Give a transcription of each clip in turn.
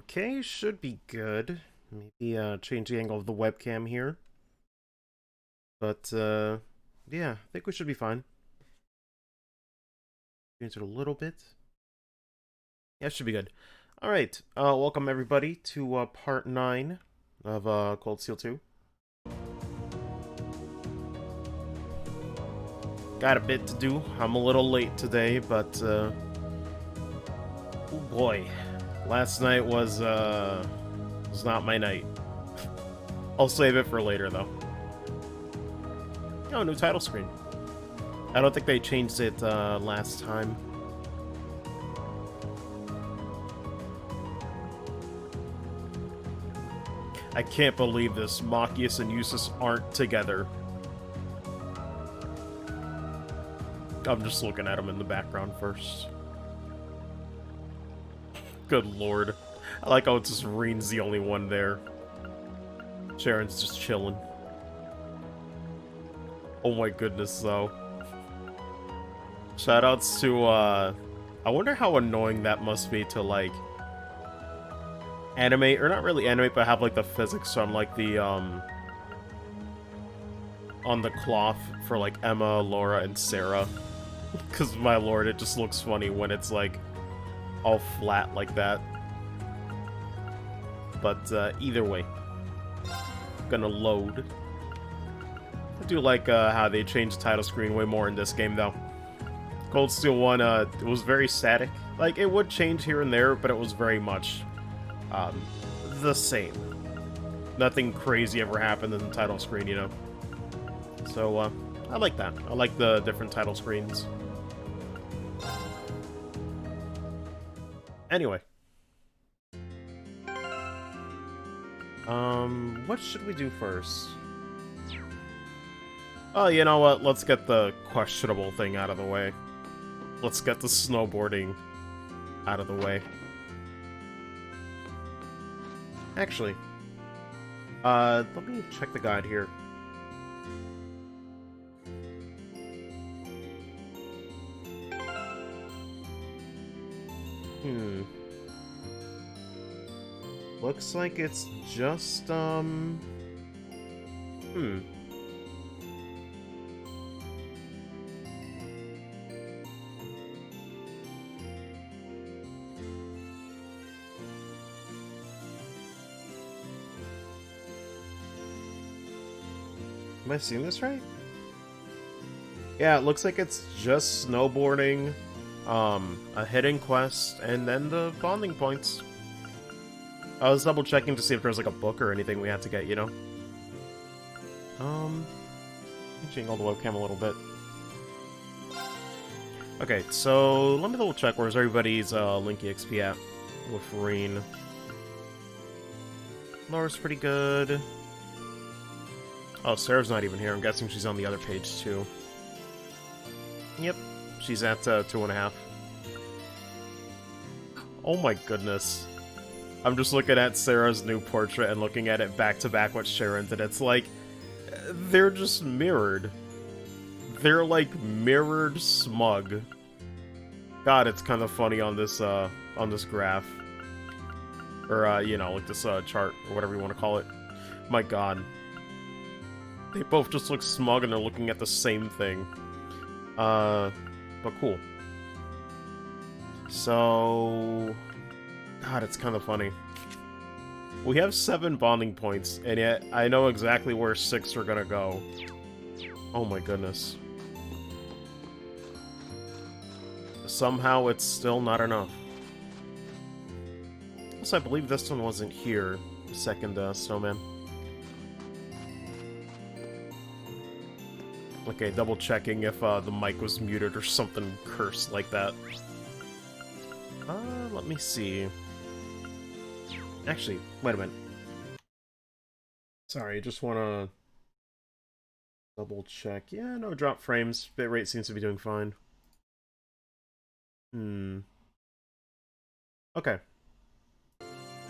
Okay, should be good. Maybe change the angle of the webcam here. But yeah, I think we should be fine. Change it a little bit. Yeah, it should be good. Alright, welcome everybody to part 9 of Cold Steel 2. Got a bit to do. I'm a little late today, but oh boy. Last night was not my night. I'll save it for later though. Oh, new title screen. I don't think they changed it last time. I can't believe this. Machias and Eustace aren't together. I'm just looking at them in the background first. Good lord. I like how it's just Reen's the only one there. Sharon's just chilling. Oh my goodness, though. Shoutouts to, I wonder how annoying that must be to, like, animate, or not really animate, but have, like, the physics on, like, the, on the cloth for, like, Emma, Laura, and Sarah. Because, my lord, it just looks funny when it's, like, all flat like that. But, either way. Gonna load. I do like, how they changed the title screen way more in this game, though. Cold Steel 1, it was very static. Like, it would change here and there, but it was very much, the same. Nothing crazy ever happened in the title screen, you know? So, I like that. I like the different title screens. Anyway. What should we do first? Oh, you know what? Let's get the questionable thing out of the way. Let's get the snowboarding out of the way. Actually, let me check the guide here. Looks like it's just, Am I seeing this right? Yeah, it looks like it's just snowboarding, a hidden quest, and then the bonding points. I was double checking to see if there was like a book or anything we had to get, you know? Changing all the webcam a little bit. Okay, so let me double check where's everybody's Link EXP at with Reen. Laura's pretty good. Oh, Sarah's not even here. I'm guessing she's on the other page too. Yep, she's at 2.5. Oh my goodness. I'm just looking at Sarah's new portrait and looking at it back to back with Sharon's, and it's like, they're just mirrored. They're like mirrored smug. God, it's kind of funny on this graph. Or, you know, like this chart, or whatever you want to call it. My god. They both just look smug and they're looking at the same thing. But cool. So... God, it's kind of funny. We have 7 bonding points, and yet I know exactly where 6 are gonna go. Oh my goodness. Somehow it's still not enough. Also, I believe this one wasn't here. Second snowman. Okay, double checking if the mic was muted or something cursed like that. Let me see. Actually, wait a minute. Sorry, just wanna double check. Yeah, no drop frames. Bitrate seems to be doing fine. Okay.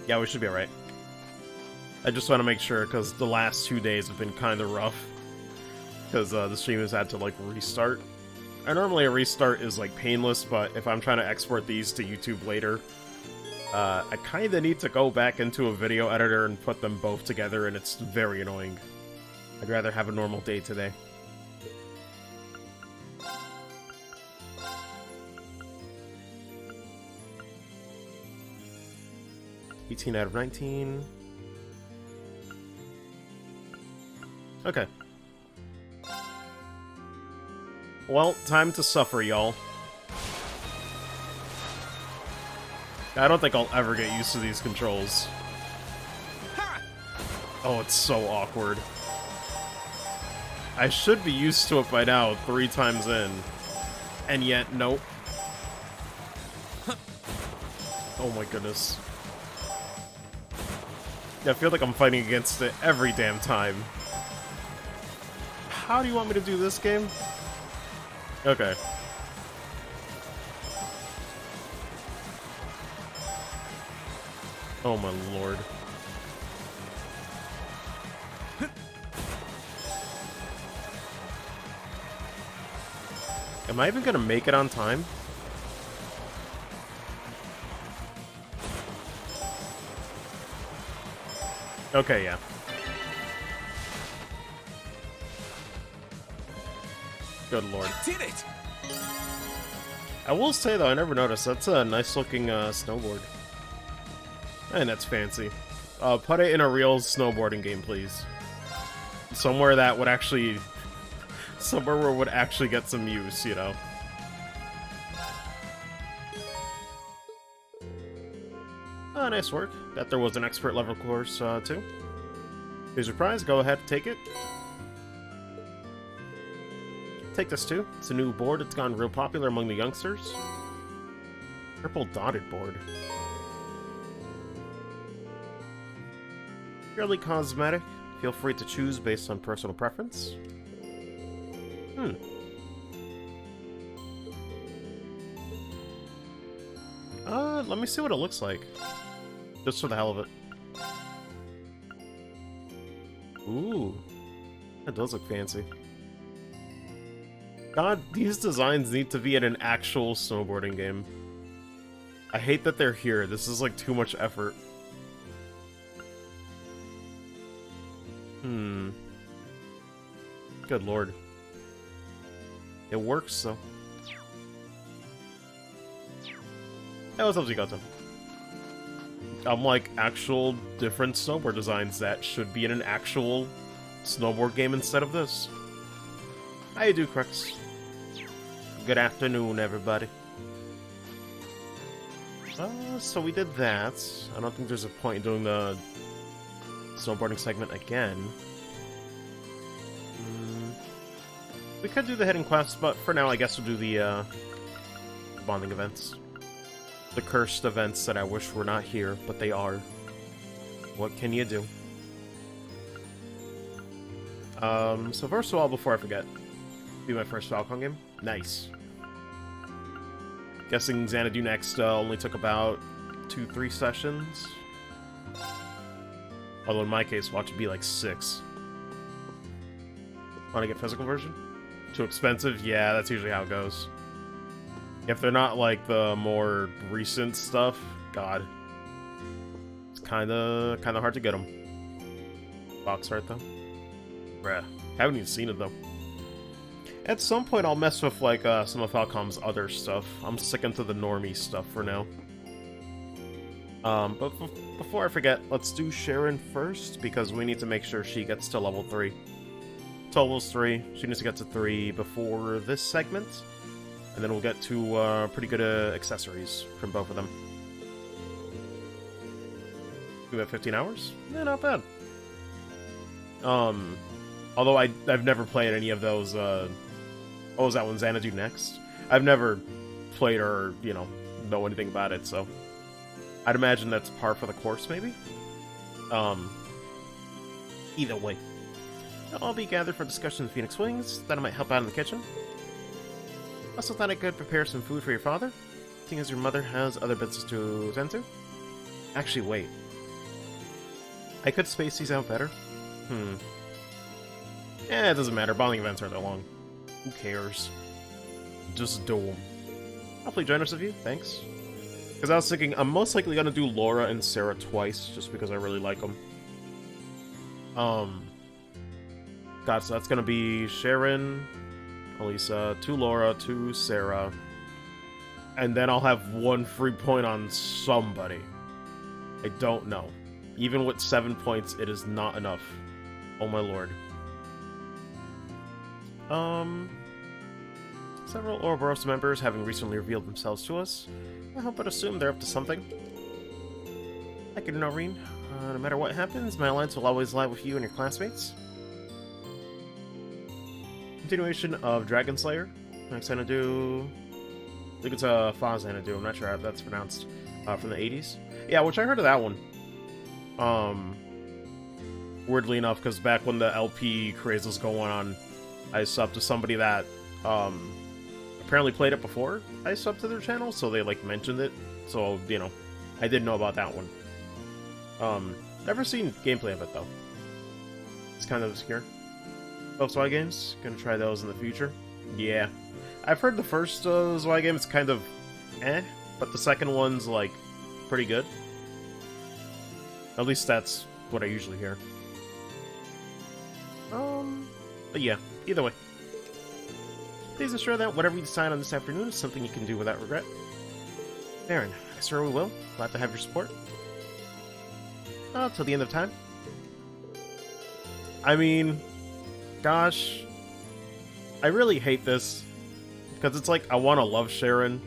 Yeah, we should be alright. I just want to make sure, because the last 2 days have been kind of rough. Because the stream has had to, like, restart. And normally a restart is, like, painless, but if I'm trying to export these to YouTube later, I kinda need to go back into a video editor and put them both together, and it's very annoying. I'd rather have a normal day today. $18 out of 19. Okay. Well, time to suffer, y'all. I don't think I'll ever get used to these controls. Oh, it's so awkward. I should be used to it by now, 3 times in. And yet, nope. Oh my goodness. I feel like I'm fighting against it every damn time. How do you want me to do this game? Okay. Oh my lord. Am I even gonna make it on time? Okay, yeah. Good lord. Did it! I will say though, I never noticed, that's a nice looking snowboard. And that's fancy. Put it in a real snowboarding game, please. Somewhere that would actually... somewhere where it would actually get some use, you know? Nice work. Bet there was an expert level course, too. Here's your prize, go ahead and take it. Take this too. It's a new board, it's gone real popular among the youngsters. Purple dotted board. Purely cosmetic. Feel free to choose based on personal preference. Let me see what it looks like. Just for the hell of it. Ooh. That does look fancy. God, these designs need to be in an actual snowboarding game. I hate that they're here. This is like too much effort. Good lord. It works, though. Hey, what's up, Zigoto? I'm like actual different snowboard designs that should be in an actual snowboard game instead of this. How you do, Crux? Good afternoon, everybody. So we did that. I don't think there's a point in doing the snowboarding segment again. We could do the hidden quest, but for now I guess we'll do the bonding events. The cursed events that I wish were not here, but they are. What can you do? So first of all, before I forget, be my first Falcon game. Nice. Guessing Xanadu Next only took about 2-3 sessions. Although in my case, watch it be like 6. Want to get physical version? Too expensive? Yeah, that's usually how it goes. If they're not like the more recent stuff, God, it's kind of hard to get them. Box art though, bruh. Haven't even seen it though. At some point, I'll mess with like some of Falcom's other stuff. I'm sticking to the normie stuff for now. But before I forget, let's do Sharon first because we need to make sure she gets to level 3. Total's 3. She needs to get to 3 before this segment. And then we'll get to pretty good accessories from both of them. We have 15 hours? Yeah, not bad. Although I've never played any of those, what was that one, Xanadu Next? I've never played or, you know anything about it, so... I'd imagine that's par for the course, maybe? Either way. I'll be gathered for discussion in Phoenix Wings, that I might help out in the kitchen. Also thought I could prepare some food for your father, seeing as your mother has other business to attend to. Actually, wait. I could space these out better. Eh, it doesn't matter. Bonding events aren't that long. Who cares? Just do them. Hopefully join us with you. Thanks. Because I was thinking, I'm most likely gonna do Laura and Sarah twice, just because I really like them. God, so that's gonna be Sharon, Elisa, 2 Laura, 2 Sarah, and then I'll have 1 free point on somebody. I don't know. Even with 7 points, it is not enough. Oh my lord. Several Ouroboros members having recently revealed themselves to us. I hope and assume they're up to something. I can Noreen. No matter what happens, my alliance will always lie with you and your classmates. Continuation of Dragon Slayer. Next Xanadu. I think it's a Fa Xanadu, I'm not sure how that's pronounced. From the 80s. Yeah, which I heard of that one. Weirdly enough, because back when the LP craze was going on, I subbed to somebody that, apparently played it before I subbed to their channel, so they, like, mentioned it. So, you know, I did know about that one. Never seen gameplay of it, though. It's kind of obscure. Both Zwei games, gonna try those in the future. Yeah. I've heard the first Zwei game is kind of eh, but the second one's, like, pretty good. At least that's what I usually hear. But yeah, either way. Please ensure that whatever you decide on this afternoon is something you can do without regret. Aaron, I certainly will. Glad to have your support. Till the end of time. I mean, gosh, I really hate this, because it's like, I want to love Sharon,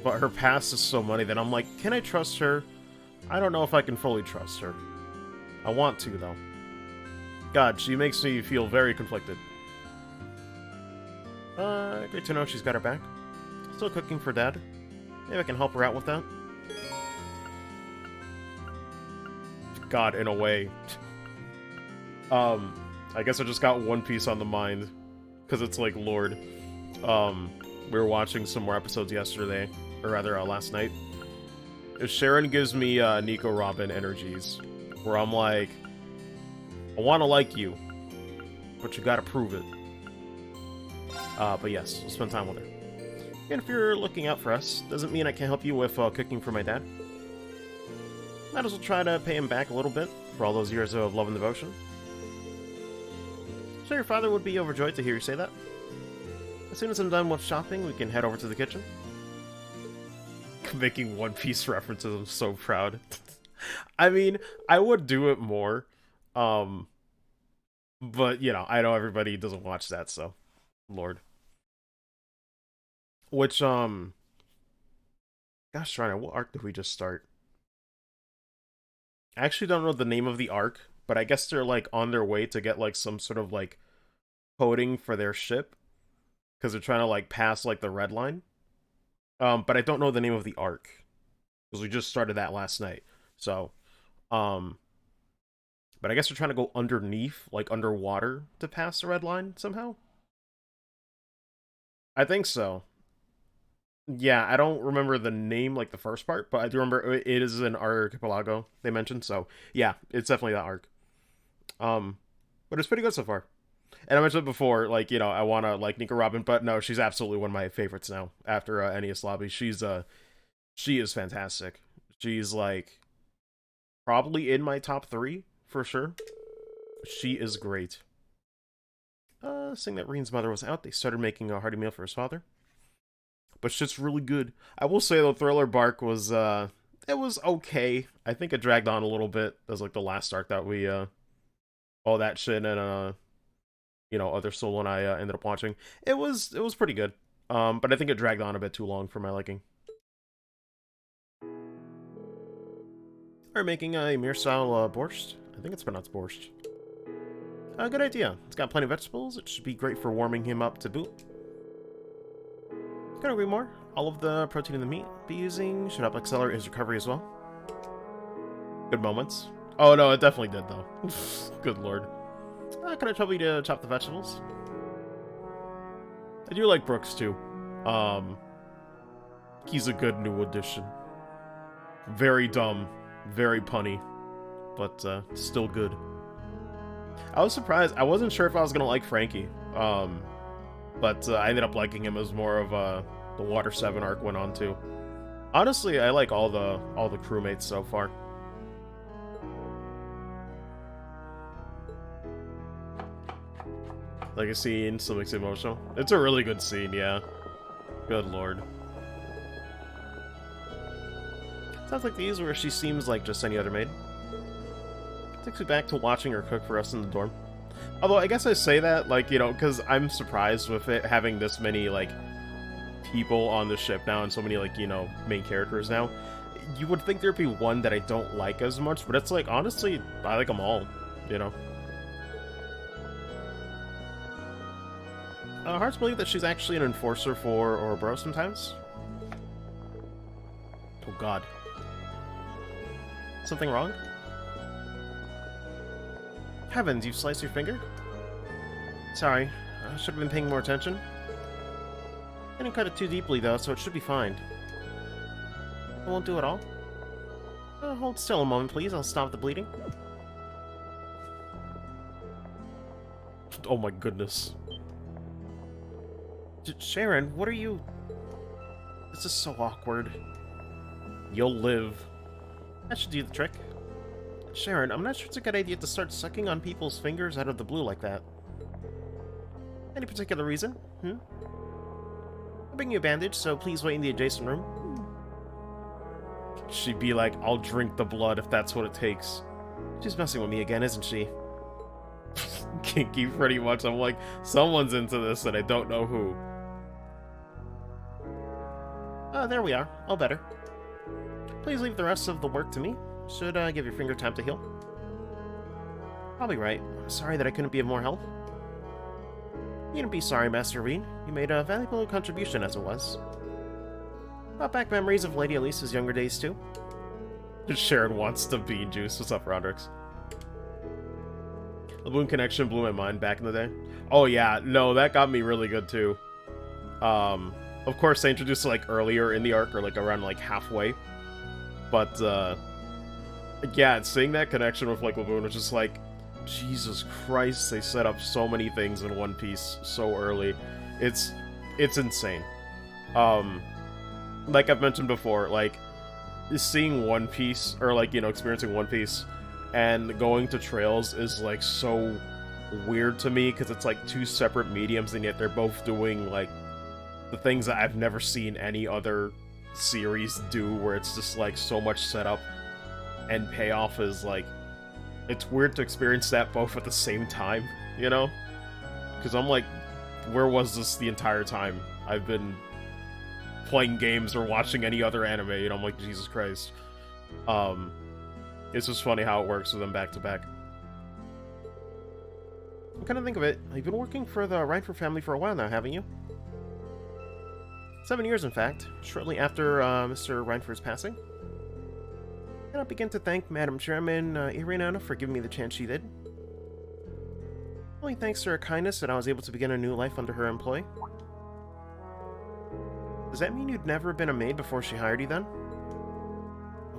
but her past is so muddy that I'm like, can I trust her? I don't know if I can fully trust her. I want to, though. God, she makes me feel very conflicted. Great to know she's got her back. Still cooking for Dad. Maybe I can help her out with that. God, in a way. I guess I just got One Piece on the mind. Because it's like, Lord. We were watching some more episodes yesterday. Or rather, last night. Sharon gives me, Nico Robin energies. Where I'm like, I want to like you. But you gotta prove it. But yes, we'll spend time with her. And if you're looking out for us, doesn't mean I can't help you with, cooking for my dad. Might as well try to pay him back a little bit for all those years of love and devotion. So your father would be overjoyed to hear you say that. As soon as I'm done with shopping, we can head over to the kitchen. Making One Piece references, I'm so proud. I mean, I would do it more. But, you know, I know everybody doesn't watch that, so. Lord. Which, gosh darn it, what arc did we just start? I actually don't know the name of the arc, but I guess they're, like, on their way to get, like, some sort of, like, coding for their ship. Because they're trying to, like, pass, like, the red line. But I don't know the name of the arc. Because we just started that last night. So, but I guess they're trying to go underneath, like, underwater to pass the red line somehow? I think so. Yeah, I don't remember the name, like, the first part, but I do remember it is an archipelago they mentioned, so yeah, it's definitely that arc. But it's pretty good so far. And I mentioned before, like, you know, I want to like Nico Robin, but no, she's absolutely one of my favorites now, after Enies Lobby. She is fantastic. She's, like, probably in my top 3, for sure. She is great. Seeing that Reen's mother was out, they started making a hearty meal for his father. But shit's really good. I will say, though, Thriller Bark was, it was okay. I think it dragged on a little bit. That was, like, the last arc that we, all that shit and, you know, other Soul and I ended up watching. It was pretty good. But I think it dragged on a bit too long for my liking. We're making a Mir-style borscht. I think it's pronounced borscht. Good idea. It's got plenty of vegetables. It should be great for warming him up to boot. Couldn't agree more. All of the protein in the meat be using should help accelerate his recovery as well. Good moments. Oh no, it definitely did though. Good lord. Can I trouble you to chop the vegetables? I do like Brooks too. He's a good new addition. Very dumb, very punny, but still good. I was surprised. I wasn't sure if I was gonna like Frankie, but I ended up liking him as more of the Water 7 arc went on to. Honestly, I like all the crewmates so far. Like a scene, still makes it emotional. It's a really good scene, yeah. Good lord. Sounds like these where she seems like just any other maid. Takes me back to watching her cook for us in the dorm. Although, I guess I say that, like, you know, because I'm surprised with it having this many, like, people on the ship now and so many, like, you know, main characters now. You would think there'd be one that I don't like as much, but it's like, honestly, I like them all, you know. Hard to believe that she's actually an enforcer for Ouroboros sometimes. Oh god. Something wrong? Heavens, you sliced your finger? Sorry, I should have been paying more attention. I didn't cut it too deeply though, so it should be fine. I won't do it all. Hold still a moment, please. I'll stop the bleeding. Oh my goodness. Sharon, what are you... This is so awkward. You'll live. That should do the trick. Sharon, I'm not sure it's a good idea to start sucking on people's fingers out of the blue like that. Any particular reason? I'll bring you a bandage, so please wait in the adjacent room. She'd be like, I'll drink the blood if that's what it takes. She's messing with me again, isn't she? Kinky, pretty much. I'm like, someone's into this and I don't know who. There we are. All better. Please leave the rest of the work to me. Should give your finger time to heal. Probably right. I'm sorry that I couldn't be of more help. You needn't be sorry, Master Reed. You made a valuable contribution as it was. Brought back memories of Lady Elisa's younger days, too. Sharon wants the bean juice. What's up, Rodrix? The Bloom Connection blew my mind back in the day. Oh, yeah. No, that got me really good, too. Of course, they introduced it, like, earlier in the arc, or, like, around, like, halfway. But, yeah, seeing that connection with, like, Laboon was just like, Jesus Christ, they set up so many things in One Piece so early. It's insane. Like I've mentioned before, like, seeing One Piece, or, like, you know, experiencing One Piece, and going to Trails is, like, so weird to me, because it's, like, two separate mediums, and yet they're both doing, like, the things that I've never seen any other series do, where it's just, like, so much setup and payoff is, like, it's weird to experience that both at the same time, you know? Because I'm like, where was this the entire time? I've been playing games or watching any other anime, and I'm like, Jesus Christ. It's just funny how it works with them back to back. I'm kind of think of it, you've been working for the Reinford family for a while now, haven't you? 7 years, in fact, shortly after Mr. Reinford's passing. And I begin to thank Madam Chairman Irina for giving me the chance she did. Only thanks to her kindness that I was able to begin a new life under her employ. Does that mean you'd never been a maid before she hired you then?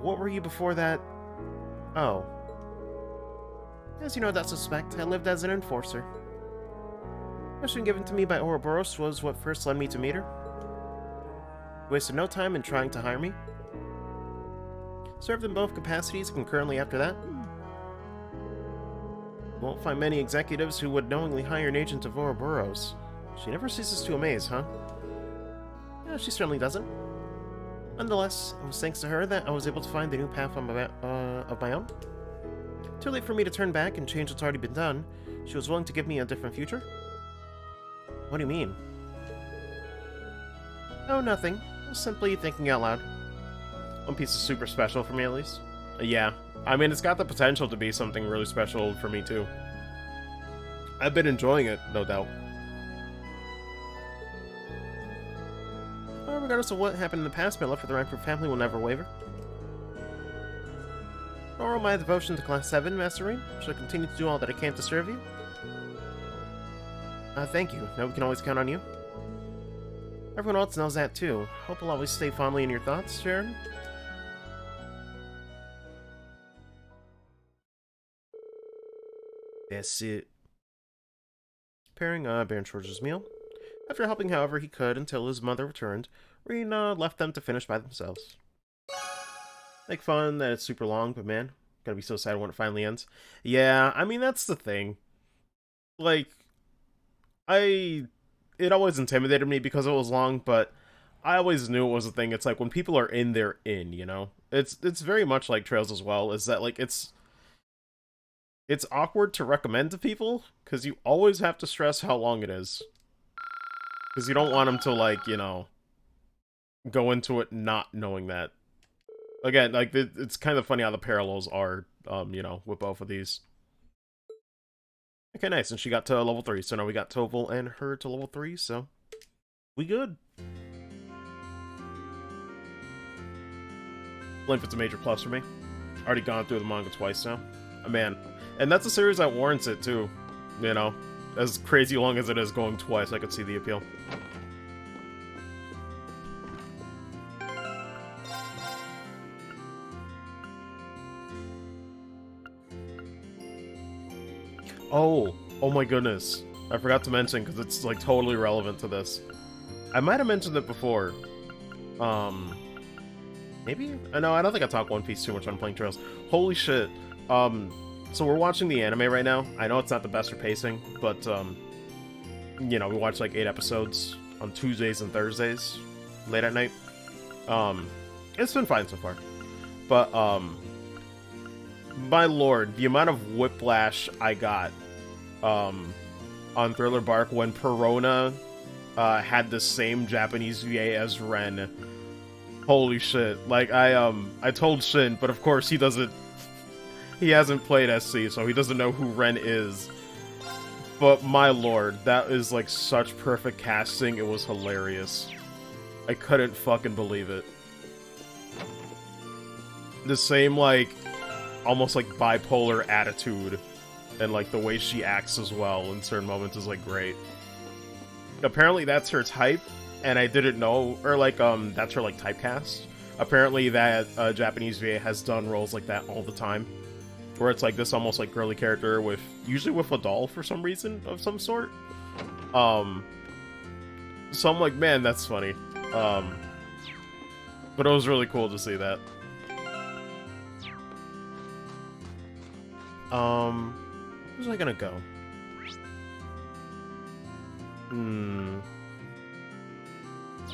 What were you before that? Oh. As you know, that suspect, I lived as an enforcer. The mission given to me by Ouroboros was what first led me to meet her. Wasted no time in trying to hire me. Served in both capacities concurrently after that. You won't find many executives who would knowingly hire an agent of Ouroboros. She never ceases to amaze, huh? Yeah, she certainly doesn't. Nonetheless, it was thanks to her that I was able to find the new path of my own. Too late for me to turn back and change what's already been done. She was willing to give me a different future. What do you mean? Oh, nothing. Simply thinking out loud. One Piece is super special for me, at least. Yeah. I mean, it's got the potential to be something really special for me, too. I've been enjoying it, no doubt. Well, regardless of what happened in the past, my love for the Reinford family will never waver. Nor will my devotion to Class 7, Master Reed. Shall continue to do all that I can to serve you. Thank you. Now we can always count on you. Everyone else knows that, too. Hope you'll always stay fondly in your thoughts, Sharon. That's it. Preparing Baron George's meal. After helping however he could until his mother returned, Reen left them to finish by themselves. Make fun that it's super long, but man, gotta be so sad when it finally ends. Yeah, I mean, that's the thing. Like, it always intimidated me because it was long, but I always knew it was a thing. It's like when people are in, they're in, you know? It's very much like Trails as well, is that like it's awkward to recommend to people, because you always have to stress how long it is. Because you don't want them to, like, you know, go into it not knowing that. Again, like, it's kind of funny how the parallels are, you know, with both of these. Okay, nice, and she got to level 3, so now we got Toval and her to level 3, so we good. Length is a major plus for me. Already gone through the manga twice now. Man, and that's a series that warrants it, too. You know, as crazy long as it is, going twice, I could see the appeal. Oh my goodness. I forgot to mention, because it's, like, totally relevant to this. I might have mentioned it before. Maybe? No, I don't think I talk One Piece too much on Playing Trails. Holy shit. So we're watching the anime right now. I know it's not the best for pacing, but, you know, we watch, like, 8 episodes on Tuesdays and Thursdays, late at night. It's been fine so far. But, my lord, the amount of whiplash I got, on Thriller Bark when Perona, had the same Japanese VA as Ren. Holy shit. Like, I told Shin, but of course he hasn't played SC, so he doesn't know who Ren is. But my lord, that is, like, such perfect casting, it was hilarious. I couldn't fucking believe it. The same, like, almost, like, bipolar attitude, and, like, the way she acts as well in certain moments is, like, great. Apparently that's her type, and I didn't know, or, like, that's her, like, typecast. Apparently that, Japanese VA has done roles like that all the time. Where it's, like, this almost, like, girly character with, usually with a doll for some reason, of some sort. So I'm like, man, that's funny. But it was really cool to see that. Where's I gonna go?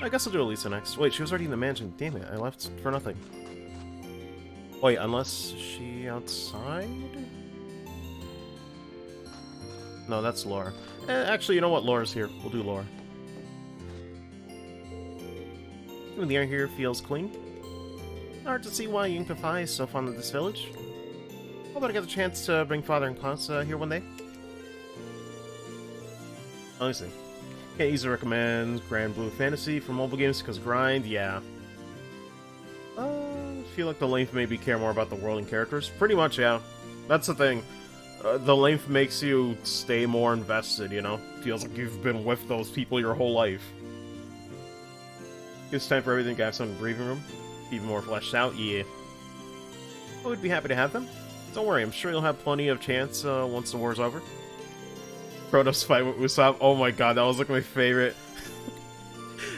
I guess I'll do Elisa next. Wait, she was already in the mansion. Damn it, I left for nothing. Wait, unless she outside? No, that's Laura. Actually, you know what? Laura's here. We'll do Laura. The air here feels clean. Hard to see why Yunka is so fond of this village. Hope I get a chance to bring Father and Klaus here one day. Let me see. Can't easily recommend Grand Blue Fantasy for mobile games because grind, yeah. Feel like the length made me care more about the world and characters. Pretty much, yeah. That's the thing. The length makes you stay more invested, you know? Feels like you've been with those people your whole life. It's time for everything to have some breathing room. Even more fleshed out, yeah. I would be happy to have them. Don't worry, I'm sure you'll have plenty of chance once the war's over. Kronos fight with Usopp. Oh my god, that was like my favorite.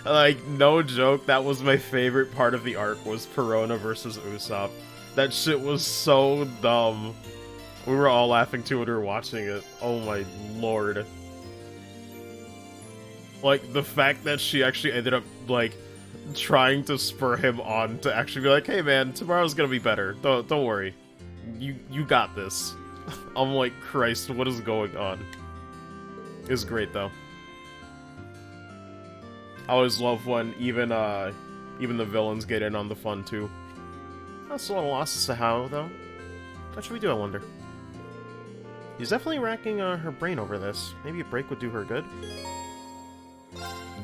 Like, no joke, that was my favorite part of the arc, was Perona versus Usopp. That shit was so dumb. We were all laughing too when we were watching it. Oh my lord. Like, the fact that she actually ended up, like, trying to spur him on to actually be like, hey man, tomorrow's gonna be better. Don't worry. You got this. I'm like, Christ, what is going on? It's great though. I always love when even the villains get in on the fun too. That's a little lost as to how though. What should we do, I wonder? He's definitely racking her brain over this. Maybe a break would do her good.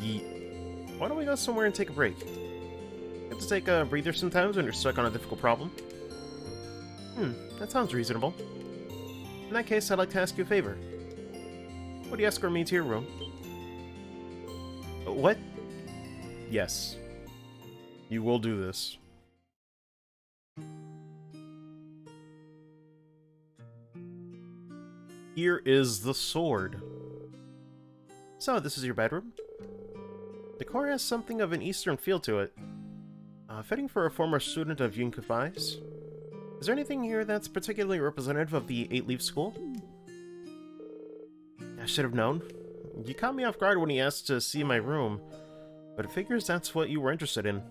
Yeet. Why don't we go somewhere and take a break? You have to take a breather sometimes when you're stuck on a difficult problem. That sounds reasonable. In that case, I'd like to ask you a favor. Would you escort me to your room? What? Yes. You will do this. Here is the sword. So, this is your bedroom? The decor has something of an Eastern feel to it. Fitting for a former student of Yunkafai's. Is there anything here that's particularly representative of the Eight-Leaf School? I should have known. You caught me off guard when he asked to see my room, but it figures that's what you were interested in.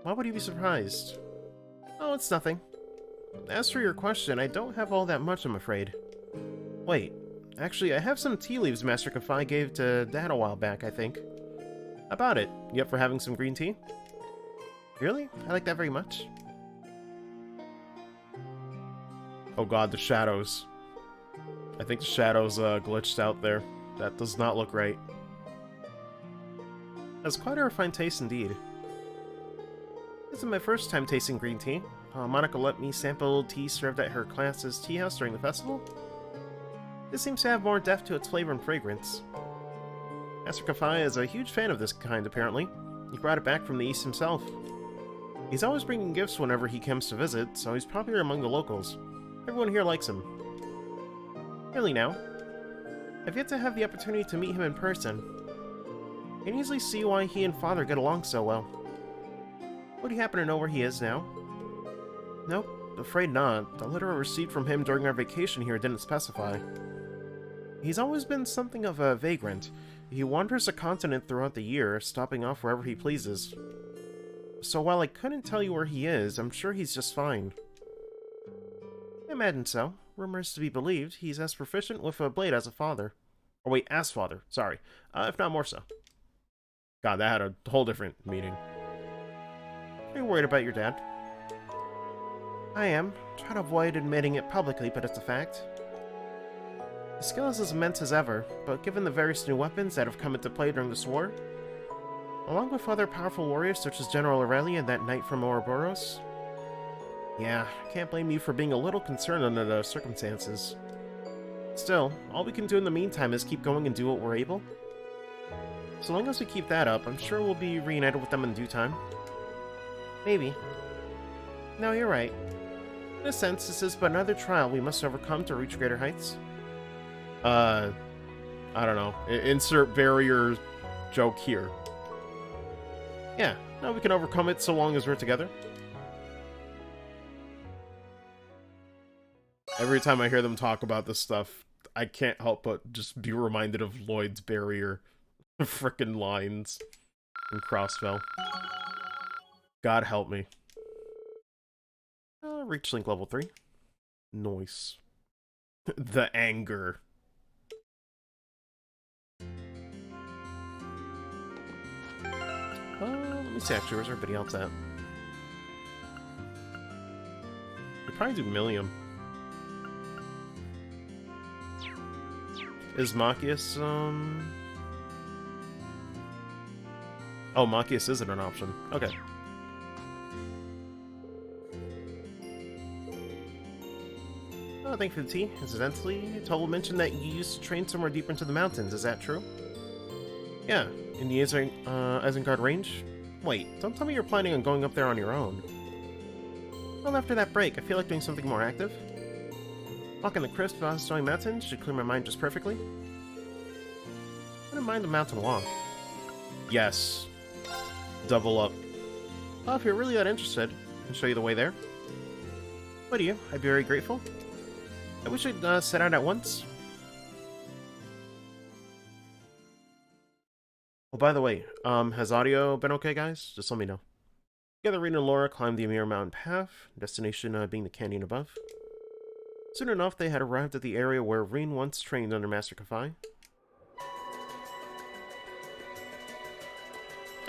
Why would you be surprised? Oh, it's nothing. As for your question, I don't have all that much, I'm afraid. Wait, actually, I have some tea leaves Master Kafai gave to Dad a while back, I think. How about it? You up for having some green tea? Really? I like that very much. Oh god, the shadows. I think the shadows glitched out there. That does not look right. That's quite a refined taste indeed. This is my first time tasting green tea. Monica let me sample tea served at her class's tea house during the festival. This seems to have more depth to its flavor and fragrance. Master Kafai is a huge fan of this kind, apparently. He brought it back from the East himself. He's always bringing gifts whenever he comes to visit, so he's popular among the locals. Everyone here likes him. Really now? I've yet to have the opportunity to meet him in person. I can easily see why he and Father get along so well. Would you happen to know where he is now? Nope, afraid not. The letter I received from him during our vacation here didn't specify. He's always been something of a vagrant. He wanders the continent throughout the year, stopping off wherever he pleases. So while I couldn't tell you where he is, I'm sure he's just fine. I imagine so. Rumors to be believed, he's as proficient with a blade as a father. Or wait, as father, sorry. If not more so. God, that had a whole different meaning. Are you worried about your dad? I am. Try to avoid admitting it publicly, but it's a fact. His skill is as immense as ever, but given the various new weapons that have come into play during this war, along with other powerful warriors such as General Aurelia and that knight from Ouroboros, yeah, I can't blame you for being a little concerned under the circumstances. Still, all we can do in the meantime is keep going and do what we're able. So long as we keep that up, I'm sure we'll be reunited with them in due time. Maybe. No, you're right. In a sense, this is but another trial we must overcome to reach greater heights. I don't know. Insert barrier joke here. Yeah, no, we can overcome it so long as we're together. Every time I hear them talk about this stuff, I can't help but just be reminded of Lloyd's barrier frickin' lines in Crossfell. God help me. Reach link level 3. Nice. The anger. Let me see actually, where's everybody else at? We'd probably do Millium. Is Machias, Oh, Machias isn't an option. Okay. Oh, thank you for the tea. Incidentally, Tobal mentioned that you used to train somewhere deep into the mountains. Is that true? Yeah, in the Isengard range? Wait, don't tell me you're planning on going up there on your own. Well, after that break, I feel like doing something more active. Walking the crisp, snowy mountains should clear my mind just perfectly. I wouldn't mind the mountain walk. Yes. Double up. Well, if you're really that interested, I can show you the way there. What do you? I'd be very grateful. I wish I'd set out at once. Oh, by the way, has audio been okay, guys? Just let me know. Together, Reed and Laura climbed the Amir Mountain path, destination being the canyon above. Soon enough, they had arrived at the area where Reen once trained under Master Kafai.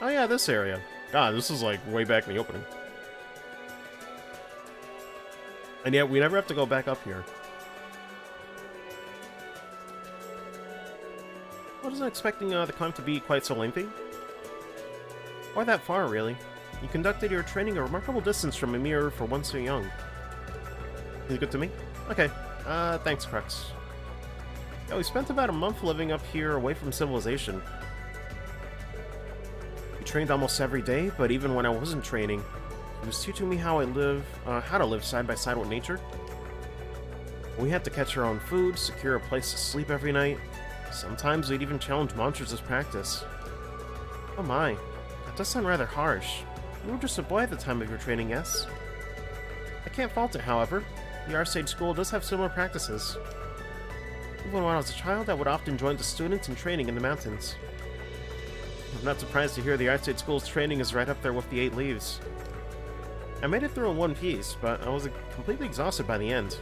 Oh yeah, this area. God, this is like way back in the opening. And yet, we never have to go back up here. I wasn't expecting the climb to be quite so lengthy. Or that far, really. You conducted your training a remarkable distance from Ymir for one so young. Is it good to me? Okay. Thanks, Crux. Yeah, we spent about a month living up here away from civilization. We trained almost every day, but even when I wasn't training, he was teaching me how to live side by side with nature. We had to catch our own food, secure a place to sleep every night. Sometimes we'd even challenge monsters as practice. Oh my, That does sound rather harsh. You were just a boy at the time of your training, yes? I can't fault it, however. The R-Stage school does have similar practices. Even when I was a child, I would often join the students in training in the mountains. I'm not surprised to hear the R-Stage school's training is right up there with the 8 Leaves. I made it through in one piece, but I was completely exhausted by the end.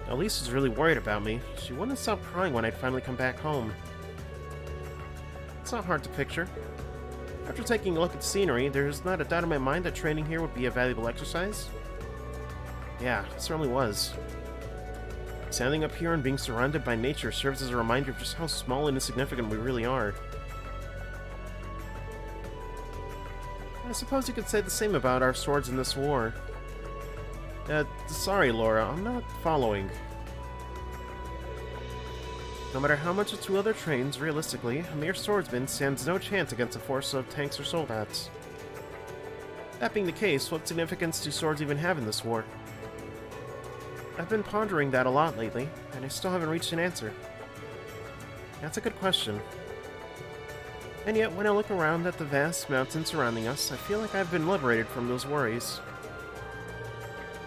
Elise was really worried about me. She wouldn't stop crying when I'd finally come back home. It's not hard to picture. After taking a look at the scenery, there's not a doubt in my mind that training here would be a valuable exercise. Yeah, it certainly was. Standing up here and being surrounded by nature serves as a reminder of just how small and insignificant we really are. I suppose you could say the same about our swords in this war. Sorry, Laura, I'm not following. No matter how much a two-wheeler trains, realistically, a mere swordsman stands no chance against a force of tanks or soldats. That being the case, what significance do swords even have in this war? I've been pondering that a lot lately, and I still haven't reached an answer. That's a good question. And yet, when I look around at the vast mountains surrounding us, I feel like I've been liberated from those worries.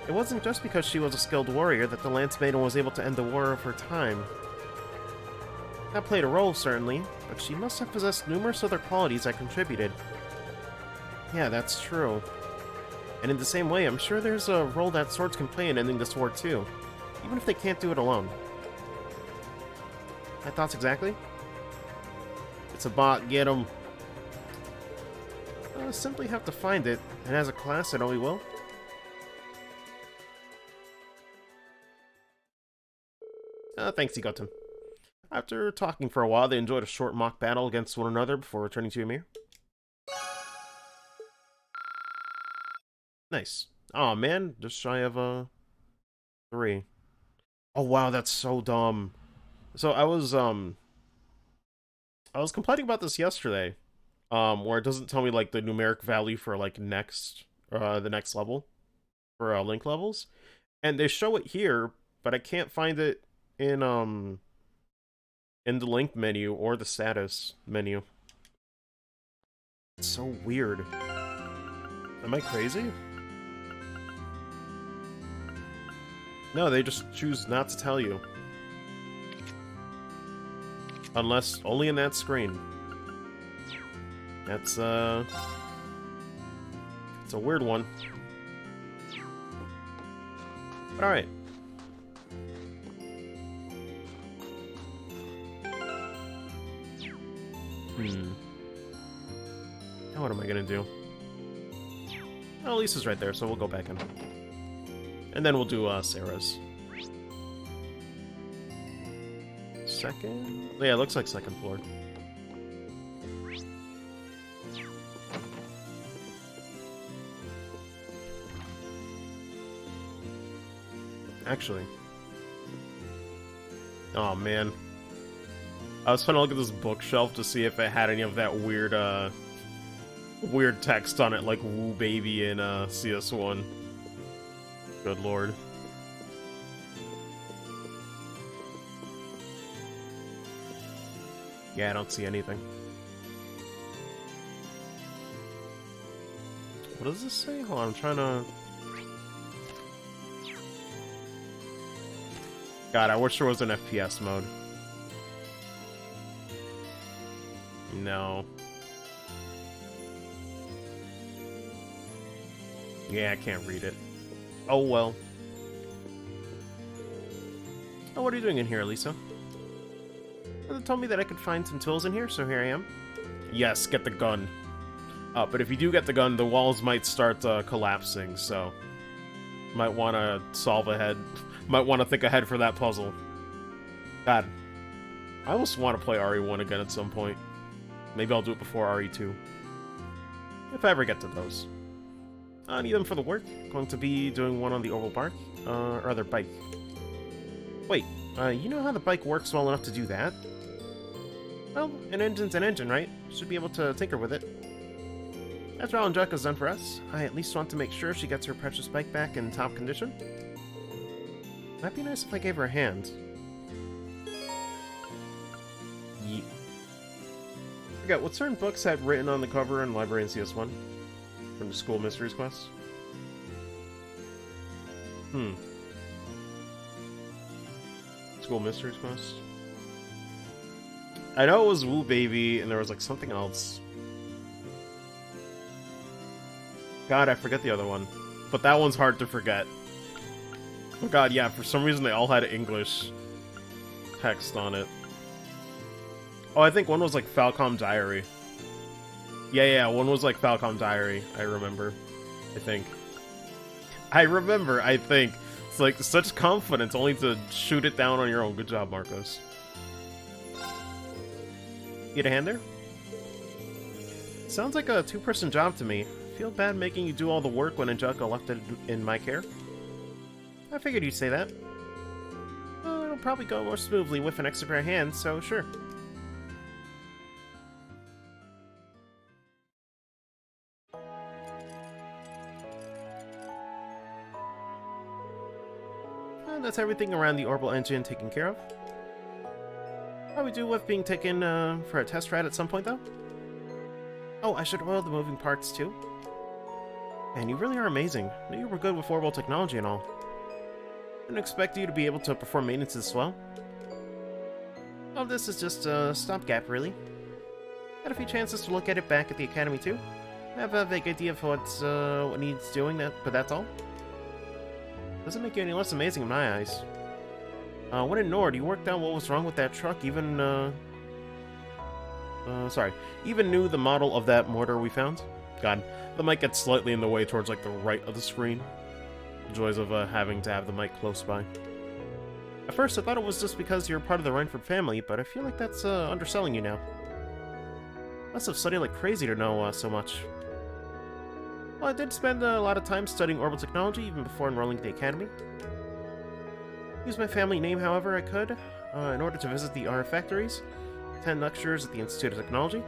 It wasn't just because she was a skilled warrior that the Lance Maiden was able to end the war of her time. That played a role, certainly, but she must have possessed numerous other qualities that contributed. Yeah, that's true. And in the same way, I'm sure there's a role that swords can play in ending this war too, even if they can't do it alone. My thoughts exactly? It's a bot, get him! I simply have to find it, and as a class I know we will. Thanks, Egotum. After talking for a while, they enjoyed a short mock battle against one another before returning to Ymir. Nice. Aw, man, just shy of, 3. Oh, wow, that's so dumb. So I was complaining about this yesterday, where it doesn't tell me, like, the numeric value for, like, the next level, for, link levels. And they show it here, but I can't find it in the link menu or the status menu. It's so weird. Am I crazy? No, they just choose not to tell you. Unless only in that screen. That's it's a weird one. Alright. Now what am I gonna do? Oh, Lisa's right there, so we'll go back in. And then we'll do, Sarah's. Second? Yeah, it looks like second floor. Actually. Oh, man. I was trying to look at this bookshelf to see if it had any of that weird, weird text on it, like Woo Baby in, CS1. Good lord. Yeah, I don't see anything. What does this say? Hold on, I'm trying to... God, I wish there was an FPS mode. No. Yeah, I can't read it. Oh well. Oh, what are you doing in here, Lisa? They told me that I could find some tools in here, so here I am. Yes, get the gun. But if you do get the gun, the walls might start collapsing, so... Might want to solve ahead. Might want to think ahead for that puzzle. God. I almost want to play RE1 again at some point. Maybe I'll do it before RE2. If I ever get to those. I need them for the work. Going to be doing one on the oval bark, or rather bike. Wait, you know how the bike works well enough to do that? Well, an engine's an engine, right? Should be able to tinker with it. After all Angelica's done for us, I at least want to make sure she gets her precious bike back in top condition. Might be nice if I gave her a hand. forget what certain books had written on the cover in Library in CS1 from the School Mysteries quest. School Mysteries quest. I know it was Woo Baby, and there was like something else. God, I forget the other one. But that one's hard to forget. Oh god, yeah, for some reason they all had English text on it. Oh, I think one was like Falcom Diary. Yeah, one was like Falcom Diary, I remember. I think. It's like such confidence only to shoot it down on your own. Good job, Marcos. Get a hand there? Sounds like a two-person job to me. Feel bad making you do all the work when Angelica left it in my care. I figured you'd say that. Well, it'll probably go more smoothly with an extra pair of hands, so sure. That's everything around the orbital engine taken care of. Probably do with being taken for a test ride at some point, though. Oh, I should oil the moving parts, too. Man, you really are amazing. I knew you were good with orbital technology and all. Didn't expect you to be able to perform maintenance as well. All this is just a stopgap, really. Had a few chances to look at it back at the academy, too. I have a vague idea of what needs doing, but that's all. Doesn't make you any less amazing in my eyes. When in Nord, you worked out what was wrong with that truck, even knew the model of that mortar we found. God, the mic gets slightly in the way towards, like, the right of the screen. The joys of having to have the mic close by. At first, I thought it was just because you're part of the Reinford family, but I feel like that's underselling you now. Must have studied like crazy to know so much. Well, I did spend a lot of time studying orbital technology even before enrolling at the academy. Used my family name however I could in order to visit the RF factories, attend lectures at the Institute of Technology.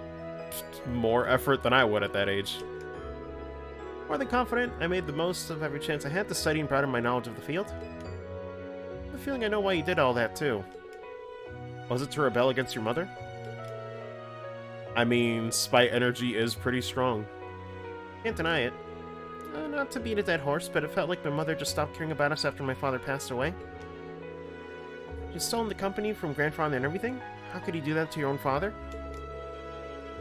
More effort than I would at that age. More than confident, I made the most of every chance I had to study and broaden my knowledge of the field. I have a feeling I know why you did all that too. Was it to rebel against your mother? I mean, spite energy is pretty strong. Can't deny it. Not to beat a dead horse, but it felt like my mother just stopped caring about us after my father passed away. She's stolen the company from grandfather and everything? How could you do that to your own father?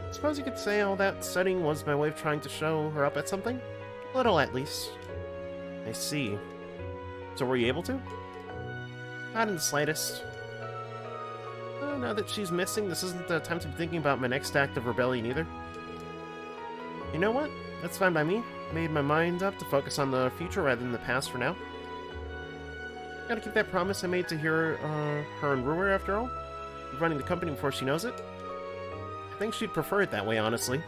I suppose you could say all that studying was my way of trying to show her up at something? A little, at least. I see. So were you able to? Not in the slightest. Now that she's missing, this isn't the time to be thinking about my next act of rebellion either. You know what? That's fine by me. Made my mind up to focus on the future rather than the past for now. Gotta keep that promise I made to her and Ruhr after all. Be running the company before she knows it. I think she'd prefer it that way, honestly.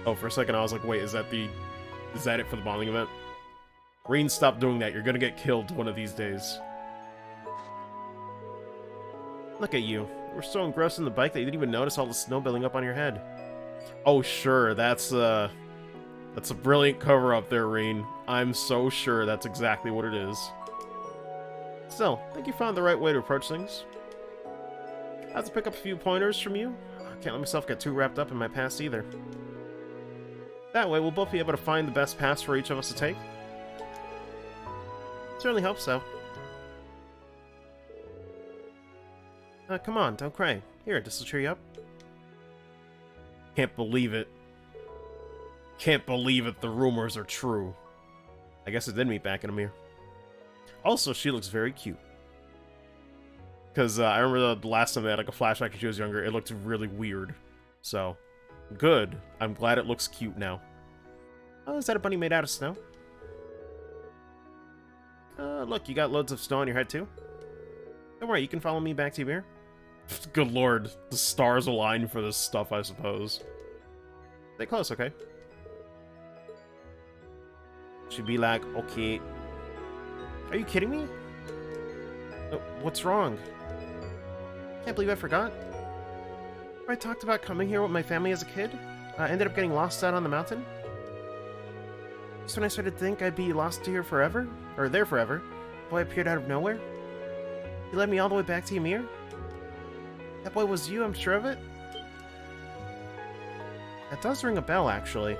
Oh, for a second I was like, wait, is that it for the bonding event? Rain, stop doing that. You're gonna get killed one of these days. Look at you. We're so engrossed in the bike that you didn't even notice all the snow building up on your head. Oh, sure. That's a brilliant cover-up there, Rain. I'm so sure that's exactly what it is. Still, I think you found the right way to approach things. I have to pick up a few pointers from you. I can't let myself get too wrapped up in my past either. That way, we'll both be able to find the best paths for each of us to take. Certainly hope so. Come on, don't cry. Here, this'll cheer you up. Can't believe it. Can't believe it, the rumors are true. I guess it did meet back in a mirror. Also, she looks very cute. Because I remember the last time they had like a flashback when she was younger, it looked really weird. So, good. I'm glad it looks cute now. Oh, is that a bunny made out of snow? Look, you got loads of snow on your head too? Don't worry, you can follow me back to your mirror. Good lord, the stars align for this stuff, I suppose. Stay close, okay? She'd be like, okay. Are you kidding me? What's wrong? Can't believe I forgot. I talked about coming here with my family as a kid. I ended up getting lost out on the mountain. Just when I started to think I'd be lost here forever, or there forever, boy appeared out of nowhere. He led me all the way back to Ymir. That boy was you, I'm sure of it. That does ring a bell, actually.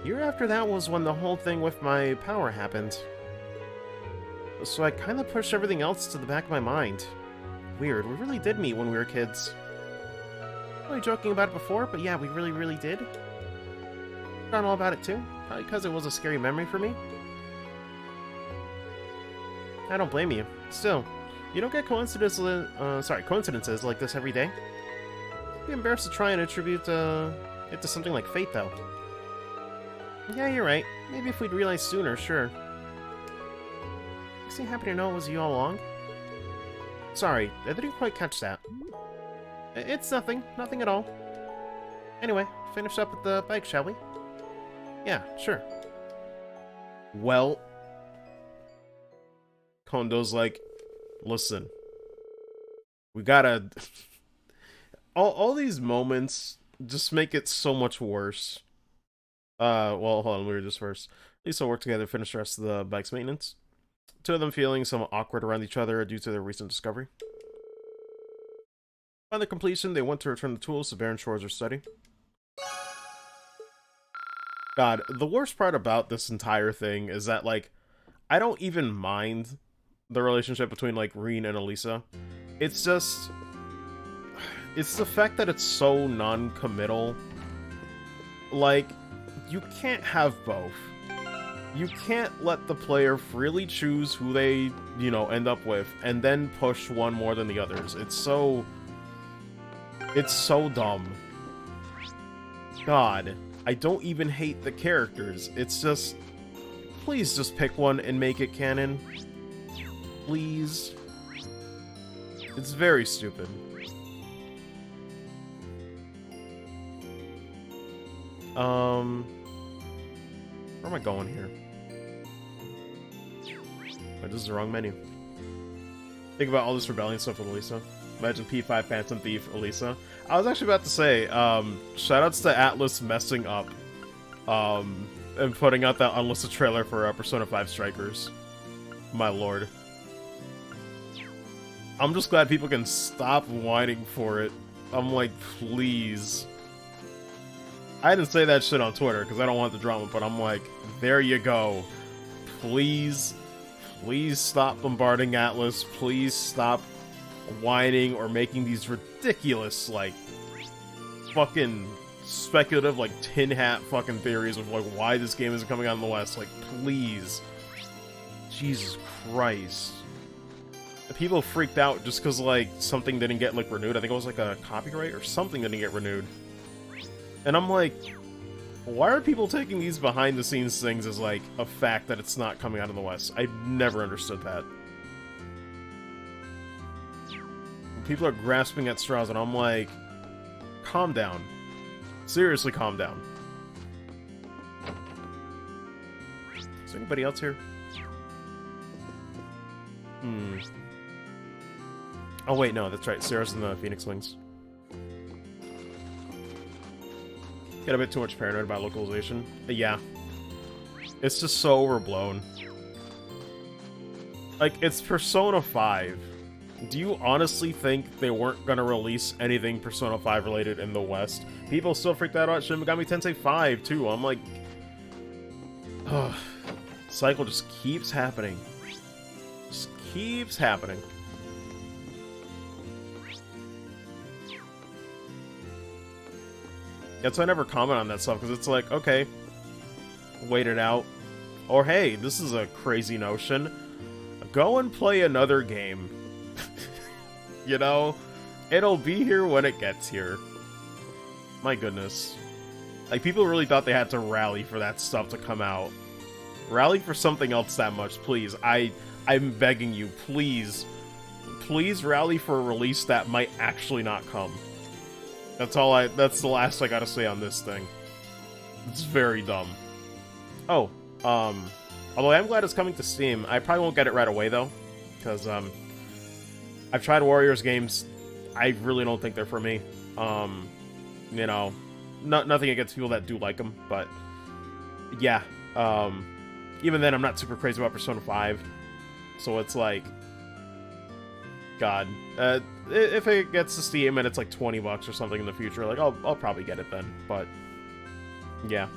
Year after that was when the whole thing with my power happened. So I kind of pushed everything else to the back of my mind. Weird, we really did meet when we were kids. Only joking about it before, but yeah, we really did. Forgot all about it too, probably because it was a scary memory for me. I don't blame you. Still, you don't get coincidences like this every day. I'd be embarrassed to try and attribute it to something like fate, though. Yeah, you're right. Maybe if we'd realized sooner, sure. Makes me happy to know it was you all along. Sorry, I didn't quite catch that. It's nothing. Nothing at all. Anyway, finish up with the bike, shall we? Yeah, sure. Well... Kondo's like, listen. We gotta... all these moments just make it so much worse. Well, hold on, we were just first. Lisa worked together to finish the rest of the bike's maintenance. Two of them feeling somewhat awkward around each other due to their recent discovery. On the completion, they went to return the tools to Baron Schwarzer's study. God, the worst part about this entire thing is that, like, I don't even mind the relationship between, like, Reen and Elisa. It's just... it's the fact that it's so non-committal. Like, you can't have both. You can't let the player freely choose who they, you know, end up with, and then push one more than the others. It's so dumb. God, I don't even hate the characters. It's just, please just pick one and make it canon. Please. It's very stupid. Where am I going here? Wait, this is the wrong menu. Think about all this rebellion stuff with Elisa. Imagine P5 Phantom Thief, Elisa. I was actually about to say, shoutouts to Atlas messing up, and putting out that unlisted trailer for Persona 5 Strikers. My lord. I'm just glad people can stop whining for it. I'm like, please. I didn't say that shit on Twitter because I don't want the drama, but I'm like, there you go. Please, please stop bombarding Atlas. Please stop whining or making these ridiculous, like, fucking speculative, like, tin hat fucking theories of, like, why this game isn't coming out in the West. Like, please. Jesus Christ. People freaked out just because, like, something didn't get, like, renewed. I think it was, like, a copyright or something didn't get renewed. And I'm like, why are people taking these behind-the-scenes things as, like, a fact that it's not coming out in the West? I never understood that. People are grasping at straws, and I'm like, calm down. Seriously, calm down. Is there anybody else here? Oh, wait, no, that's right. Sarah's in the Phoenix Wings. Get a bit too much paranoid about localization. Yeah. It's just so overblown. Like, it's Persona 5. Do you honestly think they weren't gonna release anything Persona 5 related in the West? People still freaked out about Shin Megami Tensei 5, too. I'm like... ugh. Cycle just keeps happening. Just keeps happening. That's why I never comment on that stuff, because it's like, okay, wait it out. Or, hey, this is a crazy notion. Go and play another game. You know? It'll be here when it gets here. My goodness. Like, people really thought they had to rally for that stuff to come out. Rally for something else that much, please. I'm begging you, please. Please rally for a release that might actually not come. That's the last I gotta say on this thing. It's very dumb. Oh, although I'm glad it's coming to Steam. I probably won't get it right away, though. Because, I've tried Warriors games. I really don't think they're for me. You know, nothing against people that do like them, but... yeah, even then, I'm not super crazy about Persona 5. So it's like... God. If it gets to Steam and it's like $20 or something in the future, like, I'll probably get it then, but... Yeah.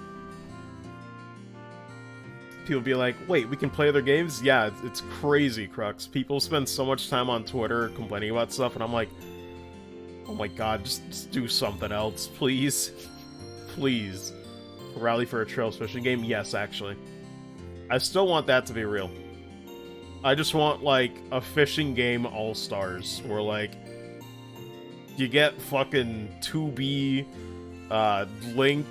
People be like, wait, we can play other games? Yeah, it's crazy, Crux. People spend so much time on Twitter complaining about stuff, and I'm like, oh my god, just do something else, please. Please. Rally for a Trails fishing game? Yes, actually. I still want that to be real. I just want, like, a fishing game all-stars, where, like, you get fucking 2B, Link,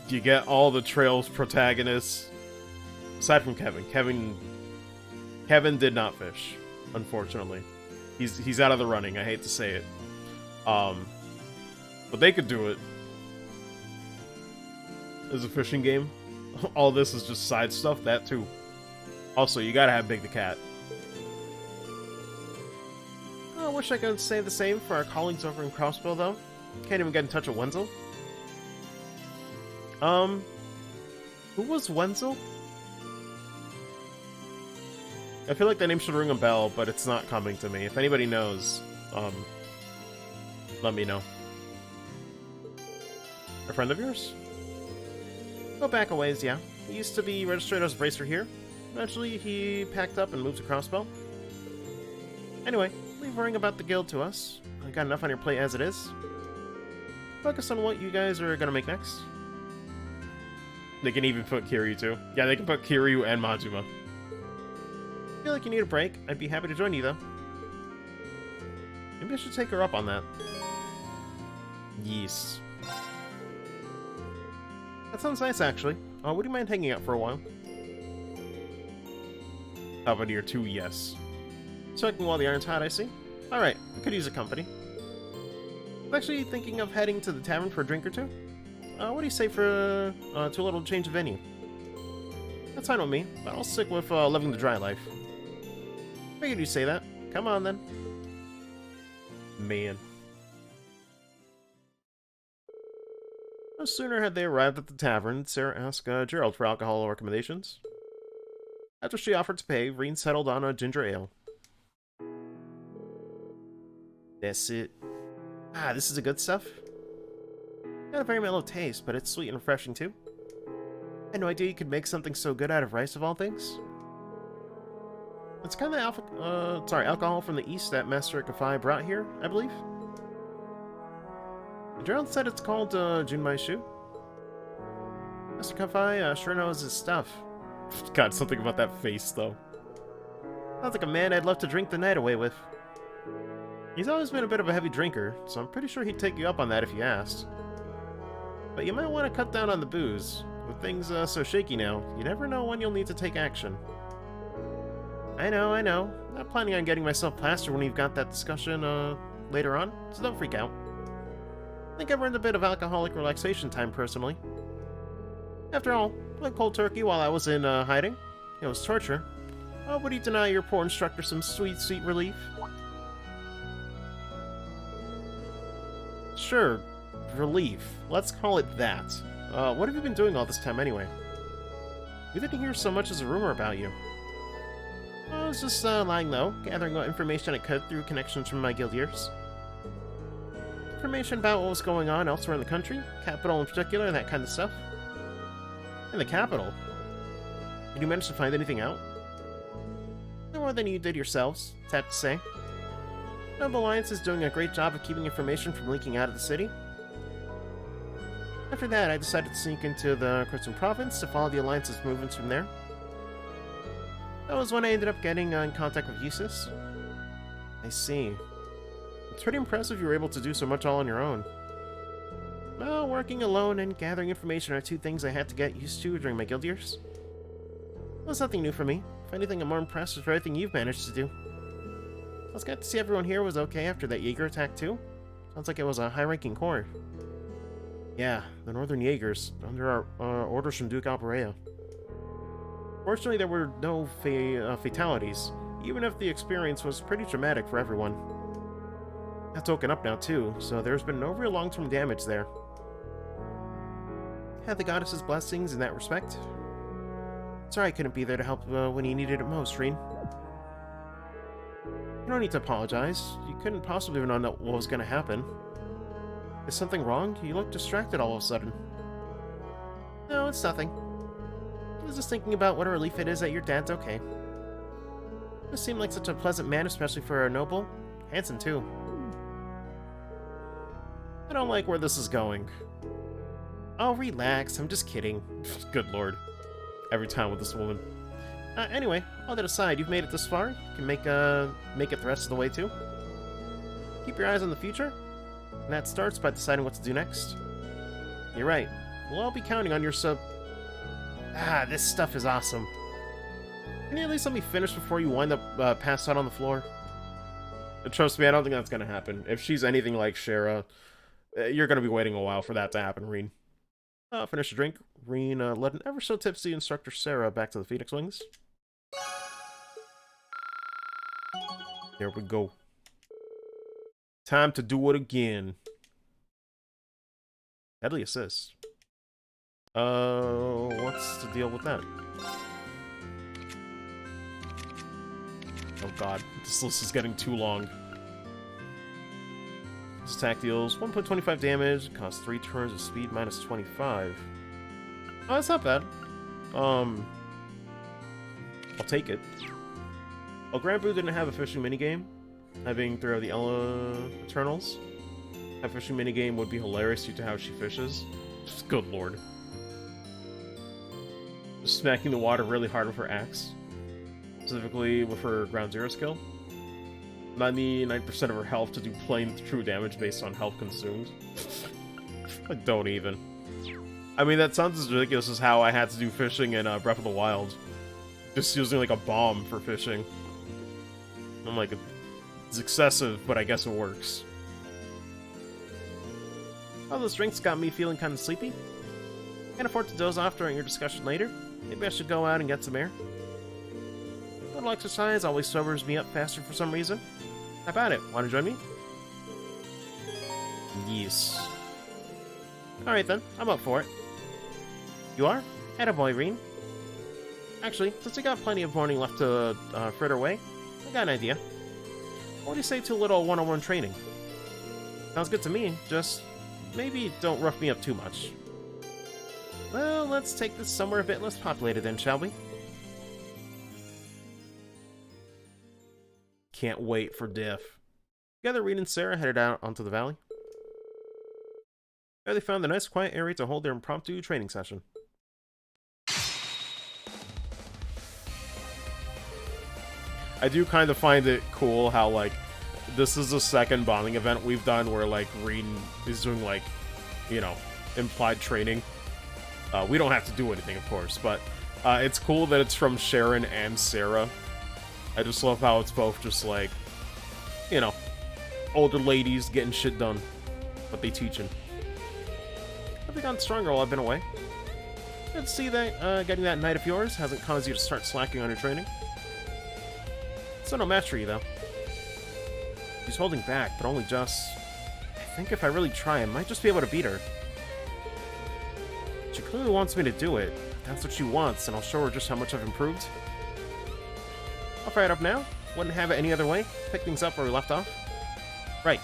you get all the Trails protagonists, aside from Kevin. Kevin did not fish, unfortunately. He's out of the running, I hate to say it. But they could do it. As a fishing game. All this is just side stuff, that too. Also, you gotta have Big the Cat. I wish I could say the same for our colleagues over in Crossville, though. Can't even get in touch with Wenzel. Who was Wenzel? I feel like that name should ring a bell, but it's not coming to me. If anybody knows, let me know. A friend of yours? Go back a ways, yeah. He used to be registered as a bracer here. Eventually, he packed up and moved to Crossbell. Anyway, leave worrying about the guild to us. I got enough on your plate as it is. Focus on what you guys are gonna make next. They can even put Kiryu too. Yeah, they can put Kiryu and Majima. Feel like you need a break? I'd be happy to join you though. Maybe I should take her up on that. Yes. That sounds nice, actually. Would you mind hanging out for a while? How about your 2 yes? Checking while the iron's hot, I see. Alright, I could use a company. I'm actually thinking of heading to the tavern for a drink or two. What do you say for to a little change of venue? That's fine with me, but I'll stick with living the dry life. Figured you'd say that. Come on, then. Man. No sooner had they arrived at the tavern, Sarah asked Gerald for alcohol recommendations. After she offered to pay, Reen settled on a ginger ale. That's it. Ah, this is the good stuff. Got a very mellow taste, but it's sweet and refreshing too. I had no idea you could make something so good out of rice of all things. It's kind of alcohol from the east that Master Kafai brought here, I believe. Gerald said it's called Junmai Shu. Master Kafai sure knows his stuff. God, something about that face, though. Sounds like a man I'd love to drink the night away with. He's always been a bit of a heavy drinker, so I'm pretty sure he'd take you up on that if you asked. But you might want to cut down on the booze. With things so shaky now, you never know when you'll need to take action. I know. Not planning on getting myself plastered when we've got that discussion later on, so don't freak out. I think I've earned a bit of alcoholic relaxation time, personally. After all, I went cold turkey while I was in hiding. It was torture. Oh, would you deny your poor instructor some sweet, sweet relief? Sure, relief. Let's call it that. What have you been doing all this time, anyway? We didn't hear so much as a rumor about you. I was just lying low, gathering what information I could through connections from my guild years. Information about what was going on elsewhere in the country, capital in particular, that kind of stuff. In the capital? Did you manage to find anything out? No more than you did yourselves, sad to say. Noble Alliance is doing a great job of keeping information from leaking out of the city. After that, I decided to sneak into the Crimson Province to follow the Alliance's movements from there. That was when I ended up getting in contact with Eustace. I see. It's pretty impressive you were able to do so much all on your own. Well, working alone and gathering information are 2 things I had to get used to during my guild years. It was nothing new for me. If anything, I'm more impressed with everything you've managed to do. I was glad to see everyone here was okay after that Jaeger attack too. Sounds like it was a high-ranking corps. Yeah, the Northern Jaegers, under our orders from Duke Alberea. Fortunately, there were no fatalities, even if the experience was pretty traumatic for everyone. That's opened up now too, so there's been no real long-term damage there. Had the goddess's blessings in that respect. Sorry I couldn't be there to help when you needed it most, Reen. You don't need to apologize. You couldn't possibly have known what was going to happen. Is something wrong? You look distracted all of a sudden. No, it's nothing. I was just thinking about what a relief it is that your dad's okay. You seem like such a pleasant man, especially for a noble. Handsome, too. I don't like where this is going. Oh, relax. I'm just kidding. Good lord. Every time with this woman. Anyway, all that aside, you've made it this far. You can make it the rest of the way, too. Keep your eyes on the future. And that starts by deciding what to do next. You're right. We'll all be counting on your this stuff is awesome. Can you at least let me finish before you wind up passed out on the floor? Trust me, I don't think that's gonna happen. If she's anything like Shara, you're gonna be waiting a while for that to happen, Reen. Finish your drink. Reen led an ever-so-tipsy instructor Sarah back to the Phoenix Wings. There we go. Time to do it again. Deadly assist. What's the deal with that? Oh god, this list is getting too long. This attack deals 1.25 damage, costs 3 turns of speed, minus 25. Oh, that's not bad. I'll take it. Well, Granblue didn't have a fishing minigame, having 3 of the Eternals. A fishing minigame would be hilarious due to how she fishes. Just good lord. Just smacking the water really hard with her axe. Specifically with her Ground Zero skill. 99% of her health to do plain true damage based on health consumed. Like, don't even. I mean, that sounds as ridiculous as how I had to do fishing in Breath of the Wild. Just using, like, a bomb for fishing. I'm like, it's excessive, but I guess it works. All those drinks got me feeling kind of sleepy. Can't afford to doze off during your discussion later. Maybe I should go out and get some air. A little exercise always sobers me up faster for some reason. How about it? Want to join me? Yes. Alright then, I'm up for it. You are? Attaboy, Reen. Actually, since we got plenty of morning left to fritter away, I got an idea. What do you say to a little one-on-one training? Sounds good to me, just maybe don't rough me up too much. Well, let's take this somewhere a bit less populated then, shall we? Can't wait for diff. Together, Reed and Sarah headed out onto the valley. There they found a nice quiet area to hold their impromptu training session. I do kind of find it cool how, like, this is the second bonding event we've done where, like, Reed is doing, like, you know, implied training. We don't have to do anything, of course, but it's cool that it's from Sharon and Sarah. I just love how it's both just, like, you know, older ladies getting shit done, but they teaching. I've gotten stronger while I've been away. Good to see that getting that knight of yours hasn't caused you to start slacking on your training. Still no match for you, though. She's holding back, but only just. I think if I really try, I might just be able to beat her. She clearly wants me to do it. That's what she wants, and I'll show her just how much I've improved. I'll fire it up now. Wouldn't have it any other way. Pick things up where we left off. Right.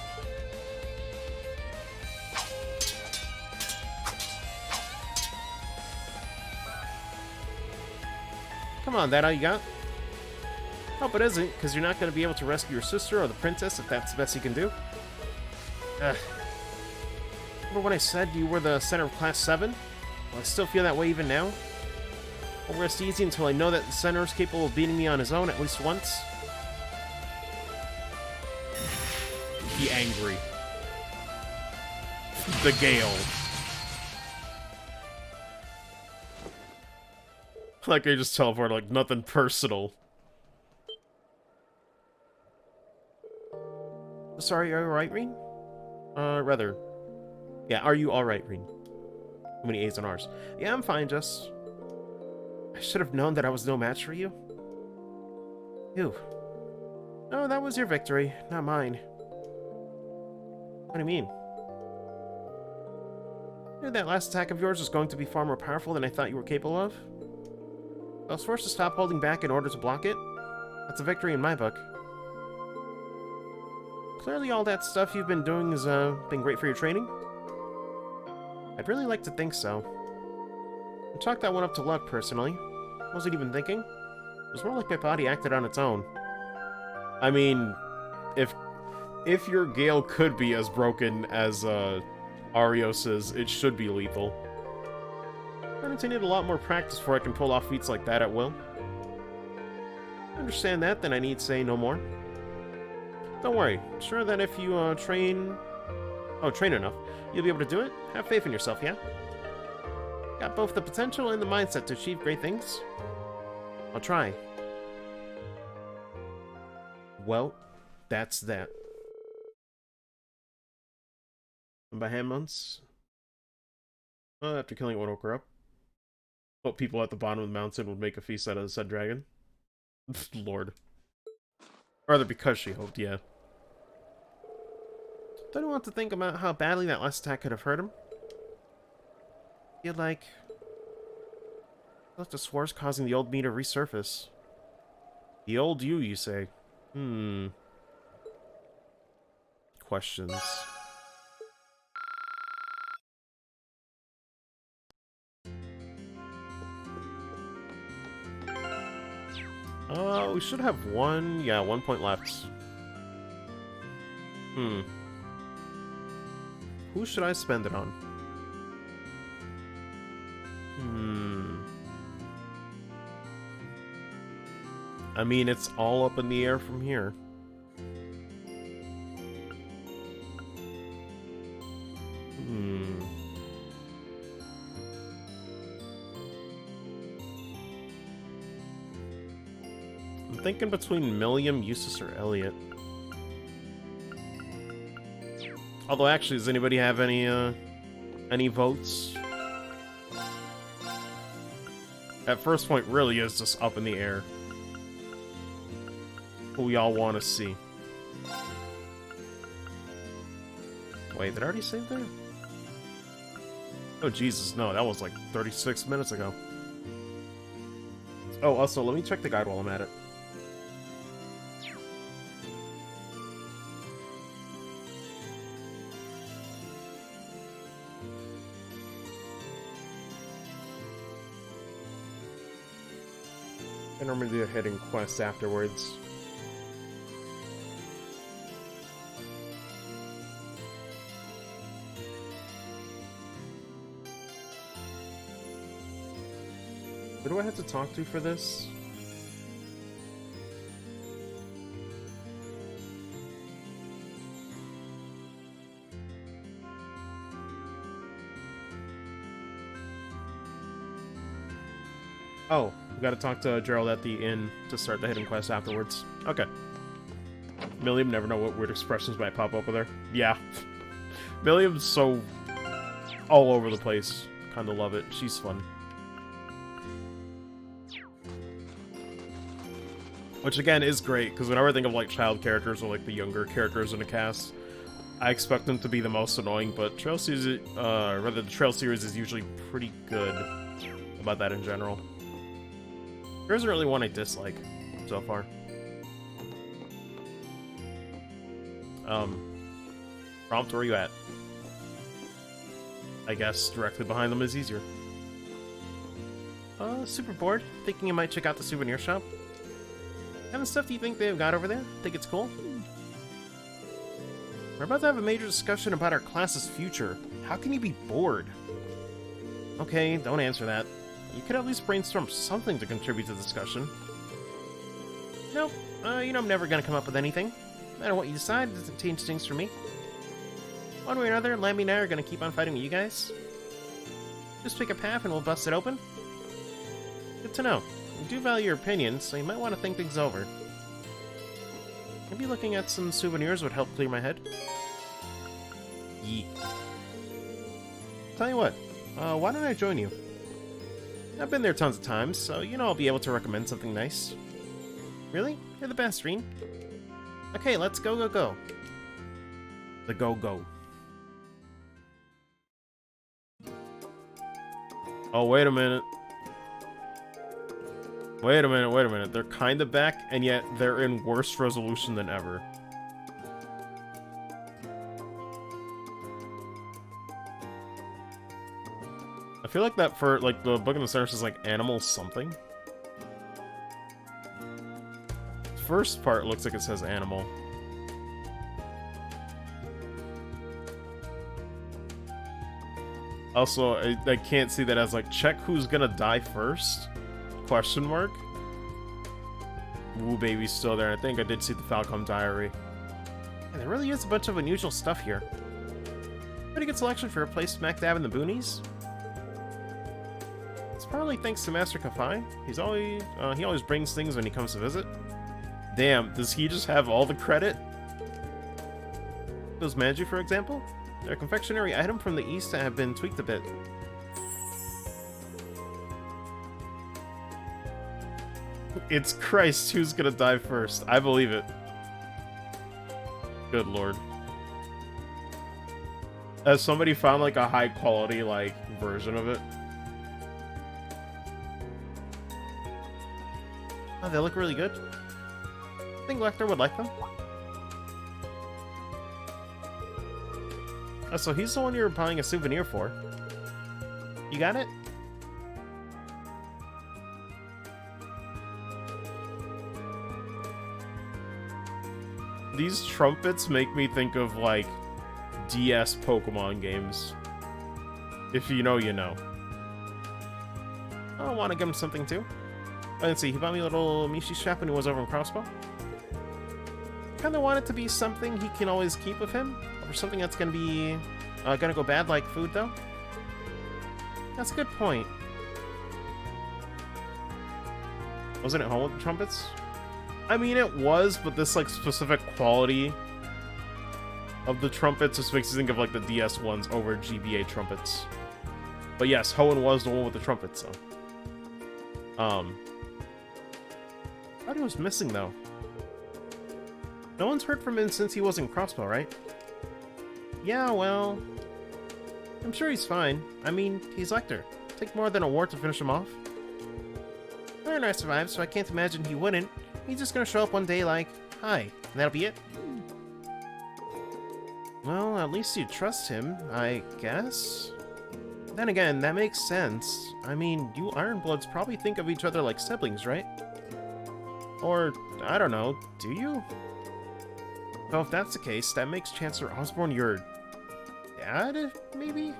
Come on, that all you got? Hope it isn't, because you're not going to be able to rescue your sister or the princess if that's the best you can do. Remember when I said you were the center of Class 7? Well, I still feel that way even now. I'll rest easy until I know that the center is capable of beating me on his own at least once. Be angry. The Gale. Like I just teleported, like nothing personal. Sorry, are you alright, Reen? Rather. Yeah, are you alright, Reen? Too many A's and R's. Yeah, I'm fine, just. I should have known that I was no match for you. Ew. No, that was your victory, not mine. What do you mean? I knew that last attack of yours was going to be far more powerful than I thought you were capable of. I was forced to stop holding back in order to block it. That's a victory in my book. Clearly all that stuff you've been doing has been great for your training. I'd really like to think so. I chalked that one up to luck, personally. Wasn't even thinking. It was more like my body acted on its own. I mean, if your Gale could be as broken as Arios's, it should be lethal. I'm going to need a lot more practice before I can pull off feats like that at will. I understand that, then I need say no more. Don't worry, I'm sure that if you train enough, you'll be able to do it. Have faith in yourself, yeah? Got both the potential and the mindset to achieve great things. I'll try. Well, that's that. And by hand months? After killing it would woke her up. But people at the bottom of the mountain would make a feast out of the said dragon. Lord. Or rather, because she hoped, yeah. Don't you want to think about how badly that last attack could have hurt him? Feel like... the swarms causing the old me to resurface. The old you say? Questions. We should have one... Yeah, 1 point left. Who should I spend it on? I mean, it's all up in the air from here. I'm thinking between Milliam, Eustace, or Elliot. Although, actually, does anybody have any votes? At first point, really is just up in the air. Who we all want to see. Wait, did I already save there? Oh, Jesus, no, that was like 36 minutes ago. Oh, also, let me check the guide while I'm at it. I normally do a hidden quest afterwards. Who do I have to talk to for this? Oh, we gotta talk to Gerald at the inn to start the hidden quest afterwards. Okay. Milliam never know what weird expressions might pop up with her. Yeah. Milliam's so all over the place. Kinda love it. She's fun. Which, again, is great, because whenever I think of, like, child characters or, like, the younger characters in a cast, I expect them to be the most annoying, but the Trail series is usually pretty good about that in general. There isn't really one I dislike so far. Prompt, where are you at? I guess directly behind them is easier. Super bored. Thinking I might check out the souvenir shop. What kind of stuff do you think they've got over there? Think it's cool? We're about to have a major discussion about our class's future. How can you be bored? Okay, don't answer that. You could at least brainstorm something to contribute to the discussion. Nope. You know I'm never gonna come up with anything. No matter what you decide, it doesn't change things for me. One way or another, Lamby and I are gonna keep on fighting with you guys. Just pick a path and we'll bust it open. Good to know. I do value your opinion, so you might want to think things over. Maybe looking at some souvenirs would help clear my head. Yeet. Tell you what, why don't I join you? I've been there tons of times, so you know I'll be able to recommend something nice. Really? You're the best, Reen. Okay, let's go, go, go. The go-go. Oh, wait a minute. Wait a minute. They're kinda back, and yet they're in worse resolution than ever. feel like that for, like, the book in the center is like animal something. First part looks like it says animal. Also, I can't see that as, like, check who's gonna die first? Question mark? Woo baby's still there. I think I did see the Falcom Diary. Yeah, there really is a bunch of unusual stuff here. Pretty good selection for a place smack dab in the boonies. It's probably thanks to Master Kafai. He always brings things when he comes to visit. Damn, does he just have all the credit? Those Manji, for example? They're a confectionery item from the east that have been tweaked a bit. It's Christ who's gonna die first. I believe it. Good lord. Has somebody found, like, a high quality, like, version of it? Oh, they look really good. I think Lecter would like them. Oh, so he's the one you're buying a souvenir for. You got it? These trumpets make me think of, like, DS Pokemon games. If you know, you know. I want to give him something, too. Oh, let's see, he bought me a little Mishi strap when he was over in Crossbow. Kinda want it to be something he can always keep with him, or something that's gonna be gonna go bad like food, though. That's a good point. Wasn't it home with the trumpets? I mean, it was, but this, like, specific quality of the trumpets just makes you think of, like, the DS ones over GBA trumpets. But yes, Hoenn was the one with the trumpets, though. I thought he was missing, though. No one's heard from him since he was in Crossbow, right? Yeah, well... I'm sure he's fine. I mean, he's Lecter. Take more than a war to finish him off. Leonard survived, so I can't imagine he wouldn't. He's just gonna show up one day like, hi, and that'll be it? Well, at least you trust him, I guess? Then again, that makes sense. I mean, you Ironbloods probably think of each other like siblings, right? Or, I don't know, do you? Well, if that's the case, that makes Chancellor Osborne your... dad, maybe?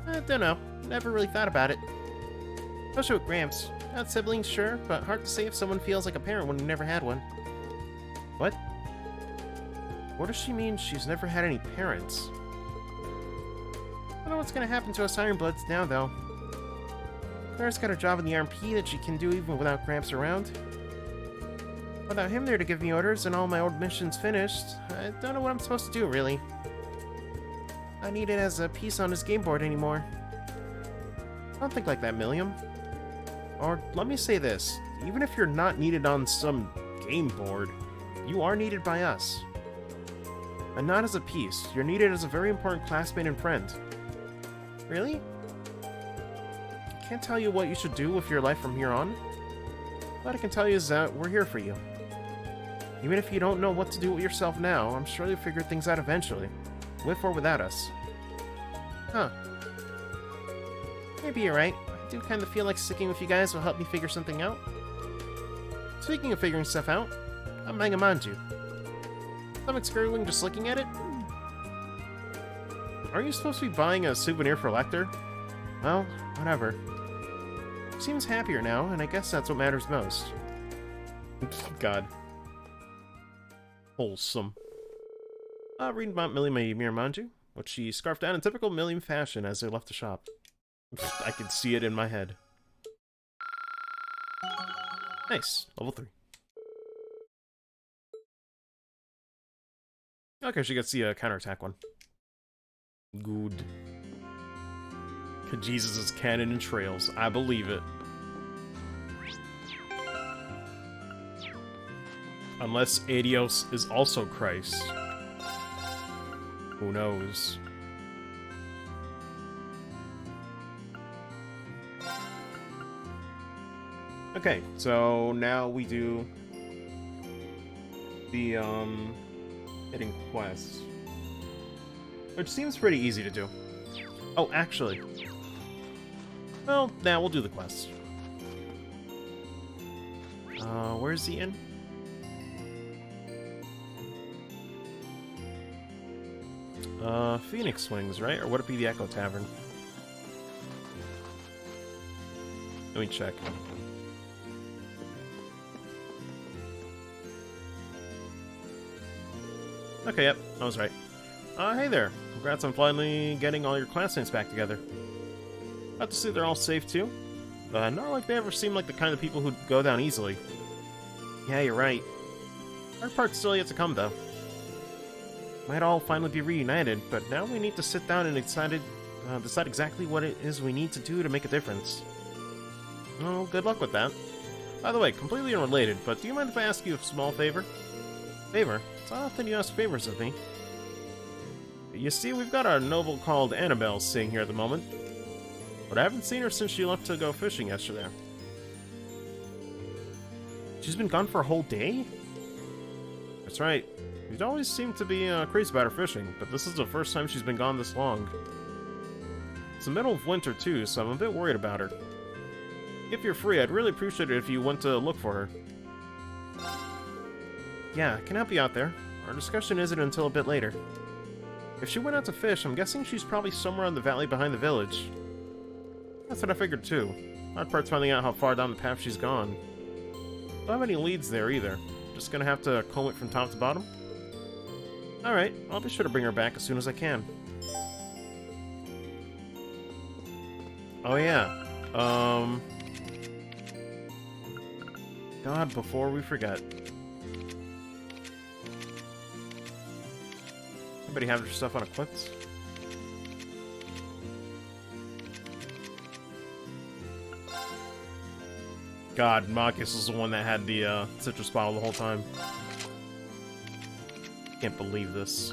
I don't know. Never really thought about it. Especially with Gramps. Not siblings, sure, but hard to say if someone feels like a parent when you never had one. What? What does she mean she's never had any parents? I don't know what's gonna happen to us Ironbloods now, though. Claire's got a job in the RMP that she can do even without Gramps around. Without him there to give me orders and all my old missions finished, I don't know what I'm supposed to do, really. I need it as a piece on his game board anymore. Don't think like that, Milliam. Or, let me say this, even if you're not needed on some game board, you are needed by us. And not as a piece, you're needed as a very important classmate and friend. Really? I can't tell you what you should do with your life from here on. What I can tell you is that we're here for you. Even if you don't know what to do with yourself now, I'm sure you'll figure things out eventually, with or without us. Huh. Maybe you're right. I do kind of feel like sticking with you guys will help me figure something out. Speaking of figuring stuff out, I'm buying a manju. Stomach's gurgling just looking at it. Aren't you supposed to be buying a souvenir for Lecter? Well, whatever. Seems happier now, and I guess that's what matters most. God. Wholesome. Reading about Millie Mir Manju, which she scarfed down in typical Milliam fashion as they left the shop. I can see it in my head. Nice. Level 3. Okay, she gets the counterattack one. Good. Jesus is canon and trails. I believe it. Unless Adios is also Christ. Who knows? Okay, so now we do the hidden quests, which seems pretty easy to do. Oh, actually. Well, nah, we'll do the quest. Where's the inn? Phoenix Wings, right? Or would it be the Echo Tavern? Let me check. Okay, yep, I was right. Hey there. Congrats on finally getting all your classmates back together. Glad to see they're all safe, too. Not like they ever seem like the kind of people who'd go down easily. Yeah, you're right. Hard part's still yet to come, though. Might all finally be reunited, but now we need to sit down and decide exactly what it is we need to do to make a difference. Well, good luck with that. By the way, completely unrelated, but do you mind if I ask you a small favor? Favor? It's not often you ask favors of me. You see, we've got our noble called Annabelle sitting here at the moment. But I haven't seen her since she left to go fishing yesterday. She's been gone for a whole day? That's right. She's always seemed to be crazy about her fishing, but this is the first time she's been gone this long. It's the middle of winter too, so I'm a bit worried about her. If you're free, I'd really appreciate it if you went to look for her. Yeah, I can help you out there. Our discussion isn't until a bit later. If she went out to fish, I'm guessing she's probably somewhere in the valley behind the village. That's what I figured too. Hard part's finding out how far down the path she's gone. Don't have any leads there either. Just gonna have to comb it from top to bottom? Alright, I'll be sure to bring her back as soon as I can. Oh yeah, God, before we forget. Anybody have their stuff unequipped? God, Marcus was the one that had the citrus bottle the whole time. Can't believe this.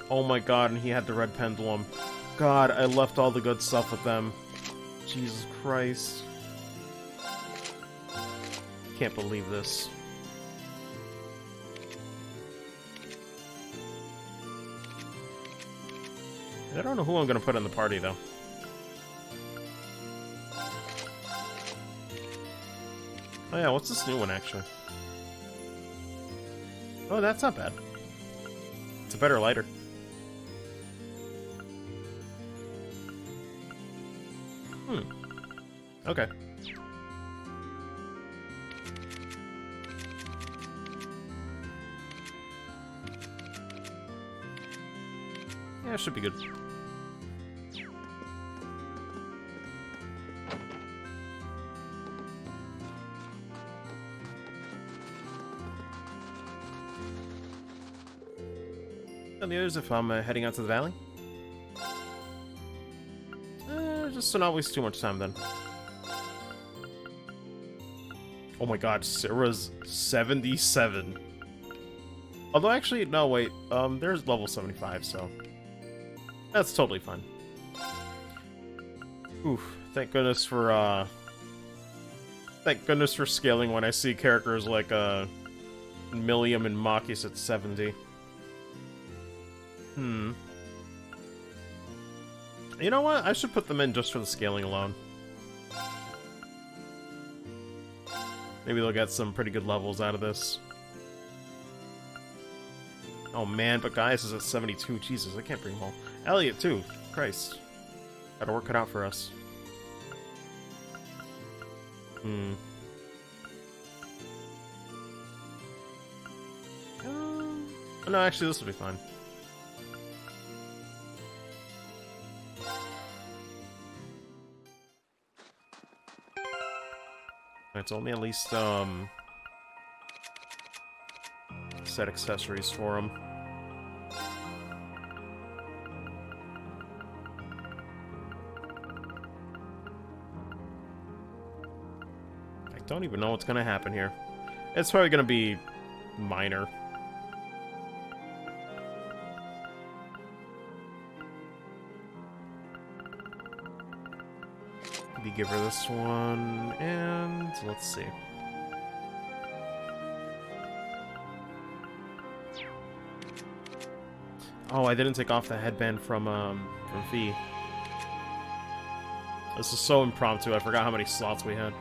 Oh my god, and he had the red pendulum. God, I left all the good stuff with them. Jesus Christ. Can't believe this. I don't know who I'm gonna put in the party, though. Oh yeah, what's this new one, actually? Oh, that's not bad. It's a better lighter. Okay. Yeah, it should be good. And the others if I'm heading out to the valley? Just to not waste too much time then. Oh my god, Sarah's 77. Although actually, no wait, there's level 75, so that's totally fine. Oof, thank goodness for scaling when I see characters like Milliam and Makis at 70. You know what? I should put them in just for the scaling alone. Maybe they'll get some pretty good levels out of this. Oh man, but Gaius is at 72. Jesus, I can't bring them all. Elliot too. Christ. Gotta work it out for us. No, actually, this will be fine. It's only at least, set accessories for him. I don't even know what's gonna happen here. It's probably gonna be minor. Maybe give her this one, and let's see. Oh, I didn't take off the headband from V. This is so impromptu, I forgot how many slots we had.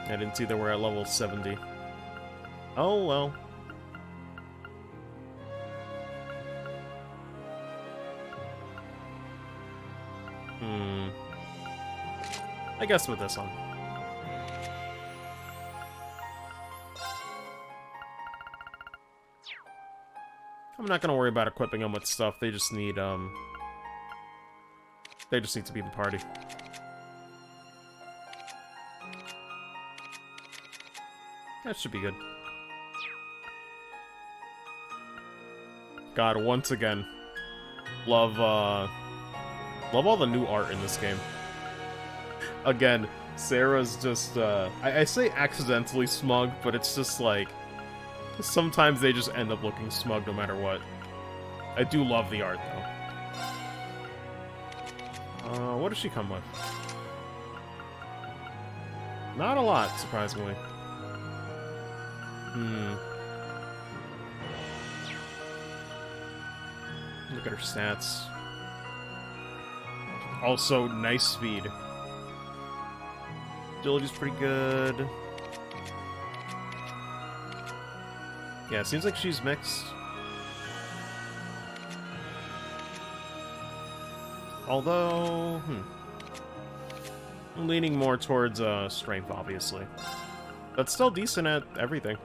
I didn't see that we're at level 70. Oh, well. I guess with this one. I'm not gonna worry about equipping them with stuff, they just need to be in the party. That should be good. God, once again, love all the new art in this game. Again, Sarah's just, I say accidentally smug, but it's just like, sometimes they just end up looking smug no matter what. I do love the art, though. What does she come with? Not a lot, surprisingly. Look at her stats. Also, nice speed. Agility's pretty good. Yeah, it seems like she's mixed. Although, I'm leaning more towards strength, obviously. But still decent at everything.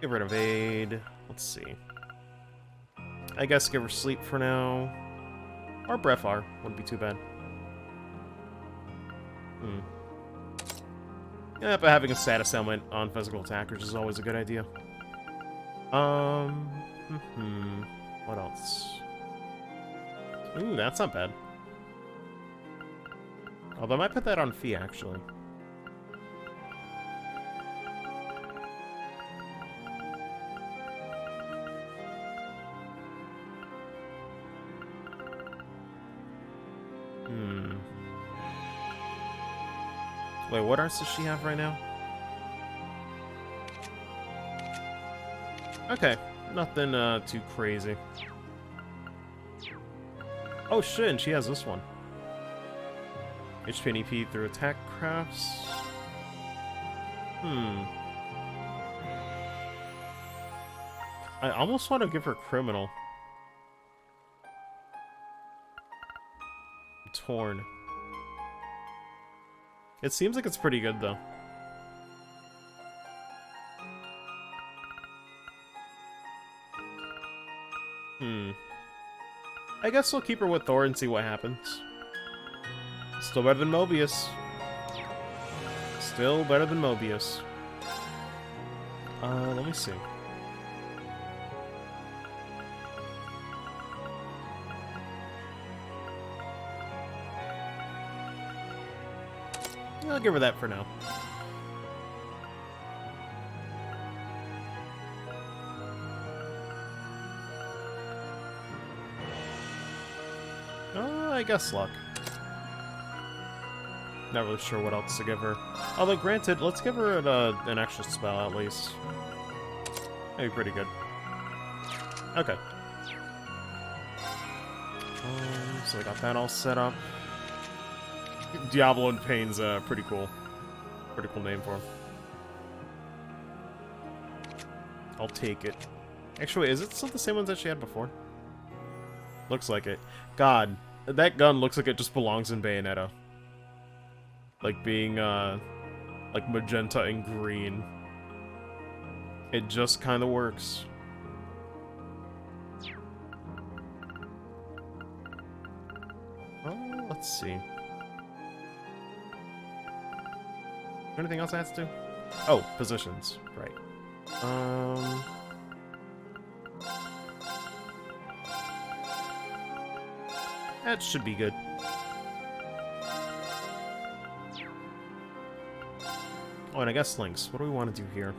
Get rid of aid. Let's see. I guess give her sleep for now. Or breath R. Wouldn't be too bad. Yeah, but having a status element on physical attackers is always a good idea. What else? Ooh, that's not bad. Although I might put that on Fee, actually. Wait, what arts does she have right now? Okay, nothing too crazy. Oh shit, and she has this one. HP and EP through attack crafts. I almost want to give her criminal. Torn. It seems like it's pretty good, though. I guess we'll keep her with Thor and see what happens. Still better than Mobius. Still better than Mobius. Let me see. I'll give her that for now. I guess luck. Not really sure what else to give her. Although, granted, let's give her an extra spell at least. That'd be pretty good. Okay. So I got that all set up. Diablo in Pain's pretty cool. Pretty cool name for him. I'll take it. Actually, is it still the same ones that she had before? Looks like it. God, that gun looks like it just belongs in Bayonetta. Like being, like magenta and green. It just kind of works. Oh, let's see. Anything else I have to do? Oh, positions. Right. That should be good. Oh, and I guess links. What do we want to do here?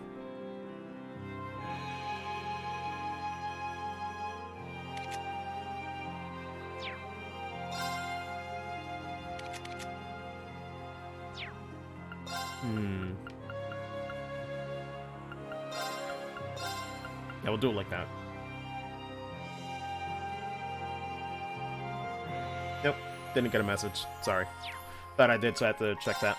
Yeah, we'll do it like that. Nope, didn't get a message. Sorry. Thought I did, so I had to check that.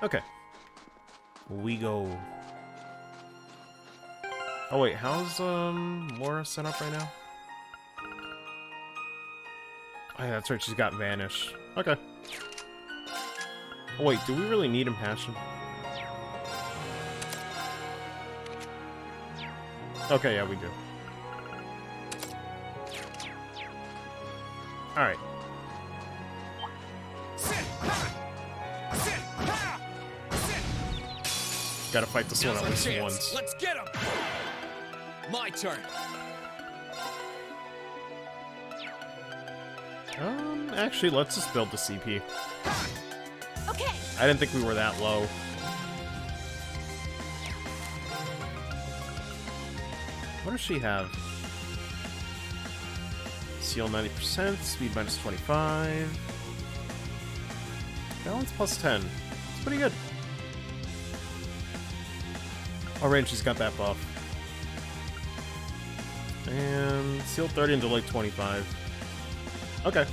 Okay. We go. Oh wait, how's Laura set up right now? Oh yeah, that's right, she's got Vanish. Okay. Oh wait, do we really need Impassion? Okay, yeah, we do. Alright. Gotta fight this one at least once. Let's get him. My turn. Actually, let's just build the CP. Okay. I didn't think we were that low. What does she have? Seal 90%, speed minus 25. Balance plus 10. It's pretty good. Oh, right, she's got that buff. And seal 30 and delay 25. Okay.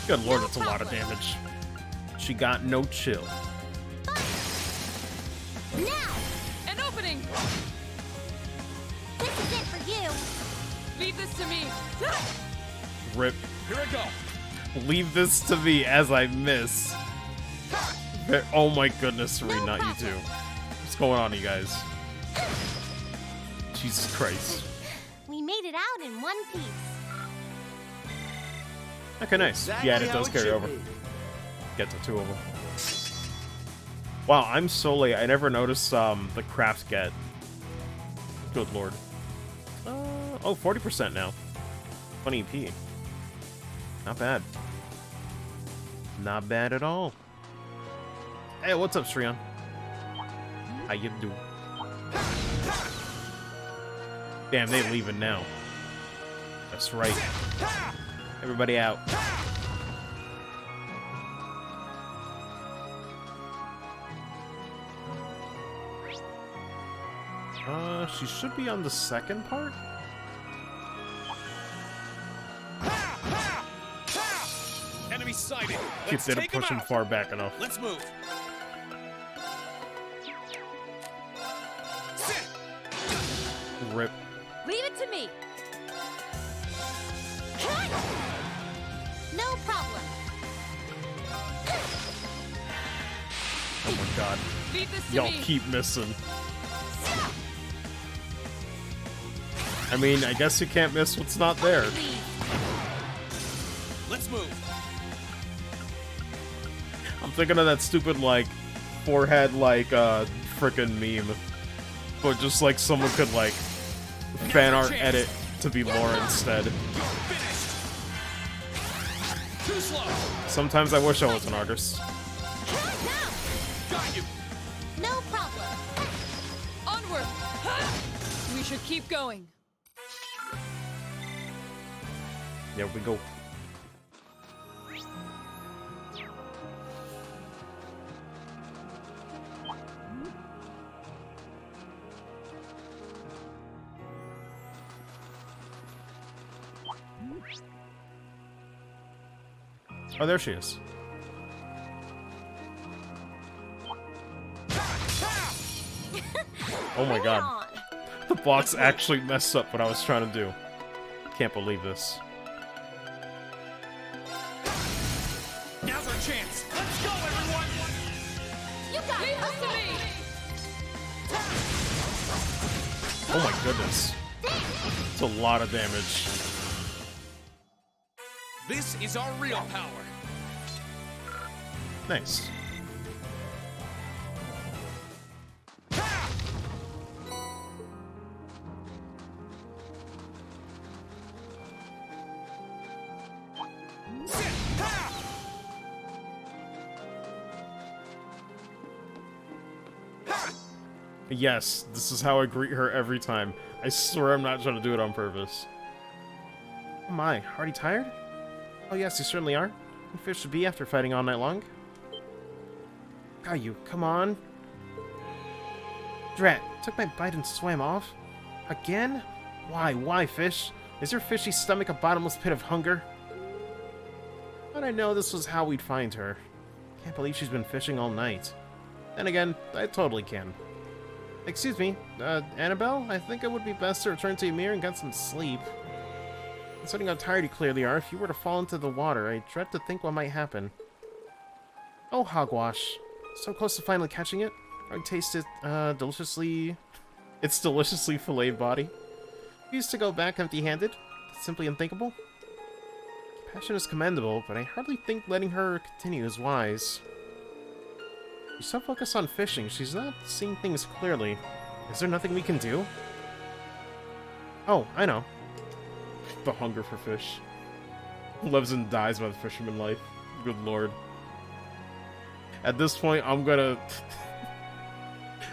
Good lord, that's a lot of damage. She got no chill. Now! An opening! This is it for you! Leave this to me! Rip. Here I go. Leave this to me as I miss. Oh my goodness, Serene, not you too. What's going on, you guys? Jesus Christ. We made it out in one piece. Okay, nice. Yeah, and it does carry over. Get to 2 of them. Wow, I'm so late. I never noticed the craft get. Good lord. Oh, 40% now. 20 EP. Not bad. Not bad at all. Hey, what's up, Shrion? How you doing? Damn, they leaving now. That's right. Everybody out. She should be on the second part? Enemy sighted. Keep Let's didn't take him push him out. far back enough. Let's move. Rip. Leave it to me! No problem. Oh my god. Leave this to Y'all me! keep missing. I mean, I guess you can't miss what's not there. Let's move. I'm thinking of that stupid, like, forehead, like, frickin' meme. But just, like, someone could, like, fan art edit to be Laura instead. Finished. Too slow. Sometimes I wish I was an artist. Got you. No problem. Onward! We should keep going. There we go. Oh, there she is. Oh my god. On. The box actually messed up what I was trying to do. Can't believe this. Now's our chance. Let's go, everyone. You got Leave this to me! Oh my goodness. It's a lot of damage. This is our real power. Nice. Yes, this is how I greet her every time. I swear I'm not trying to do it on purpose. Oh my, already tired? Oh yes, you certainly are. Fish to be after fighting all night long. Caillou, come on. Drat, took my bite and swam off. Again? Why? Why, fish? Is your fishy stomach a bottomless pit of hunger? But I know this was how we'd find her. Can't believe she's been fishing all night. Then again, I totally can. Excuse me, Annabelle? I think it would be best to return to Ymir and get some sleep. Considering how tired you clearly are, if you were to fall into the water, I dread to think what might happen. Oh, hogwash. So close to finally catching it. I taste it, deliciously... Its deliciously filleted body. Used to go back empty-handed. It's simply unthinkable. Passion is commendable, but I hardly think letting her continue is wise. She's so focused on fishing, she's not seeing things clearly. Is there nothing we can do? Oh, I know. The hunger for fish. Lives and dies by the fisherman life. Good lord. At this point, I'm gonna...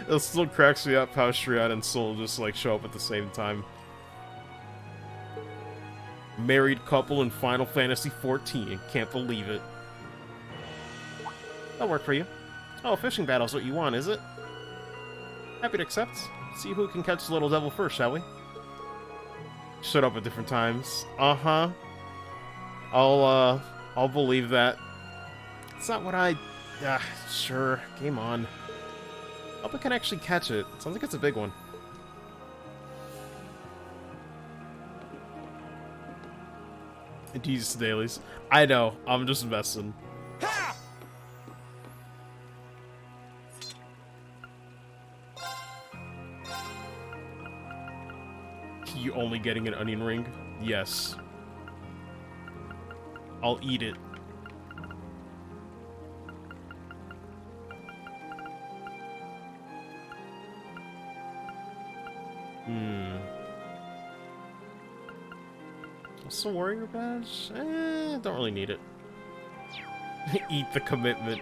It still cracks me up how Shriat and Soul just, like, show up at the same time. Married couple in Final Fantasy XIV. Can't believe it. That'll work for you. Oh, fishing battle's what you want, is it? Happy to accept. See who can catch the little devil first, shall we? Shut up at different times. Uh-huh. I'll believe that. It's not what I... sure. Game on. Hope I can actually catch it. Sounds like it's a big one. Jesus dailies. I know. I'm just messing. You only getting an onion ring? Yes. I'll eat it. What's the warrior badge? Don't really need it. Eat the commitment.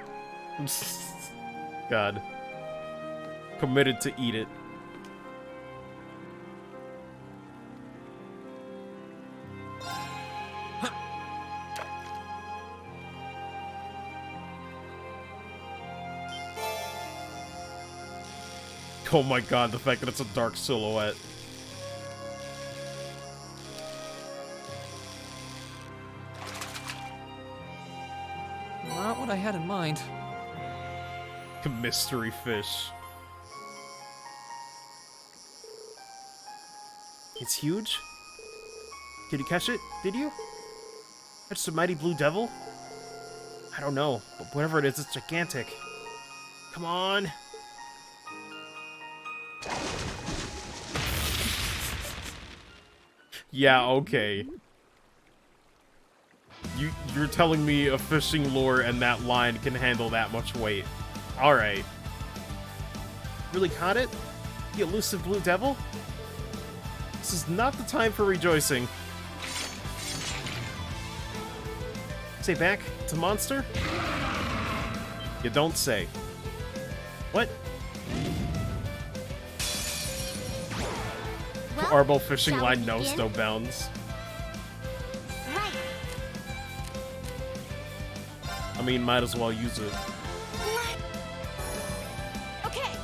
God. Committed to eat it. Oh my god, the fact that it's a dark silhouette. Not what I had in mind. Mystery fish. It's huge? Did you catch it? Did you? Catch the mighty blue devil? I don't know, but whatever it is, it's gigantic. Come on! Yeah, okay. You're telling me a fishing lure and that line can handle that much weight. Alright. Really caught it? The elusive blue devil? This is not the time for rejoicing. Say back to monster? You don't say. What? Well, Arbo fishing shall line we knows begin? no bounds. Right. I mean, might as well use it. Okay.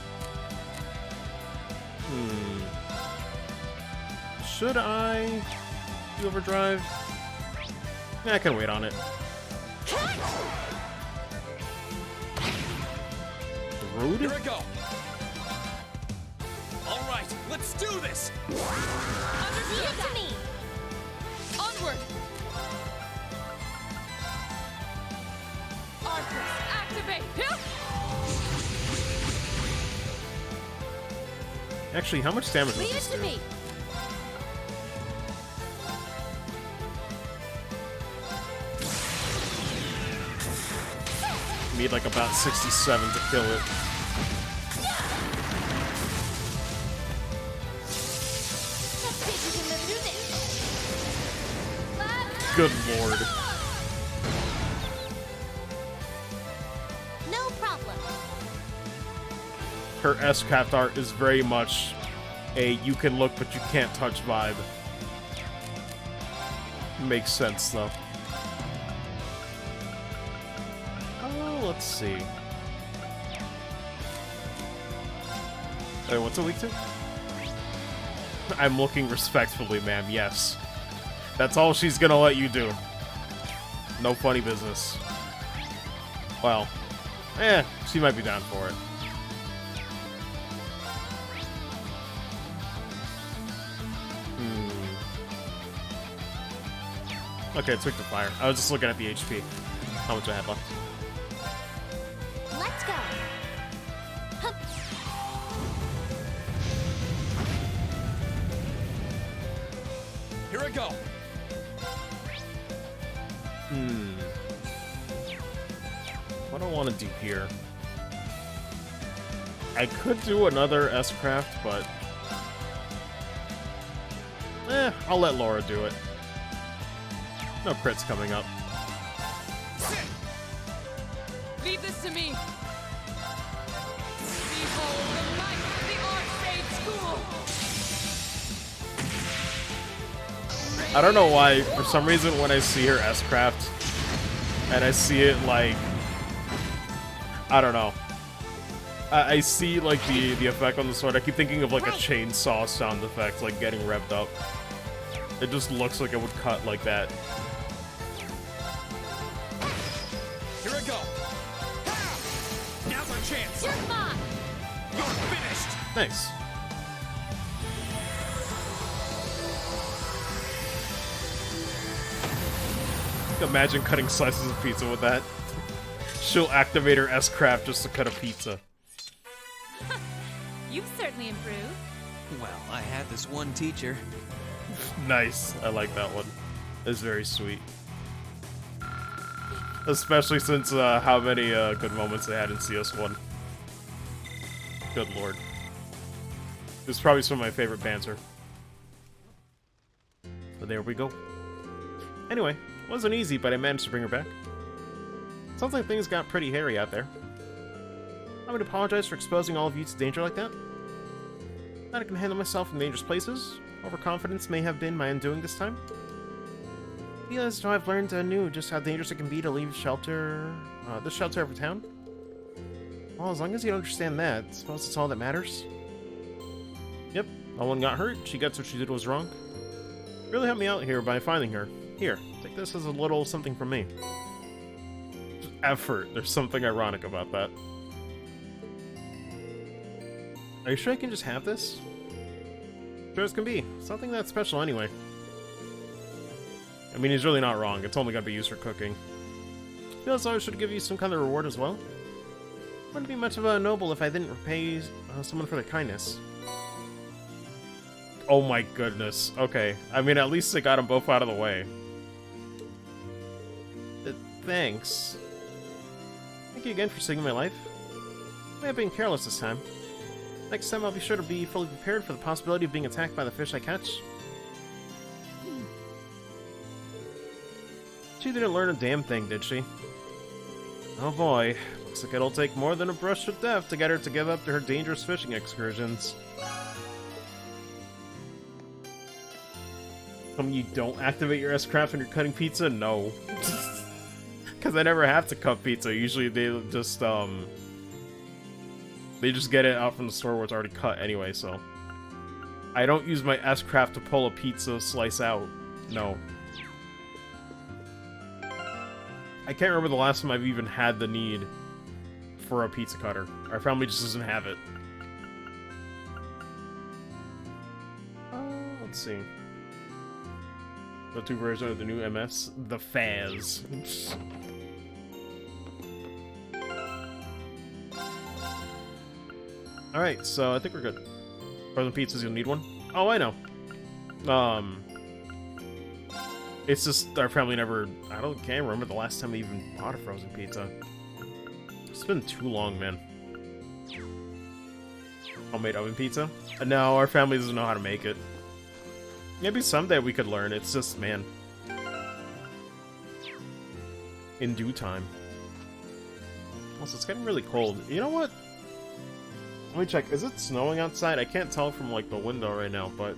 Should I do overdrive? Nah, I can wait on it. Rude? Here I go. All right, let's do this. Leave it to me. Onward. Arthur, activate. Here. Actually, how much damage does Leave it this to do? me. Need like about 67 to kill it. Let's see if we can live through this. Good lord. No problem. Her S-Craft art is very much a you can look but you can't touch vibe. Makes sense though. Let's see. Wait, what's it weak to? I'm looking respectfully, ma'am, yes. That's all she's gonna let you do. No funny business. Well, she might be down for it. Okay, it's weak to fire. I was just looking at the HP. How much I have left. Let's go. Hup. Here I go. What do I want to do here? I could do another S-Craft, but... I'll let Laura do it. No crits coming up. Leave this to me. Behold the might of the Archsage School. I don't know why, for some reason when I see her S-Craft, and I see it like... I don't know. I see like the effect on the sword, I keep thinking of like a chainsaw sound effect, like getting revved up. It just looks like it would cut like that. Here I go. Now's our chance. You're mine. You're finished. Nice. Imagine cutting slices of pizza with that. She'll activate her S-Craft just to cut a pizza. You've certainly improved. Well, I had this one teacher. Nice. I like that one. It's very sweet. Especially since how many good moments they had in CS1. Good lord. This is probably some of my favorite banter. But there we go. Anyway, wasn't easy, but I managed to bring her back. Sounds like things got pretty hairy out there. I would apologize for exposing all of you to danger like that. Glad I can handle myself in dangerous places. Overconfidence may have been my undoing this time. I feel as though I've learned anew just how dangerous it can be to leave shelter, this shelter of a town. Well, as long as you understand that, I suppose it's all that matters. Yep, no one got hurt. She gets what she did was wrong. Really helped me out here by finding her. Here, take this as a little something from me. Effort. There's something ironic about that. Are you sure I can just have this? Sure as can be. Something that's special anyway. I mean, he's really not wrong. It's only gonna be used for cooking. Feel as though I should give you some kind of reward as well. Wouldn't be much of a noble if I didn't repay someone for their kindness. Oh my goodness. Okay. I mean, at least I got them both out of the way. Thanks. Thank you again for saving my life. I may have been careless this time. Next time I'll be sure to be fully prepared for the possibility of being attacked by the fish I catch. She didn't learn a damn thing, did she? Oh boy. Looks like it'll take more than a brush with death to get her to give up to her dangerous fishing excursions. You don't activate your S-Craft when you're cutting pizza? No. Because I never have to cut pizza. Usually they just get it out from the store where it's already cut anyway, so. I don't use my S-Craft to pull a pizza slice out. No. I can't remember the last time I've even had the need for a pizza cutter. Our family just doesn't have it. Let's see. The 2 version of the new MS, the Faz. Alright, so I think we're good. Frozen pizzas, you'll need one. Oh, I know. It's just our family never... can't remember the last time we even bought a frozen pizza. It's been too long, man. Homemade oven pizza? No, our family doesn't know how to make it. Maybe someday we could learn. It's just, man. In due time. Also, it's getting really cold. You know what? Let me check. Is it snowing outside? I can't tell from, like, the window right now, but...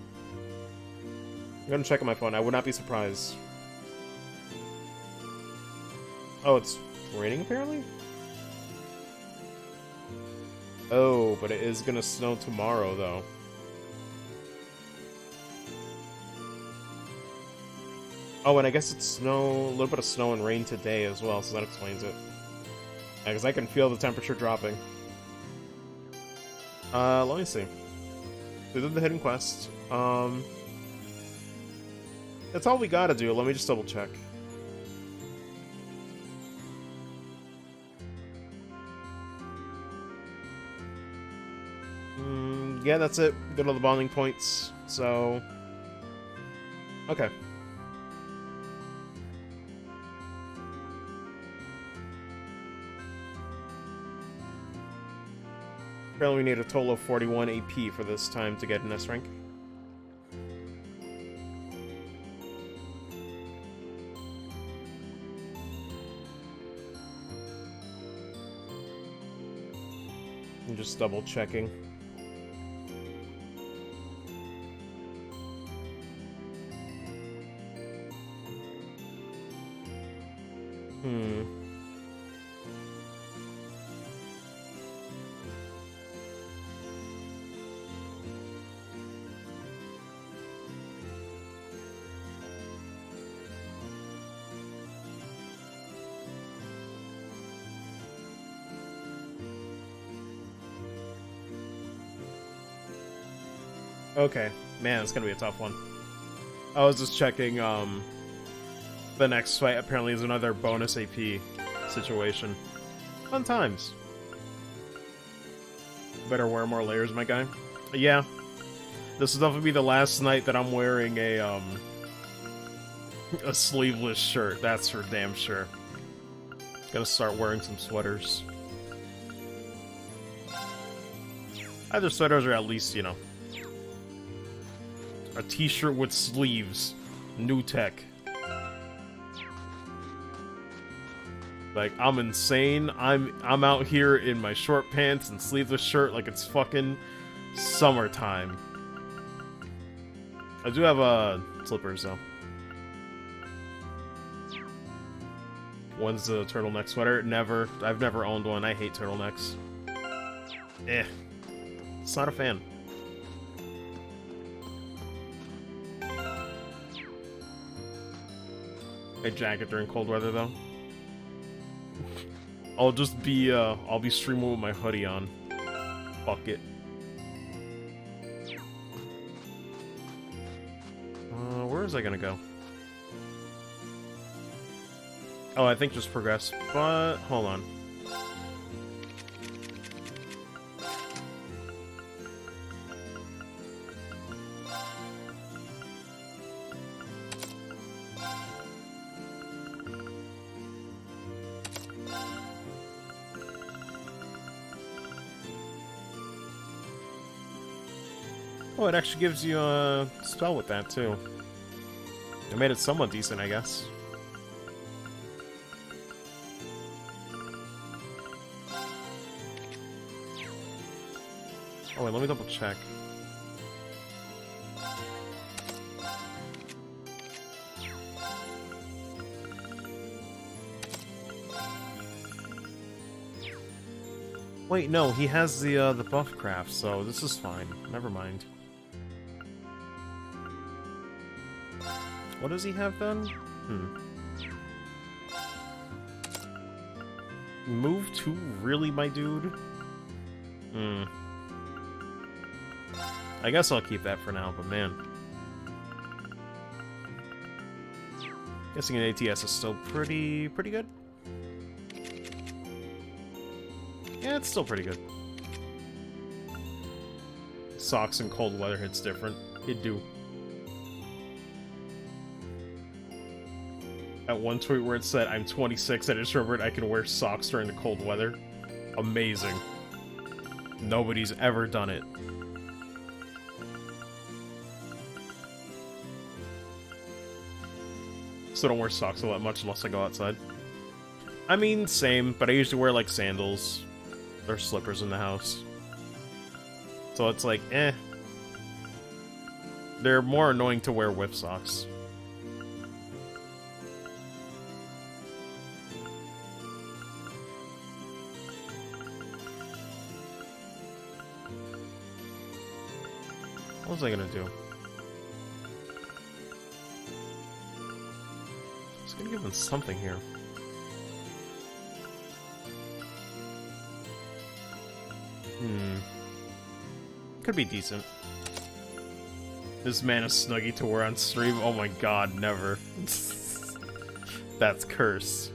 I'm gonna check on my phone. I would not be surprised. Oh, it's raining, apparently? Oh, but it is gonna snow tomorrow, though. Oh, and I guess it's a little bit of snow and rain today as well, so that explains it. Yeah, because I can feel the temperature dropping. Let me see. We did the hidden quest. That's all we gotta do. Let me just double check. Yeah, that's it. Good on the bonding points. So, okay. Apparently we need a total of 41 AP for this time to get an S rank. I'm just double checking. Okay. Man, it's gonna be a tough one. I was just checking, the next fight apparently is another bonus AP situation. Fun times. Better wear more layers, my guy. Yeah. This will definitely be the last night that I'm wearing a sleeveless shirt, that's for damn sure. Gotta start wearing some sweaters. Either sweaters or at least, you know, a t-shirt with sleeves. New tech. Like, I'm insane. I'm out here in my short pants and sleeveless shirt like it's fucking summertime. I do have slippers though. One's a turtleneck sweater. Never. I've never owned one. I hate turtlenecks. Eh. It's not a fan. A jacket during cold weather though. I'll be streaming with my hoodie on. Fuck it. Where is I gonna go? Oh, I think just progress, but hold on. Oh, it actually gives you a spell with that, too. It made it somewhat decent, I guess. Oh, wait, let me double check. Wait, no, he has the buff craft, so this is fine. Never mind. What does he have then? Move 2? Really, my dude? I guess I'll keep that for now, but man. Guessing an ATS is still pretty good? Yeah, it's still pretty good. Socks and cold weather hits different. It do. At one tweet where it said, I'm 26, I just remembered I can wear socks during the cold weather. Amazing. Nobody's ever done it. So I don't wear socks all that much unless I go outside. I mean, same, but I usually wear, like, sandals or slippers in the house. So it's like, eh. They're more annoying to wear with socks. What was I gonna do? I was gonna give him something here. Could be decent. This man is Snuggie to wear on stream? Oh my god, never. That's curse.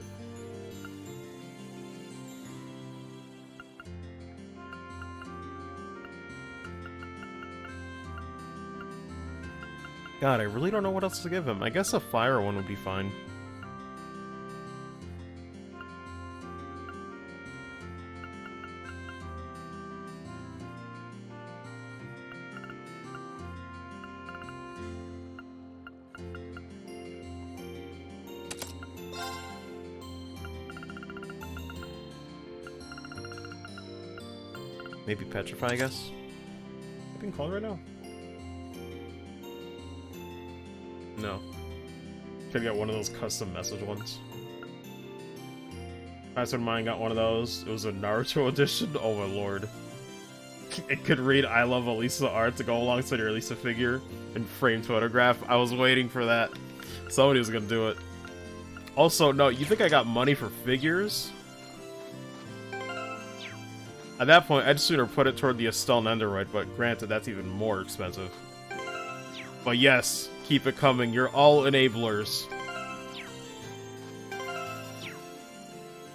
God, I really don't know what else to give him. I guess a fire one would be fine. Maybe Petrify, I guess? I can call it right now. No. Could get one of those custom message ones. I said mine got one of those. It was a Naruto edition. Oh my lord. It could read I love Elisa art to go alongside your Elisa figure and framed photograph. I was waiting for that. Somebody was gonna do it. Also, no, you think I got money for figures? At that point, I'd sooner put it toward the Estelle Nendoroid, but granted, that's even more expensive. But yes, keep it coming. You're all enablers.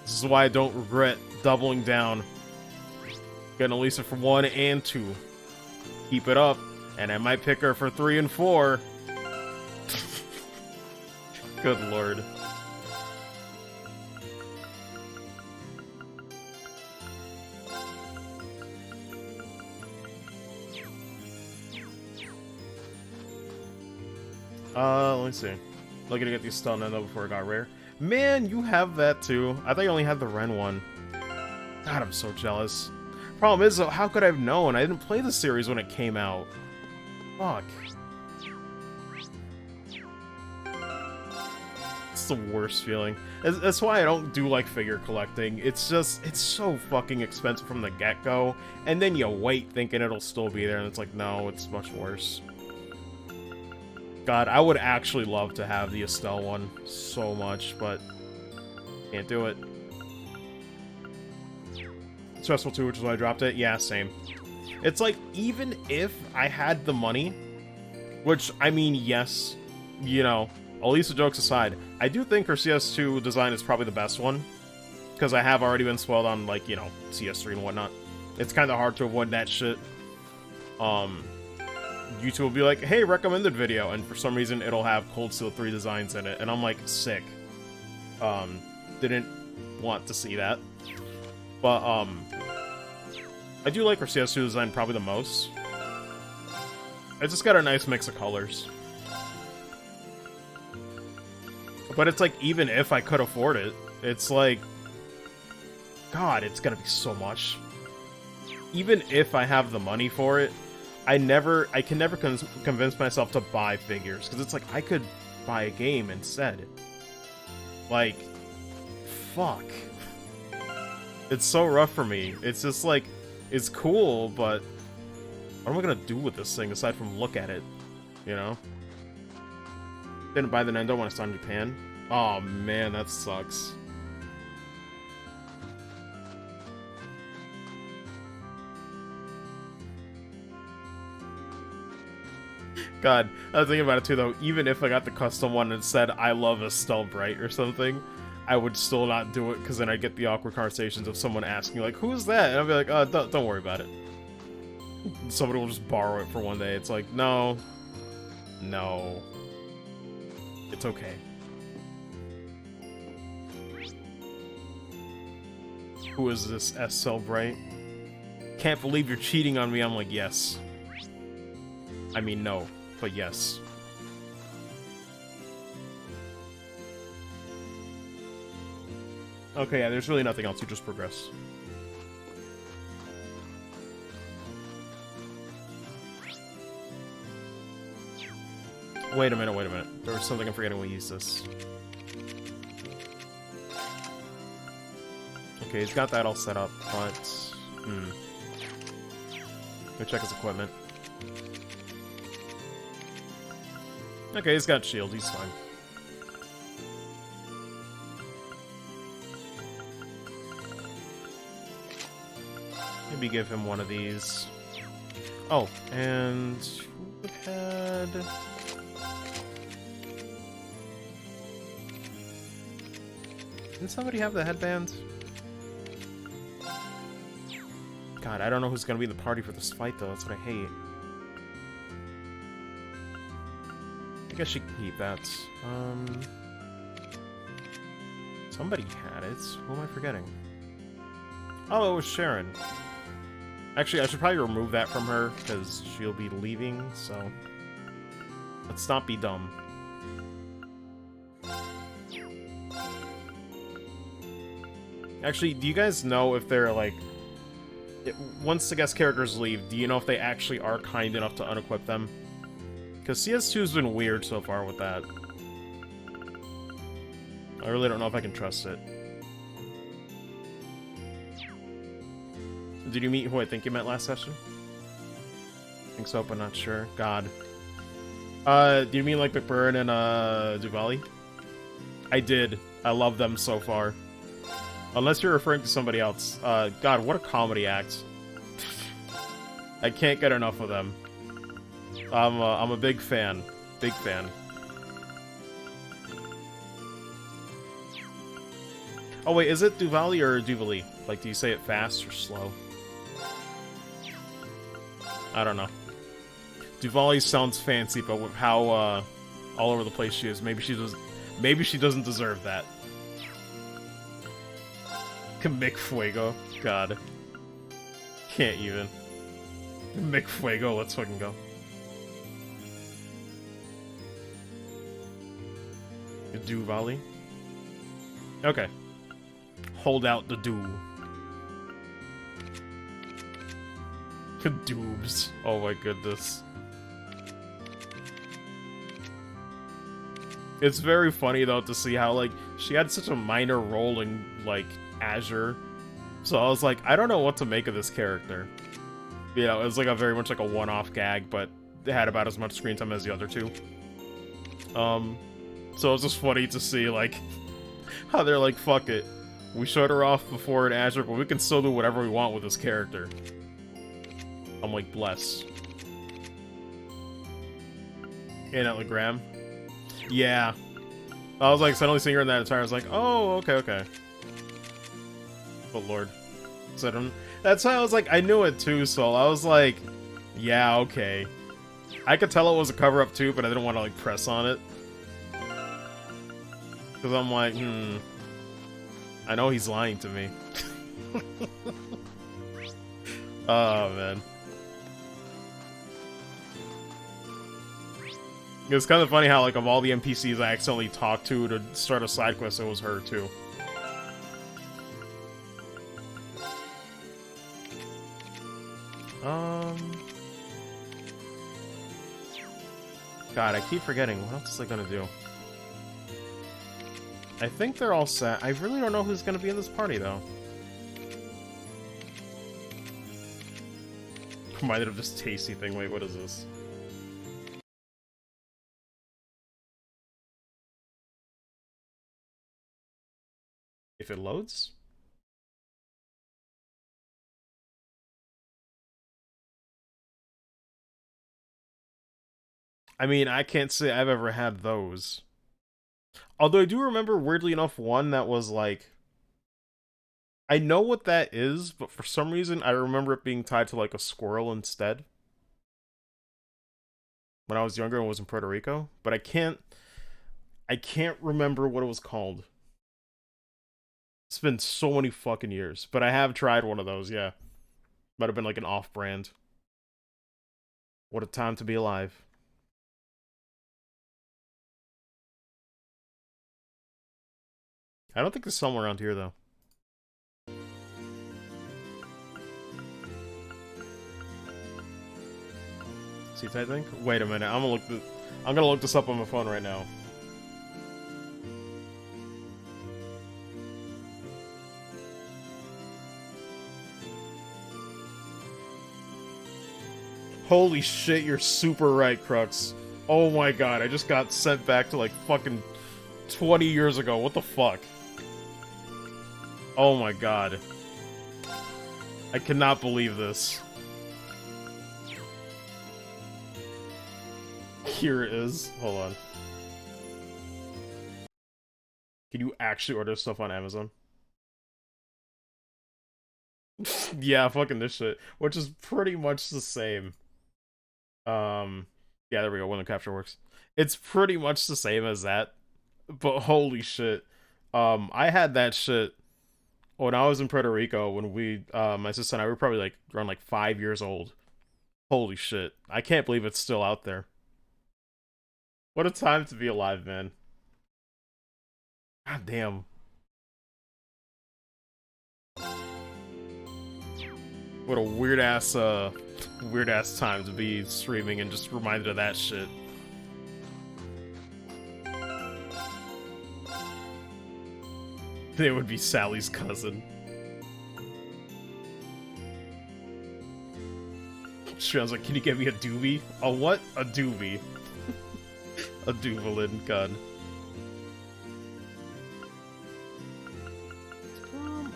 This is why I don't regret doubling down. Getting Elisa for 1 and 2. Keep it up, and I might pick her for 3 and 4. Good lord. Let me see. Looking to get these Stun Endo before it got rare. Man, you have that too. I thought you only had the Ren one. God, I'm so jealous. Problem is, though, how could I have known? I didn't play the series when it came out. Fuck. It's the worst feeling. That's why I don't do, like, figure collecting. It's just, it's so fucking expensive from the get-go. And then you wait thinking it'll still be there, and it's like, no, it's much worse. God, I would actually love to have the Estelle one so much, but can't do it. Stressful too, which is why I dropped it. Yeah, same. It's like, even if I had the money, which, I mean, yes, you know, Elisa jokes aside, I do think her CS2 design is probably the best one, because I have already been spoiled on, like, you know, CS3 and whatnot. It's kind of hard to avoid that shit. YouTube will be like, hey, recommended video, and for some reason it'll have Cold Steel 3 designs in it, and I'm like, sick. Didn't want to see that. But, I do like her CS2 design probably the most. It's just got a nice mix of colors. But it's like, even if I could afford it, it's like, God, it's gonna be so much. Even if I have the money for it, I can never convince myself to buy figures, because it's like, I could buy a game instead. Like, fuck. It's so rough for me. It's just like, it's cool, but what am I gonna do with this thing aside from look at it? You know? Didn't buy the Nendo when it's on Japan. Oh man, that sucks. God, I was thinking about it too, though. Even if I got the custom one and said, I love Estelle Bright or something, I would still not do it, because then I'd get the awkward conversations of someone asking, like, who's that? And I'd be like, oh, don't worry about it. Somebody will just borrow it for one day. It's like, no. No. It's okay. Who is this Estelle Bright? Can't believe you're cheating on me. I'm like, yes. I mean, no. But yes. Okay, yeah, there's really nothing else. You just progress. Wait a minute. There was something I'm forgetting we use this. Okay, he's got that all set up, but... Let me check his equipment. Okay, he's got shield. He's fine. Maybe give him one of these. Oh, and who had... Didn't somebody have the headband? God, I don't know who's gonna be in the party for this fight, though. That's what I hate. I guess she can keep that. Somebody had it. Who am I forgetting? Oh, it was Sharon. Actually, I should probably remove that from her, because she'll be leaving, so... Let's not be dumb. Actually, do you guys know if they're, like... once the guest characters leave, do you know if they actually are kind enough to unequip them? Because CS2's been weird so far with that. I really don't know if I can trust it. Did you meet who I think you met last session? I think so, but not sure. God. Do you mean like McBurn and Duvali? I did. I love them so far. Unless you're referring to somebody else. God, what a comedy act. I can't get enough of them. I'm a big fan. Big fan. Oh wait, is it Duvali or Duvali? Like, do you say it fast or slow? I don't know. Duvali sounds fancy, but with how all over the place she is, maybe she doesn't deserve that. Mick Fuego. God. Can't even. Mick Fuego, let's fucking go. Duvali. Okay. Hold out the do. Doobs. Oh my goodness. It's very funny though to see how like she had such a minor role in like Azure. So I was like, I don't know what to make of this character. You know, it was like a very much like a one-off gag, but it had about as much screen time as the other two. So it was just funny to see like how they're like, fuck it. We showed her off before in Azure, but we can still do whatever we want with this character. I'm like, bless. And at Legram. Yeah. I was like, suddenly seeing her in that attire, I was like, oh, okay. Oh, Lord. So that's why I was like, I knew it too, so I was like, yeah, okay. I could tell it was a cover-up too, but I didn't want to, like, press on it. Because I'm like, I know he's lying to me. Oh, man. It's kind of funny how, like, of all the NPCs I accidentally talked to start a side quest, it was her, too. God, I keep forgetting. What else is I gonna do? I think they're all set. I really don't know who's gonna be in this party, though. Reminded of this tasty thing. Wait, what is this? If it loads? I mean, I can't say I've ever had those. Although I do remember, weirdly enough, one that was like... I know what that is, but for some reason I remember it being tied to like a squirrel instead. When I was younger and was in Puerto Rico. But I can't remember what it was called. It's been so many fucking years. But I have tried one of those, yeah. Might have been like an off-brand. What a time to be alive. I don't think there's somewhere around here, though. Seats, I think? Wait a minute, I'm gonna look this up on my phone right now. Holy shit, you're super right, Crux. Oh my god, I just got sent back to like fucking 20 years ago. What the fuck? Oh my god. I cannot believe this. Here it is. Hold on. Can you actually order stuff on Amazon? Yeah, fucking this shit. Which is pretty much the same. Yeah, there we go, when the capture works. It's pretty much the same as that. But holy shit. I had that shit when I was in Puerto Rico when my sister and I were probably like around like 5 years old. Holy shit. I can't believe it's still out there. What a time to be alive, man. God damn. What a weird ass time to be streaming and just reminded of that shit. They would be Sally's cousin. She was like, can you get me a doobie? A what? A doobie. A Duvalin gun.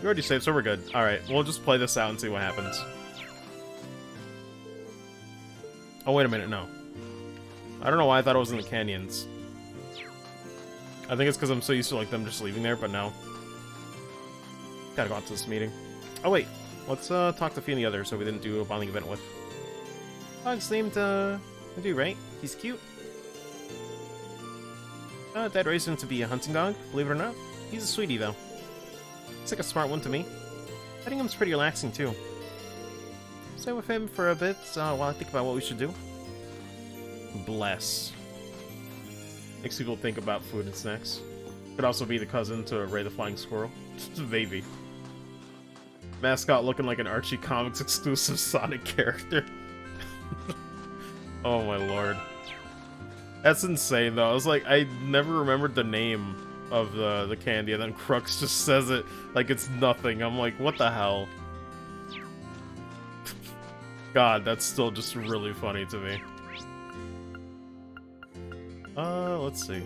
We already saved, so we're good. Alright, we'll just play this out and see what happens. Oh, wait a minute, no. I don't know why I thought it was in the canyons. I think it's because I'm so used to like them just leaving there, but no. Gotta go out to this meeting. Oh, wait. Let's talk to Fee and the others so we didn't do a bonding event with. Dog's named, dude, right? He's cute. Dad raised him to be a hunting dog, believe it or not. He's a sweetie, though. He's like a smart one to me. Petting him's pretty relaxing, too. Stay with him for a bit while I think about what we should do. Bless. Makes people think about food and snacks. Could also be the cousin to Ray the Flying Squirrel. Maybe. Mascot looking like an Archie Comics exclusive Sonic character. Oh my lord. That's insane though. I was like, I never remembered the name of the candy, and then Crux just says it like it's nothing. I'm like, what the hell? God, that's still just really funny to me. Let's see.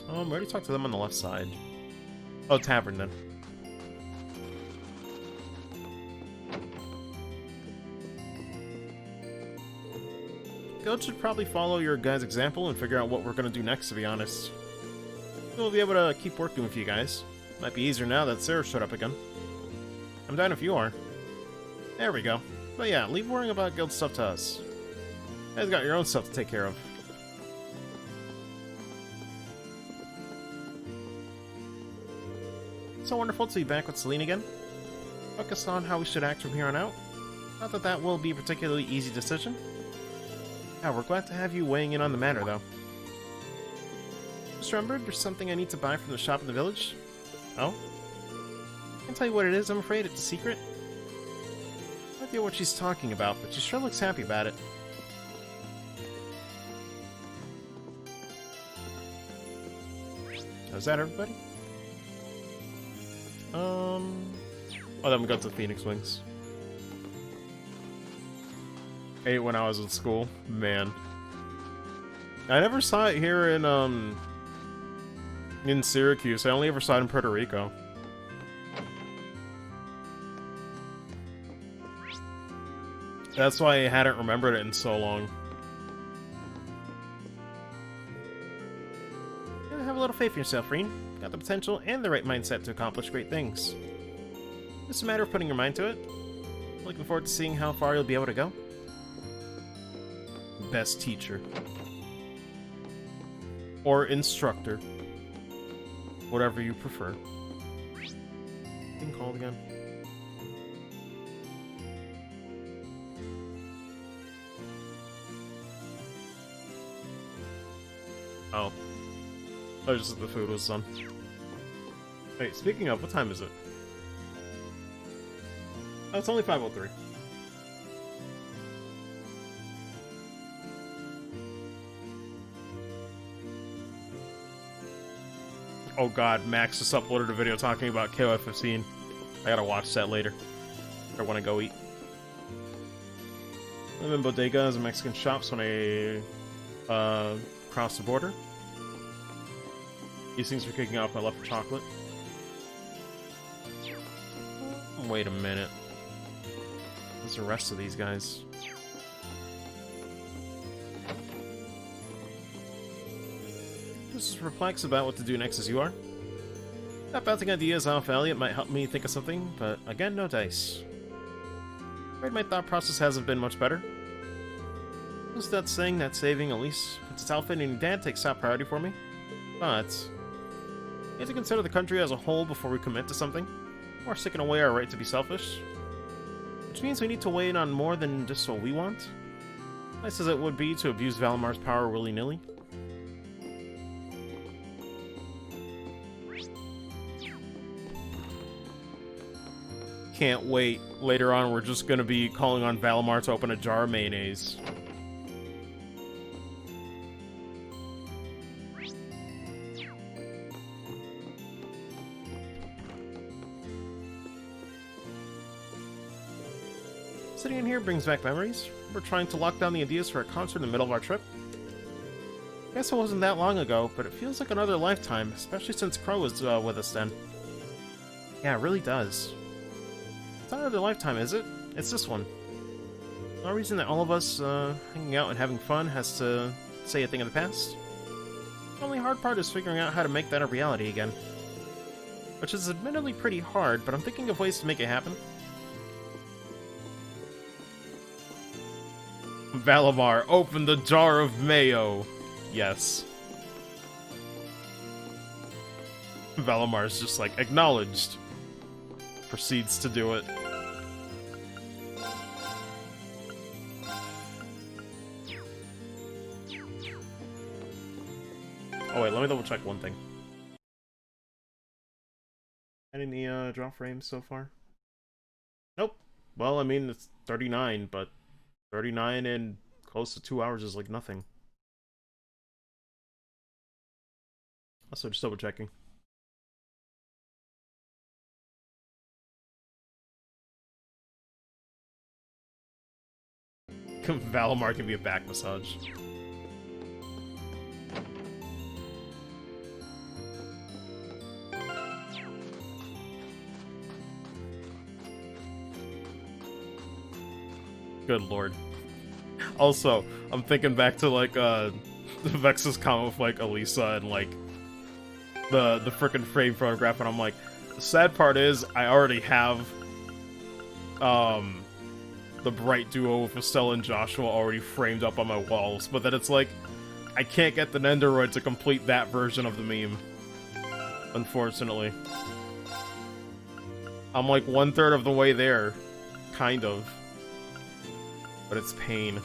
I already talked to them on the left side. Oh, tavern then. Guild should probably follow your guys' example and figure out what we're gonna do next, to be honest. We'll be able to keep working with you guys. Might be easier now that Sarah showed up again. I'm down if you are. There we go. But yeah, leave worrying about guild stuff to us. You guys got your own stuff to take care of. So wonderful to be back with Celine again. Focus on how we should act from here on out. Not that that will be a particularly easy decision. Yeah, we're glad to have you weighing in on the matter, though. Just remembered, there's something I need to buy from the shop in the village. Oh? I can't tell you what it is, I'm afraid. It's a secret. No idea what she's talking about, but she sure looks happy about it. Is that everybody? Oh, then we got to the Phoenix Wings. Ate when I was in school. Man. I never saw it here in Syracuse. I only ever saw it in Puerto Rico. That's why I hadn't remembered it in so long. You gotta have a little faith in yourself, Reen. Got the potential and the right mindset to accomplish great things. It's a matter of putting your mind to it. Looking forward to seeing how far you'll be able to go. Best teacher. Or instructor. Whatever you prefer. Being called again. Oh. Oh, just the food was done. Wait, speaking of, what time is it? Oh, it's only 5:03. Oh god, Max just uploaded a video talking about KOF 15. I gotta watch that later. I want to go eat. I'm in bodegas and Mexican shops when I cross the border. These things are kicking off my love for chocolate. Wait a minute. What's the rest of these guys? Just as perplexed about what to do next as you are. Not bouncing ideas off Elliot might help me think of something, but again, no dice. Afraid my thought process hasn't been much better. Who's that saying that saving Elise, Princess Outfit, and Dad takes top priority for me? But we have to consider the country as a whole before we commit to something. We're sticking away our right to be selfish. Which means we need to weigh in on more than just what we want. Nice as it would be to abuse Valamar's power willy-nilly. Can't wait. Later on, we're just gonna be calling on Valamar to open a jar of mayonnaise. Sitting in here brings back memories. We're trying to lock down the ideas for a concert in the middle of our trip. Guess it wasn't that long ago, but it feels like another lifetime, especially since Crow was with us then. Yeah, it really does. It's not another lifetime, is it? It's this one. No reason that all of us hanging out and having fun has to say a thing of the past. The only hard part is figuring out how to make that a reality again. Which is admittedly pretty hard, but I'm thinking of ways to make it happen. Valamar, open the jar of mayo. Yes. Valamar's just like, acknowledged. Proceeds to do it. Oh wait, let me double check one thing. Any draw frames so far? Nope. Well, I mean, it's 39, but 39 in close to 2 hours is like nothing. Also, just double checking. Valamar can be a back massage. Good lord. Also, I'm thinking back to like Vex's comment with like Elisa and like the frickin' frame photograph, and I'm like, the sad part is I already have the bright duo with Estelle and Joshua already framed up on my walls, but then it's like I can't get the Nendoroid to complete that version of the meme. Unfortunately. I'm like 1/3 of the way there. Kind of. But it's pain.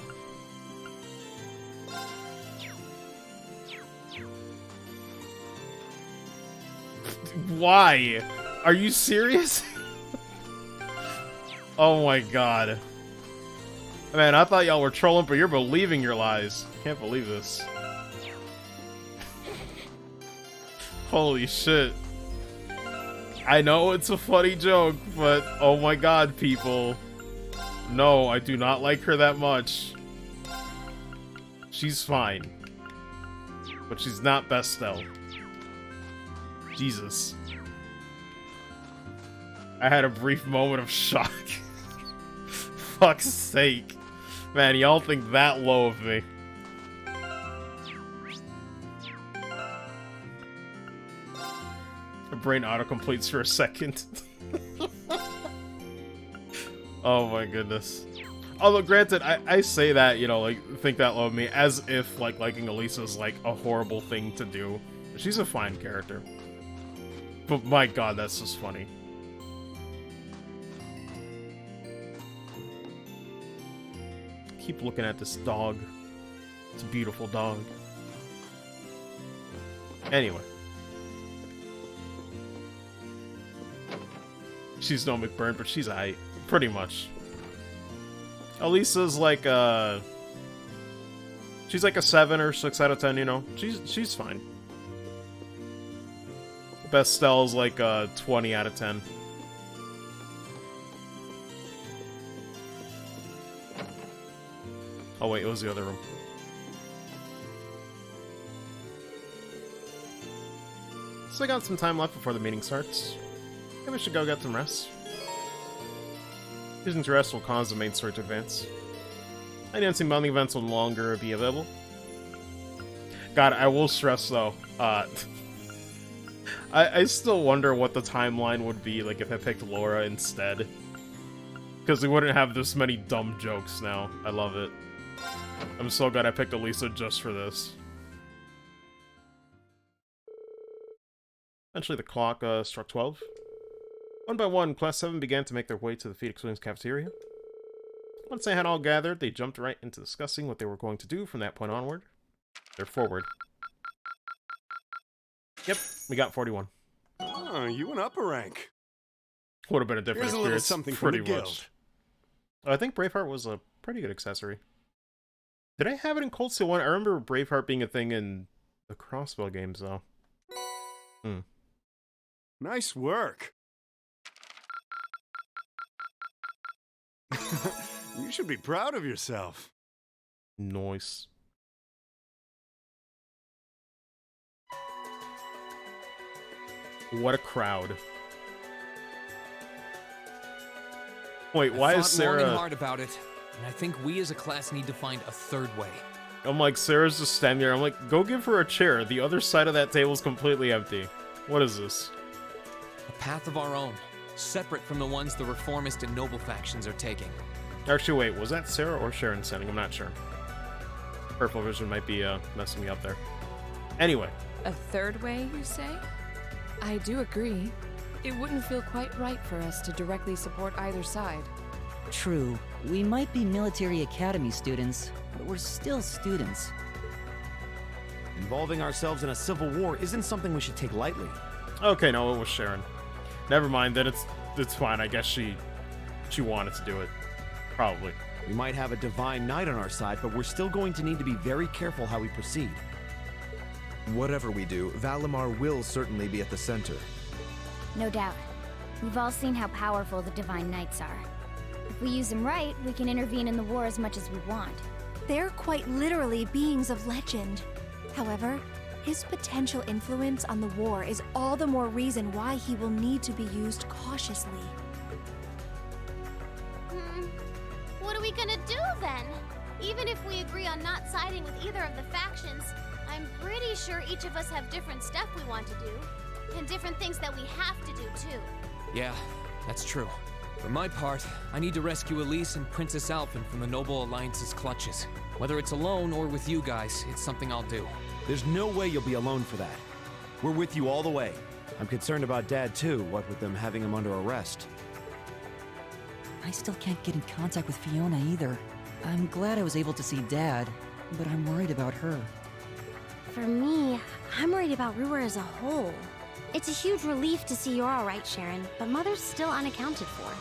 Why? Are you serious? Oh my god. Man, I thought y'all were trolling, but you're believing your lies. Can't believe this. Holy shit. I know it's a funny joke, but oh my god, people. No, I do not like her that much. She's fine. But she's not Bestel. Jesus. I had a brief moment of shock. Fuck's sake. Man, y'all think that low of me. My brain autocompletes for a second. Oh my goodness. Although granted, I say that, you know, like, think that low of me, as if, like, liking Elisa is, like, a horrible thing to do. She's a fine character. But my god, that's just funny. Keep looking at this dog. It's a beautiful dog. Anyway. She's no McBurn, but she's aight. Pretty much. Elisa's like she's like a 7 or 6 out of 10, you know. She's fine. Bestel's like a 20 out of 10. Oh wait, it was the other room. So I got some time left before the meeting starts. Maybe I should go get some rest. Choosing to rest will cause the main story to advance. Financing bonding events will no longer be available. God, I will stress though, I still wonder what the timeline would be like if I picked Laura instead. Because we wouldn't have this many dumb jokes now. I love it. I'm so glad I picked Elisa just for this. Eventually the clock struck 12. One by one, Class 7 began to make their way to the Phoenix Wings cafeteria. Once they had all gathered, they jumped right into discussing what they were going to do from that point onward. They're forward. Yep, we got 41. Oh, you went up a rank. Would have been a different Here's a little experience, something from pretty the much. guild. I think Braveheart was a pretty good accessory. Did I have it in Cold Steel 1? I remember Braveheart being a thing in the Crossbow games, though. Nice work. You should be proud of yourself. Nice. What a crowd. Wait, why is Thought long and Sarah... hard about it, and I think we as a class need to find a third way. I'm like, Sarah's just standing there. I'm like, go give her a chair. The other side of that table is completely empty. What is this? A path of our own, separate from the ones the reformist and noble factions are taking. Actually, wait, was that Sarah or Sharon standing? I'm not sure. Purple vision might be messing me up there. Anyway. A third way, you say? I do agree. It wouldn't feel quite right for us to directly support either side. True. We might be military academy students, but we're still students. Involving ourselves in a civil war isn't something we should take lightly. Okay, no, it was Sharon. Never mind, then it's fine. I guess she wanted to do it. Probably. We might have a divine knight on our side, but we're still going to need to be very careful how we proceed. Whatever we do, Valimar will certainly be at the center. No doubt. We've all seen how powerful the Divine Knights are. If we use them right, we can intervene in the war as much as we want. They're quite literally beings of legend. However, his potential influence on the war is all the more reason why he will need to be used cautiously. What are we gonna do then? Even if we agree on not siding with either of the factions, I'm pretty sure each of us have different stuff we want to do, and different things that we have to do too. Yeah, that's true. For my part, I need to rescue Elise and Princess Alphen from the Noble Alliance's clutches. Whether it's alone or with you guys, it's something I'll do. There's no way you'll be alone for that. We're with you all the way. I'm concerned about Dad too, what with them having him under arrest. I still can't get in contact with Fiona either. I'm glad I was able to see Dad, but I'm worried about her. For me, I'm worried about Ruhr as a whole. It's a huge relief to see you're alright, Sharon, but Mother's still unaccounted for.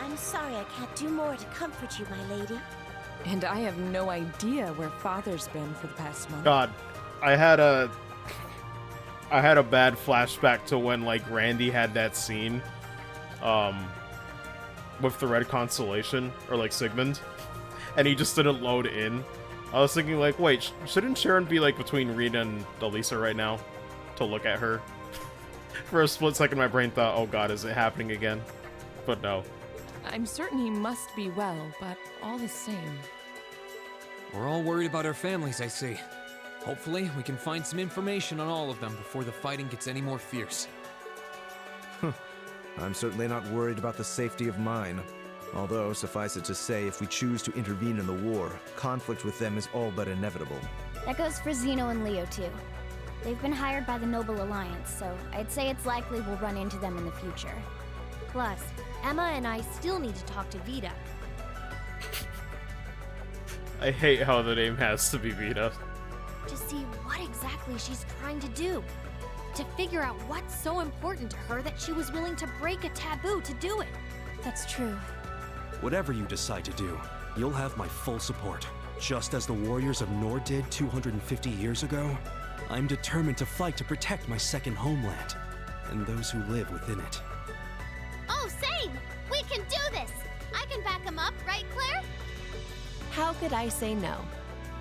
I'm sorry I can't do more to comfort you, my lady. And I have no idea where Father's been for the past month. God, I had a bad flashback to when, like, Randy had that scene, with the Red Constellation, or, like, Sigmund, and he just didn't load in. I was thinking, like, wait, shouldn't Sharon be, like, between Rita and Elisa right now to look at her? For a split second, my brain thought, oh god, is it happening again? But no. I'm certain he must be well, but all the same. We're all worried about our families, I see. Hopefully, we can find some information on all of them before the fighting gets any more fierce. I'm certainly not worried about the safety of mine. Although, suffice it to say, if we choose to intervene in the war, conflict with them is all but inevitable. That goes for Zeno and Leo too. They've been hired by the Noble Alliance, so I'd say it's likely we'll run into them in the future. Plus, Emma and I still need to talk to Vita. I hate how the name has to be Vita. To see what exactly she's trying to do. To figure out what's so important to her that she was willing to break a taboo to do it. That's true. Whatever you decide to do, you'll have my full support. Just as the warriors of Nord did 250 years ago, I'm determined to fight to protect my second homeland, and those who live within it. Oh, same! We can do this! I can back him up, right, Claire? How could I say no?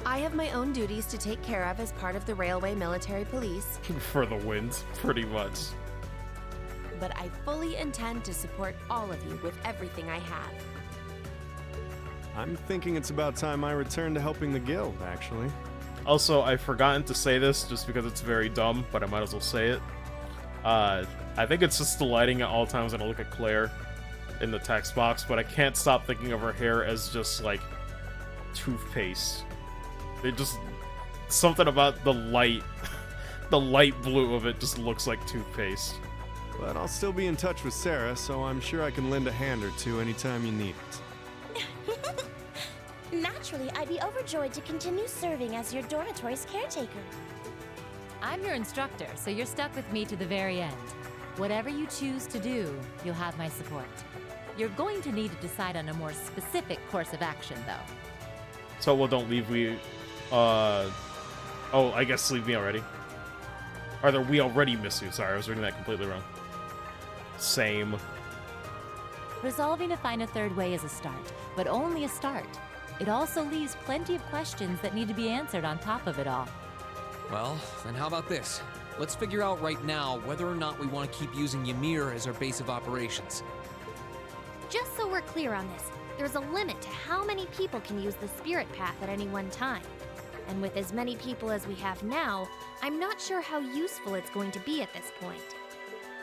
I have my own duties to take care of as part of the Railway Military Police, For the wind, pretty much. but I fully intend to support all of you with everything I have. I'm thinking it's about time I return to helping the guild, actually. Also, I've forgotten to say this just because it's very dumb, but I might as well say it. I think it's just the lighting at all times when I look at Claire in the text box, but I can't stop thinking of her hair as just, like, toothpaste. It just... something about the light, the light blue of it just looks like toothpaste. But I'll still be in touch with Sarah, so I'm sure I can lend a hand or two anytime you need it. Naturally, I'd be overjoyed to continue serving as your dormitory's caretaker. I'm your instructor, so you're stuck with me to the very end. Whatever you choose to do, you'll have my support. You're going to need to decide on a more specific course of action, though. So, well, don't leave me, oh, I guess leave me already. Or the we already miss you. Sorry, I was reading that completely wrong. Same. Resolving to find a third way is a start, but only a start. It also leaves plenty of questions that need to be answered on top of it all. Well, then how about this? Let's figure out right now whether or not we want to keep using Ymir as our base of operations. Just so we're clear on this, there's a limit to how many people can use the spirit path at any one time. And with as many people as we have now, I'm not sure how useful it's going to be at this point.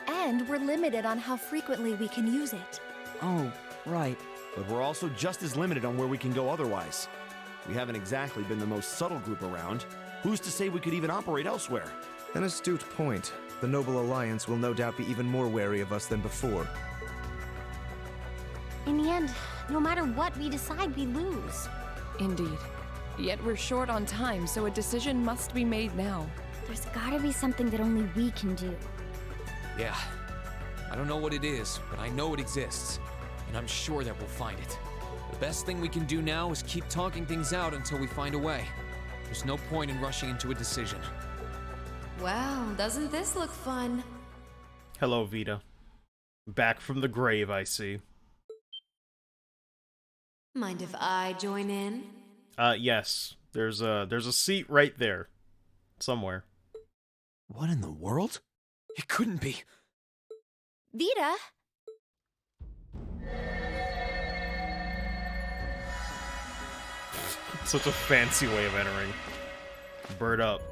And we're limited on how frequently we can use it. Oh, right. But we're also just as limited on where we can go otherwise. We haven't exactly been the most subtle group around. Who's to say we could even operate elsewhere? An astute point. The Noble Alliance will no doubt be even more wary of us than before. In the end, no matter what we decide, we lose. Indeed. Yet we're short on time, so a decision must be made now. There's gotta be something that only we can do. Yeah. I don't know what it is, but I know it exists. And I'm sure that we'll find it. The best thing we can do now is keep talking things out until we find a way. There's no point in rushing into a decision. Wow, doesn't this look fun? Hello, Vita. Back from the grave, I see. Mind if I join in? Yes. There's a seat right there. Somewhere. What in the world? It couldn't be. Vita? Such a fancy way of entering. Bird up.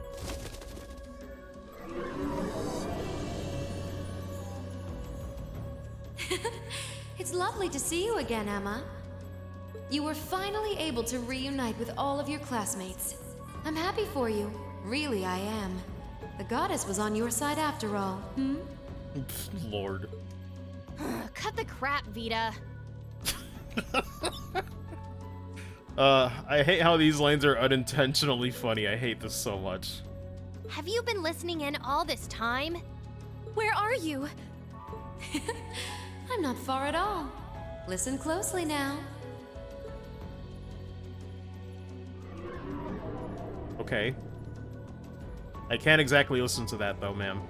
It's lovely to see you again, Emma. You were finally able to reunite with all of your classmates. I'm happy for you. Really, I am. The goddess was on your side after all, hmm? Lord. Cut the crap, Vita. I hate how these lines are unintentionally funny. I hate this so much. Have you been listening in all this time? Where are you? I'm not far at all. Listen closely now. Okay. I can't exactly listen to that, though, ma'am.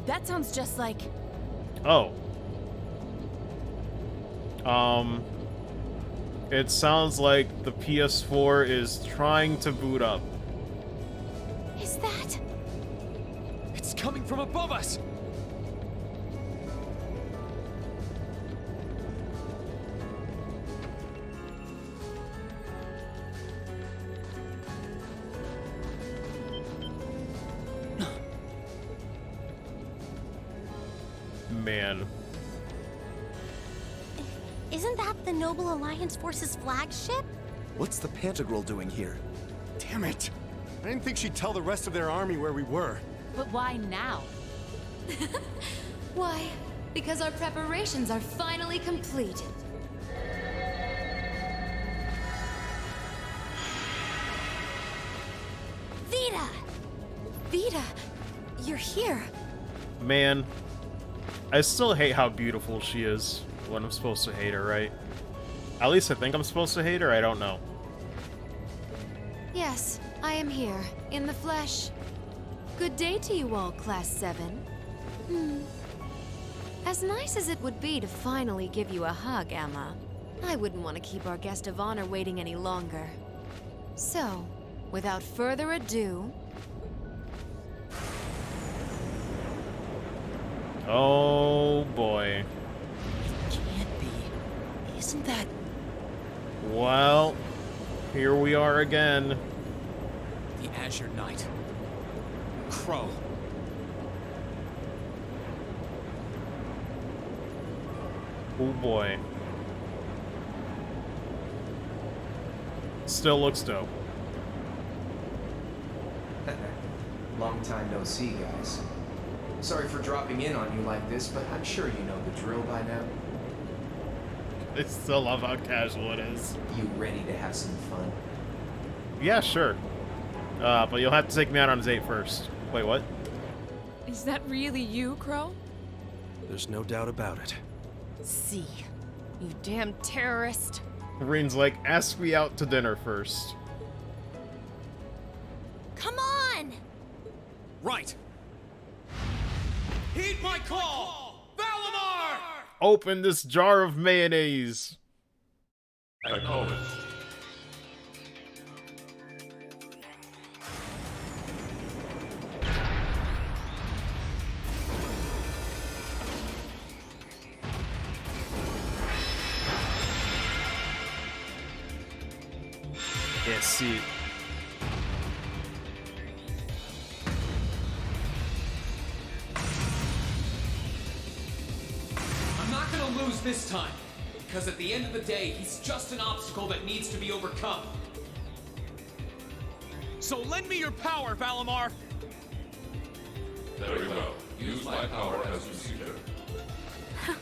That sounds just like... Oh. It sounds like the PS4 is trying to boot up. Is that... It's coming from above us! Man. Isn't that the Noble Alliance Force's flagship? What's the Pantagruel doing here? Damn it! I didn't think she'd tell the rest of their army where we were. But why now? Why? Because our preparations are finally complete. Vita! Vita, you're here. Man. I still hate how beautiful she is when I'm supposed to hate her, right? At least I think I'm supposed to hate her, I don't know. Yes, I am here, in the flesh. Good day to you all, Class 7. As nice as it would be to finally give you a hug, Emma, I wouldn't want to keep our guest of honor waiting any longer. So, without further ado... Oh boy. It can't be. Isn't that... Well, here we are again. The Azure Knight. Crow. Oh boy. Still looks dope. Long time no see, guys. Sorry for dropping in on you like this, but I'm sure you know the drill by now. I still love how casual it is. You ready to have some fun? Yeah, sure. But you'll have to take me out on a date first. Wait, what? Is that really you, Crow? There's no doubt about it. See, you damn terrorist. Reen's like, ask me out to dinner first. Come on! Right. Heed my call! Valimar! Open this jar of mayonnaise. Acknowledged. Yeah, see. I'm not gonna lose this time, because at the end of the day, he's just an obstacle that needs to be overcome. So lend me your power, Valimar! Very well. Use my power as you see fit.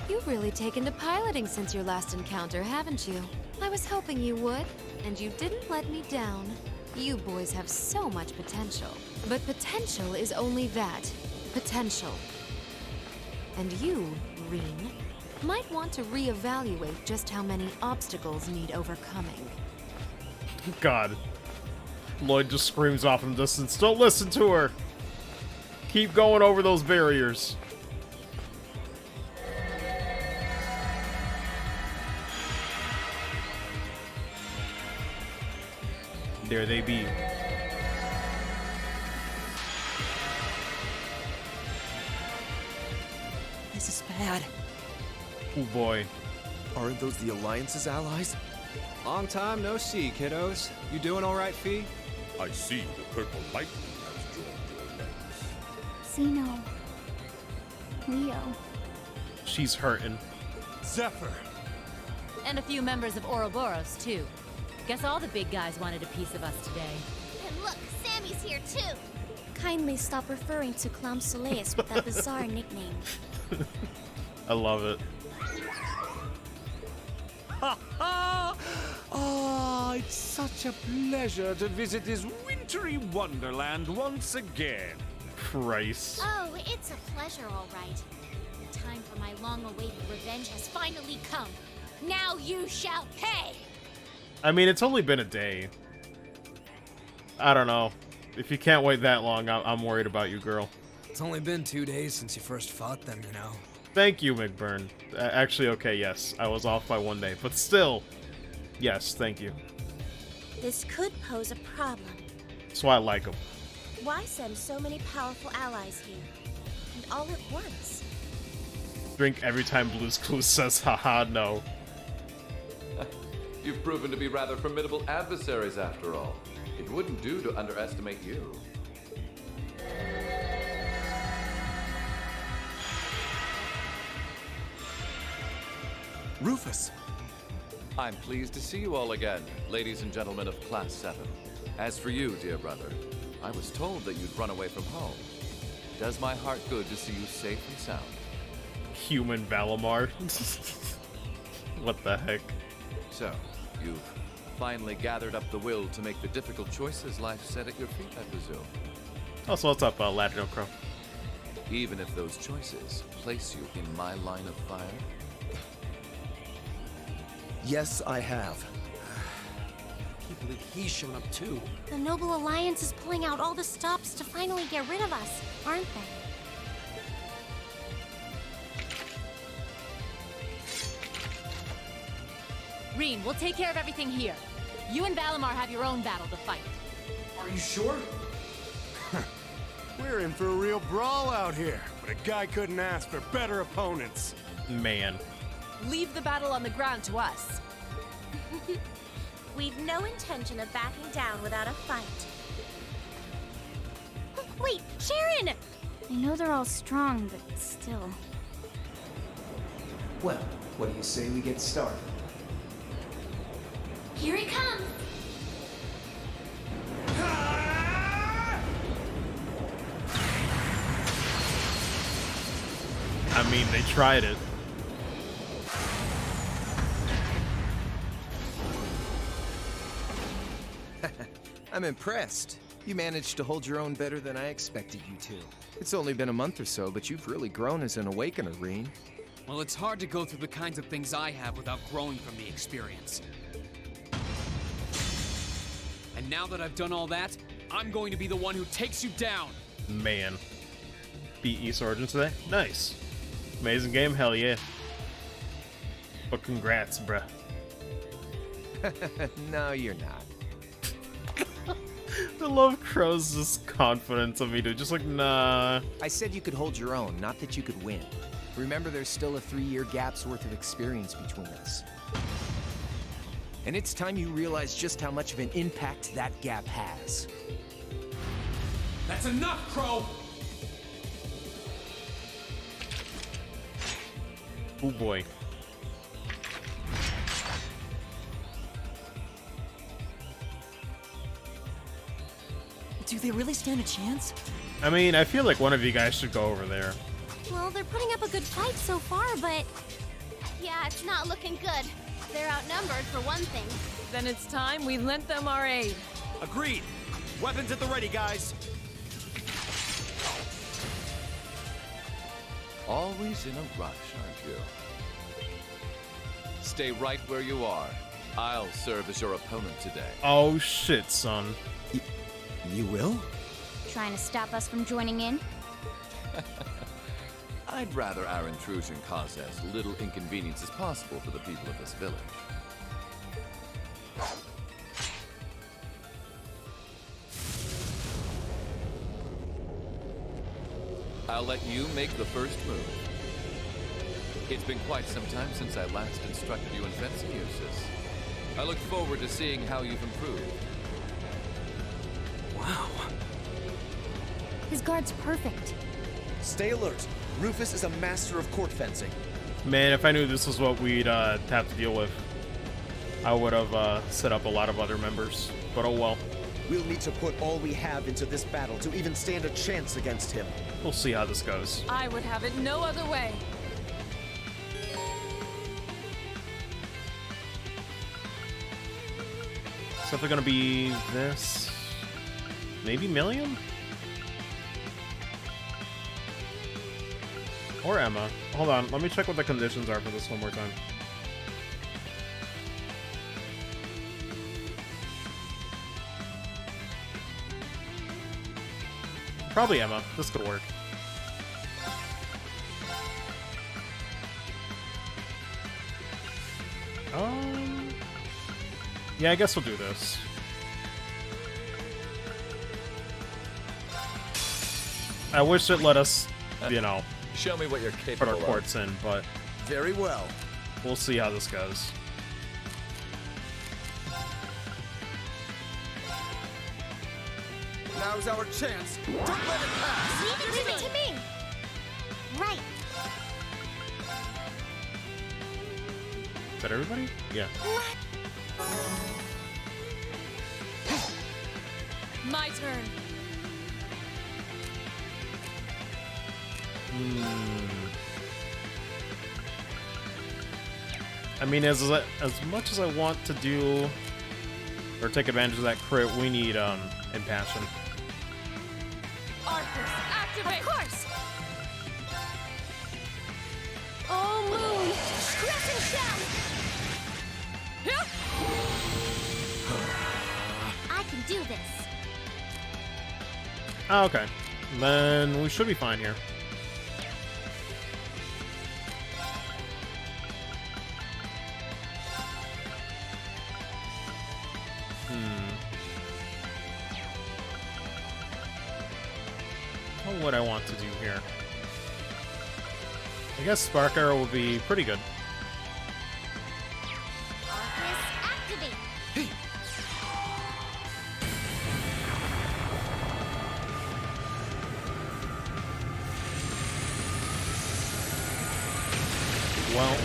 You've really taken to piloting since your last encounter, haven't you? I was hoping you would, and you didn't let me down. You boys have so much potential. But potential is only that. Potential. And you, Reen, might want to reevaluate just how many obstacles need overcoming. God. Lloyd just screams off in the distance. Don't listen to her! Keep going over those barriers. There they be. This is bad. Oh boy. Aren't those the Alliance's allies? Long time no see, kiddos. You doing all right, Fee? I see the purple lightning has joined your ranks. Zeno. Leo. She's hurting. Zephyr! And a few members of Ouroboros, too. Guess all the big guys wanted a piece of us today. And look, Sammy's here too! Kindly stop referring to Clam Soleus with that bizarre nickname. I love it. Ha ha! Ah, it's such a pleasure to visit this wintry wonderland once again. Christ. Oh, it's a pleasure, all right. The time for my long-awaited revenge has finally come. Now you shall pay! I mean, it's only been a day. I don't know. If you can't wait that long, I'm worried about you, girl. It's only been 2 days since you first fought them, you know. Thank you, McBurn. Actually, okay, yes. I was off by 1 day. But still, yes, thank you. This could pose a problem. That's why I like him. Why send so many powerful allies here? And all at once? Drink every time Blue's Clues says, haha, no. You've proven to be rather formidable adversaries after all. It wouldn't do to underestimate you. Rufus! I'm pleased to see you all again, ladies and gentlemen of Class 7. As for you, dear brother, I was told that you'd run away from home. It does my heart good to see you safe and sound. Human Valimar. What the heck? So, you've finally gathered up the will to make the difficult choices life set at your feet, I presume. Also, what's up, Latino Crow? Even if those choices place you in my line of fire? Yes, I have. I can't believe he's shown up too. The Noble Alliance is pulling out all the stops to finally get rid of us, aren't they? Reen, we'll take care of everything here. You and Valimar have your own battle to fight. Are you sure? We're in for a real brawl out here, but a guy couldn't ask for better opponents. Man. Leave the battle on the ground to us. We've no intention of backing down without a fight. Wait, Sharon! I know they're all strong, but still. Well, what do you say we get started? Here he comes! I mean, they tried it. I'm impressed. You managed to hold your own better than I expected you to. It's only been a month or so, but you've really grown as an Awakener, Reen. Well, it's hard to go through the kinds of things I have without growing from the experience. And now that I've done all that, I'm going to be the one who takes you down. Man. Beat East Origin today? Nice. Amazing game? Hell yeah. But congrats, bruh. No, you're not. I love Crow's just confidence of me, dude. Just like, nah. I said you could hold your own, not that you could win. Remember, there's still a 3-year gap's worth of experience between us. And it's time you realize just how much of an impact that gap has. That's enough, Crow! Oh boy. Do they really stand a chance? I mean, I feel like one of you guys should go over there. Well, they're putting up a good fight so far, but... Yeah, it's not looking good. They're outnumbered, for one thing. Then it's time we lent them our aid. Agreed. Weapons at the ready, guys. Always in a rush, aren't you? Stay right where you are. I'll serve as your opponent today. Oh shit, son. You will? Trying to stop us from joining in? I'd rather our intrusion cause as little inconvenience as possible for the people of this village. I'll let you make the first move. It's been quite some time since I last instructed you in fencing, Eustace. I look forward to seeing how you've improved. Wow. His guard's perfect. Stay alert. Rufus is a master of court fencing. Man, if I knew this was what we'd have to deal with, I would have set up a lot of other members. But oh well. We'll need to put all we have into this battle to even stand a chance against him. We'll see how this goes. I would have it no other way. It's definitely gonna be this. Maybe Milliam? Or Emma. Hold on, let me check what the conditions are for this one more time. Probably Emma. This could work. Yeah, I guess we'll do this. I wish it let us, you know, show me what you're put capable our of. courts in, but very well. We'll see how this goes. Now's our chance. Don't let it pass. Leave it to me. Right. Is that everybody? Yeah. My turn. I mean, as much as I want to do or take advantage of that crit, we need impassion. Arthas, activate! Of course! Oh, Moon! Crescent Shell! I can do this. Oh, okay. Then we should be fine here. what I want to do here. I guess Spark Arrow would be pretty good. Arcus, activate. Well,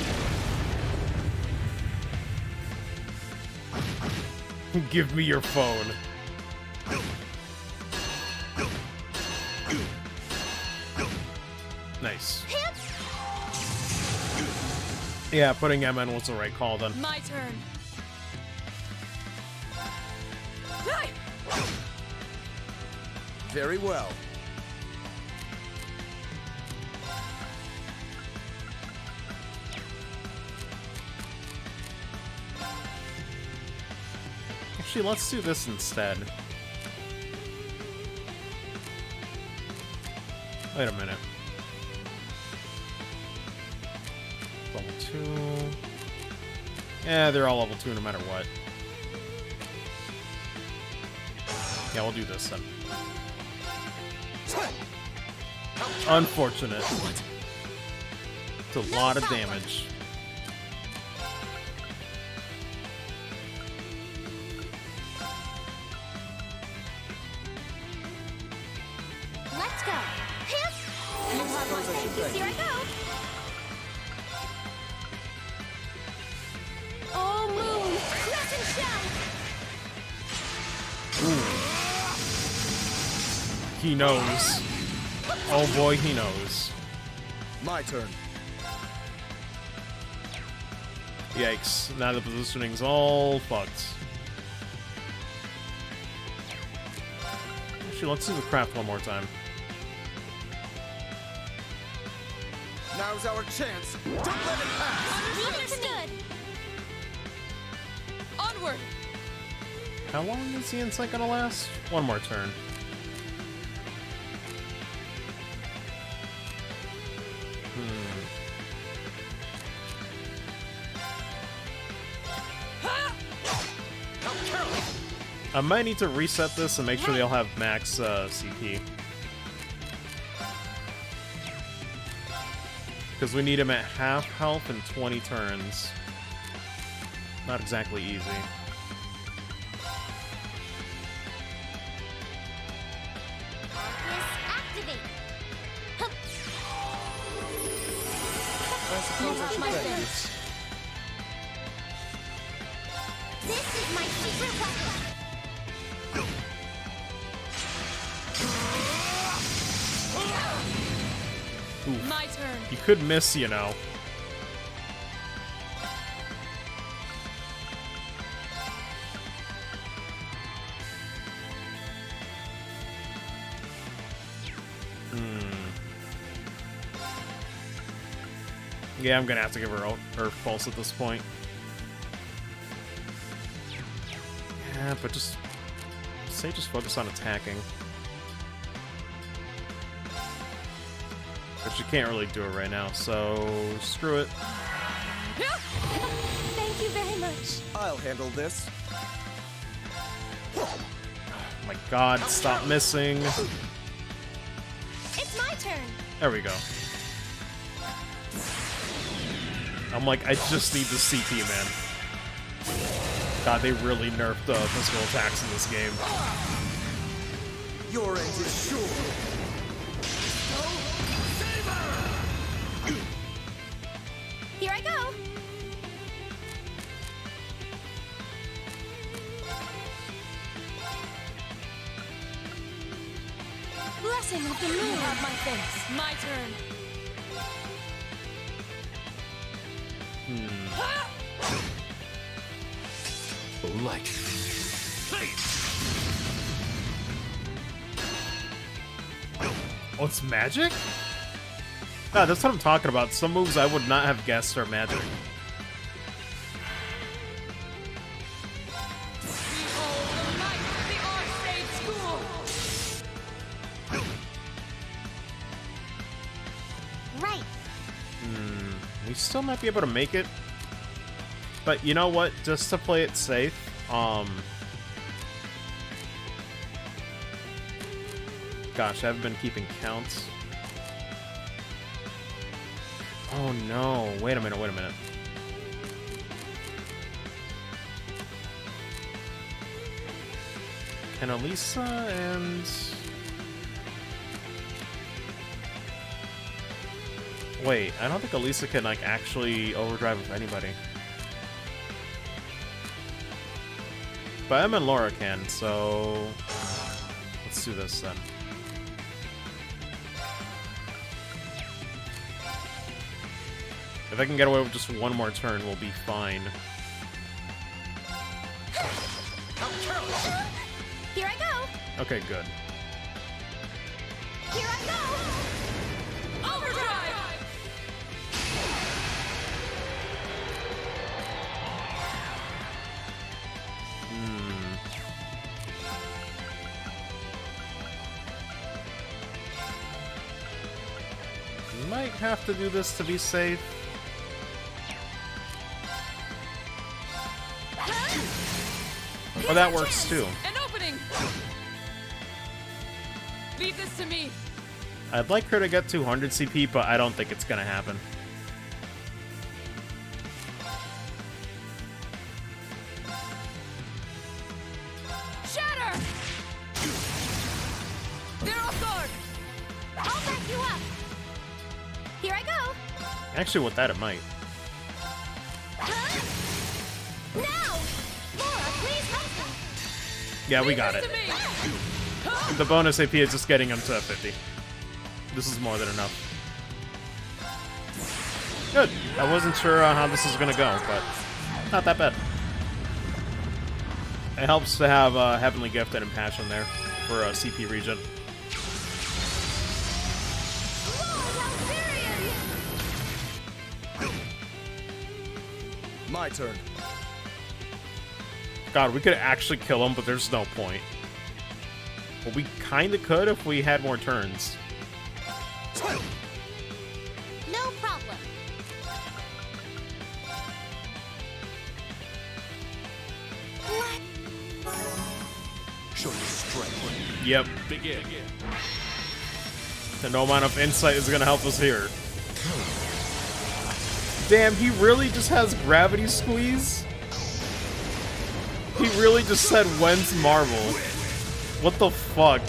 give me your phone. Nice. Yeah, putting MN was the right call then. My turn. Very well. Actually, let's do this instead. Wait a minute. Level 2. Yeah, they're all level 2 no matter what. Yeah, we'll do this then. Unfortunate. It's a lot of damage. Let's go. Hip. You have my thanks. Here I go. Oh, moon. Crescent shell. He knows. Oh boy, he knows. My turn. Yikes. Now the positioning's all fucked. Actually, let's do the craft one more time. Now's our chance. Don't let it pass. Understood. Onward. How long is the insight gonna last? One more turn. I might need to reset this and make sure they'll have max CP. Because we need him at half health in 20 turns. Not exactly easy. Arcus, activate. Hup. I suppose I should My thank you. thanks. This is my secret weapon. Oof. My turn. You could miss, you know. Yeah, I'm gonna have to give her Earth Pulse at this point. Yeah, but just focus on attacking. But she can't really do it right now, so screw it. Thank you very much. I'll handle this. Oh my god, stop missing. It's my turn. There we go. I'm like, I just need the CP, man. God, they really nerfed physical attacks in this game. Your end is sure. Here I go. Blessing of the moon. Have my thanks. My turn. Light. Oh, it's magic? Ah, that's what I'm talking about. Some moves I would not have guessed are magic. Behold the light of the Arcade School. Right. We still might be able to make it. But you know what? Just to play it safe, Gosh, I haven't been keeping counts. Oh no, wait a minute, wait a minute. Can Elisa and... Wait, I don't think Elisa can, like, actually overdrive with anybody. But Emma and Laura can, so... Let's do this, then. If I can get away with just one more turn, we'll be fine. Here I go! Okay, good. Here I go! Overdrive! Might have to do this to be safe. Well, that works too. An opening! Leave this to me. I'd like her to get 200 CP, but I don't think it's gonna happen. Shatter! They're off guard! I'll back you up! Here I go! Actually, with that, it might. Now! Laura, please help me! Yeah, we got it. The bonus AP is just getting him to 50. This is more than enough. Good. I wasn't sure how this is gonna go, but not that bad. It helps to have Heavenly Gift and Impassion there for CP regen. My turn. God, we could actually kill him, but there's no point. Well, we kinda could if we had more turns. No problem. Show your strength. Yep. Begin. And no amount of insight is gonna help us here. Damn, he really just has gravity squeeze? He really just said, when's Marvel? What the fuck?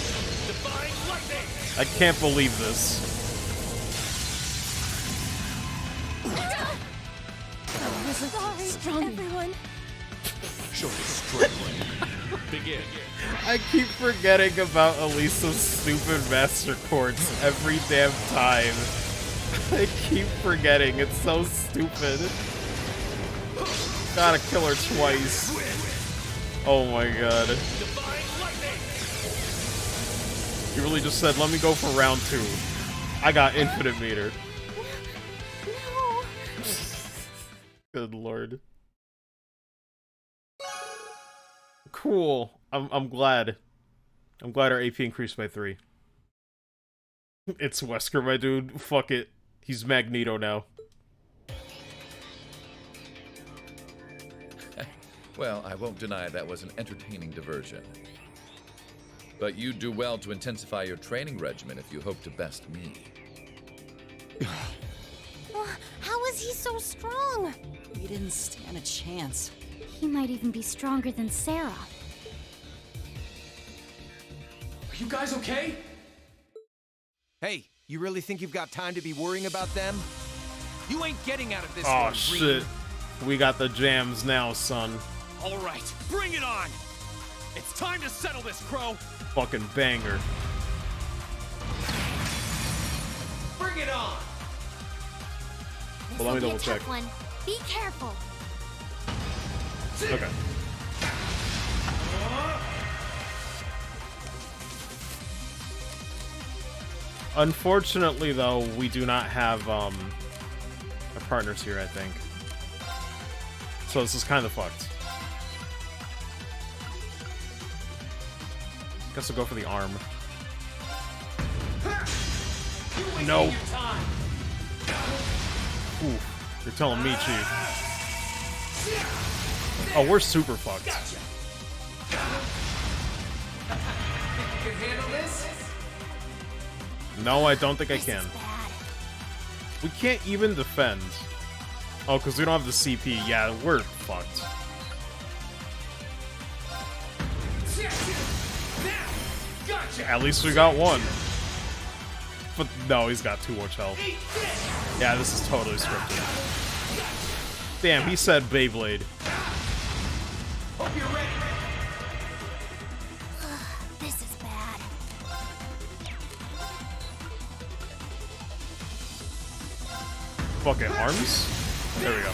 I can't believe this. Sorry, everyone. Show your strength. Begin. I keep forgetting about Elisa's stupid master quartz every damn time. I keep forgetting, it's so stupid. Gotta kill her twice. Oh my god. He really just said, let me go for round 2. I got infinite meter. No. Good lord. Cool. I'm glad. I'm glad our AP increased by 3. It's Wesker, my dude. Fuck it. He's Magneto now. Well, I won't deny that was an entertaining diversion. But you'd do well to intensify your training regimen if you hope to best me. How is he so strong? He didn't stand a chance. He might even be stronger than Sarah. Are you guys okay? Hey, you really think you've got time to be worrying about them? You ain't getting out of this Oh one, shit. Green. We got the jams now, son. All right, bring it on. It's time to settle this, Crow. Fucking banger. Bring it on! Well, let me This'll be double a check. tough one. Be careful. Okay. Unfortunately, though, we do not have our partners here, I think. So this is kind of fucked. Guess we'll go for the arm. No. Ooh, you're telling me, Chief. Oh, we're super fucked. Think you can handle this? No, I don't think I can. We can't even defend. Oh, because we don't have the CP. Yeah, we're fucked. At least we got one. But no, he's got too much health. Yeah, this is totally scripted. Damn, he said Beyblade. Hope you're ready. This is bad. Fucking arms? There we go.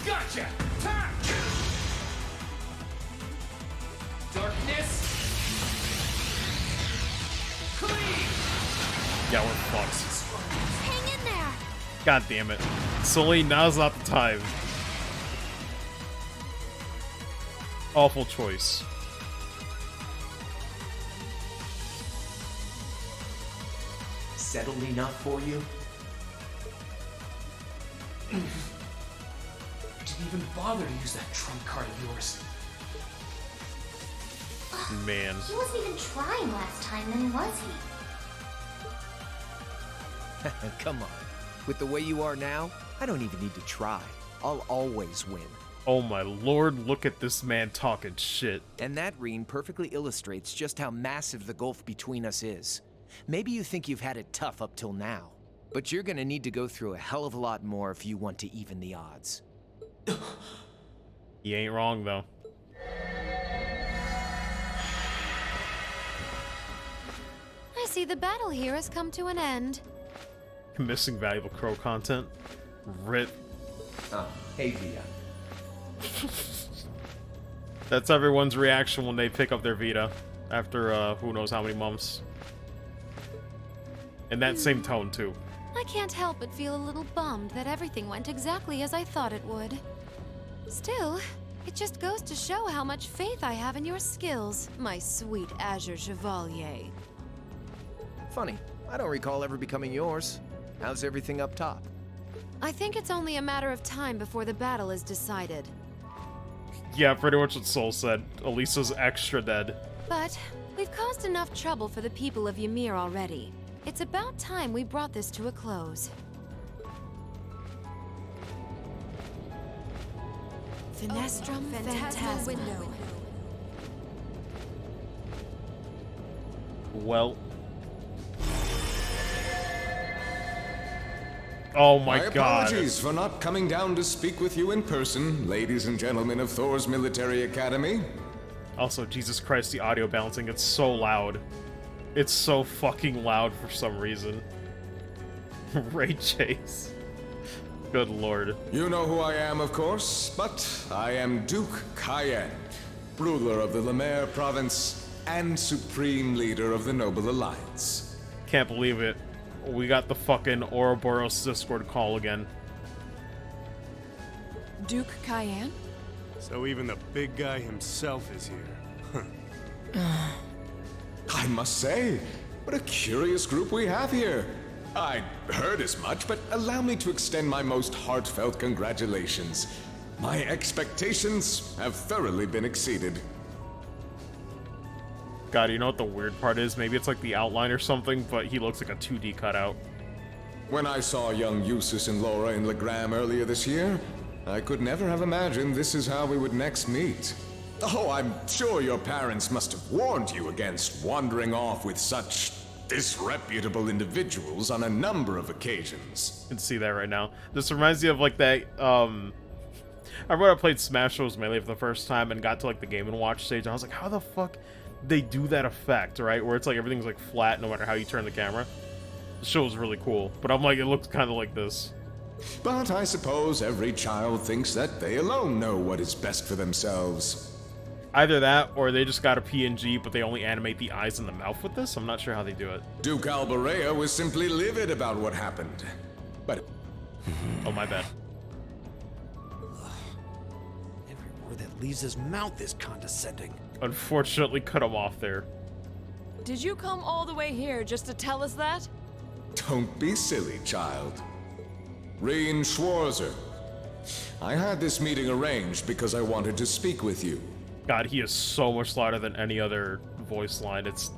Gotcha! Ha! Darkness! Clean! Yeah, we're fucked. Hang in there. God damn it. Celine, now's not the time. Awful choice. Settled enough for you? You didn't even bother to use that trump card of yours. Man. He wasn't even trying last time, then was he? Come on. With the way you are now, I don't even need to try. I'll always win. Oh my lord, look at this man talking shit. And that, Reen, perfectly illustrates just how massive the gulf between us is. Maybe you think you've had it tough up till now, but you're gonna need to go through a hell of a lot more if you want to even the odds. He ain't wrong, though. I see the battle here has come to an end. Missing valuable crow content. RIP. Oh, hey, Vita. That's everyone's reaction when they pick up their Vita after who knows how many months. In that same tone, too. I can't help but feel a little bummed that everything went exactly as I thought it would. Still, it just goes to show how much faith I have in your skills, my sweet Azure Chevalier. Funny, I don't recall ever becoming yours. How's everything up top? I think it's only a matter of time before the battle is decided. Yeah, pretty much what Soul said. Elisa's extra dead. But we've caused enough trouble for the people of Ymir already. It's about time we brought this to a close. Finestrum Phantasma Window. Well. Oh my god. Apologies for not coming down to speak with you in person, ladies and gentlemen of Thor's Military Academy. Also, Jesus Christ, the audio balancing, it's so loud. It's so fucking loud for some reason. Ray Chase. Good lord. You know who I am, of course, but I am Duke Cayenne, ruler of the Lemaire province and supreme leader of the Noble Alliance. Can't believe it. We got the fucking Ouroboros Discord call again. Duke Cayenne? So even the big guy himself is here. I must say, what a curious group we have here. I heard as much, but allow me to extend my most heartfelt congratulations. My expectations have thoroughly been exceeded. God, you know what the weird part is? Maybe it's like the outline or something, but he looks like a 2D cutout. When I saw young Eustace and Laura in Legram earlier this year, I could never have imagined this is how we would next meet. Oh, I'm sure your parents must have warned you against wandering off with such disreputable individuals on a number of occasions. You can see that right now. This reminds me of like that, I remember when I played Smash Bros. Melee for the first time and got to like the Game & Watch stage, and I was like, how the fuck they do that effect, right? Where it's like everything's like flat no matter how you turn the camera. The show was really cool, but I'm like, it looks kind of like this. But I suppose every child thinks that they alone know what is best for themselves. Either that, or they just got a PNG, but they only animate the eyes and the mouth with this. I'm not sure how they do it. Duke Alberea was simply livid about what happened. But... Oh, my bad. Every word that leaves his mouth is condescending. Unfortunately, cut him off there. Did you come all the way here just to tell us that? Don't be silly, child. Reen Schwarzer. I had this meeting arranged because I wanted to speak with you. God, he is so much louder than any other voice line. It's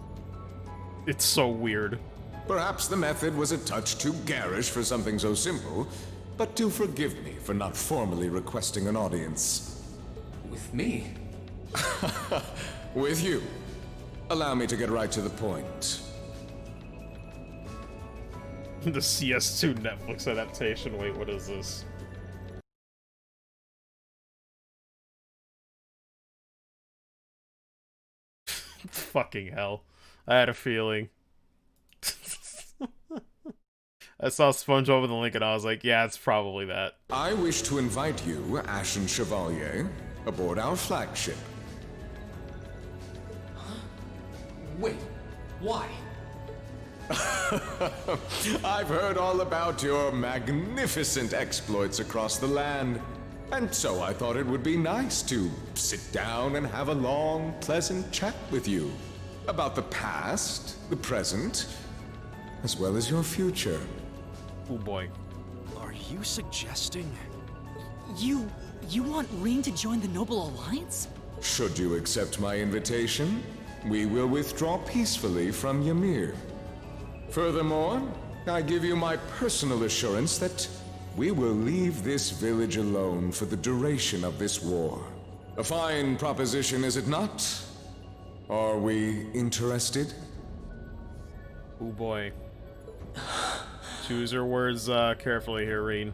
so weird. Perhaps the method was a touch too garish for something so simple, but do forgive me for not formally requesting an audience. With me? With you. Allow me to get right to the point. The CS2 Netflix adaptation. Wait, what is this? Fucking hell. I had a feeling. I saw SpongeBob in the link and I was like, yeah, it's probably that. I wish to invite you, Ashen Chevalier, aboard our flagship. Wait, why? I've heard all about your magnificent exploits across the land, and so I thought it would be nice to sit down and have a long, pleasant chat with you about the past, the present, as well as your future. Oh boy. Are you suggesting... You want Reen to join the Noble Alliance? Should you accept my invitation, we will withdraw peacefully from Ymir. Furthermore, I give you my personal assurance that we will leave this village alone for the duration of this war. A fine proposition, is it not? Are we interested? Oh boy. Choose your words carefully here, Reen.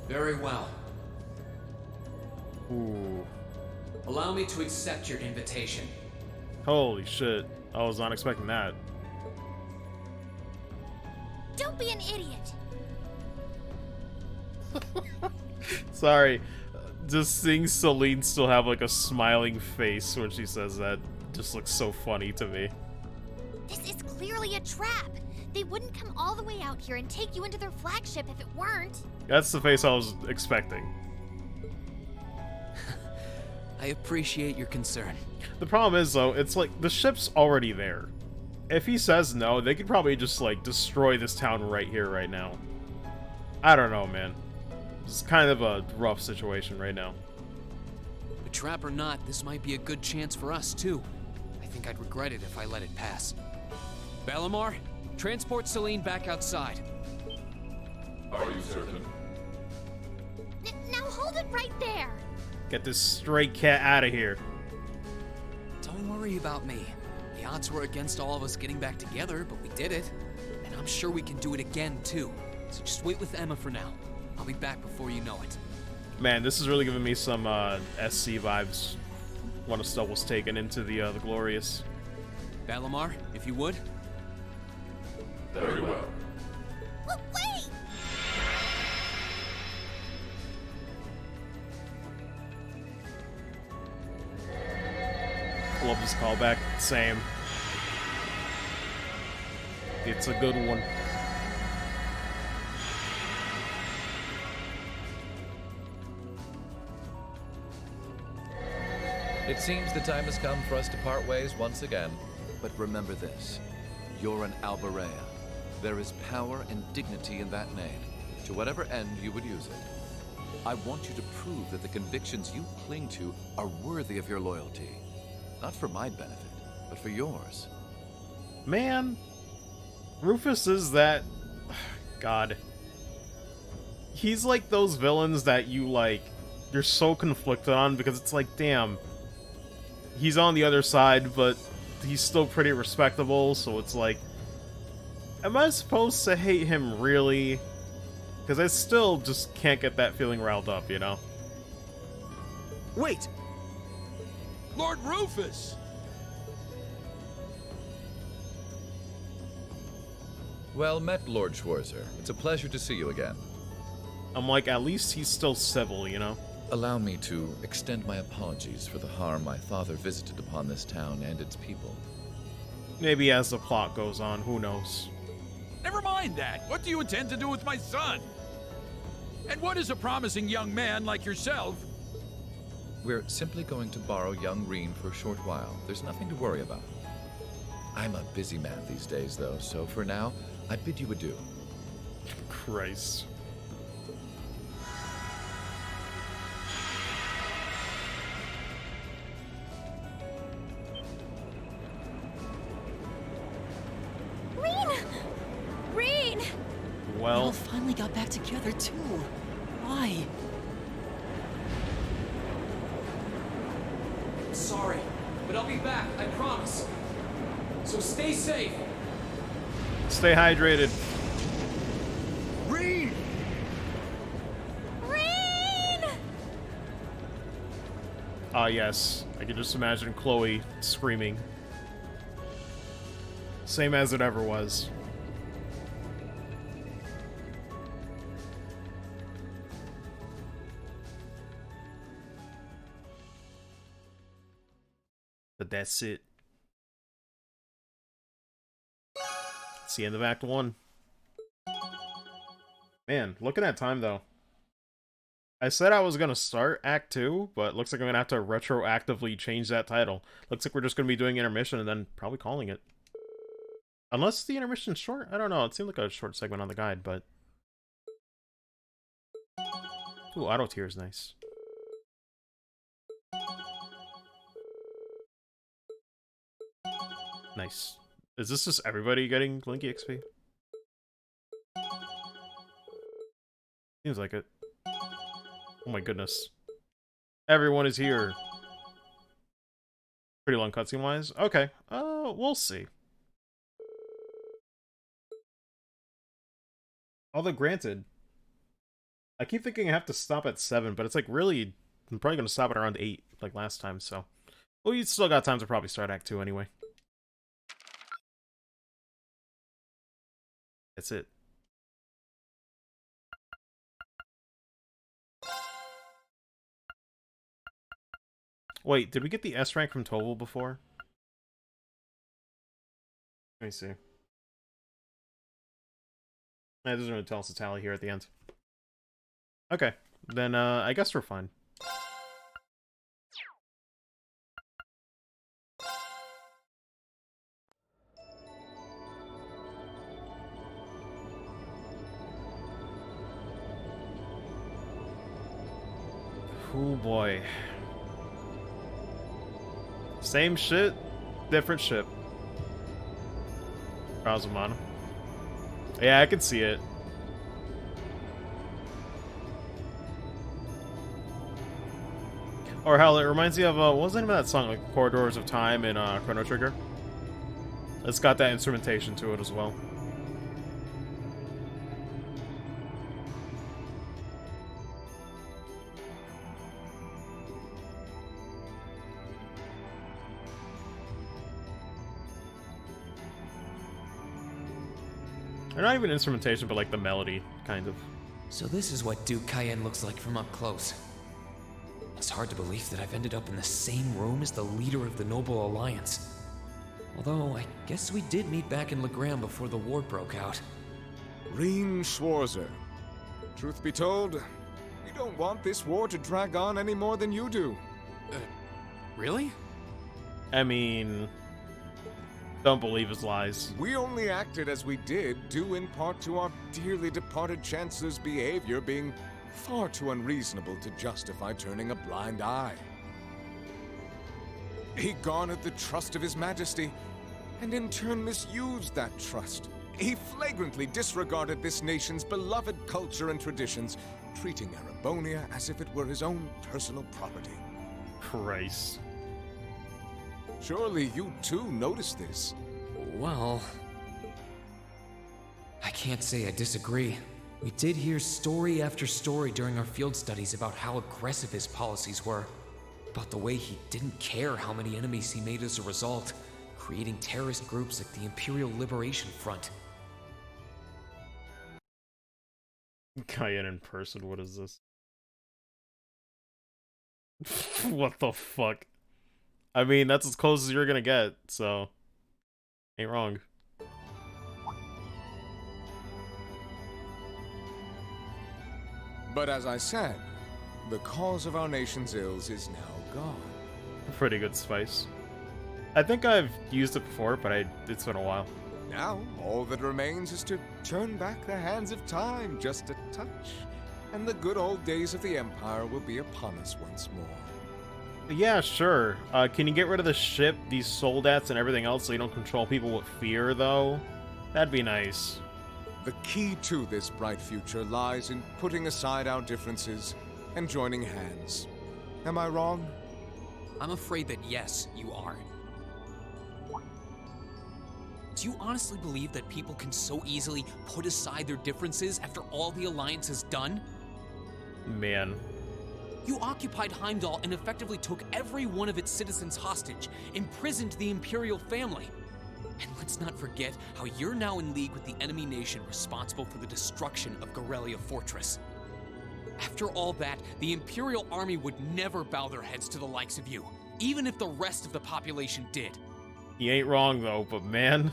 Very well. Ooh. Allow me to accept your invitation. Holy shit. I was not expecting that. Don't be an idiot. Sorry. Just seeing Celine still have like a smiling face when she says that just looks so funny to me. This is clearly a trap. They wouldn't come all the way out here and take you into their flagship if it weren't. That's the face I was expecting. I appreciate your concern. The problem is, though, it's like the ship's already there. If he says no, they could probably just like destroy this town right here, right now. I don't know, man. It's kind of a rough situation right now. A trap or not, this might be a good chance for us, too. I think I'd regret it if I let it pass. Balamar, transport Celine back outside. Are you certain? Now hold it right there. Get this stray cat out of here. Don't worry about me. The odds were against all of us getting back together, but we did it. And I'm sure we can do it again, too. So just wait with Emma for now. I'll be back before you know it. Man, this is really giving me some SC vibes. When Estelle was taken into the Glorious. Balamar, if you would. Very well. Wait! Love this callback. Same. It's a good one. It seems the time has come for us to part ways once again. But remember this. You're an Alberea. There is power and dignity in that name, to whatever end you would use it. I want you to prove that the convictions you cling to are worthy of your loyalty. Not for my benefit, but for yours. Man, Rufus is that... God. He's like those villains that you, like, you're so conflicted on because it's like, damn, he's on the other side, but he's still pretty respectable, so it's like, am I supposed to hate him, really? Because I still just can't get that feeling riled up, you know? Wait! Lord Rufus! Well met, Lord Schwarzer. It's a pleasure to see you again. I'm like, at least he's still civil, you know? Allow me to extend my apologies for the harm my father visited upon this town and its people. Maybe as the plot goes on, who knows? Never mind that. What do you intend to do with my son? And what is a promising young man like yourself? We're simply going to borrow young Reen for a short while. There's nothing to worry about. I'm a busy man these days, though, so for now, I bid you adieu. Christ. Well... They all finally got back together, too. Why? Sorry, but I'll be back, I promise. So stay safe. Stay hydrated. Reed! Reen! Ah, yes. I can just imagine Chloe screaming. Same as it ever was. But that's it. It's the end of Act 1. Man, looking at time, though. I said I was going to start Act 2, but looks like I'm going to have to retroactively change that title. Looks like we're just going to be doing Intermission and then probably calling it. Unless the Intermission's short? I don't know. It seemed like a short segment on the guide, but... Ooh, auto tier is nice. Nice. Is this just everybody getting Linky XP? Seems like it. Oh my goodness. Everyone is here. Pretty long cutscene wise. Okay. We'll see. Although granted, I keep thinking I have to stop at 7, but it's like really, I'm probably going to stop at around 8, like last time, so. Well, you still got time to probably start Act 2 anyway. That's it. Wait, did we get the S rank from Toval before? Let me see. It doesn't really tell us a tally here at the end. Okay, then I guess we're fine. Oh boy. Same shit, different ship. Razumana. Yeah, I can see it. Or hell, it reminds me of, what was the name of that song? Like, Corridors of Time in Chrono Trigger? It's got that instrumentation to it as well. Or not even instrumentation, but like the melody, kind of. So this is what Duke Cayenne looks like from up close. It's hard to believe that I've ended up in the same room as the leader of the Noble Alliance. Although, I guess we did meet back in Legram before the war broke out. Reen Schwarzer. Truth be told, we don't want this war to drag on any more than you do. Really? I mean... Don't believe his lies. We only acted as we did, due in part to our dearly departed Chancellor's behavior being far too unreasonable to justify turning a blind eye. He garnered the trust of His Majesty, and in turn misused that trust. He flagrantly disregarded this nation's beloved culture and traditions, treating Erebonia as if it were his own personal property. Christ. Surely you too noticed this. Well... I can't say I disagree. We did hear story after story during our field studies about how aggressive his policies were. About the way he didn't care how many enemies he made as a result, creating terrorist groups like the Imperial Liberation Front. Cayenne in person, what is this? What the fuck? I mean, that's as close as you're gonna get, so... Ain't wrong. But as I said, the cause of our nation's ills is now gone. Pretty good spice. I think I've used it before, but it's been a while. Now, all that remains is to turn back the hands of time just a touch, and the good old days of the Empire will be upon us once more. Yeah, sure. Can you get rid of the ship, these soldats, and everything else so you don't control people with fear, though? That'd be nice. The key to this bright future lies in putting aside our differences and joining hands. Am I wrong? I'm afraid that yes, you are. Do you honestly believe that people can so easily put aside their differences after all the Alliance has done? Man. You occupied Heimdall and effectively took every one of its citizens hostage, imprisoned the Imperial family. And let's not forget how you're now in league with the enemy nation responsible for the destruction of Gorelia Fortress. After all that, the Imperial army would never bow their heads to the likes of you, even if the rest of the population did. He ain't wrong though, but man,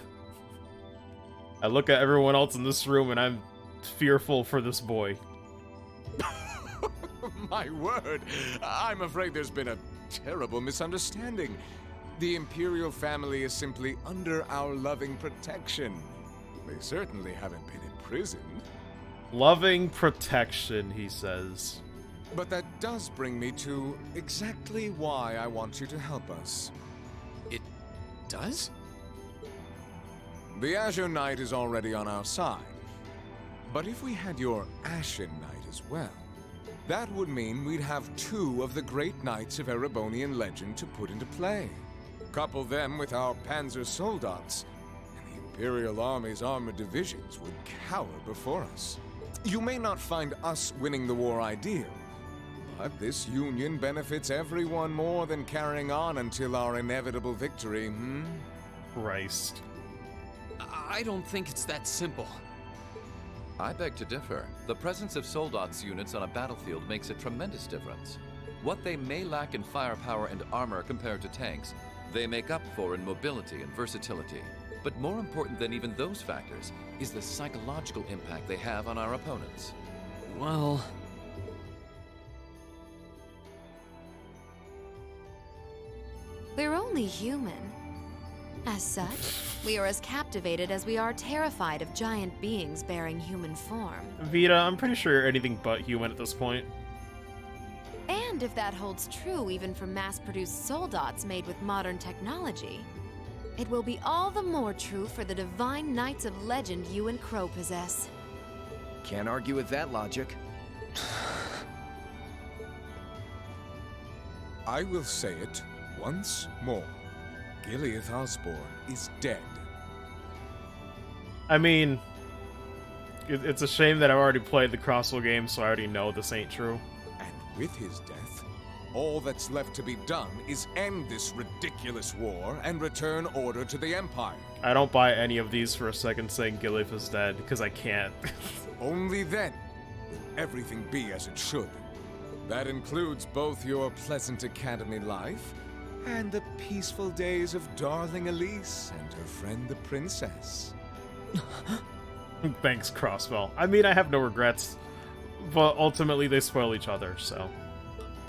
I look at everyone else in this room and I'm fearful for this boy. My word, I'm afraid there's been a terrible misunderstanding. The Imperial family is simply under our loving protection. They certainly haven't been in prison. Loving protection, he says. But that does bring me to exactly why I want you to help us. It does? The Azure Knight is already on our side. But if we had your Ashen Knight as well, that would mean we'd have two of the great knights of Erebonian legend to put into play. Couple them with our Panzer Soldats, and the Imperial Army's armored divisions would cower before us. You may not find us winning the war ideal, but this union benefits everyone more than carrying on until our inevitable victory, Christ. I don't think it's that simple. I beg to differ. The presence of Soldats units on a battlefield makes a tremendous difference. What they may lack in firepower and armor compared to tanks, they make up for in mobility and versatility. But more important than even those factors is the psychological impact they have on our opponents. Well... We're only human. As such, we are as captivated as we are terrified of giant beings bearing human form. Vita, I'm pretty sure you're anything but human at this point. And if that holds true even for mass-produced soldats made with modern technology, it will be all the more true for the divine knights of legend you and Crow possess. Can't argue with that logic. I will say it once more. Gileath Osborne is dead. I mean, it's a shame that I've already played the Crosswell game, so I already know this ain't true. And with his death, all that's left to be done is end this ridiculous war and return order to the Empire. I don't buy any of these for a second saying Gileath is dead, because I can't. Only then will everything be as it should. That includes both your pleasant academy life and the peaceful days of darling Elise and her friend the princess. Thanks, Crosswell. I mean, I have no regrets, but ultimately they spoil each other, so...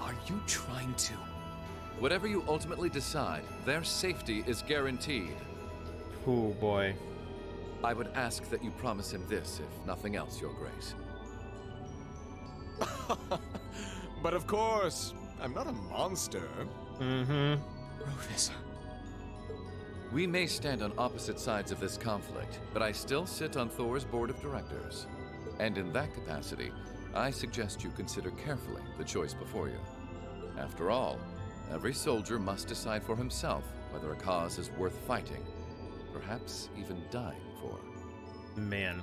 Are you trying to... Whatever you ultimately decide, their safety is guaranteed. Oh boy. I would ask that you promise him this, if nothing else, Your Grace. But of course, I'm not a monster. Mm-hmm. Rufus. We may stand on opposite sides of this conflict, but I still sit on Thor's board of directors. And in that capacity, I suggest you consider carefully the choice before you. After all, every soldier must decide for himself whether a cause is worth fighting, perhaps even dying for. Man.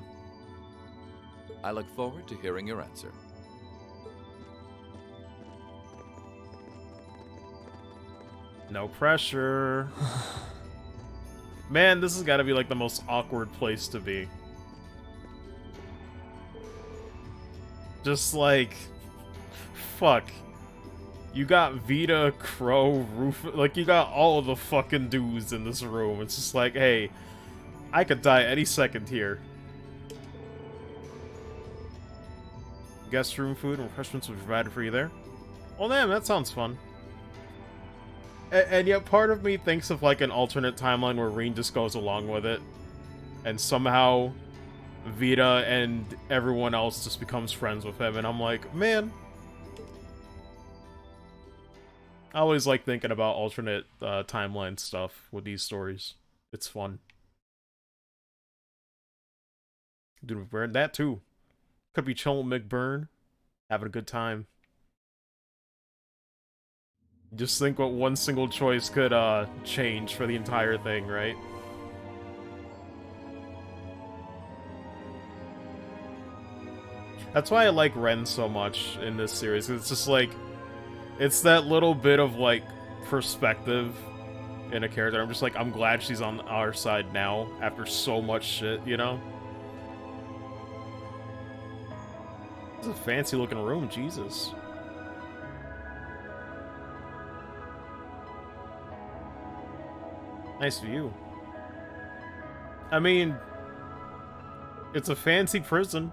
I look forward to hearing your answer. No pressure. Man, this has got to be like the most awkward place to be. Just like... Fuck. You got Vita, Crow, Rufus... Like, you got all of the fucking dudes in this room. It's just like, hey, I could die any second here. Guest room food and refreshments will be provided for you there. Well, damn, that sounds fun. And yet part of me thinks of like an alternate timeline where Reen just goes along with it. And somehow Vita and everyone else just becomes friends with him. And I'm like, man. I always like thinking about alternate timeline stuff with these stories. It's fun. Dude, McBurn, that too. Could be chilling with McBurn, having a good time. Just think what one single choice could change for the entire thing, right? That's why I like Ren so much in this series. It's just like, it's that little bit of like perspective in a character. I'm just like, I'm glad she's on our side now after so much shit, you know? This is a fancy looking room, Jesus. Nice view. I mean, it's a fancy prison.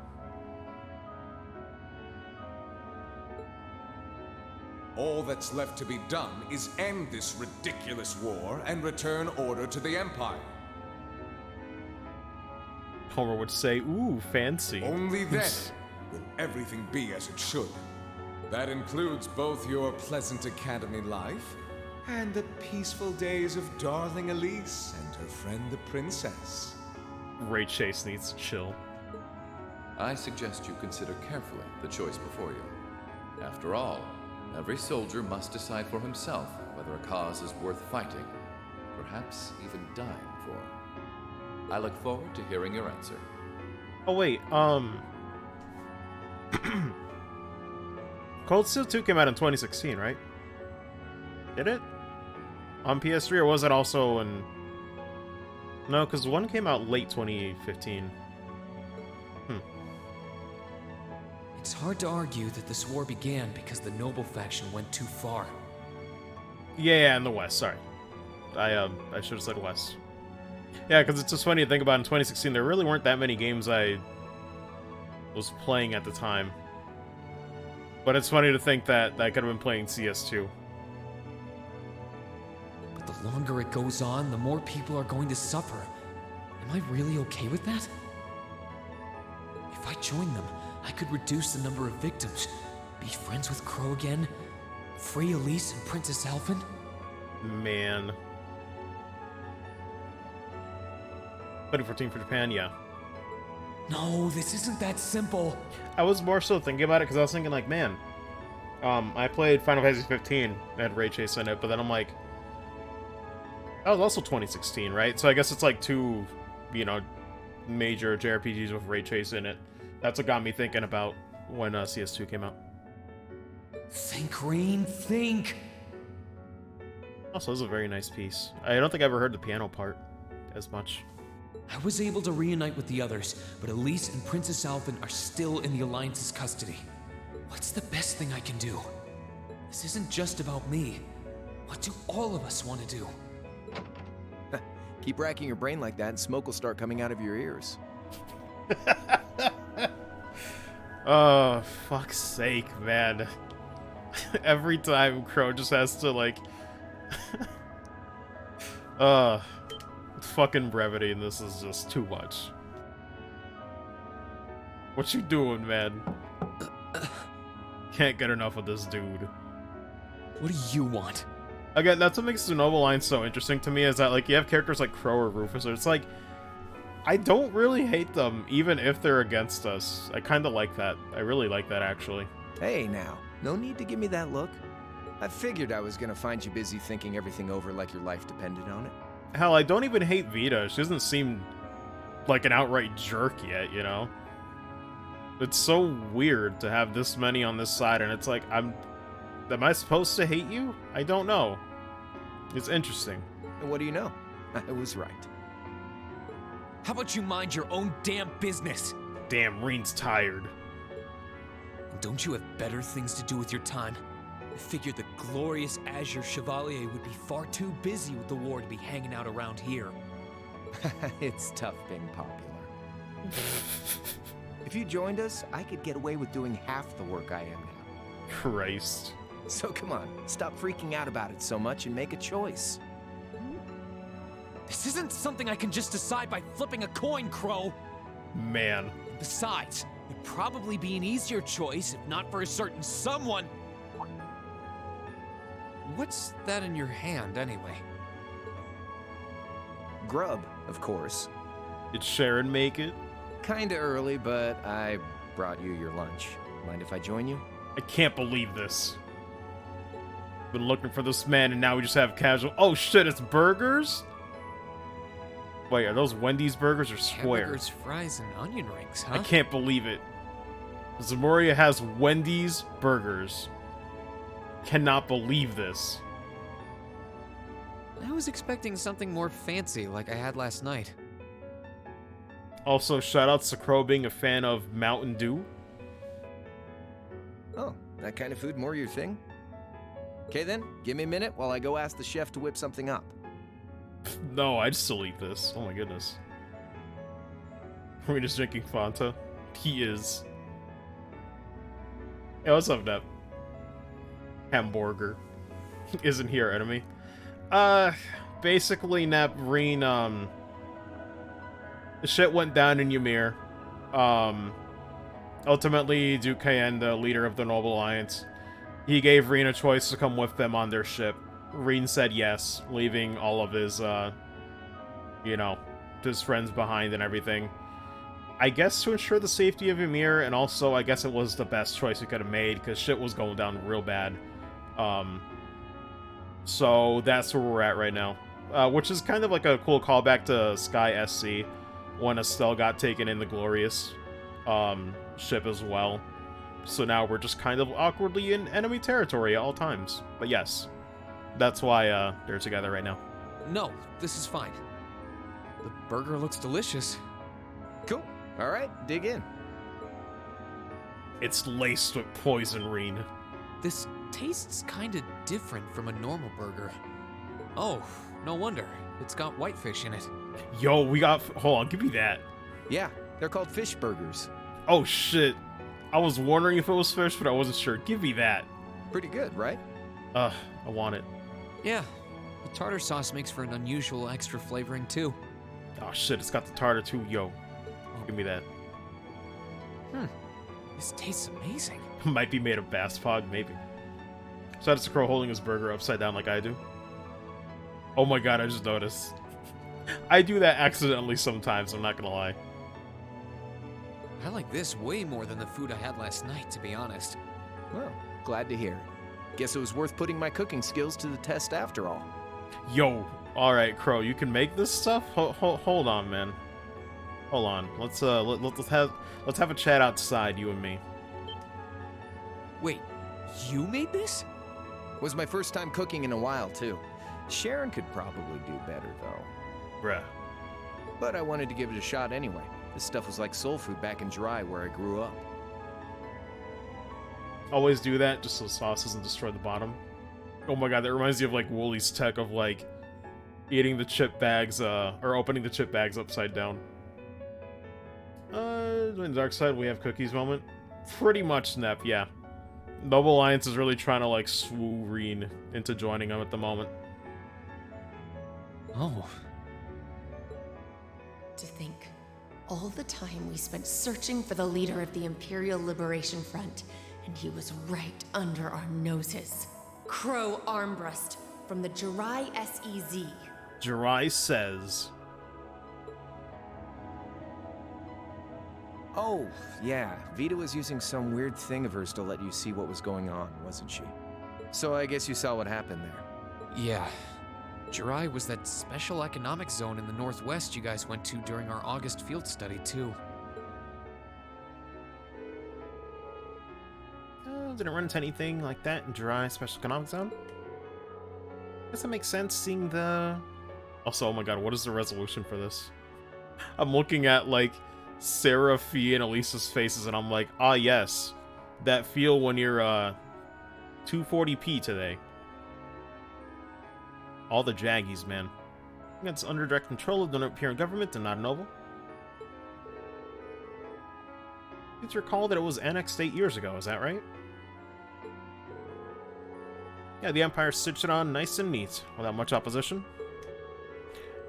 All that's left to be done is end this ridiculous war and return order to the Empire. Homer would say, ooh, fancy. Only then will everything be as it should. That includes both your pleasant academy life and the peaceful days of darling Elise and her friend the princess. Ray Chase needs to chill. I suggest you consider carefully the choice before you. After all, every soldier must decide for himself whether a cause is worth fighting, perhaps even dying for. I look forward to hearing your answer. Oh wait, Cold Steel 2 came out in 2016, right? Did it? On PS3, or was it also in... No, because one came out late 2015. It's hard to argue that this war began because the noble faction went too far. Yeah, in the West, sorry. I should have said West. Yeah, because it's just funny to think about in 2016, there really weren't that many games I was playing at the time. But it's funny to think that I could have been playing CS2. But the longer it goes on, the more people are going to suffer. Am I really okay with that? If I join them, I could reduce the number of victims, be friends with Crow again, free Elise and Princess Alphen. Man. 2014 for Japan, yeah. No, this isn't that simple. I was more so thinking about it because I was thinking like, man, I played Final Fantasy 15, I had Ray Chase in it, but then I'm like, that was also 2016, right? So I guess it's like two, you know, major JRPGs with Ray Chase in it. That's what got me thinking about when CS2 came out. Think, Rain, think! Also, this is a very nice piece. I don't think I ever heard the piano part as much. I was able to reunite with the others, but Elise and Princess Alphen are still in the Alliance's custody. What's the best thing I can do? This isn't just about me. What do all of us want to do? Keep racking your brain like that and smoke will start coming out of your ears. Oh, fuck's sake, man. Every time Crow just has to, like... fucking brevity in this is just too much. What you doing, man? Can't get enough of this dude. What do you want? Again, that's what makes the Noble Line so interesting to me, is that, like, you have characters like Crow or Rufus, or it's like, I don't really hate them, even if they're against us. I kind of like that. I really like that, actually. Hey, now. No need to give me that look. I figured I was gonna find you busy thinking everything over like your life depended on it. Hell, I don't even hate Vita. She doesn't seem like an outright jerk yet, you know? It's so weird to have this many on this side, and it's like, am I supposed to hate you? I don't know. It's interesting. And what do you know? I was right. How about you mind your own damn business? Damn, Reen's tired. Don't you have better things to do with your time? I figured the glorious Azure Chevalier would be far too busy with the war to be hanging out around here. It's tough being popular. If you joined us, I could get away with doing half the work I am now. Christ. So come on, stop freaking out about it so much and make a choice. This isn't something I can just decide by flipping a coin, Crow. Man. Besides, it'd probably be an easier choice if not for a certain someone. What's that in your hand, anyway? Grub, of course. Did Sharon make it? Kinda early, but I brought you your lunch. Mind if I join you? I can't believe this. Been looking for this man, and now we just have casual. Oh shit! It's burgers. Wait, are those Wendy's burgers or square? Hamburgers, fries, and onion rings, huh? I can't believe it. Zamoria has Wendy's burgers. Cannot believe this. I was expecting something more fancy like I had last night. Also, shoutouts to Crow being a fan of Mountain Dew. Oh, that kind of food more your thing? Okay then, give me a minute while I go ask the chef to whip something up. No, I'd still eat this. Oh my goodness. Are we just drinking Fanta? He is. Hey, what's up, Nep? Hamburger. Isn't he our enemy? Basically, Nep, Reen, the shit went down in Ymir. Ultimately, Duke Cayenne, the leader of the Noble Alliance, he gave Reen a choice to come with them on their ship. Reen said yes, leaving all of his, you know, his friends behind and everything. I guess to ensure the safety of Ymir, and also I guess it was the best choice we could have made, because shit was going down real bad. So that's where we're at right now. Which is kind of like a cool callback to Sky SC, when Estelle got taken in the Glorious ship as well. So now we're just kind of awkwardly in enemy territory at all times. But yes, that's why they're together right now. No, this is fine. The burger looks delicious. Cool. All right, dig in. It's laced with poison, Reen. This tastes kind of different from a normal burger. Oh, no wonder. It's got whitefish in it. Yo, we got... Hold on, give me that. Yeah, they're called fish burgers. Oh, shit. I was wondering if it was fish, but I wasn't sure. Give me that. Pretty good, right? I want it. Yeah, the tartar sauce makes for an unusual extra flavoring, too. Oh, shit, it's got the tartar, too. Yo, give me that. This tastes amazing. Might be made of Bastpog, maybe. So that's the Crow holding his burger upside down like I do. Oh my god, I just noticed. I do that accidentally sometimes, I'm not gonna lie. I like this way more than the food I had last night, to be honest. Well, glad to hear. Guess it was worth putting my cooking skills to the test after all. Yo, alright, Crow, you can make this stuff? Hold on, man. Hold on. Let's have a chat outside, you and me. Wait, you made this? Was my first time cooking in a while, too. Sharon could probably do better, though. Bruh. But I wanted to give it a shot anyway. This stuff was like soul food back in Dry, where I grew up. Always do that, just so the sauce doesn't destroy the bottom. Oh my god, that reminds me of, like, Wooly's tech of, like, eating the chip bags, or opening the chip bags upside down. In the dark side, we have cookies moment. Pretty much, Nep, yeah. Noble Alliance is really trying to, like, swoo Reen into joining them at the moment. Oh. To think, all the time we spent searching for the leader of the Imperial Liberation Front, and he was right under our noses. Crow Armbrust from the Jirai SEZ. Jirai says... Oh, yeah. Vita was using some weird thing of hers to let you see what was going on, wasn't she? So I guess you saw what happened there. Yeah. Jirai was that special economic zone in the northwest you guys went to during our August field study, too. Didn't run into anything like that in Jirai Special Economic Zone. Guess that makes sense, seeing the... Also, oh my god, what is the resolution for this? I'm looking at, like, Sarah, Fee, and Elisa's faces, and I'm like, ah yes, that feel when you're, 240p today. All the Jaggies, man. It's under direct control of the Imperial government and not noble. Please recall that it was annexed 8 years ago, is that right? Yeah, the Empire stitched it on nice and neat, without much opposition.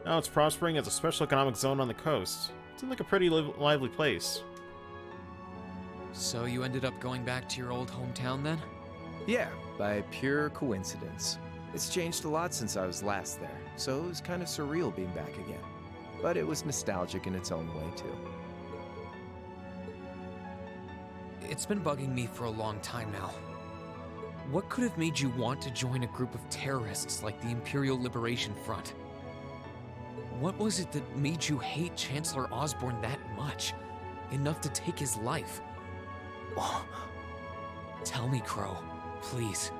Now it's prospering as a special economic zone on the coast. Seems like a pretty lively place. So you ended up going back to your old hometown then? Yeah, by pure coincidence. It's changed a lot since I was last there, so it was kind of surreal being back again. But it was nostalgic in its own way, too. it's been bugging me for a long time now. What could have made you want to join a group of terrorists like the Imperial Liberation Front? What was it that made you hate Chancellor Osborne that much? Enough to take his life? Oh. Tell me, Crow, please.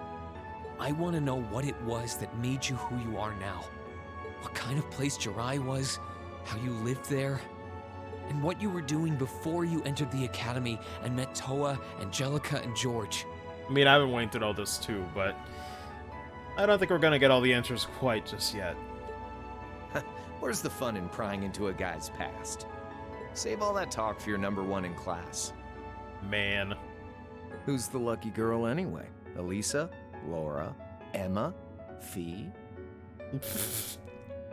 I want to know what it was that made you who you are now. What kind of place Jirai was, how you lived there, and what you were doing before you entered the academy and met Toa, Angelica, and George. I mean, I've been waiting to know this too, but I don't think we're gonna get all the answers quite just yet. Where's the fun in prying into a guy's past? Save all that talk for your number one in class. Man. Who's the lucky girl anyway? Elisa? Laura? Emma? Fee?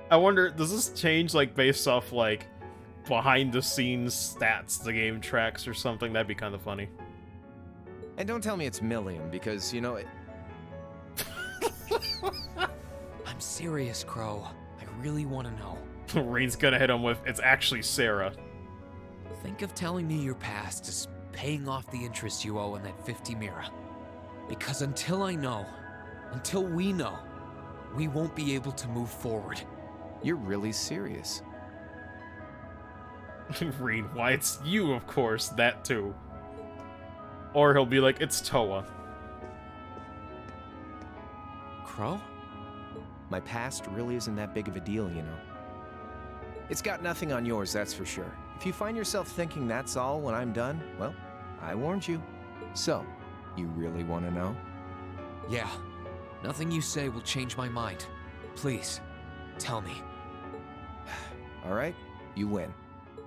I wonder, does this change, like, based off, like, behind-the-scenes stats the game tracks or something? That'd be kind of funny. And don't tell me it's Milliam, because, you know, it... I'm serious, Crow. I really want to know. Rain's gonna hit him with, it's actually Sarah. Think of telling me your past as paying off the interest you owe on that 50 Mira. Because until I know, until we know, we won't be able to move forward. You're really serious. Rain, why it's you, of course, that too. Or he'll be like, it's Toa. Crow? My past really isn't that big of a deal, you know. It's got nothing on yours, that's for sure. If you find yourself thinking that's all when I'm done, well, I warned you. So, you really want to know? Yeah. Nothing you say will change my mind. Please, tell me. All right, you win.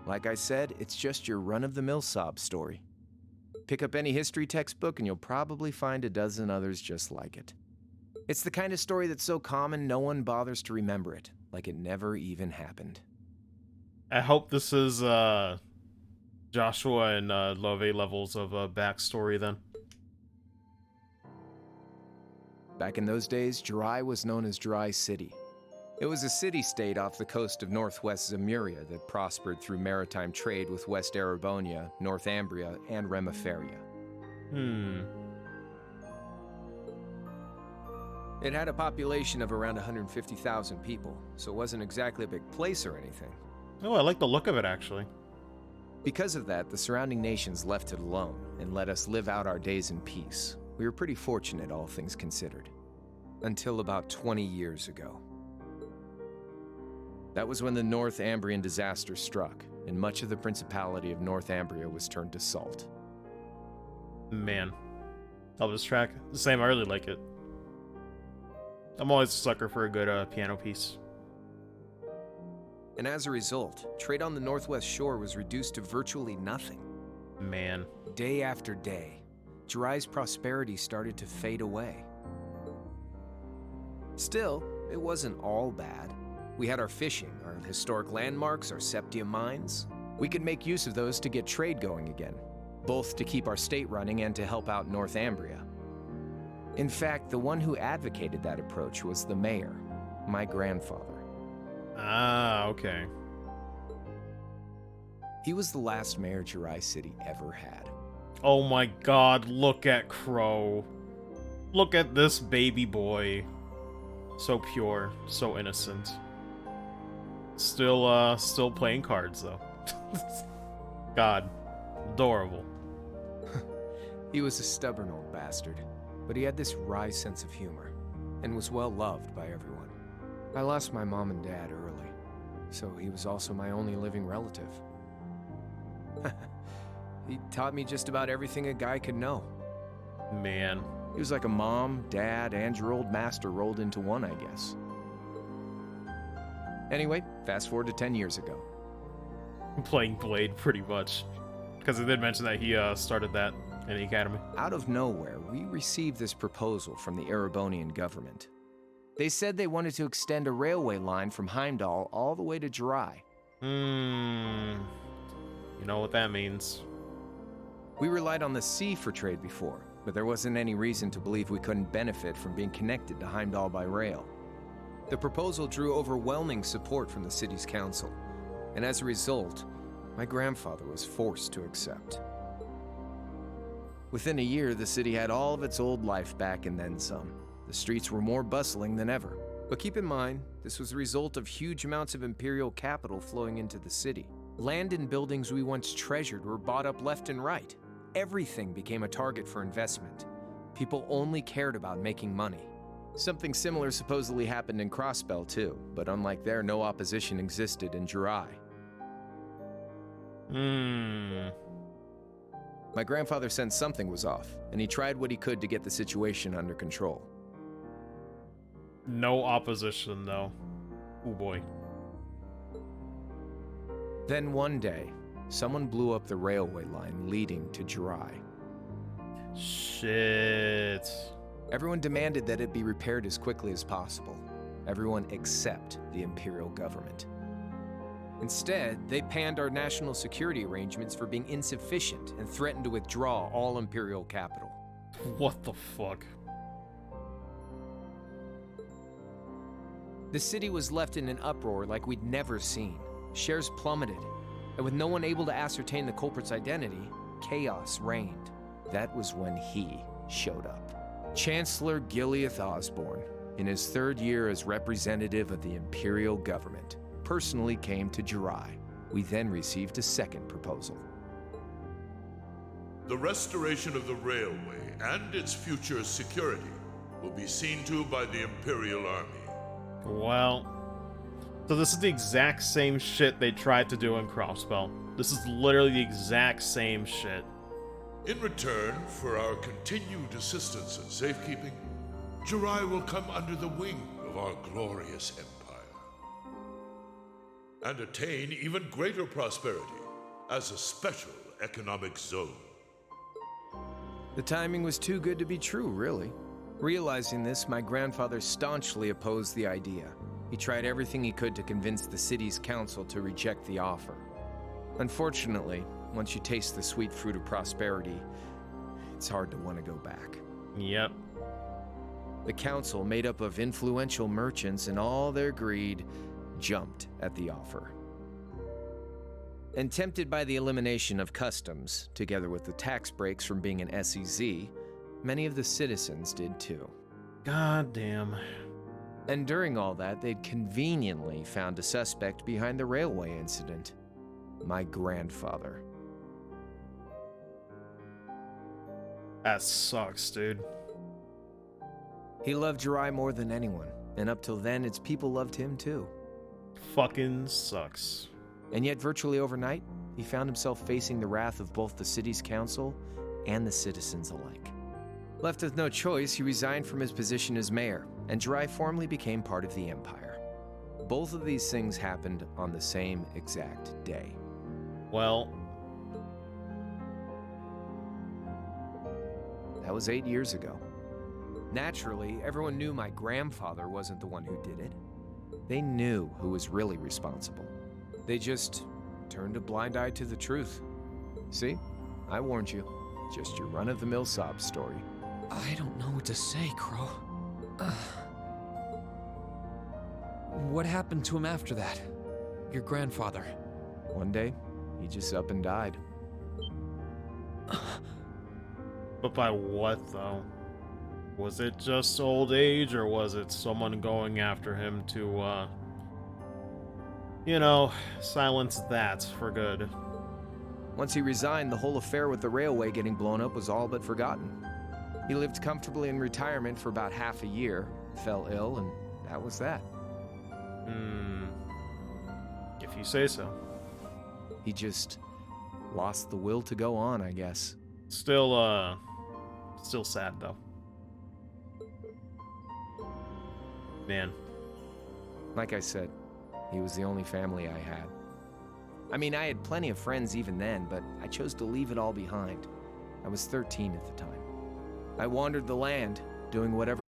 Like I said, it's just your run-of-the-mill sob story. Pick up any history textbook and you'll probably find a dozen others just like it. It's the kind of story that's so common no one bothers to remember it, like it never even happened. I hope this is, Joshua and, Love levels of, backstory then. Back in those days, Jirai was known as Jirai City. It was a city-state off the coast of northwest Zemuria that prospered through maritime trade with West Erebonia, Northumbria, and Remiferia. It had a population of around 150,000 people, so it wasn't exactly a big place or anything. Oh, I like the look of it, actually. Because of that, the surrounding nations left it alone and let us live out our days in peace. We were pretty fortunate, all things considered. Until about 20 years ago. That was when the Northumbrian disaster struck, and much of the Principality of Northumbria was turned to salt. Man. Love this track. Same, I really like it. I'm always a sucker for a good piano piece. And as a result, trade on the northwest shore was reduced to virtually nothing. Man. Day after day, Jirai's prosperity started to fade away. Still, it wasn't all bad. We had our fishing, our historic landmarks, our septium mines. We could make use of those to get trade going again, both to keep our state running and to help out Northumbria. In fact, the one who advocated that approach was the mayor, my grandfather. Ah, okay. He was the last mayor Jirai City ever had. Oh my god, look at Crow. Look at this baby boy. So pure, so innocent. Still playing cards, though. God. Adorable. He was a stubborn old bastard, but he had this wry sense of humor, and was well loved by everyone. I lost my mom and dad early, so he was also my only living relative. He taught me just about everything a guy could know. Man. He was like a mom, dad, and your old master rolled into one, I guess. Anyway, fast forward to 10 years ago. Playing Blade, pretty much. Because I did mention that he started that in the academy. Out of nowhere, we received this proposal from the Erebonian government. They said they wanted to extend a railway line from Heimdall all the way to Jirai. You know what that means. We relied on the sea for trade before, but there wasn't any reason to believe we couldn't benefit from being connected to Heimdall by rail. The proposal drew overwhelming support from the city's council, and as a result, my grandfather was forced to accept. Within a year, the city had all of its old life back and then some. The streets were more bustling than ever. But keep in mind, this was the result of huge amounts of imperial capital flowing into the city. Land and buildings we once treasured were bought up left and right. Everything became a target for investment. People only cared about making money. Something similar supposedly happened in Crossbell too, but unlike there, no opposition existed in Jirai. My grandfather sensed something was off, and he tried what he could to get the situation under control. No opposition, though. Oh boy. Then one day, someone blew up the railway line leading to Jirai. Shit. Everyone demanded that it be repaired as quickly as possible. Everyone except the Imperial government. Instead, they panned our national security arrangements for being insufficient and threatened to withdraw all Imperial capital. What the fuck? The city was left in an uproar like we'd never seen. Shares plummeted, and with no one able to ascertain the culprit's identity, chaos reigned. That was when he showed up. Chancellor Gileath Osborne, in his third year as representative of the Imperial government, personally came to Jirai. We then received a second proposal. The restoration of the railway and its future security will be seen to by the Imperial Army. Well, so this is the exact same shit they tried to do in Crossbell. This is literally the exact same shit. In return for our continued assistance in safekeeping, Jirai will come under the wing of our glorious empire and attain even greater prosperity as a special economic zone. The timing was too good to be true, really. Realizing this, my grandfather staunchly opposed the idea. He tried everything he could to convince the city's council to reject the offer. Unfortunately, once you taste the sweet fruit of prosperity, it's hard to want to go back. Yep. The council, made up of influential merchants and all their greed, jumped at the offer. And tempted by the elimination of customs, together with the tax breaks from being an SEZ, many of the citizens did too. God damn. And during all that, they'd conveniently found a suspect behind the railway incident. My grandfather. That sucks, dude. He loved Jirai more than anyone, and up till then, its people loved him too. Fucking sucks. And yet, virtually overnight, he found himself facing the wrath of both the city's council and the citizens alike. Left with no choice, he resigned from his position as mayor, and Jirai formally became part of the empire. Both of these things happened on the same exact day. Well, that was 8 years ago. Naturally, everyone knew my grandfather wasn't the one who did it. They knew who was really responsible. They just turned a blind eye to the truth. See? I warned you. Just your run-of-the-mill sob story. I don't know what to say, Crow. What happened to him after that? Your grandfather. One day, he just up and died. But by what, though? Was it just old age, or was it someone going after him to, you know, silence that for good? Once he resigned, the whole affair with the railway getting blown up was all but forgotten. He lived comfortably in retirement for about half a year, fell ill, and that was that. If you say so. He just lost the will to go on, I guess. Still sad, though. Man. Like I said, he was the only family I had. I mean, I had plenty of friends even then, but I chose to leave it all behind. I was 13 at the time. I wandered the land, doing whatever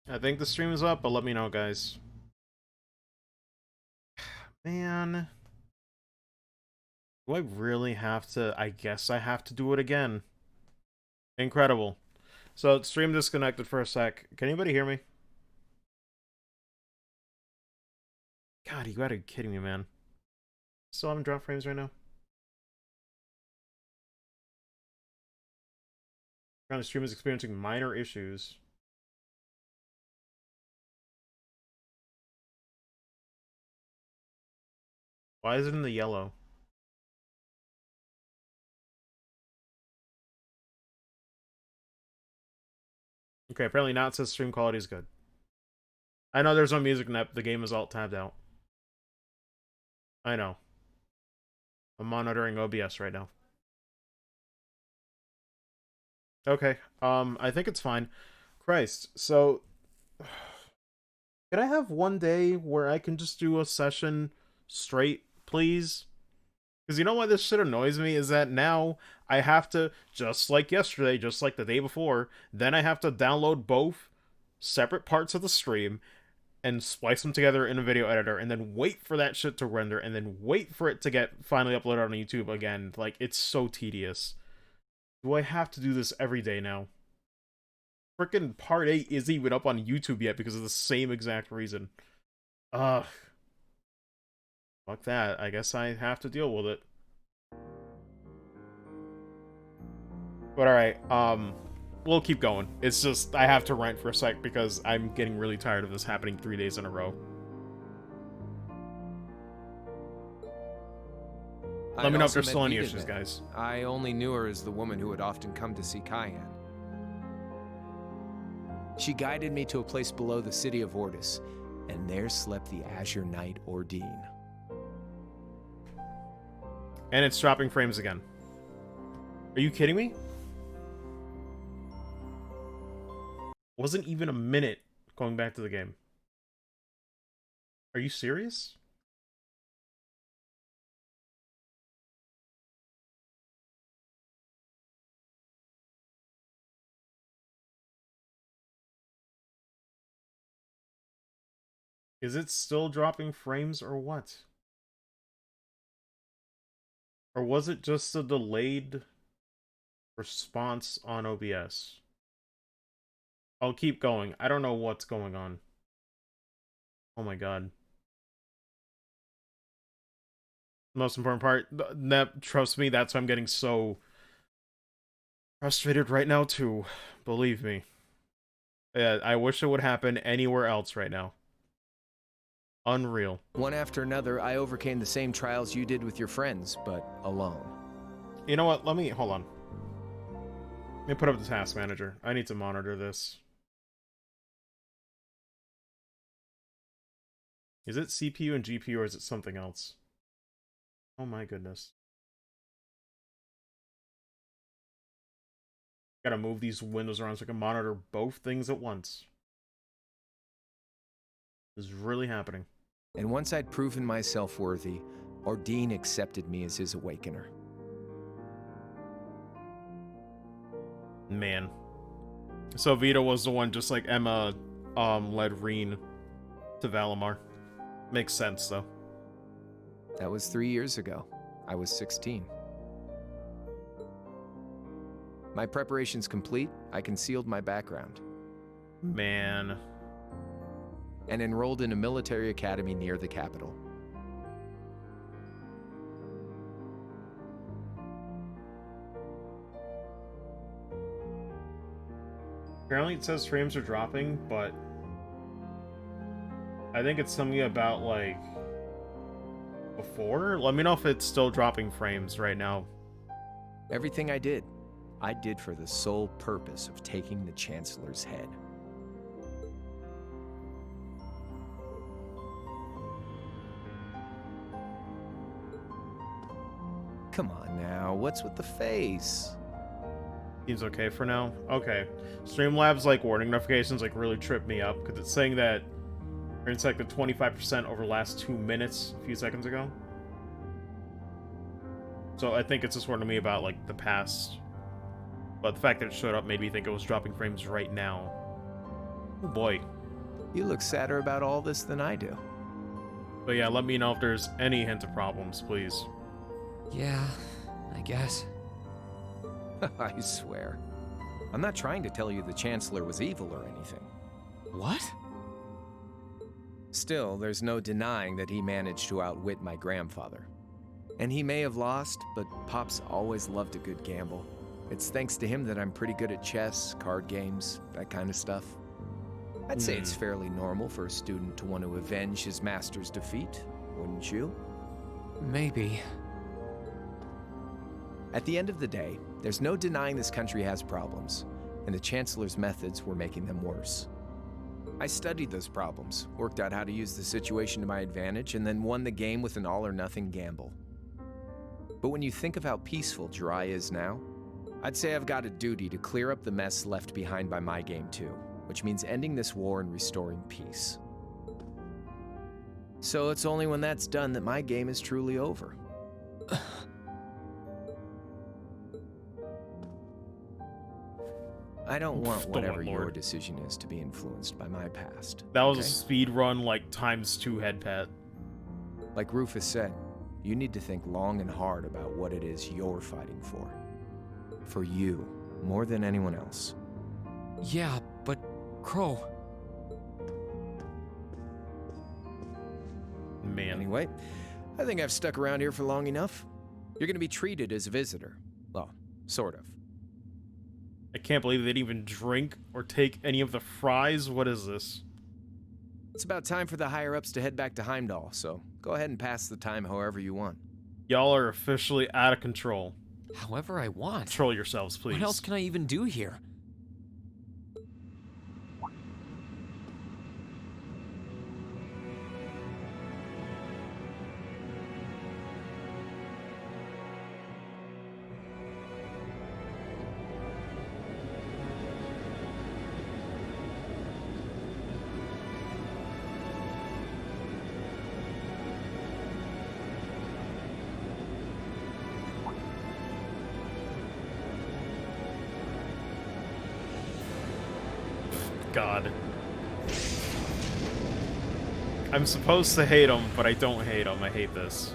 I think the stream is up, but let me know, guys. Man. Do I really have to? I guess I have to do it again. Incredible. So, stream disconnected for a sec. Can anybody hear me? God, you gotta be kidding me, man. Still having drop frames right now? The stream is experiencing minor issues. Why is it in the yellow? Okay, apparently now it says stream quality is good. I know there's no music in the game is alt tabbed out. I know. I'm monitoring OBS right now. Okay, I think it's fine. Christ, so... Can I have one day where I can just do a session straight, please? Because you know why this shit annoys me? Is that now I have to, just like yesterday, just like the day before, then I have to download both separate parts of the stream and splice them together in a video editor, and then wait for that shit to render, and then wait for it to get finally uploaded on YouTube again. Like, it's so tedious. Do I have to do this every day now? Frickin' Part 8 isn't even up on YouTube yet because of the same exact reason. Ugh. Fuck that. I guess I have to deal with it. But alright, we'll keep going. It's just, I have to rant for a sec because I'm getting really tired of this happening 3 days in a row. Let me know if there's still any issues, guys. I only knew her as the woman who would often come to see Cayenne. She guided me to a place below the city of Ortis, and there slept the Azure Knight Ordine. And it's dropping frames again. Are you kidding me? Wasn't even a minute going back to the game. Are you serious? Is it still dropping frames or what? Or was it just a delayed response on OBS? I'll keep going. I don't know what's going on. Oh my god. Most important part, trust me, that's why I'm getting so frustrated right now too. Believe me. Yeah, I wish it would happen anywhere else right now. Unreal. One after another, I overcame the same trials you did with your friends, but alone. You know what? Hold on. Let me put up the task manager. I need to monitor this. Is it CPU and GPU or is it something else? Oh my goodness. Gotta move these windows around so I can monitor both things at once. This is really happening. And once I'd proven myself worthy, Ordine accepted me as his awakener. Man. So Vita was the one just like Emma led Reen to Valimar. Makes sense though. That was 3 years ago. I was 16. My preparations complete, I concealed my background. Man. And enrolled in a military academy near the capital. Apparently it says frames are dropping, but I think it's something about, like, before? Let me know if it's still dropping frames right now. Everything I did for the sole purpose of taking the Chancellor's head. Come on now, what's with the face? Seems okay for now. Okay. Streamlabs, like, warning notifications, like, really trip me up, because it's saying that it's like the 25% over the last 2 minutes a few seconds ago. So I think it's just warning me about, like, the past. But the fact that it showed up made me think it was dropping frames right now. Oh boy. You look sadder about all this than I do. But yeah, let me know if there's any hint of problems, please. Yeah, I guess. I swear. I'm not trying to tell you the Chancellor was evil or anything. What? Still, there's no denying that he managed to outwit my grandfather. And he may have lost, but Pop's always loved a good gamble. It's thanks to him that I'm pretty good at chess, card games, that kind of stuff. I'd say it's fairly normal for a student to want to avenge his master's defeat, wouldn't you? Maybe. At the end of the day, there's no denying this country has problems, and the Chancellor's methods were making them worse. I studied those problems, worked out how to use the situation to my advantage, and then won the game with an all-or-nothing gamble. But when you think of how peaceful Jirai is now, I'd say I've got a duty to clear up the mess left behind by my game too, which means ending this war and restoring peace. So it's only when that's done that my game is truly over. I don't want whatever your decision is to be influenced by my past. That was a speed run, like, ×2 head pat. Like Rufus said, you need to think long and hard about what it is you're fighting for. For you, more than anyone else. Yeah, but Crow... Man. Anyway, I think I've stuck around here for long enough. You're gonna be treated as a visitor. Well, sort of. I can't believe they didn't even drink or take any of the fries. What is this? It's about time for the higher-ups to head back to Heimdall, so go ahead and pass the time however you want. Y'all are officially out of control. However I want. Control yourselves, please. What else can I even do here? God. I'm supposed to hate him, but I don't hate him. I hate this.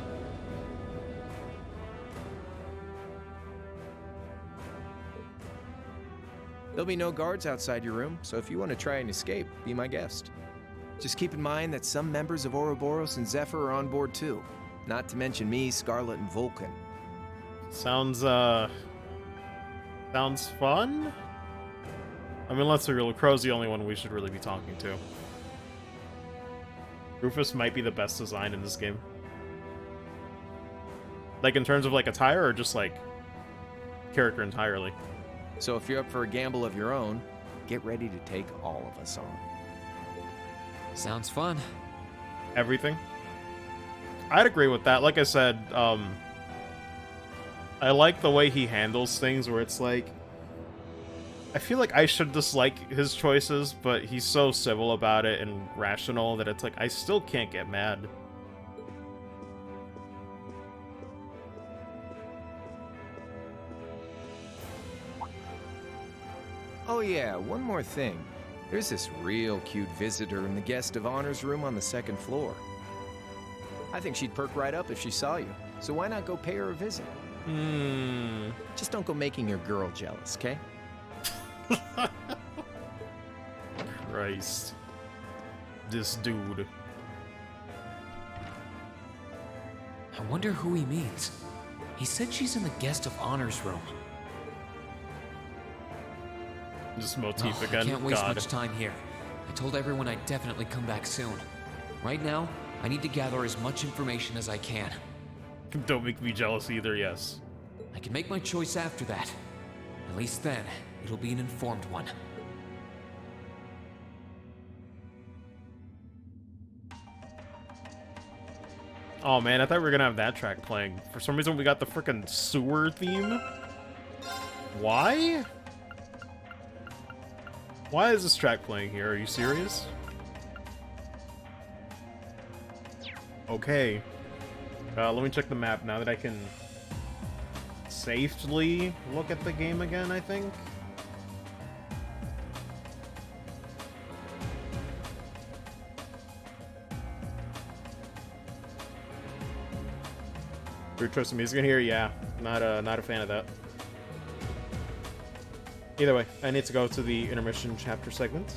There'll be no guards outside your room, so if you want to try and escape, be my guest. Just keep in mind that some members of Ouroboros and Zephyr are on board too. Not to mention me, Scarlet, and Vulcan. Sounds fun? I mean, let's be real, Crow's the only one we should really be talking to. Rufus might be the best design in this game. Like, in terms of, like, attire, or just, like, character entirely? So if you're up for a gamble of your own, get ready to take all of us on. Sounds fun. Everything? I'd agree with that. Like I said, I like the way he handles things where it's like, I feel like I should dislike his choices, but he's so civil about it and rational that it's like, I still can't get mad. Oh yeah, one more thing. There's this real cute visitor in the guest of honors room on the second floor. I think she'd perk right up if she saw you, so why not go pay her a visit? Just don't go making your girl jealous, okay? Christ. This dude. I wonder who he means. He said she's in the guest of honors room. This motif again. I can't waste God. much time here. I told everyone I'd definitely come back soon. Right now, I need to gather as much information as I can. Don't make me jealous either, yes. I can make my choice after that. At least then, it'll be an informed one. Oh man, I thought we were gonna have that track playing. For some reason we got the frickin' sewer theme? Why? Why is this track playing here? Are you serious? Okay. Let me check the map now that I can safely look at the game again, I think. Weird choice of music in here, yeah. Not a fan of that. Either way, I need to go to the intermission chapter segment.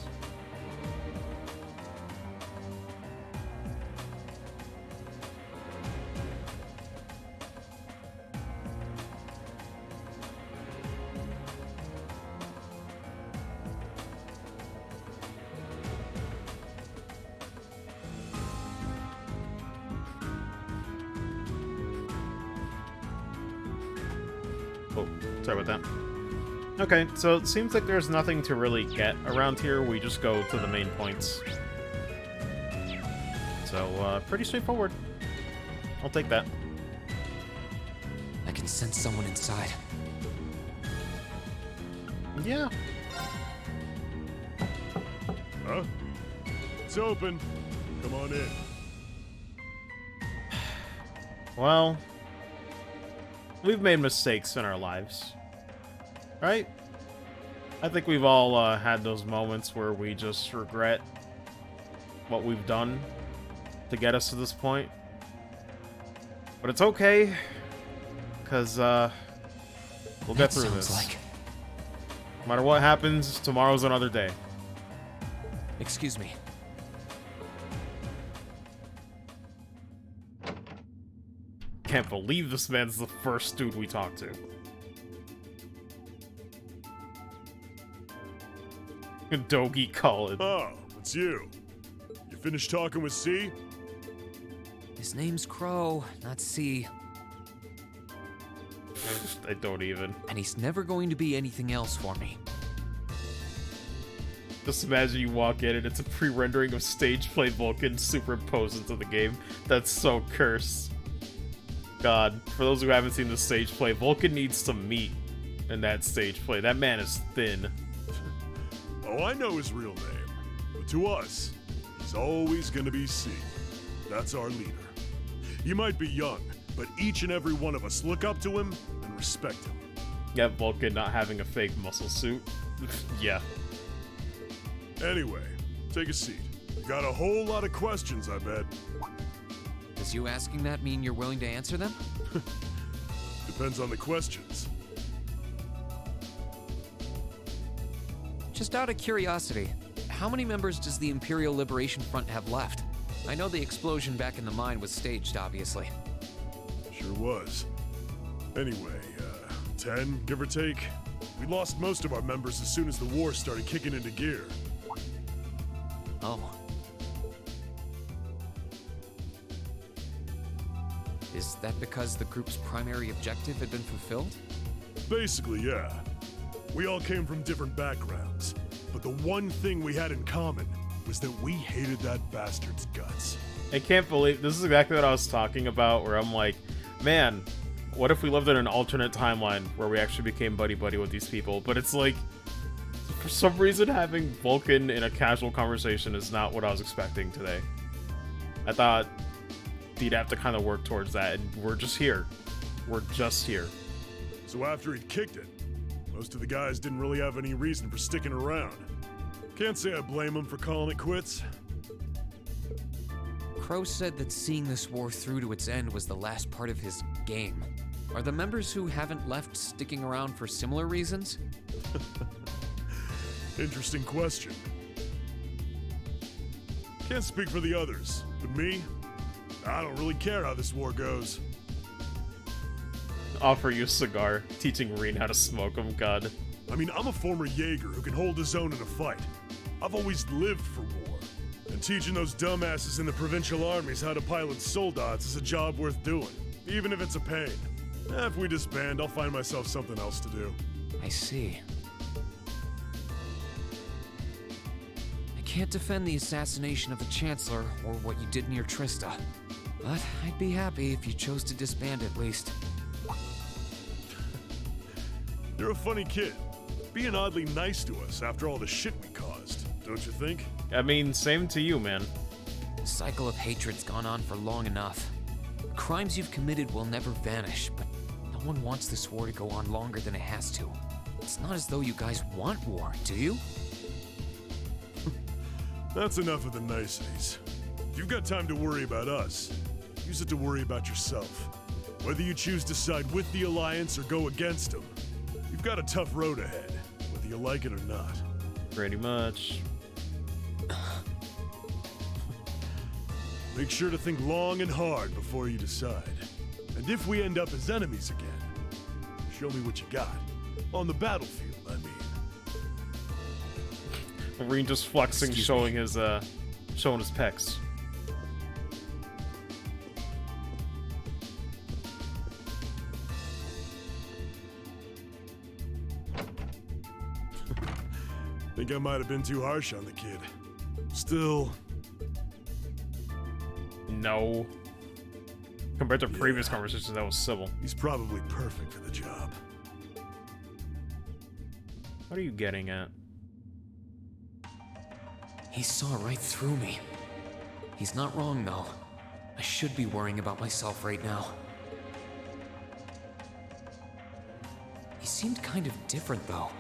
Oh, sorry about that. Okay, so it seems like there's nothing to really get around here. We just go to the main points. So, pretty straightforward. I'll take that. I can sense someone inside. Yeah. Huh? It's open. Come on in. Well, we've made mistakes in our lives. Right? I think we've all had those moments where we just regret what we've done to get us to this point. But it's okay, because we'll get through this. No matter what happens, tomorrow's another day. Excuse me. Can't believe this man's the first dude we talked to. Dogi College. Oh, it's you. You finished talking with C? His name's Crow, not C. I don't even. And he's never going to be anything else for me. Just imagine you walk in and it's a pre-rendering of stage play Vulcan superimposed into the game. That's so cursed. God, for those who haven't seen the stage play, Vulcan needs some meat in that stage play. That man is thin. Oh, I know his real name. But to us, he's always gonna be C. That's our leader. He might be young, but each and every one of us look up to him and respect him. Yeah, Vulcan not having a fake muscle suit. Yeah. Anyway, take a seat. You got a whole lot of questions, I bet. Does you asking that mean you're willing to answer them? Depends on the questions. Just out of curiosity, how many members does the Imperial Liberation Front have left? I know the explosion back in the mine was staged, obviously. Sure was. Anyway, 10, give or take. We lost most of our members as soon as the war started kicking into gear. Oh. Is that because the group's primary objective had been fulfilled? Basically, yeah. We all came from different backgrounds, but the one thing we had in common was that we hated that bastard's guts. I can't believe this is exactly what I was talking about, where I'm like, man, what if we lived in an alternate timeline where we actually became buddy-buddy with these people? But it's like, for some reason, having Vulcan in a casual conversation is not what I was expecting today. I thought he'd have to kind of work towards that, and we're just here. We're just here. So after he'd kicked it, most of the guys didn't really have any reason for sticking around. Can't say I blame them for calling it quits. Crow said that seeing this war through to its end was the last part of his game. Are the members who haven't left sticking around for similar reasons? Interesting question. Can't speak for the others, but me, I don't really care how this war goes. Offer you a cigar, teaching Reen how to smoke them, God. I mean, I'm a former Jaeger who can hold his own in a fight. I've always lived for war. And teaching those dumbasses in the provincial armies how to pilot soldats is a job worth doing, even if it's a pain. If we disband, I'll find myself something else to do. I see. I can't defend the assassination of the Chancellor or what you did near Trista, but I'd be happy if you chose to disband at least. You're a funny kid, being oddly nice to us after all the shit we caused, don't you think? I mean, same to you, man. The cycle of hatred's gone on for long enough. The crimes you've committed will never vanish, but no one wants this war to go on longer than it has to. It's not as though you guys want war, do you? That's enough of the niceties. If you've got time to worry about us, use it to worry about yourself. Whether you choose to side with the Alliance or go against them, you've got a tough road ahead, whether you like it or not. Pretty much. Make sure to think long and hard before you decide. And if we end up as enemies again, show me what you got. On the battlefield, I mean. Marine just flexing, showing his pecs. Think I might have been too harsh on the kid. Still... No. Compared to previous conversations, that was civil. He's probably perfect for the job. What are you getting at? He saw right through me. He's not wrong, though. I should be worrying about myself right now. He seemed kind of different, though.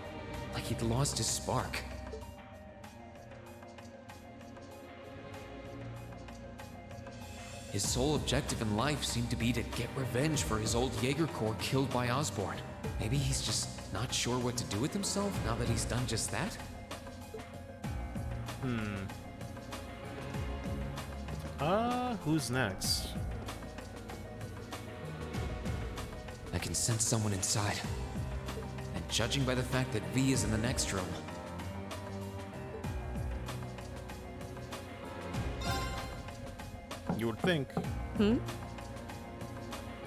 Like he'd lost his spark. His sole objective in life seemed to be to get revenge for his old Jaeger Corps killed by Osborn. Maybe he's just not sure what to do with himself now that he's done just that? Who's next? I can sense someone inside. And judging by the fact that V is in the next room, you would think.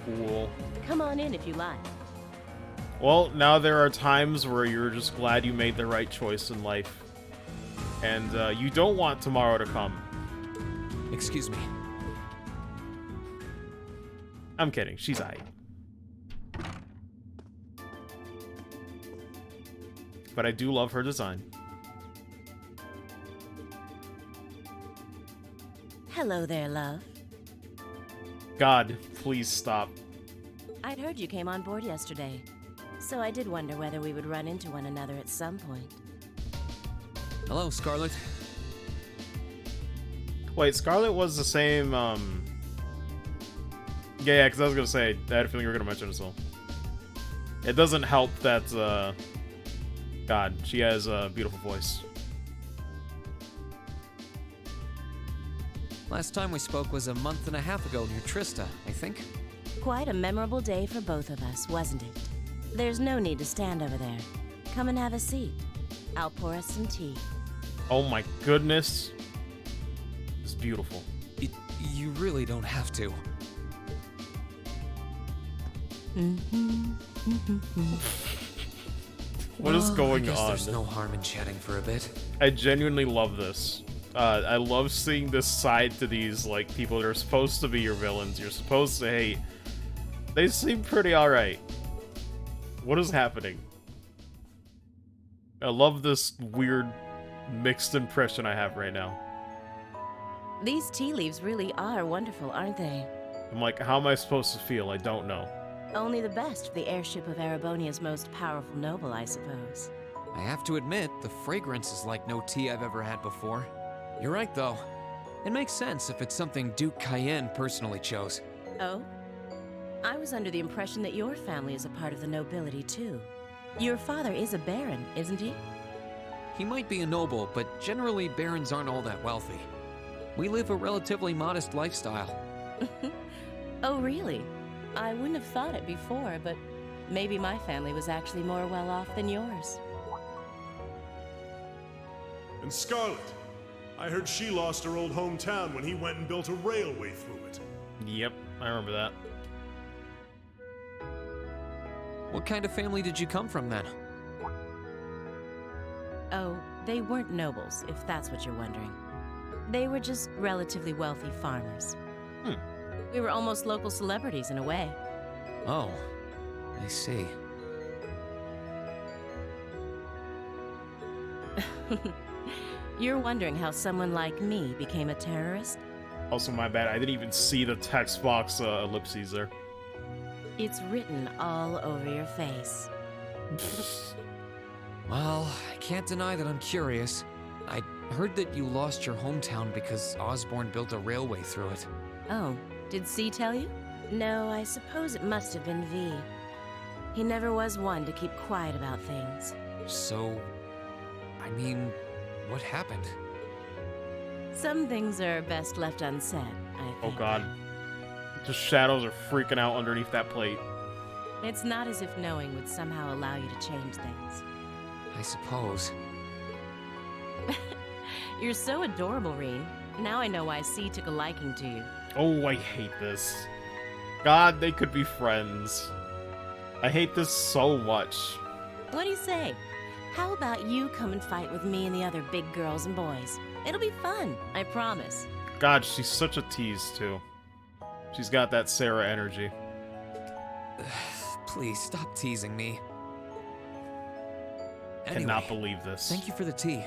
Cool. Come on in if you like. Well, now there are times where you're just glad you made the right choice in life. And you don't want tomorrow to come. Excuse me. I'm kidding. She's aight. But I do love her design. Hello there, love. God, please stop. I'd heard you came on board yesterday, so I did wonder whether we would run into one another at some point. Hello, Scarlet. Wait, Scarlet was the same, Yeah, because I was gonna say, I had a feeling you were gonna mention it, so... It doesn't help that, God, she has a beautiful voice. Last time we spoke was a month and a half ago near Trista, I think. Quite a memorable day for both of us, wasn't it? There's no need to stand over there. Come and have a seat. I'll pour us some tea. Oh my goodness. It's beautiful. You really don't have to. What is going I guess on? There's no harm in chatting for a bit. I genuinely love this. I love seeing this side to these, like, people that are supposed to be your villains, you're supposed to hate. They seem pretty alright. What is happening? I love this weird, mixed impression I have right now. These tea leaves really are wonderful, aren't they? I'm like, how am I supposed to feel? I don't know. Only the best for the airship of Erebonia's most powerful noble, I suppose. I have to admit, the fragrance is like no tea I've ever had before. You're right, though. It makes sense if it's something Duke Cayenne personally chose. Oh? I was under the impression that your family is a part of the nobility, too. Your father is a baron, isn't he? He might be a noble, but generally barons aren't all that wealthy. We live a relatively modest lifestyle. Oh, really? I wouldn't have thought it before, but maybe my family was actually more well off than yours. And Scarlet, I heard she lost her old hometown when he went and built a railway through it. Yep, I remember that. What kind of family did you come from, then? Oh, they weren't nobles, if that's what you're wondering. They were just relatively wealthy farmers. We were almost local celebrities in a way. Oh, I see. You're wondering how someone like me became a terrorist? Also, my bad, I didn't even see the text box ellipses there. It's written all over your face. Well, I can't deny that I'm curious. I heard that you lost your hometown because Osborn built a railway through it. Oh, did C tell you? No, I suppose it must have been V. He never was one to keep quiet about things. So, I mean, what happened? Some things are best left unsaid, I think. Oh god. The shadows are freaking out underneath that plate. It's not as if knowing would somehow allow you to change things. I suppose. You're so adorable, Reen. Now I know why C took a liking to you. Oh, I hate this. God, they could be friends. I hate this so much. What do you say? How about you come and fight with me and the other big girls and boys? It'll be fun, I promise. God, she's such a tease, too. She's got that Sarah energy. Please, stop teasing me. Cannot believe this. Thank you for the tea.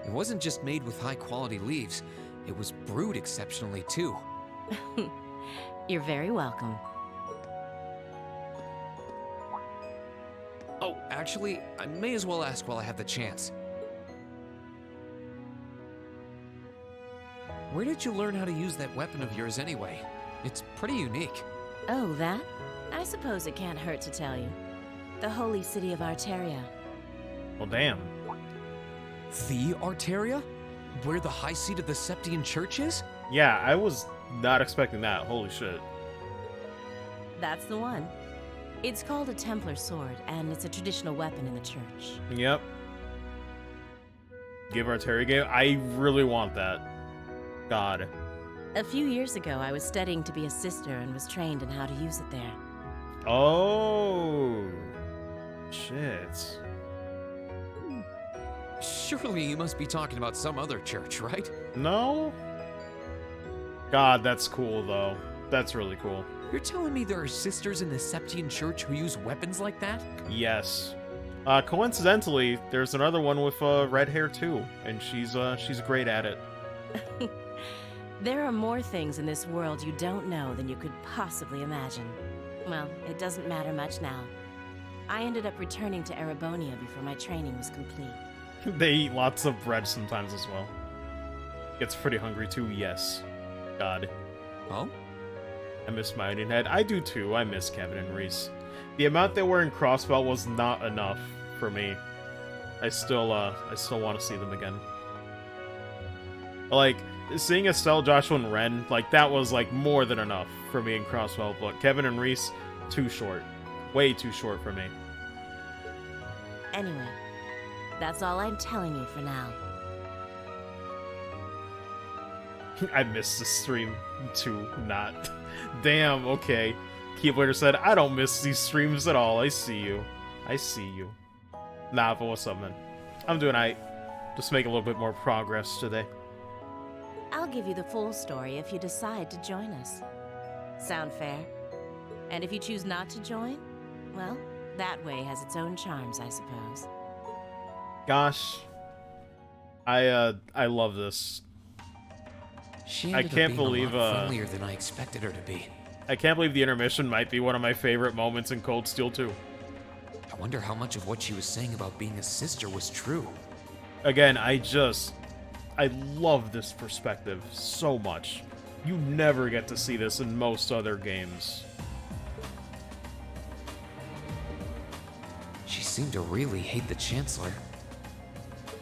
It wasn't just made with high-quality leaves. It was brewed exceptionally, too. You're very welcome. Oh, actually, I may as well ask while I have the chance. Where did you learn how to use that weapon of yours anyway? It's pretty unique. Oh, that? I suppose it can't hurt to tell you. The holy city of Arteria. Well, damn. The Arteria? Where the high seat of the Septian Church is? Yeah, I was not expecting that. Holy shit. That's the one. It's called a Templar sword, and it's a traditional weapon in the church. Yep. Give Arteria game. I really want that. God. A few years ago, I was studying to be a sister and was trained in how to use it there. Oh. Shit. Surely you must be talking about some other church, right? No? God, that's cool, though. That's really cool. You're telling me there are sisters in the Septian Church who use weapons like that? Yes. Coincidentally, there's another one with red hair, too. And she's great at it. There are more things in this world you don't know than you could possibly imagine. Well, it doesn't matter much now. I ended up returning to Erebonia before my training was complete. They eat lots of bread sometimes as well. Gets pretty hungry too, yes. God. Oh? I miss my Onion Head. I do too. I miss Kevin and Reese. The amount they were in Crossbell was not enough for me. I still want to see them again. Like, seeing Estelle, Joshua, and Ren, like, that was, like, more than enough for me in Crossbell, but Kevin and Reese, too short. Way too short for me. Anyway, that's all I'm telling you for now. I missed the stream too, not. Damn, okay. Keyblade said, I don't miss these streams at all. I see you. I see you. Nah, but what's up, man? I'm doing alright. Just make a little bit more progress today. I'll give you the full story if you decide to join us. Sound fair? And if you choose not to join, well, that way has its own charms, I suppose. Gosh. I love this. I can't believe friendlier than I expected her to be. I can't believe the intermission might be one of my favorite moments in Cold Steel 2. I wonder how much of what she was saying about being a sister was true. Again, I love this perspective so much. You never get to see this in most other games. She seemed to really hate the Chancellor.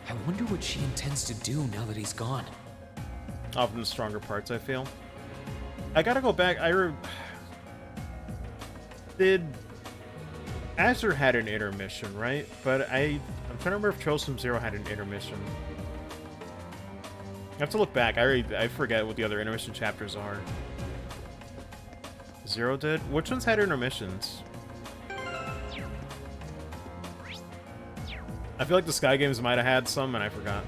I wonder what she intends to do now that he's gone. Often stronger parts, I feel. I gotta go back. Did Azure had an intermission, right? But I'm trying to remember if Trails from Zero had an intermission. I have to look back. I forget what the other intermission chapters are. Zero did? Which ones had intermissions? I feel like the Sky Games might have had some, and I forgot.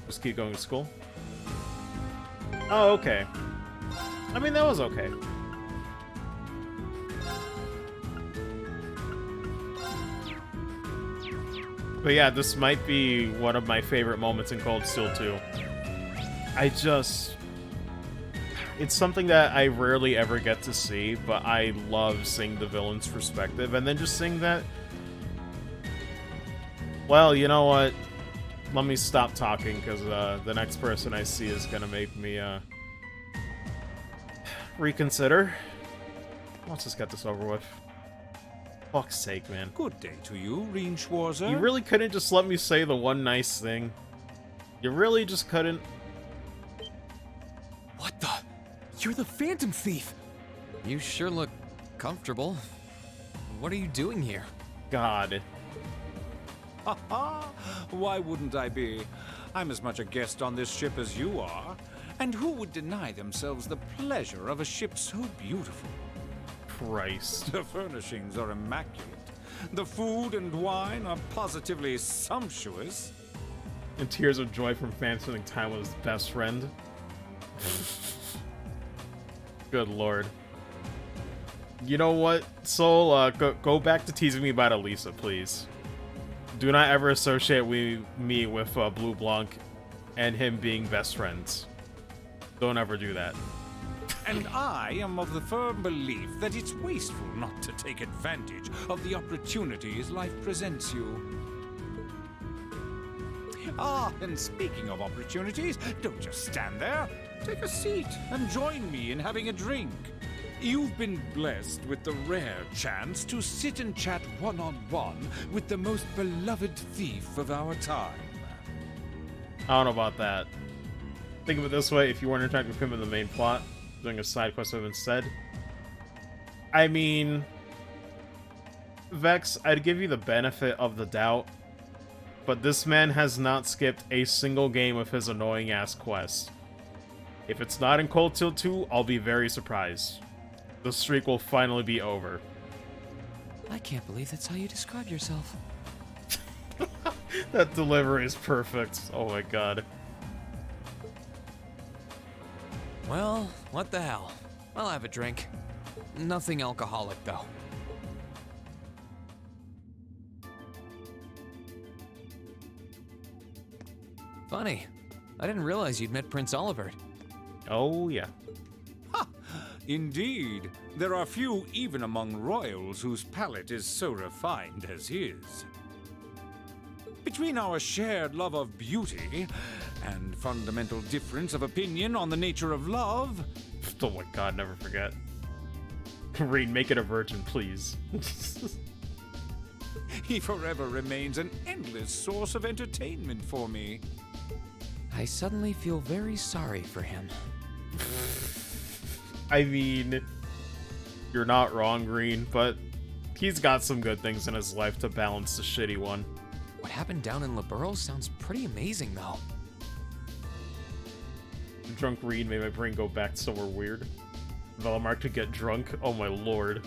Just keep going to school. Oh, okay. I mean, that was okay. But yeah, this might be one of my favorite moments in Cold Steel 2. It's something that I rarely ever get to see, but I love seeing the villain's perspective, and then just seeing that... Well, you know what? Let me stop talking, because the next person I see is going to make me reconsider. Let's just get this over with. Fuck's sake, man. Good day to you, Reen Schwarzer. You really couldn't just let me say the one nice thing? You really just couldn't? What the? You're the Phantom Thief! You sure look comfortable. What are you doing here? God. Why wouldn't I be? I'm as much a guest on this ship as you are. And who would deny themselves the pleasure of a ship so beautiful? Christ. The furnishings are immaculate. The food and wine are positively sumptuous. And tears of joy from Fan spending time with his best friend. Good lord. You know what, Soul? Go back to teasing me about Elisa, please. Do not ever associate me with Blue Blanc and him being best friends. Don't ever do that. And I am of the firm belief that it's wasteful not to take advantage of the opportunities life presents you. Ah, and speaking of opportunities, don't just stand there. Take a seat and join me in having a drink. You've been blessed with the rare chance to sit and chat one-on-one with the most beloved thief of our time. I don't know about that. Think of it this way, if you weren't interacting with him in the main plot, doing a side quest with him instead. I mean, Vex, I'd give you the benefit of the doubt, but this man has not skipped a single game of his annoying-ass quest. If it's not in Cold Steel 2, I'll be very surprised. The streak will finally be over. I can't believe that's how you describe yourself. That delivery is perfect. Oh my god. Well, what the hell? I'll have a drink. Nothing alcoholic, though. Funny. I didn't realize you'd met Prince Olivert. Oh, yeah. Ha! Indeed. There are few even among royals whose palate is so refined as his. Between our shared love of beauty and fundamental difference of opinion on the nature of love... Oh my god, never forget. Reed, make it a virgin, please. He forever remains an endless source of entertainment for me. I suddenly feel very sorry for him. I mean, you're not wrong, Green, but he's got some good things in his life to balance the shitty one. What happened down in Liberl sounds pretty amazing, though. Drunk Reed made my brain go back somewhere weird. Velamar could get drunk? Oh my lord.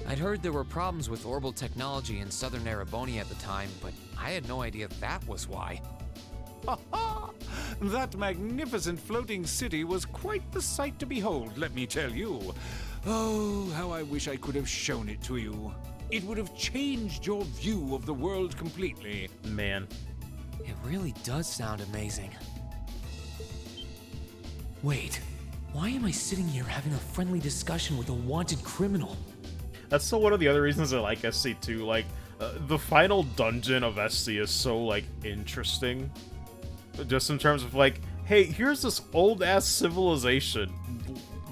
I'd heard there were problems with orbital technology in southern Erebonia at the time, but I had no idea that was why. Ha ha! That magnificent floating city was quite the sight to behold, let me tell you. Oh, how I wish I could have shown it to you. It would have changed your view of the world completely. Man. It really does sound amazing. Wait, why am I sitting here having a friendly discussion with a wanted criminal? That's still one of the other reasons I like SC2. Like, the final dungeon of SC is so, like, interesting. Just in terms of, like, hey, here's this old-ass civilization.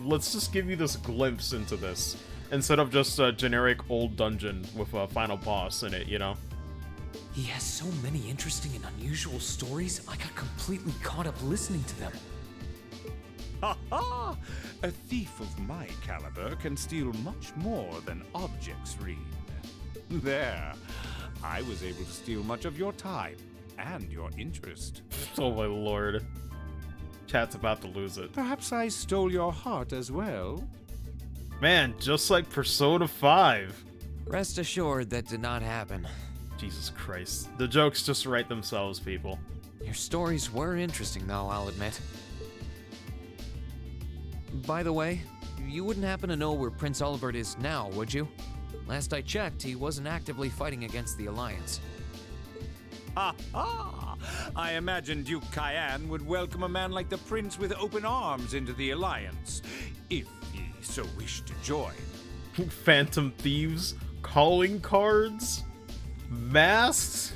Let's just give you this glimpse into this. Instead of just a generic old dungeon with a final boss in it, you know? He has so many interesting and unusual stories, I got completely caught up listening to them. Ha ha! A thief of my caliber can steal much more than objects, Reed. There. I was able to steal much of your time and your interest. Oh my lord. Chat's about to lose it. Perhaps I stole your heart as well? Man, just like Persona 5. Rest assured that did not happen. Jesus Christ. The jokes just write themselves, people. Your stories were interesting, though, I'll admit. By the way, you wouldn't happen to know where Prince Olivert is now, would you? Last I checked, he wasn't actively fighting against the Alliance. Ha ha! I imagine Duke Cayenne would welcome a man like the Prince with open arms into the Alliance, if he so wished to join. Phantom thieves, calling cards, masks.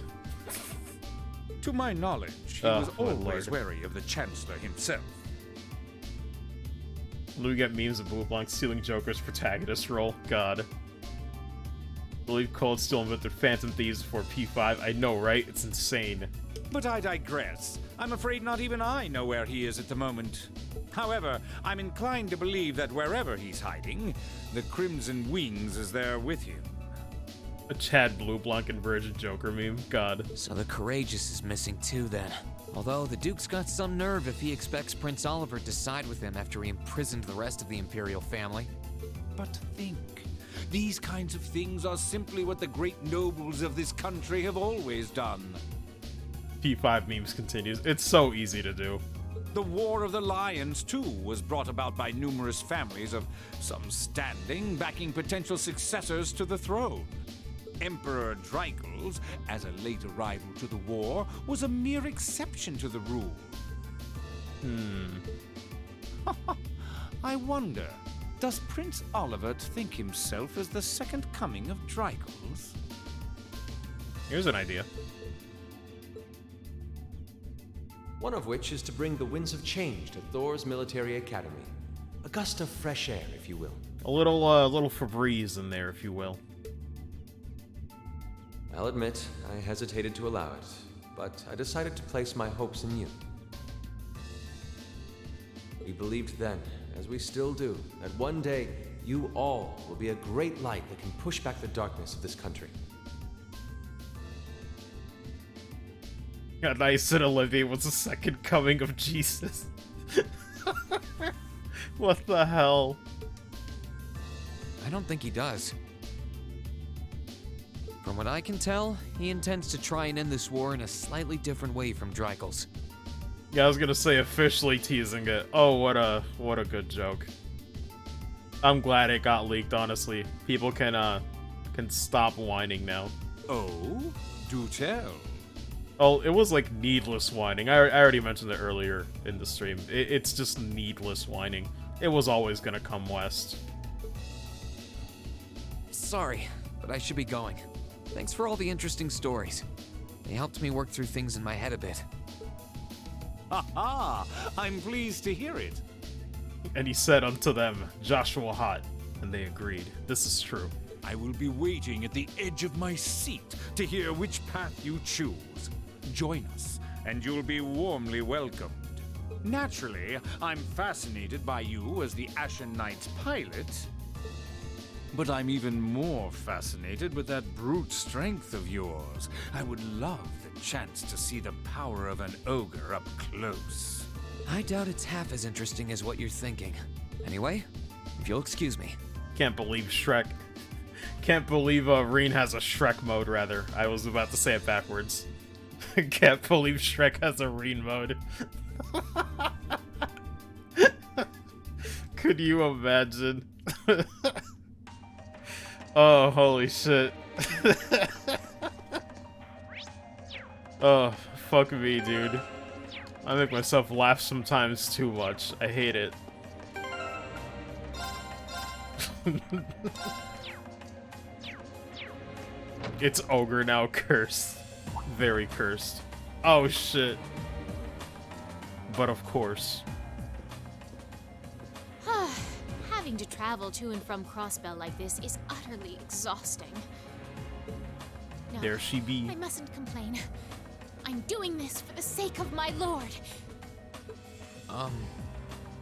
To my knowledge, he was always wary of the Chancellor himself. We get memes of Blue Blanc stealing Joker's protagonist role. God. Believe Cold still invented Phantom Thieves before P5. I know, right? It's insane. But I digress. I'm afraid not even I know where he is at the moment. However, I'm inclined to believe that wherever he's hiding, the Crimson Wings is there with him. A Chad Blue Blanc and Virgin Joker meme. God. So the Courageous is missing too, then. Although the Duke's got some nerve if he expects Prince Oliver to side with him after he imprisoned the rest of the Imperial family. But think. These kinds of things are simply what the great nobles of this country have always done. P5 memes continues. It's so easy to do. The War of the Lions, too, was brought about by numerous families of some standing backing potential successors to the throne. Emperor Dreigels, as a late arrival to the war, was a mere exception to the rule. I wonder, does Prince Oliver think himself as the second coming of Dreigels? Here's an idea. One of which is to bring the winds of change to Thor's military academy. A gust of fresh air, if you will. A little Febreze in there, if you will. I'll admit, I hesitated to allow it, but I decided to place my hopes in you. We believed then, as we still do, that one day you all will be a great light that can push back the darkness of this country. Yeah, nice and Olivier was the second coming of Jesus. What the hell? I don't think he does. From what I can tell, he intends to try and end this war in a slightly different way from Dreigels. Yeah, I was gonna say officially teasing it. Oh, what a good joke. I'm glad it got leaked, honestly. People can stop whining now. Oh? Do tell. Oh, it was like needless whining. I already mentioned it earlier in the stream. It's just needless whining. It was always gonna come west. Sorry, but I should be going. Thanks for all the interesting stories. They helped me work through things in my head a bit. Ha ha! I'm pleased to hear it. And he said unto them, Joshua Hot, and they agreed. This is true. I will be waiting at the edge of my seat to hear which path you choose. Join us, and you'll be warmly welcomed. Naturally, I'm fascinated by you as the Ashen Knight's pilot, but I'm even more fascinated with that brute strength of yours. I would love the chance to see the power of an ogre up close. I doubt it's half as interesting as what you're thinking. Anyway, if you'll excuse me. Can't believe Shrek. Can't believe Reen has a Shrek mode, rather. I was about to say it backwards. Can't believe Shrek has a Reen mode. Could you imagine? Oh, holy shit. Oh, fuck me, dude. I make myself laugh sometimes too much. I hate it. It's ogre now, cursed. Very cursed. Oh shit. But of course. Having to travel to and from Crossbell like this is utterly exhausting. No, there she be. I mustn't complain. I'm doing this for the sake of my lord.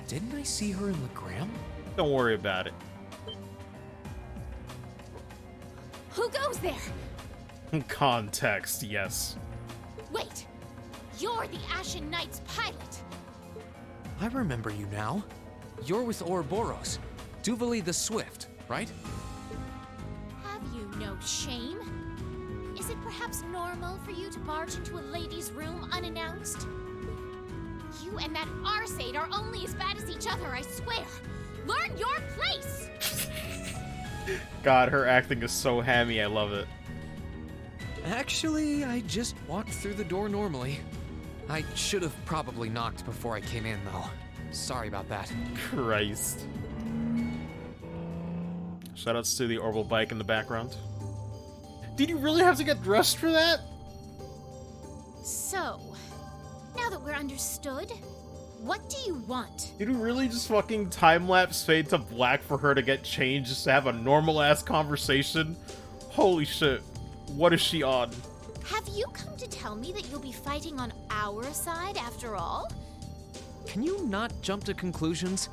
Didn't I see her in Legram? Don't worry about it. Who goes there? Context, yes. Wait, you're the Ashen Knight's pilot. I remember you now. You're with Ouroboros, Duvali the Swift, right? Have you no shame? Is it perhaps normal for you to barge into a lady's room unannounced? You and that Arseid are only as bad as each other, I swear. Learn your place! God, her acting is so hammy, I love it. Actually, I just walked through the door normally. I should have probably knocked before I came in, though. Sorry about that. Christ. Shoutouts to the Orbital bike in the background. Did you really have to get dressed for that? So, now that we're understood, What do you want? Did we really just fucking time-lapse fade to black for her to get changed just to have a normal-ass conversation? Holy shit. What is she on? Have you come to tell me that you'll be fighting on our side after all? Can you not jump to conclusions?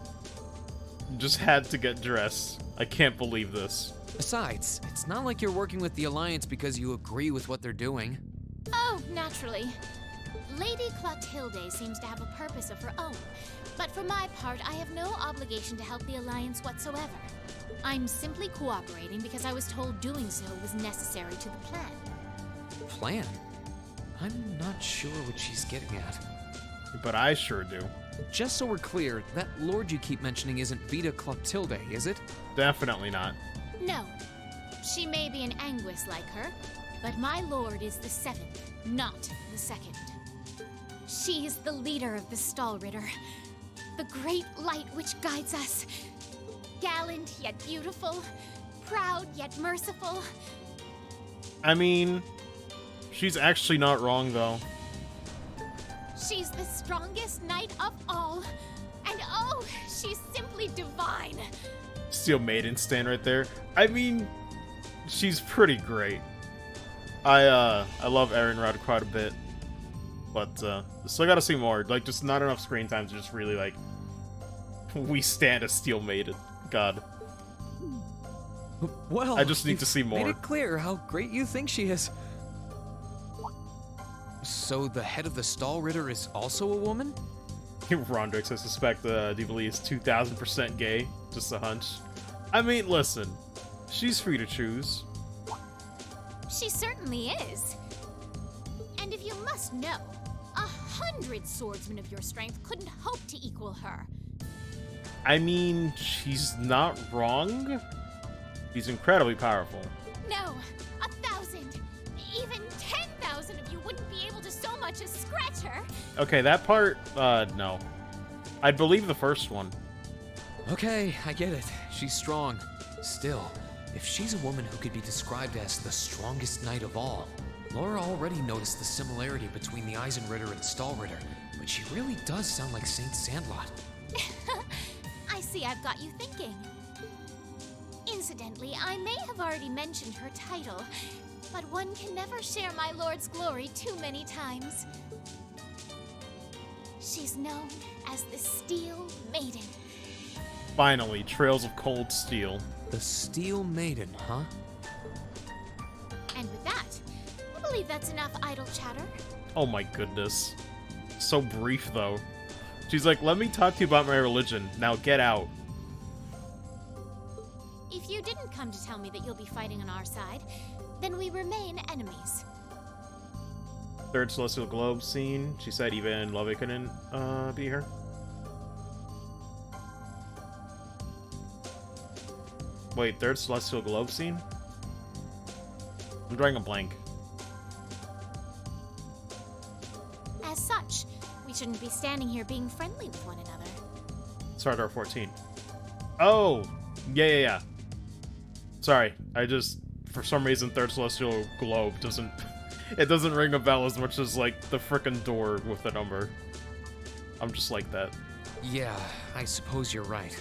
Just had to get dressed. I can't believe this. Besides, it's not like you're working with the Alliance because you agree with what they're doing. Oh, naturally. Lady Clotilde seems to have a purpose of her own, but for my part, I have no obligation to help the Alliance whatsoever. I'm simply cooperating because I was told doing so was necessary to the plan. Plan? I'm not sure what she's getting at. But I sure do. Just so we're clear, that lord you keep mentioning isn't Vita Clotilde, is it? Definitely not. No. She may be an Anguis like her, but my lord is the 7th, not the 2nd. She is the leader of the Stahlritter, the great light which guides us. Gallant yet beautiful, proud yet merciful. I mean, she's actually not wrong, though. She's the strongest knight of all, and oh, she's simply divine. Steel Maiden stand right there. I mean, she's pretty great. I love Erenrod quite a bit, but still gotta see more. Like, just not enough screen time to just really like. We stand a Steel Maiden. God. Well, I just need to see more. Made it clear how great you think she is. So the head of the Stahlritter is also a woman? Rondrix, I suspect Divali is 2,000% gay. Just a hunch. I mean, listen. She's free to choose. She certainly is. And if you must know, 100 swordsmen of your strength couldn't hope to equal her. I mean, she's not wrong. She's incredibly powerful. No, 1,000, even 10,000 of you wouldn't be able to so much as scratch her. Okay, that part, no. I'd believe the first one. Okay, I get it. She's strong. Still, if she's a woman who could be described as the strongest knight of all, Laura already noticed the similarity between the Eisenritter and Stahlritter, but she really does sound like Saint Sandlot. I see I've got you thinking. Incidentally, I may have already mentioned her title, but one can never share my lord's glory too many times. She's known as the Steel Maiden. Finally, trails of cold steel. The Steel Maiden, huh? And with that, I believe that's enough idle chatter. Oh my goodness. So brief, though. She's like, let me talk to you about my religion. Now get out. If you didn't come to tell me that you'll be fighting on our side, then we remain enemies. Third Celestial Globe scene. She said even Lovey couldn't be here. Wait, third Celestial Globe scene? I'm drawing a blank. As such, we shouldn't be standing here being friendly with one another. Sardar 14. Oh! Yeah. Sorry, I just, for some reason, Third Celestial Globe doesn't, it doesn't ring a bell as much as, like, the frickin' door with the number. I'm just like that. Yeah, I suppose you're right.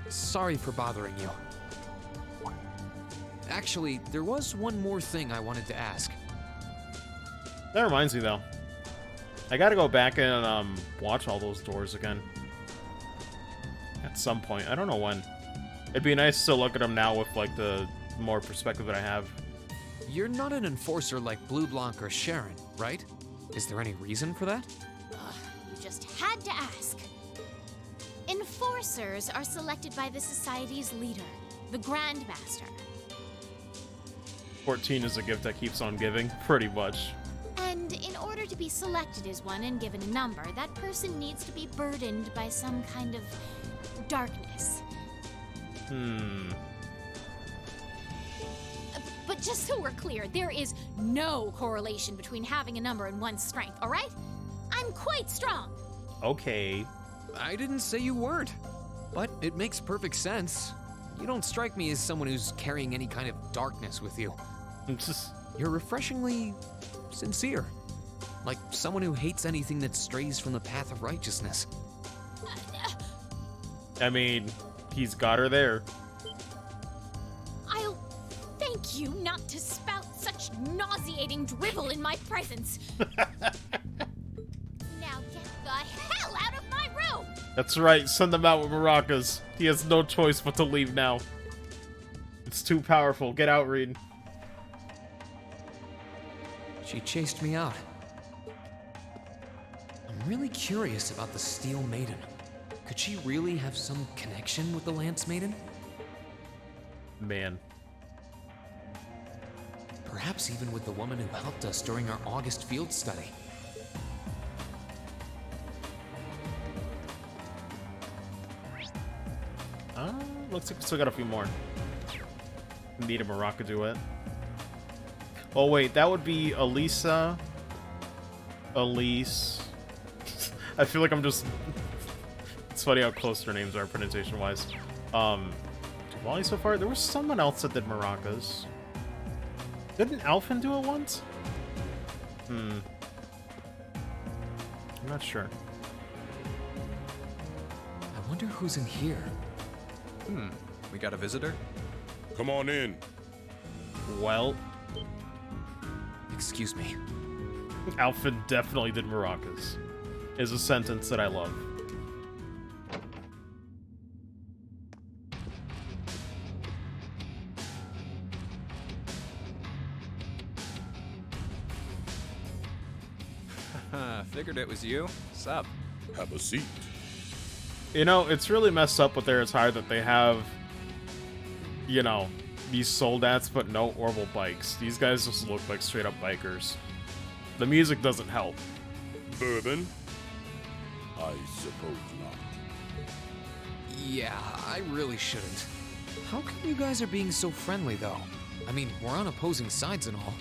Sorry for bothering you. Actually, there was one more thing I wanted to ask. That reminds me, though. I gotta go back and, watch all those doors again. At some point. I don't know when. It'd be nice to look at them now with, like, the more perspective that I have. You're not an enforcer like Blue Blanc or Sharon, right? Is there any reason for that? You just had to ask. Enforcers are selected by the Society's leader, the Grandmaster. 14 is a gift that keeps on giving, pretty much. And in order to be selected as one and given a number, that person needs to be burdened by some kind of darkness. But just so we're clear, there is no correlation between having a number and one's strength, alright? I'm quite strong. Okay. I didn't say you weren't, but it makes perfect sense. You don't strike me as someone who's carrying any kind of darkness with you. You're refreshingly sincere. Like someone who hates anything that strays from the path of righteousness. I mean, he's got her there. I'll thank you not to spout such nauseating drivel in my presence. Now get the hell out of my room! That's right, send them out with maracas. He has no choice but to leave now. It's too powerful. Get out, Reed. She chased me out. I'm really curious about the Steel Maiden. Could she really have some connection with the Lance Maiden? Man. Perhaps even with the woman who helped us during our August field study. Looks like we still got a few more. Need a maraca duet. Oh wait, that would be Elisa, Elise. I feel like I'm just... It's funny how close their names are pronunciation-wise. Wally so far? There was someone else that did maracas. Didn't Alphen do it once? I'm not sure. I wonder who's in here. We got a visitor? Come on in. Well... Excuse me. Alphen definitely did maracas. Is a sentence that I love. Figured it was you. Sup? Have a seat. You know, it's really messed up with their attire that they have, you know, these soldats but no orbital bikes. These guys just look like straight up bikers. The music doesn't help. Bourbon? I suppose not. Yeah, I really shouldn't. How come you guys are being so friendly, though? I mean, we're on opposing sides and all.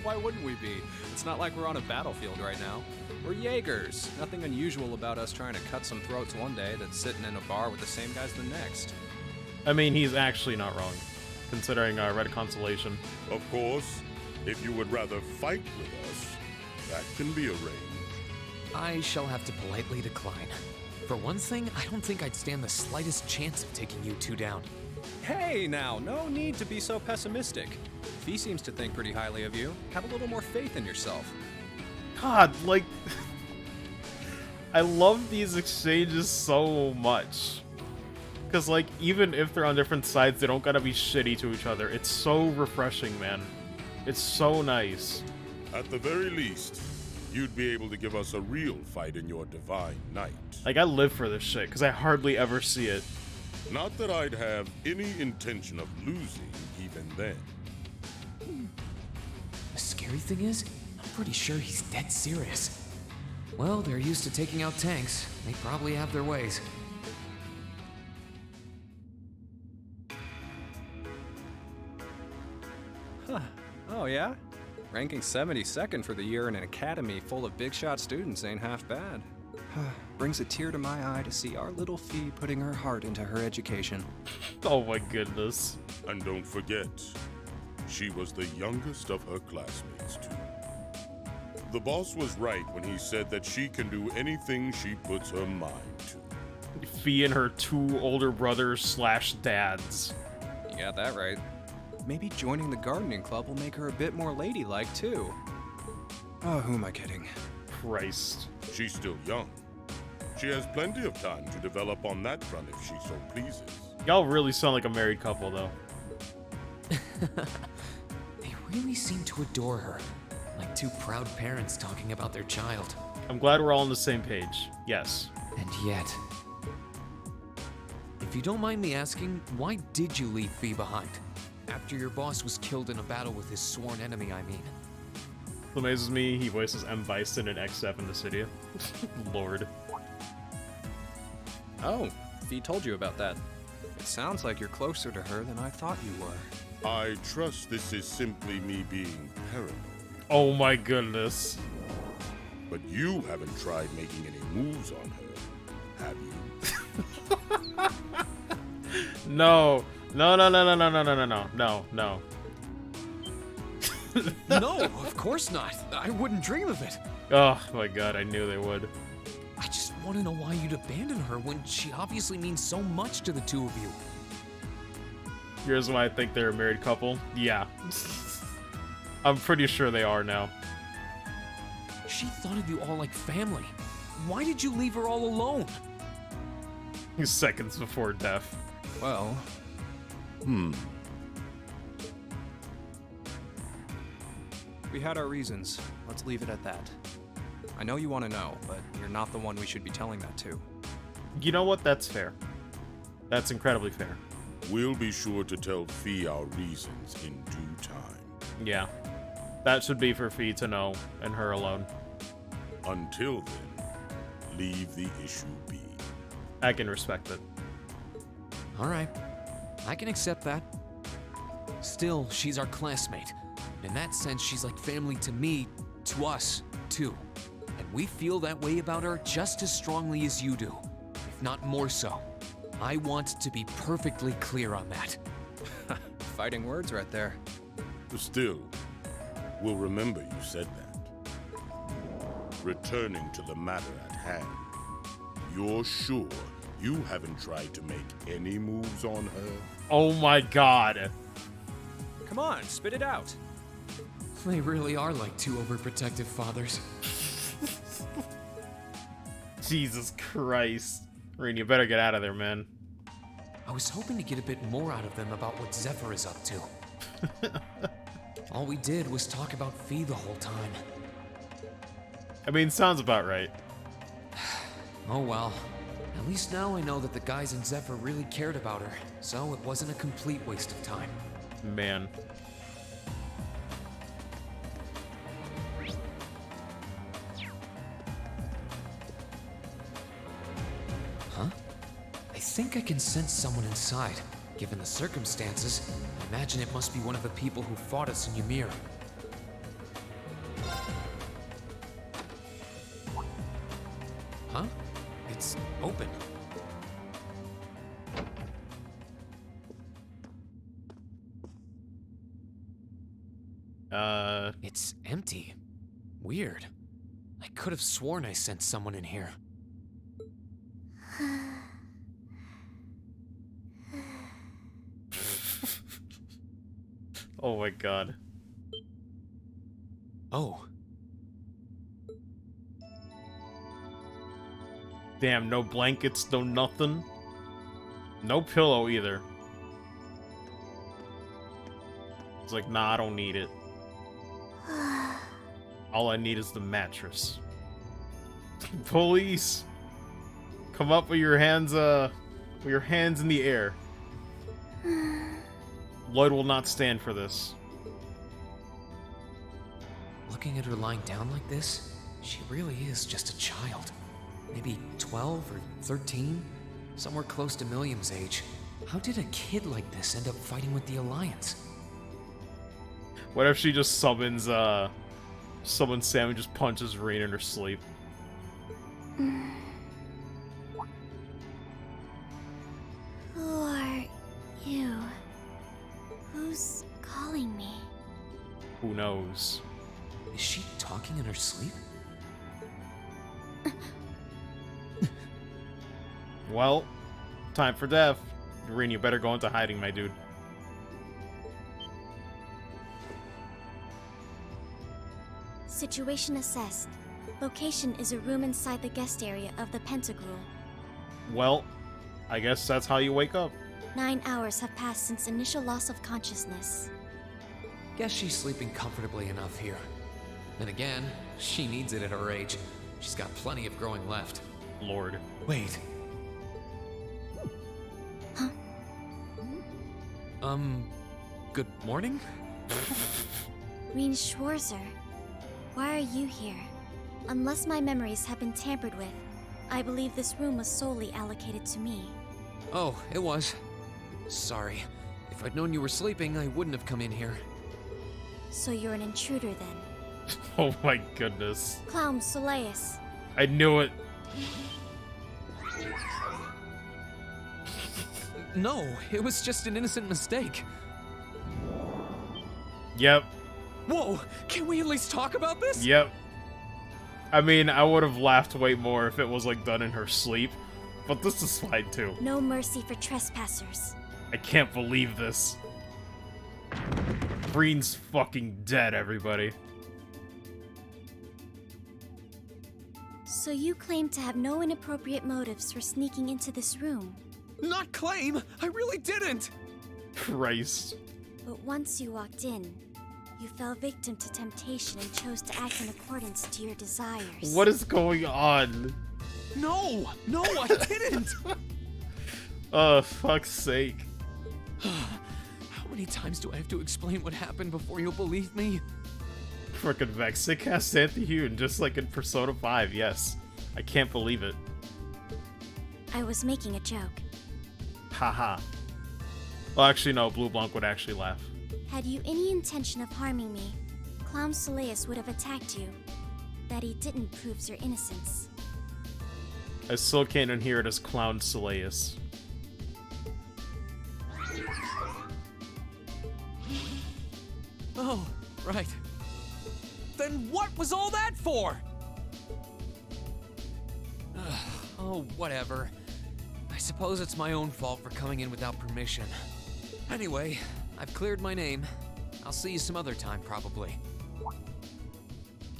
Why wouldn't we be? It's not like we're on a battlefield right now. We're Jaegers. Nothing unusual about us trying to cut some throats one day that's sitting in a bar with the same guys the next. I mean, he's actually not wrong, considering Red Consolation. Of course, if you would rather fight with us, that can be arranged. I shall have to politely decline. For one thing, I don't think I'd stand the slightest chance of taking you two down. Hey now, no need to be so pessimistic. If he seems to think pretty highly of you, have a little more faith in yourself. God, like... I love these exchanges so much. Because, like, even if they're on different sides, they don't gotta be shitty to each other. It's so refreshing, man. It's so nice. At the very least, you'd be able to give us a real fight in your divine night. Like, I live for this shit, because I hardly ever see it. Not that I'd have any intention of losing even then. The scary thing is, I'm pretty sure he's dead serious. Well, they're used to taking out tanks. They probably have their ways. Huh. Oh yeah? Ranking 72nd for the year in an academy full of big shot students ain't half bad. Brings a tear to my eye to see our little Fee putting her heart into her education. Oh my goodness. And don't forget, she was the youngest of her classmates, too. The boss was right when he said that she can do anything she puts her mind to. Fee and her two older brothers / dads. You got that right. Maybe joining the gardening club will make her a bit more ladylike, too. Oh, who am I kidding? Christ. She's still young. She has plenty of time to develop on that front if she so pleases. Y'all really sound like a married couple, though. They really seem to adore her. Like two proud parents talking about their child. I'm glad we're all on the same page. Yes. And yet... If you don't mind me asking, why did you leave Fee behind? After your boss was killed in a battle with his sworn enemy, I mean. It amazes me he voices M. Bison in X7 in the city. Lord. Oh, Fee told you about that. It sounds like you're closer to her than I thought you were. I trust this is simply me being paranoid. Oh my goodness. But you haven't tried making any moves on her, have you? No. No. No, of course not. I wouldn't dream of it. Oh my god, I knew they would. I just want to know why you'd abandon her when she obviously means so much to the two of you. Here's why I think they're a married couple. Yeah. I'm pretty sure they are now. She thought of you all like family. Why did you leave her all alone? Seconds before death. Well... We had our reasons. Let's leave it at that. I know you want to know, but you're not the one we should be telling that to. You know what? That's fair. That's incredibly fair. We'll be sure to tell Fee our reasons in due time. Yeah. That should be for Fee to know, and her alone. Until then, leave the issue be. I can respect it. Alright, I can accept that. Still, she's our classmate. In that sense, she's like family to me, to us, too. And we feel that way about her just as strongly as you do, if not more so. I want to be perfectly clear on that. Fighting words right there. Still, we'll remember you said that. Returning to the matter at hand, you're sure you haven't tried to make any moves on her? Oh my god. Come on, spit it out. They really are like two overprotective fathers. Jesus Christ. Rin, you better get out of there, man. I was hoping to get a bit more out of them about what Zephyr is up to. All we did was talk about Fee the whole time. I mean, sounds about right. Oh well. At least now I know that the guys in Zephyr really cared about her, so it wasn't a complete waste of time. Man. Huh? I think I can sense someone inside. Given the circumstances, I imagine it must be one of the people who fought us in Ymir. Huh? It's open. It's empty. Weird. I could have sworn I sensed someone in here. Oh my god. Oh. Damn, no blankets, no nothing. No pillow either. It's like, nah, I don't need it. All I need is the mattress. Police! Come up with your hands in the air. Lloyd will not stand for this. Looking at her lying down like this, she really is just a child. Maybe 12 or 13? Somewhere close to Milliam's age. How did a kid like this end up fighting with the Alliance? What if she just summons Sam and just punches Rin in her sleep? Who are you? Who's calling me? Who knows? Is she talking in her sleep? Well, time for death. Rin, you better go into hiding, my dude. Situation assessed. Location is a room inside the guest area of the Pentagram. Well, I guess that's how you wake up. 9 hours have passed since initial loss of consciousness. Guess she's sleeping comfortably enough here. Then again, she needs it at her age. She's got plenty of growing left. Lord. Wait. Huh? Good morning? Rin Schwarzer, why are you here? Unless my memories have been tampered with, I believe this room was solely allocated to me. Oh, it was. Sorry. If I'd known you were sleeping, I wouldn't have come in here. So you're an intruder then? Oh my goodness. Clown Soleus. I knew it. No, it was just an innocent mistake. Yep. Whoa, can we at least talk about this? Yep. I mean, I would have laughed way more if it was, like, done in her sleep. But this is fine, too. No mercy for trespassers. I can't believe this. Green's fucking dead, everybody. So you claim to have no inappropriate motives for sneaking into this room. Not claim! I really didn't! Christ. But once you walked in, you fell victim to temptation and chose to act in accordance to your desires. What is going on? No! No, I didn't! Fuck's sake. How many times do I have to explain what happened before you'll believe me? Frickin' Vex. They cast Antihune just like in Persona 5, yes. I can't believe it. I was making a joke. Haha. Well, actually, no. Blue Blanc would actually laugh. Had you any intention of harming me, Clown Soleus would have attacked you. That he didn't proves your innocence. I still can't unhear it as Clown Soleus. Oh, right. Then what was all that for? Oh, whatever. I suppose it's my own fault for coming in without permission. Anyway, I've cleared my name. I'll see you some other time, probably.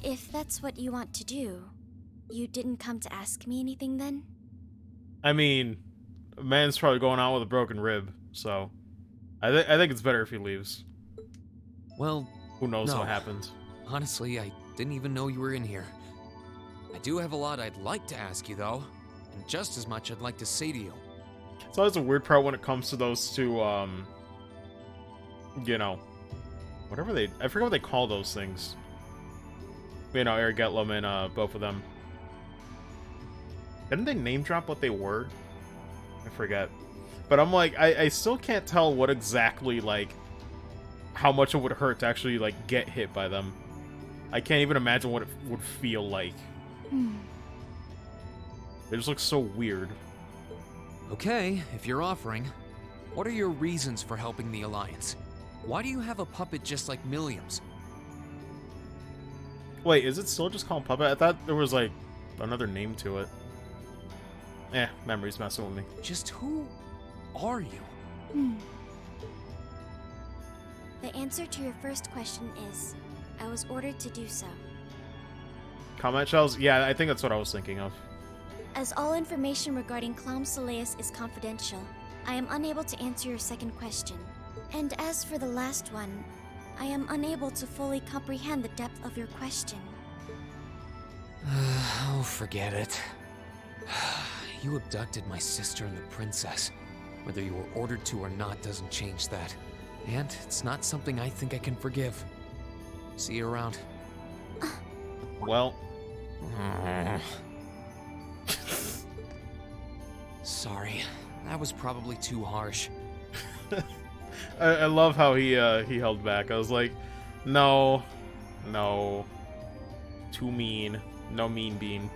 If that's what you want to do, you didn't come to ask me anything then? I mean, a man's probably going out with a broken rib, so I think it's better if he leaves. Well, who knows no. what happened. Honestly, I didn't even know you were in here. I do have a lot I'd like to ask you, though, and just as much I'd like to say to you. It's always a weird part when it comes to those two, you know, whatever I forget what they call those things. You know, Eric Getlum and both of them. Didn't they name drop what they were? I forget. But I'm like, I still can't tell what exactly, like, how much it would hurt to actually, like, get hit by them. I can't even imagine what it would feel like. They just look so weird. Okay, if you're offering, what are your reasons for helping the Alliance? Why do you have a puppet just like Milliam's? Wait, is it still just called Puppet? I thought there was, like, another name to it. Memory's messing with me. Just who are you? The answer to your first question is, I was ordered to do so. Comment shells? Yeah, I think that's what I was thinking of. As all information regarding Clown Soleus is confidential, I am unable to answer your second question. And as for the last one, I am unable to fully comprehend the depth of your question. Oh, forget it. You abducted my sister and the princess. Whether you were ordered to or not doesn't change that. And it's not something I think I can forgive. See you around. Well. Sorry. That was probably too harsh. I love how he held back. I was like, no. Too mean. No mean bean.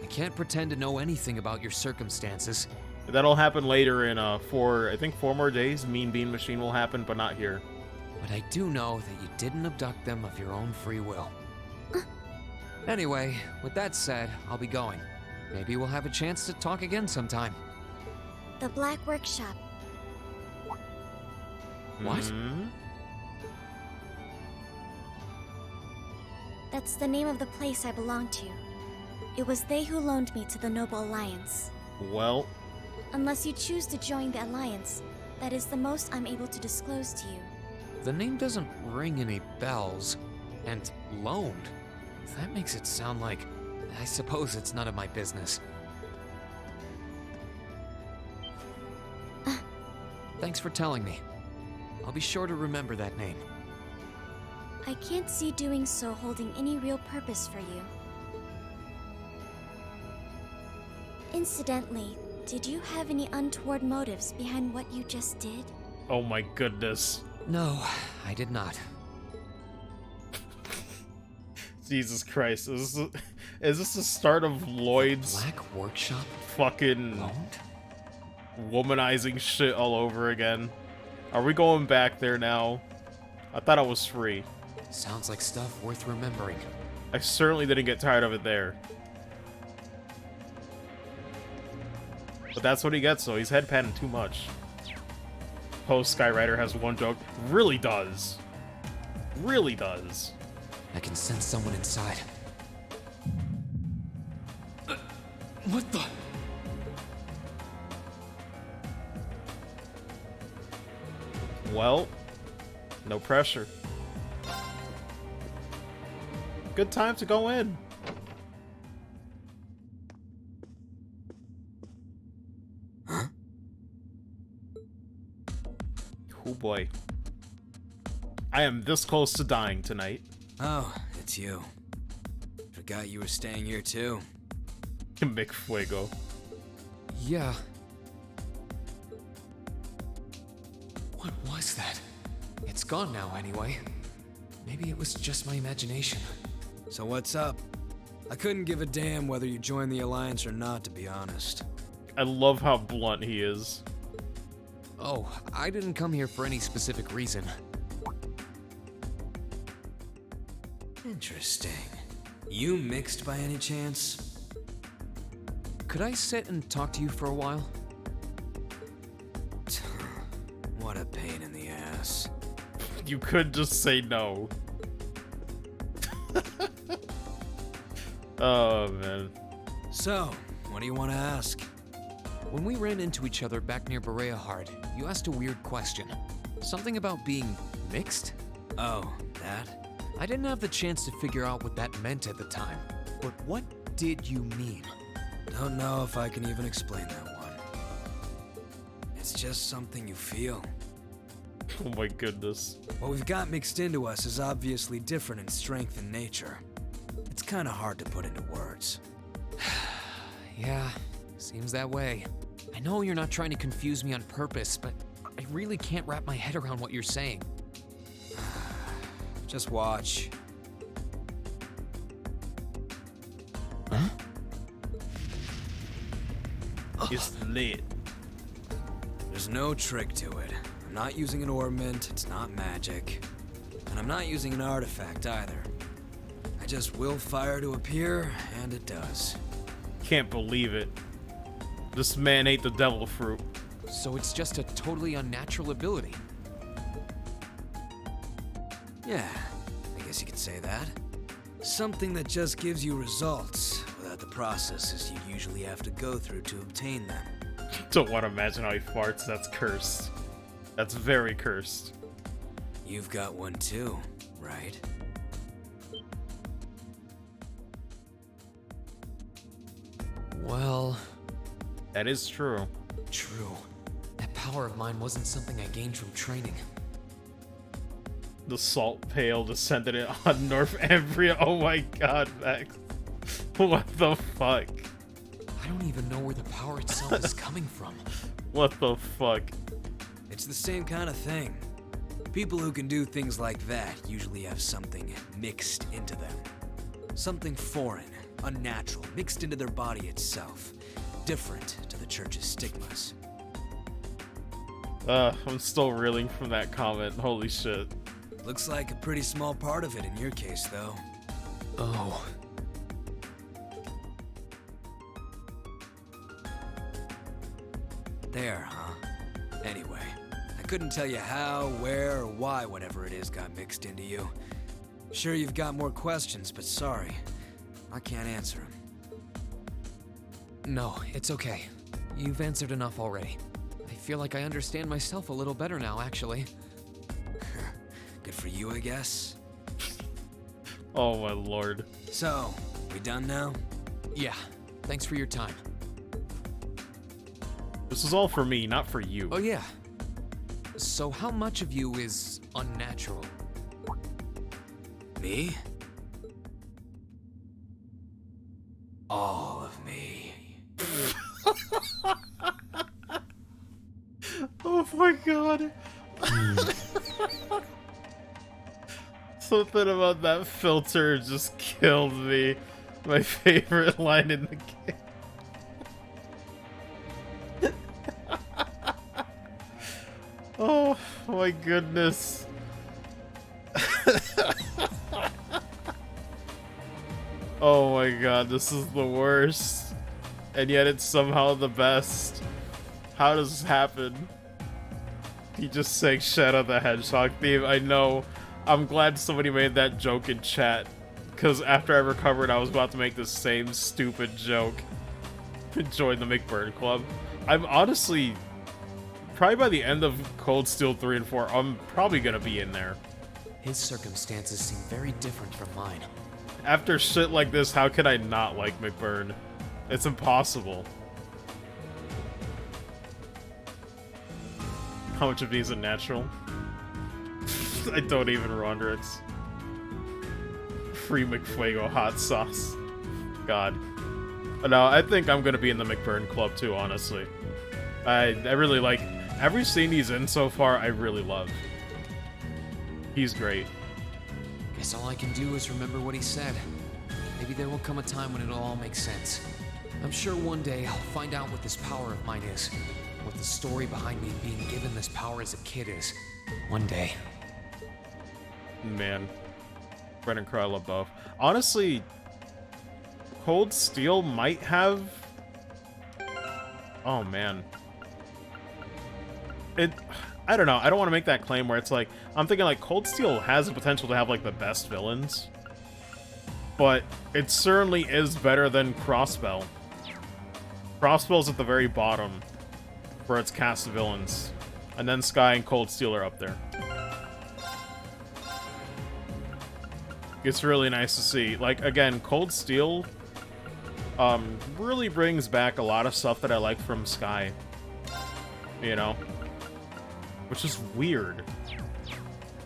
I can't pretend to know anything about your circumstances. That'll happen later in I think 4 more days. Mean Bean Machine will happen, but not here. But I do know that you didn't abduct them of your own free will. Anyway, with that said, I'll be going. Maybe we'll have a chance to talk again sometime. The Black Workshop. What? That's the name of the place I belong to. It was they who loaned me to the Noble Alliance. Well. Unless you choose to join the Alliance, that is the most I'm able to disclose to you. The name doesn't ring any bells. And loaned? That makes it sound like... I suppose it's none of my business. Thanks for telling me. I'll be sure to remember that name. I can't see doing so holding any real purpose for you. Incidentally, did you have any untoward motives behind what you just did? Oh my goodness. No, I did not. Jesus Christ. Is this the start of Lloyd's Black Workshop? Fucking womanizing shit all over again? Are we going back there now? I thought I was free. Sounds like stuff worth remembering. I certainly didn't get tired of it there. But that's what he gets, though. He's headpanning too much. Post Skyrider has one joke. Really does. Really does. I can sense someone inside. What the? Well, no pressure. Good time to go in. Huh? Oh boy. I am this close to dying tonight. Oh, it's you. Forgot you were staying here too. McFuego. Yeah. What was that? It's gone now, anyway. Maybe it was just my imagination. So what's up? I couldn't give a damn whether you joined the Alliance or not, to be honest. I love how blunt he is. Oh, I didn't come here for any specific reason. Interesting. You mixed by any chance? Could I sit and talk to you for a while? What a pain in the ass. You could just say no. Oh, man. So, what do you want to ask? When we ran into each other back near Berea Hard, you asked a weird question. Something about being mixed? Oh, that? I didn't have the chance to figure out what that meant at the time. But what did you mean? Don't know if I can even explain that one. It's just something you feel. Oh my goodness. What we've got mixed into us is obviously different in strength and nature. It's kind of hard to put into words. Yeah, seems that way. I know you're not trying to confuse me on purpose, but I really can't wrap my head around what you're saying. Just watch. Huh? It's lit. There's no trick to it. I'm not using an ornament, it's not magic. And I'm not using an artifact either. I just will fire to appear, and it does. Can't believe it. This man ate the devil fruit. So it's just a totally unnatural ability. Yeah, I guess you could say that. Something that just gives you results, without the processes you usually have to go through to obtain them. Don't want to imagine how he farts. That's cursed. That's very cursed. You've got one too, right? Well... That is true. True. That power of mine wasn't something I gained from training. The salt pail descended it on Northumbria. Oh my god, Max. What the fuck? I don't even know where the power itself is coming from. What the fuck? It's the same kind of thing. People who can do things like that usually have something mixed into them. Something foreign, unnatural, mixed into their body itself. Different to the church's stigmas. I'm still reeling from that comment. Holy shit. Looks like a pretty small part of it in your case, though. Oh. There, huh? Anyway, I couldn't tell you how, where, or why whatever it is got mixed into you. Sure you've got more questions, but sorry. I can't answer them. No, it's okay. You've answered enough already. I feel like I understand myself a little better now, actually. Good for you, I guess. Oh my lord. So, we done now? Yeah, thanks for your time. This is all for me, not for you. Oh yeah. So how much of you is unnatural? Me? All of me. Oh my god. Something about that filter just killed me. My favorite line in the game. Oh my goodness. Oh my god, this is the worst. And yet it's somehow the best. How does this happen? He just sang Shadow the Hedgehog theme. I know. I'm glad somebody made that joke in chat. Because after I recovered, I was about to make the same stupid joke. Join the McBurn Club. I'm honestly... Probably by the end of Cold Steel 3 and 4, I'm probably gonna be in there. His circumstances seem very different from mine. After shit like this, how can I not like McBurn? It's impossible. How much of these are natural? I don't even wonder. It's free McFuego hot sauce. God. No, I think I'm gonna be in the McBurn Club too, honestly. I really like every scene he's in so far. I really love. He's great. Guess all I can do is remember what he said. Maybe there will come a time when it'll all make sense. I'm sure one day I'll find out what this power of mine is. What the story behind me being given this power as a kid is. One day. Man. Brennan Crow, I love both. Honestly, Cold Steel might have... Oh, man. I don't know. I don't want to make that claim where it's like... I'm thinking, like, Cold Steel has the potential to have, like, the best villains. But it certainly is better than Crossbell. Crossbell's at the very bottom for its cast of villains. And then Sky and Cold Steel are up there. It's really nice to see. Like, again, Cold Steel really brings back a lot of stuff that I like from Sky. You know? Which is weird.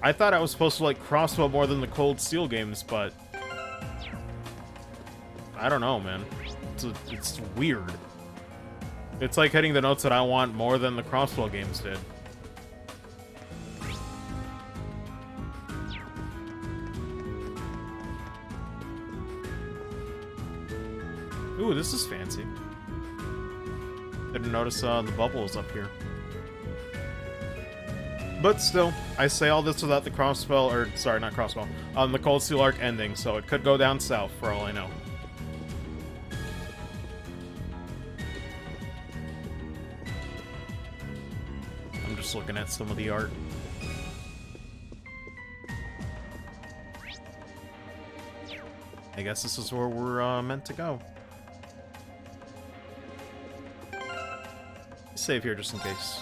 I thought I was supposed to like Crossbow more than the Cold Steel games, but... I don't know, man. It's weird. It's like hitting the notes that I want more than the Crossbow games did. Ooh, this is fancy. Didn't notice the bubbles up here. But still, I say all this without the Crossbell, or sorry, not Crossbell, the Cold Steel arc ending, so it could go down south for all I know. I'm just looking at some of the art. I guess this is where we're meant to go. Save here just in case.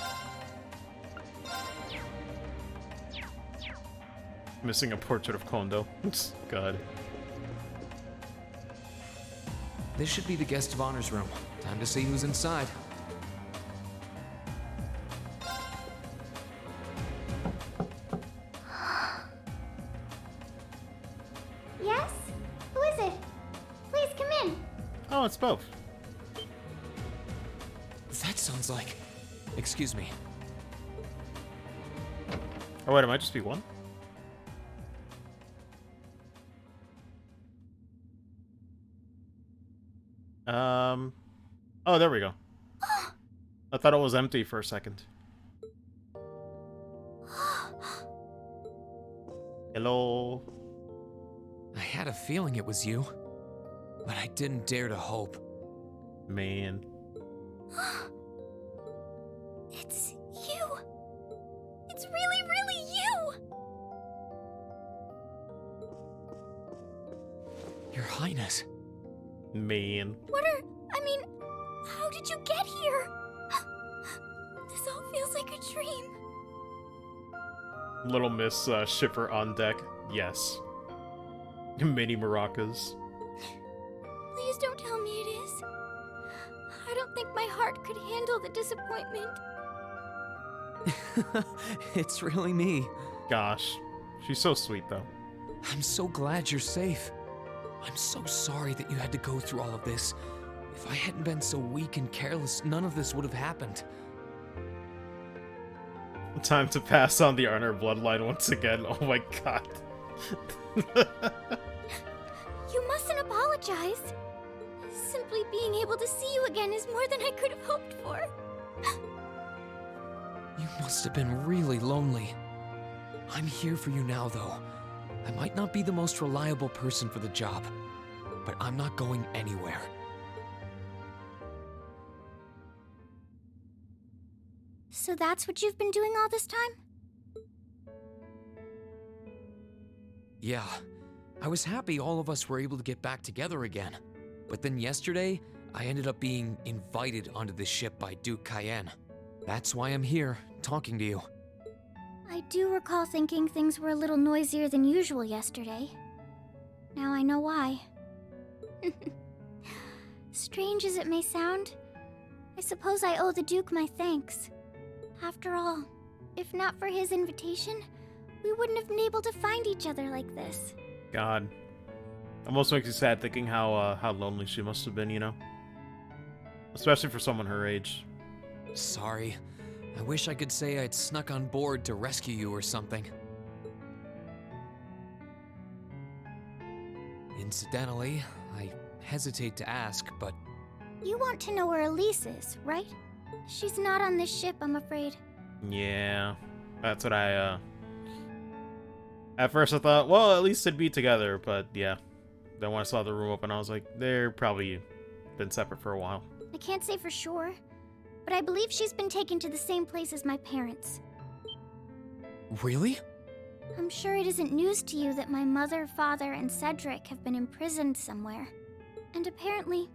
Missing a portrait of Kondo. God. This should be the guest of honor's room. Time to see who's inside. Yes? Who is it? Please come in. Oh, it's both. That sounds like... Excuse me. Oh wait, it might just be one? Oh, there we go. I thought it was empty for a second. Hello? I had a feeling it was you, but I didn't dare to hope. Man. It's you! It's really, really you! Your Highness. Man. I mean, how did you get here? This all feels like a dream. Little Miss Shipper on deck. Yes. Mini maracas. Please don't tell me it is. I don't think my heart could handle the disappointment. It's really me. Gosh. She's so sweet, though. I'm so glad you're safe. I'm so sorry that you had to go through all of this. If I hadn't been so weak and careless, none of this would have happened. Time to pass on the honor bloodline once again. Oh my god. You mustn't apologize. Simply being able to see you again is more than I could have hoped for. You must have been really lonely. I'm here for you now, though. I might not be the most reliable person for the job, but I'm not going anywhere. So that's what you've been doing all this time? Yeah, I was happy all of us were able to get back together again. But then yesterday, I ended up being invited onto the ship by Duke Cayenne. That's why I'm here, talking to you. I do recall thinking things were a little noisier than usual yesterday. Now I know why. Strange as it may sound, I suppose I owe the Duke my thanks. After all, if not for his invitation, we wouldn't have been able to find each other like this. God. Almost makes you sad thinking how lonely she must have been, you know? Especially for someone her age. Sorry. I wish I could say I'd snuck on board to rescue you or something. Incidentally, I hesitate to ask, but... You want to know where Elise is, right? She's not on this ship, I'm afraid. Yeah. That's what I, At first I thought, well, at least they'd be together, but yeah. Then when I saw the room open, I was like, they're probably been separate for a while. I can't say for sure, but I believe she's been taken to the same place as my parents. Really? I'm sure it isn't news to you that my mother, father, and Cedric have been imprisoned somewhere. And apparently,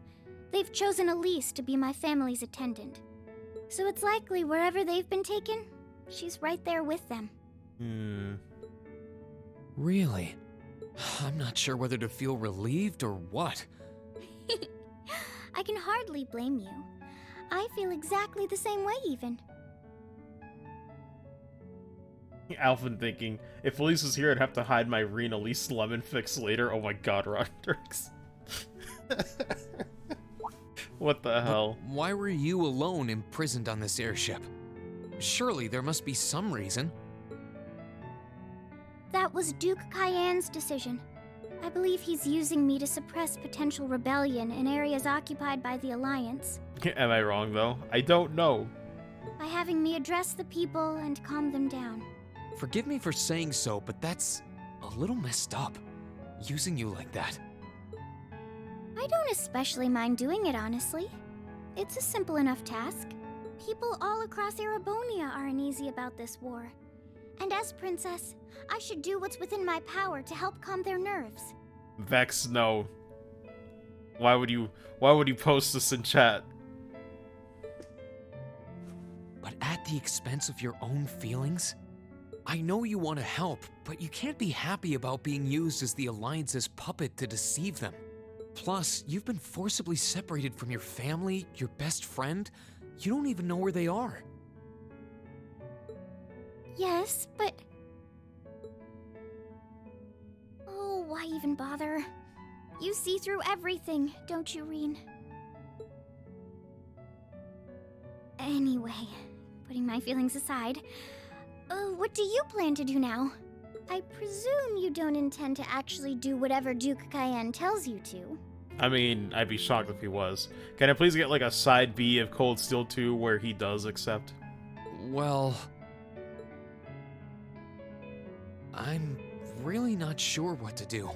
they've chosen Elise to be my family's attendant. So it's likely wherever they've been taken, she's right there with them. Really? I'm not sure whether to feel relieved or what. I can hardly blame you. I feel exactly the same way, even. Alvin thinking, if Elise was here, I'd have to hide my Reen Elise lemon fix later. Oh my god, Rodrix. What the hell? But why were you alone imprisoned on this airship? Surely there must be some reason. That was Duke Cayenne's decision. I believe he's using me to suppress potential rebellion in areas occupied by the Alliance. Am I wrong, though? I don't know. By having me address the people and calm them down. Forgive me for saying so, but that's a little messed up. Using you like that. I don't especially mind doing it, honestly. It's a simple enough task. People all across Erebonia are uneasy about this war. And as princess, I should do what's within my power to help calm their nerves. Vex, no. Why would you post this in chat? But at the expense of your own feelings? I know you want to help, but you can't be happy about being used as the Alliance's puppet to deceive them. Plus, you've been forcibly separated from your family, your best friend. You don't even know where they are. Yes, but... Oh, why even bother? You see through everything, don't you, Reen? Anyway, putting my feelings aside, what do you plan to do now? I presume you don't intend to actually do whatever Duke Cayenne tells you to. I mean, I'd be shocked if he was. Can I please get like a side B of Cold Steel 2 where he does accept? Well... I'm really not sure what to do.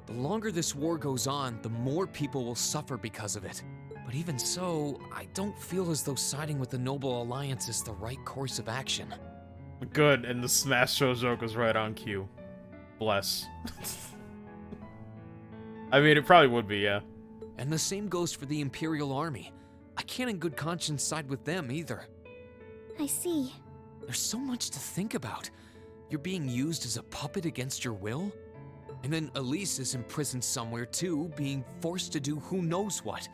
The longer this war goes on, the more people will suffer because of it. But even so, I don't feel as though siding with the Noble Alliance is the right course of action. Good, and the Smash Show joke was right on cue. Bless. I mean, it probably would be, yeah. And the same goes for the Imperial Army. I can't in good conscience side with them either. I see. There's so much to think about. You're being used as a puppet against your will? And then Elise is imprisoned somewhere too, being forced to do who knows what.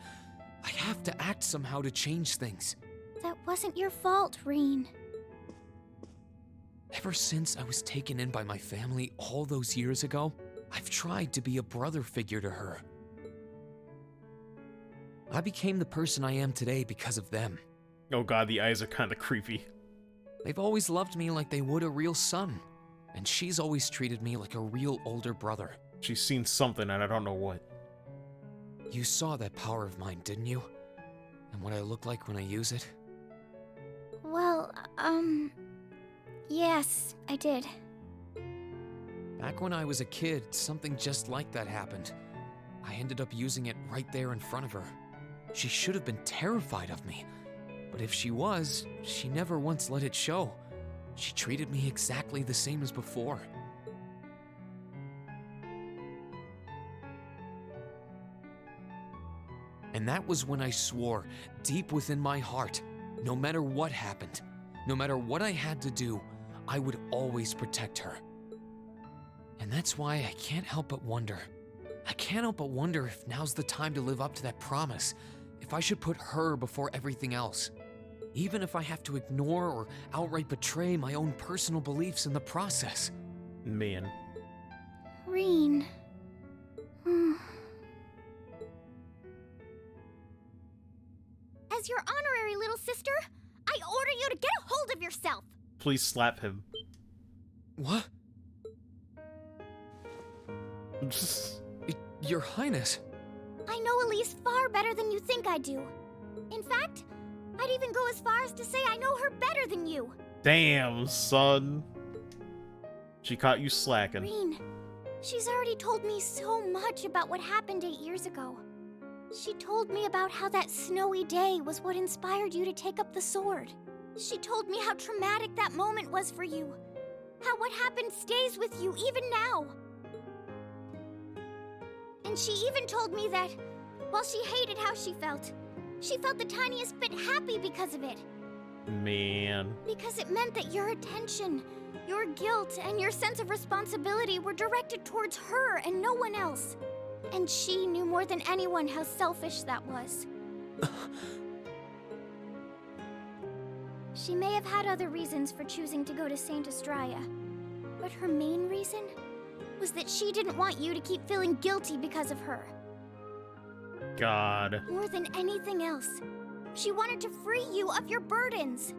I have to act somehow to change things. That wasn't your fault, Reen. Ever since I was taken in by my family all those years ago, I've tried to be a brother figure to her. I became the person I am today because of them. Oh god, the eyes are kinda creepy. They've always loved me like they would a real son, and she's always treated me like a real older brother. She's seen something and I don't know what. You saw that power of mine, didn't you? And what I look like when I use it? Well, yes, I did. Back when I was a kid, something just like that happened. I ended up using it right there in front of her. She should have been terrified of me. But if she was, she never once let it show. She treated me exactly the same as before. And that was when I swore, deep within my heart, no matter what happened, no matter what I had to do, I would always protect her. And that's why I can't help but wonder. I can't help but wonder if now's the time to live up to that promise, if I should put her before everything else. Even if I have to ignore or outright betray my own personal beliefs in the process. Man. Reen. As your honorary little sister, I order you to get a hold of yourself! Please slap him. What? Your Highness. I know Elise far better than you think I do. In fact, I'd even go as far as to say I know her better than you. Damn, son. She caught you slacking. Reen, she's already told me so much about what happened 8 years ago. She told me about how that snowy day was what inspired you to take up the sword. She told me how traumatic that moment was for you. How what happened stays with you even now. And she even told me that, while she hated how she felt the tiniest bit happy because of it. Man. Because it meant that your attention, your guilt, and your sense of responsibility were directed towards her and no one else. And she knew more than anyone how selfish that was. She may have had other reasons for choosing to go to Saint Estrella, but her main reason was that she didn't want you to keep feeling guilty because of her. God. More than anything else, she wanted to free you of your burdens.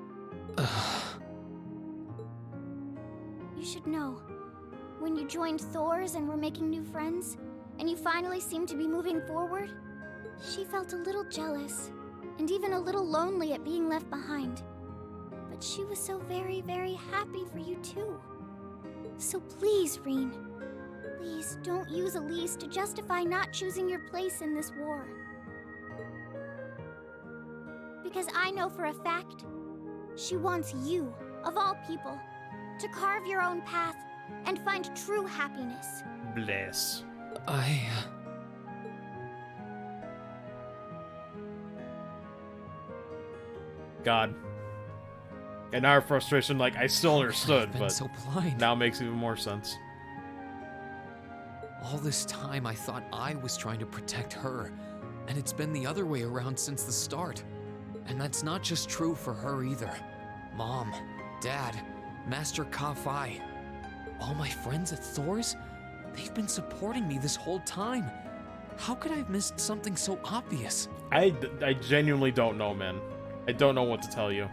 You should know, when you joined Thor's and were making new friends, and you finally seemed to be moving forward, she felt a little jealous, and even a little lonely at being left behind. But she was so very, very happy for you too. So please, Reen, please don't use Elise to justify not choosing your place in this war. Because I know for a fact, she wants you, of all people, to carve your own path and find true happiness. Bless. God. In our frustration, like, I still understood, but so blind. Now it makes even more sense. All this time I thought I was trying to protect her, and it's been the other way around since the start. And that's not just true for her either. Mom, Dad, Master Ka-Fai, all my friends at Thor's, they've been supporting me this whole time. How could I have missed something so obvious? I genuinely don't know, man. I don't know what to tell you.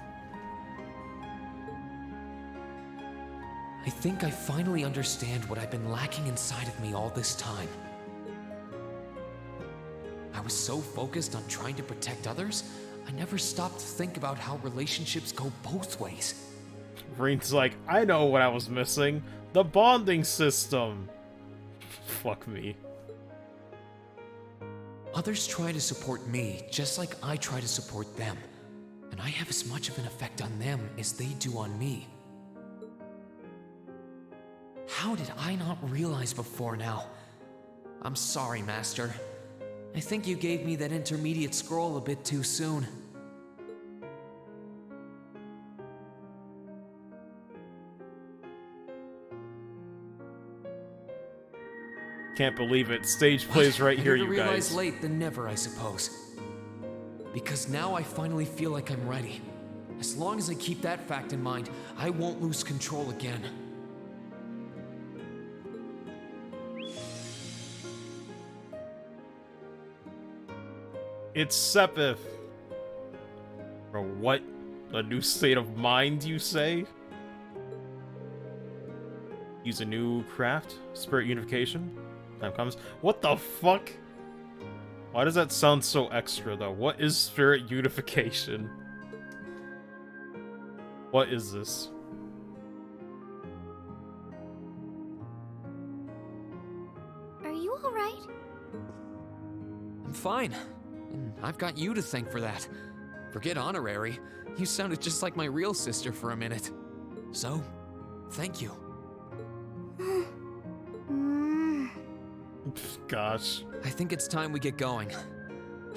I think I finally understand what I've been lacking inside of me all this time. I was so focused on trying to protect others, I never stopped to think about how relationships go both ways. Reen's like, I know what I was missing. The bonding system. Fuck me. Others try to support me just like I try to support them. And I have as much of an effect on them as they do on me. How did I not realize before now? I'm sorry, Master. I think you gave me that intermediate scroll a bit too soon. Can't believe it. Stage plays right here, Better to you realize guys. late than never, I suppose. Because now I finally feel like I'm ready. As long as I keep that fact in mind, I won't lose control again. It's Sepith. Or what? A new state of mind, you say? Use a new craft? Spirit unification? Time comes. What the fuck? Why does that sound so extra, though? What is spirit unification? What is this? Are you alright? fine. And I've got you to thank for that. Forget honorary. You sounded just like my real sister for a minute. So, thank you. Gosh. I think it's time we get going.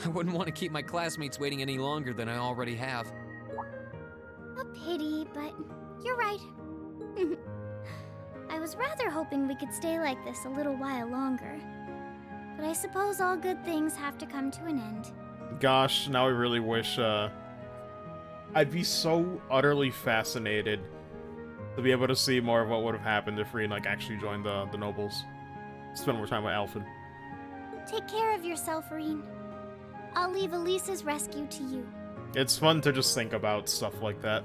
I wouldn't want to keep my classmates waiting any longer than I already have. A pity, but you're right. I was rather hoping we could stay like this a little while longer. But I suppose all good things have to come to an end. Gosh, now I really wish, I'd be so utterly fascinated to be able to see more of what would have happened if Reen, like, actually joined the nobles. Spend more time with Alphen. Take care of yourself, Reen. I'll leave Elisa's rescue to you. It's fun to just think about stuff like that.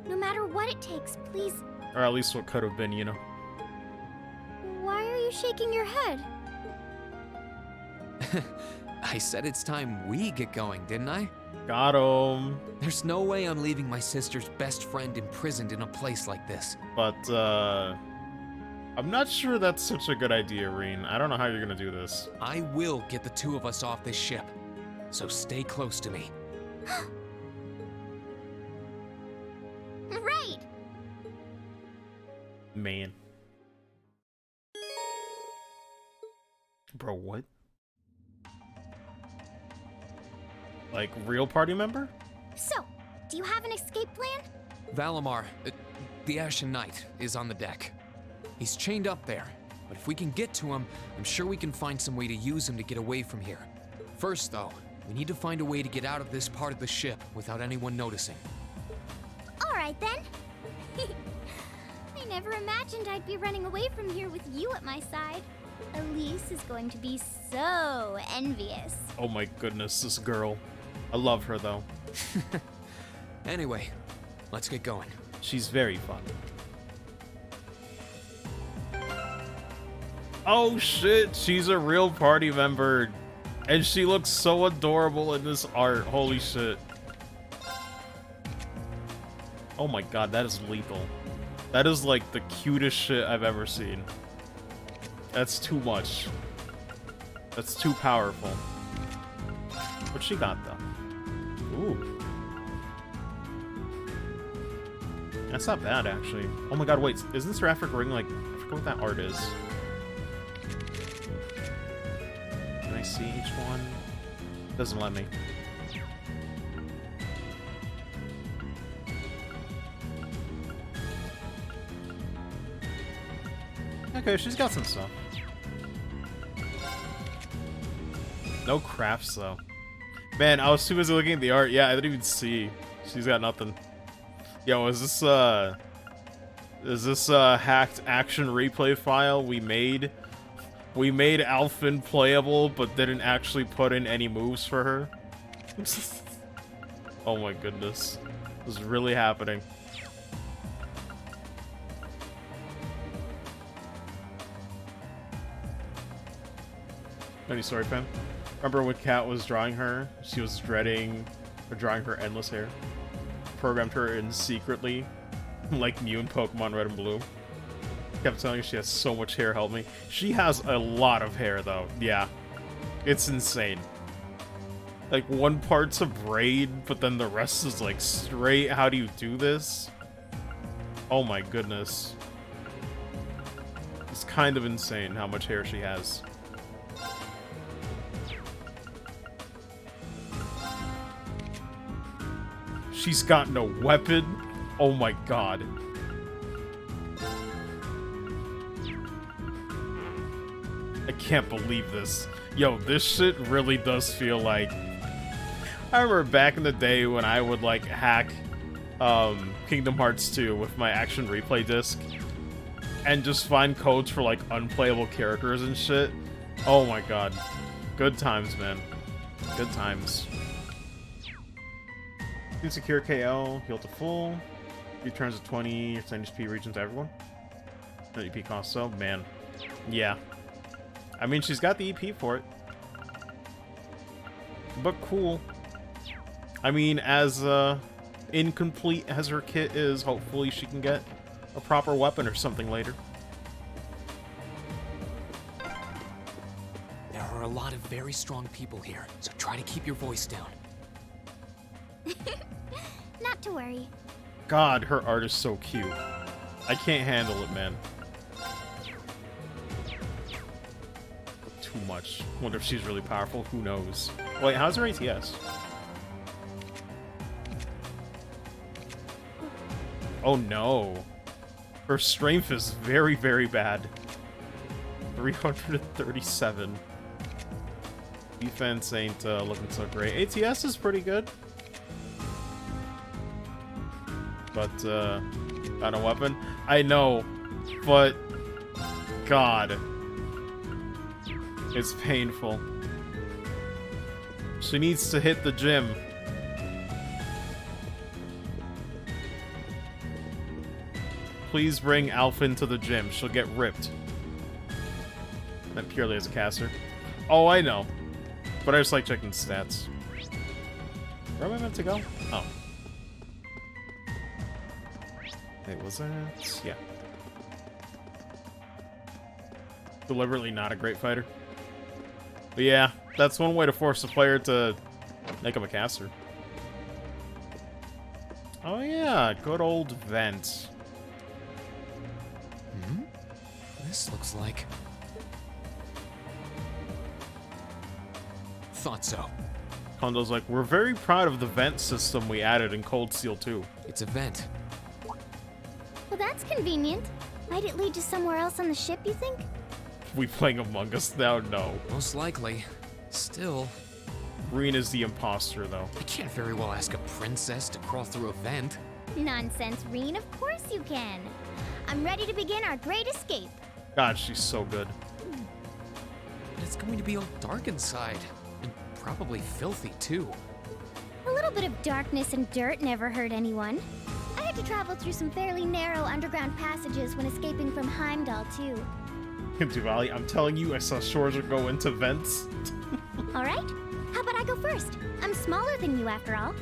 No matter what it takes, please. Or at least what could have been, you know. Why are you shaking your head? I said it's time we get going, didn't I? Got him. There's no way I'm leaving my sister's best friend imprisoned in a place like this. But, I'm not sure that's such a good idea, Reen. I don't know how you're gonna do this. I will get the two of us off this ship. So stay close to me. Right! Man. Bro, what? Like, real party member? So, do you have an escape plan? Valimar, the Ashen Knight, is on the deck. He's chained up there, but if we can get to him, I'm sure we can find some way to use him to get away from here. First, though, we need to find a way to get out of this part of the ship without anyone noticing. Alright then. I never imagined I'd be running away from here with you at my side. Elise is going to be so envious. Oh my goodness, this girl. I love her, though. Anyway, let's get going. She's very fun. Oh shit, she's a real party member. And she looks so adorable in this art. Holy shit. Oh my god, that is lethal. That is like the cutest shit I've ever seen. That's too much. That's too powerful. What she got though? Ooh. That's not bad actually. Oh my god, wait, isn't this Raffic ring like, I forget what that art is. Can I see each one? Doesn't let me. Okay, she's got some stuff. No crafts though. Man, I was too busy looking at the art. Yeah, I didn't even see. She's got nothing. Yo, is this hacked action replay file we made? We made Alphen playable, but didn't actually put in any moves for her. Oh my goodness. This is really happening. Any story, fam? Remember when Kat was drawing her? She was dreading or drawing her endless hair. Programmed her in secretly, like Mew in Pokemon Red and Blue. Kept telling her she has so much hair, help me. She has a lot of hair, though. Yeah. It's insane. Like, one part's a braid, but then the rest is, like, straight. How do you do this? Oh my goodness. It's kind of insane how much hair she has. She's got no weapon. Oh my god. I can't believe this. Yo, this shit really does feel like... I remember back in the day when I would, like, hack Kingdom Hearts 2 with my action replay disc and just find codes for, like, unplayable characters and shit. Oh my god. Good times, man. Good times. Secure KO, heal to full. Returns to 20 HP region to everyone. No EP cost, so man. Yeah. I mean, she's got the EP for it. But cool. I mean, as incomplete as her kit is, hopefully she can get a proper weapon or something later. There are a lot of very strong people here, so try to keep your voice down. Not to worry. God, her art is so cute. I can't handle it, man. Too much. Wonder if she's really powerful. Who knows? Wait, how's her ATS? Oh no. Her strength is very, very bad. 337. Defense ain't looking so great. ATS is pretty good. But, not a weapon? I know, but... God. It's painful. She needs to hit the gym. Please bring Alphen to the gym. She'll get ripped. Not purely as a caster. Oh, I know. But I just like checking stats. Where am I meant to go? Oh. Wait, was that? Yeah. Deliberately not a great fighter. But yeah, that's one way to force a player to make him a caster. Oh yeah, good old vent. Hmm? This looks like... Thought so. Kondo's like, we're very proud of the vent system we added in Cold Steel 2. It's a vent. Well, that's convenient. Might it lead to somewhere else on the ship, you think? We playing Among Us now? No. Most likely. Still... Reen is the imposter, though. I can't very well ask a princess to crawl through a vent. Nonsense, Reen. Of course you can. I'm ready to begin our great escape. God, she's so good. But it's going to be all dark inside. And probably filthy, too. A little bit of darkness and dirt never hurt anyone. I had to travel through some fairly narrow underground passages when escaping from Heimdall, too. Duvali, I'm telling you, I saw Shorzer go into vents. Alright, how about I go first? I'm smaller than you, after all.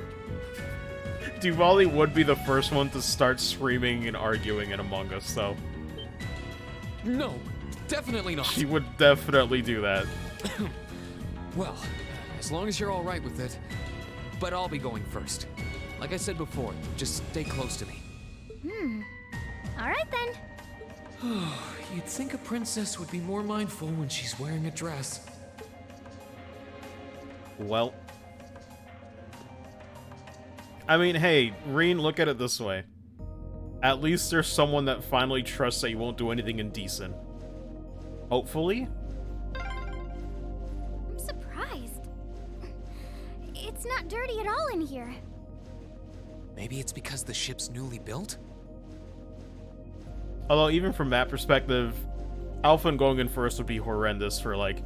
Duvali would be the first one to start screaming and arguing in Among Us, though. No, definitely not. She would definitely do that. Well, as long as you're all right with it. But I'll be going first. Like I said before, just stay close to me. Alright then. You'd think a princess would be more mindful when she's wearing a dress. Well. I mean, hey, Reen, look at it this way. At least there's someone that finally trusts that you won't do anything indecent. Hopefully? I'm surprised. It's not dirty at all in here. Maybe it's because the ship's newly built? Although, even from that perspective, Alphen going in first would be horrendous for, like,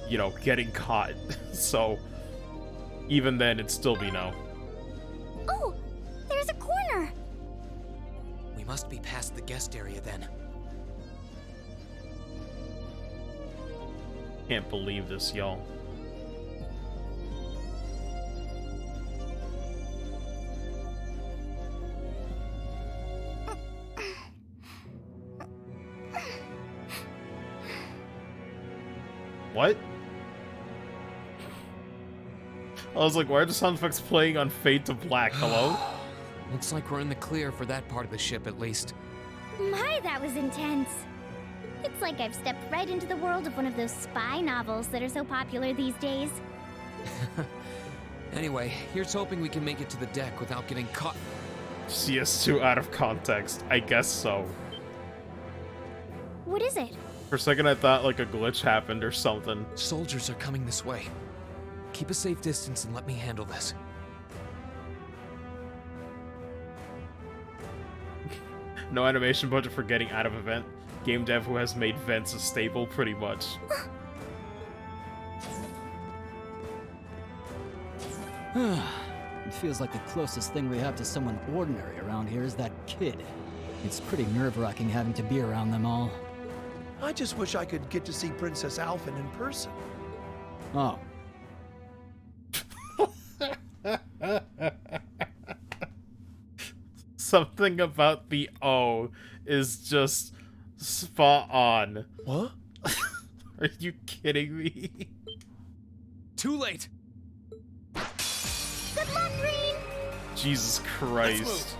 you know, getting caught. So, even then, it'd still be no. Oh, there's a corner. We must be past the guest area then. Can't believe this, y'all. What? I was like, why are the sound effects playing on Fade to Black? Hello? Looks like we're in the clear for that part of the ship, at least. My, that was intense. It's like I've stepped right into the world of one of those spy novels that are so popular these days. Anyway, here's hoping we can make it to the deck without getting caught. CS2 out of context. I guess so. What is it? For a second I thought like a glitch happened or something. Soldiers are coming this way. Keep a safe distance and let me handle this. No animation budget for getting out of a vent. Game dev who has made vents a staple, pretty much. It feels like the closest thing we have to someone ordinary around here is that kid. It's pretty nerve-wracking having to be around them all. I just wish I could get to see Princess Alphen in person. Oh. Something about the O is just spot on. What? Are you kidding me? Too late. Good luck, Green! Jesus Christ.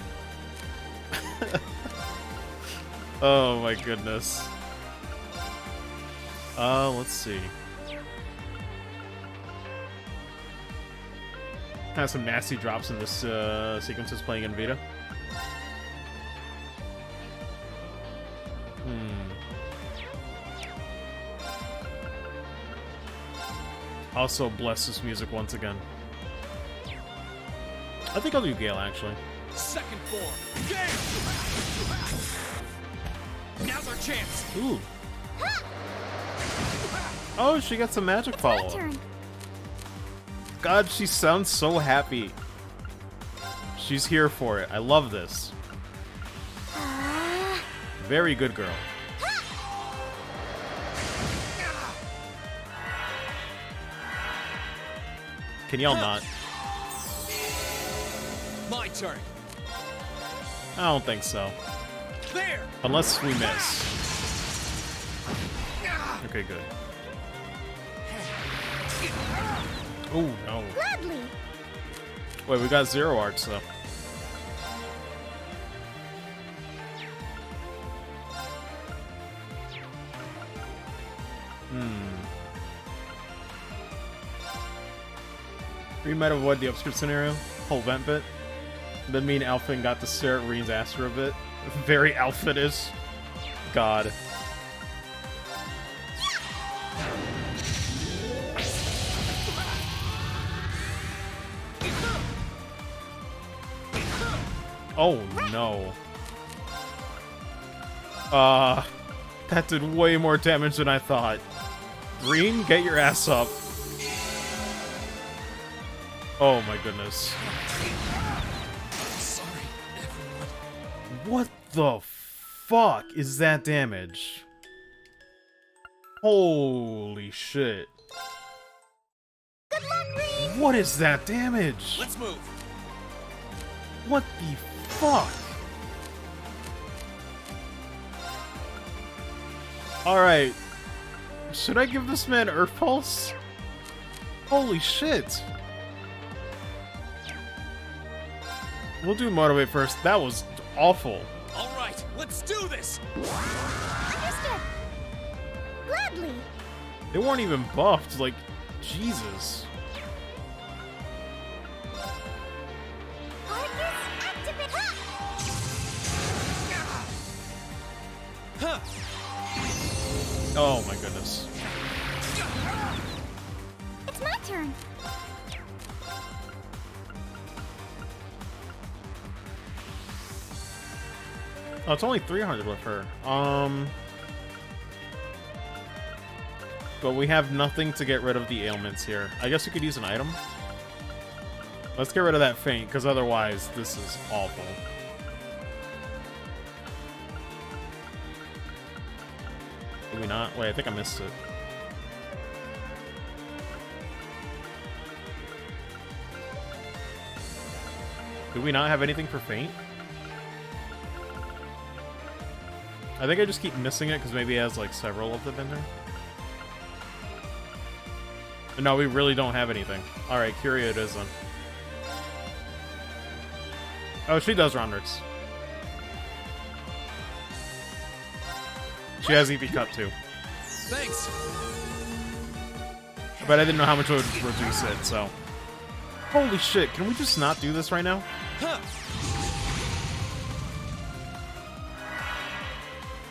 Oh my goodness. Let's see. Has some nasty drops in this sequences playing in Vita. Also, bless this music once again. I think I'll do Gale, actually. Second form. Gale! Now's our chance. Ooh. Oh, she gets a magic follow-up. Turn. God, she sounds so happy. She's here for it. I love this. Very good girl. Can y'all not? My turn. I don't think so. There. Unless we miss. Okay, good. Oh, no. Gladly. Wait, we got 0 arts, though. We might avoid the upskirt scenario. Whole vent bit. Then me and Alphin got to stare at Reen's ass for a bit. Very Alphin-ish. God. Oh no. That did way more damage than I thought. Green, get your ass up. Oh my goodness. Sorry, everyone. What the fuck is that damage? Holy shit. Good luck, Green! What is that damage? Let's move. What the fuck? Alright. Should I give this man Earth Pulse? Holy shit. We'll do Motivate first. That was awful. Alright, let's do this! Understood. Gladly. They weren't even buffed. Like, Jesus. Huh. Oh my goodness. It's my turn. Oh, it's only 300 with her. But we have nothing to get rid of the ailments here. I guess we could use an item. Let's get rid of that faint, because otherwise this is awful. Did we not? Wait, I think I missed it. Do we not have anything for faint? I think I just keep missing it because maybe it has like several of them in there. No, we really don't have anything. Alright, Curia it is then. Oh, she does rounders. She has EP Cut too. Thanks. But I didn't know how much it would reduce it, so. Holy shit, can we just not do this right now? Huh.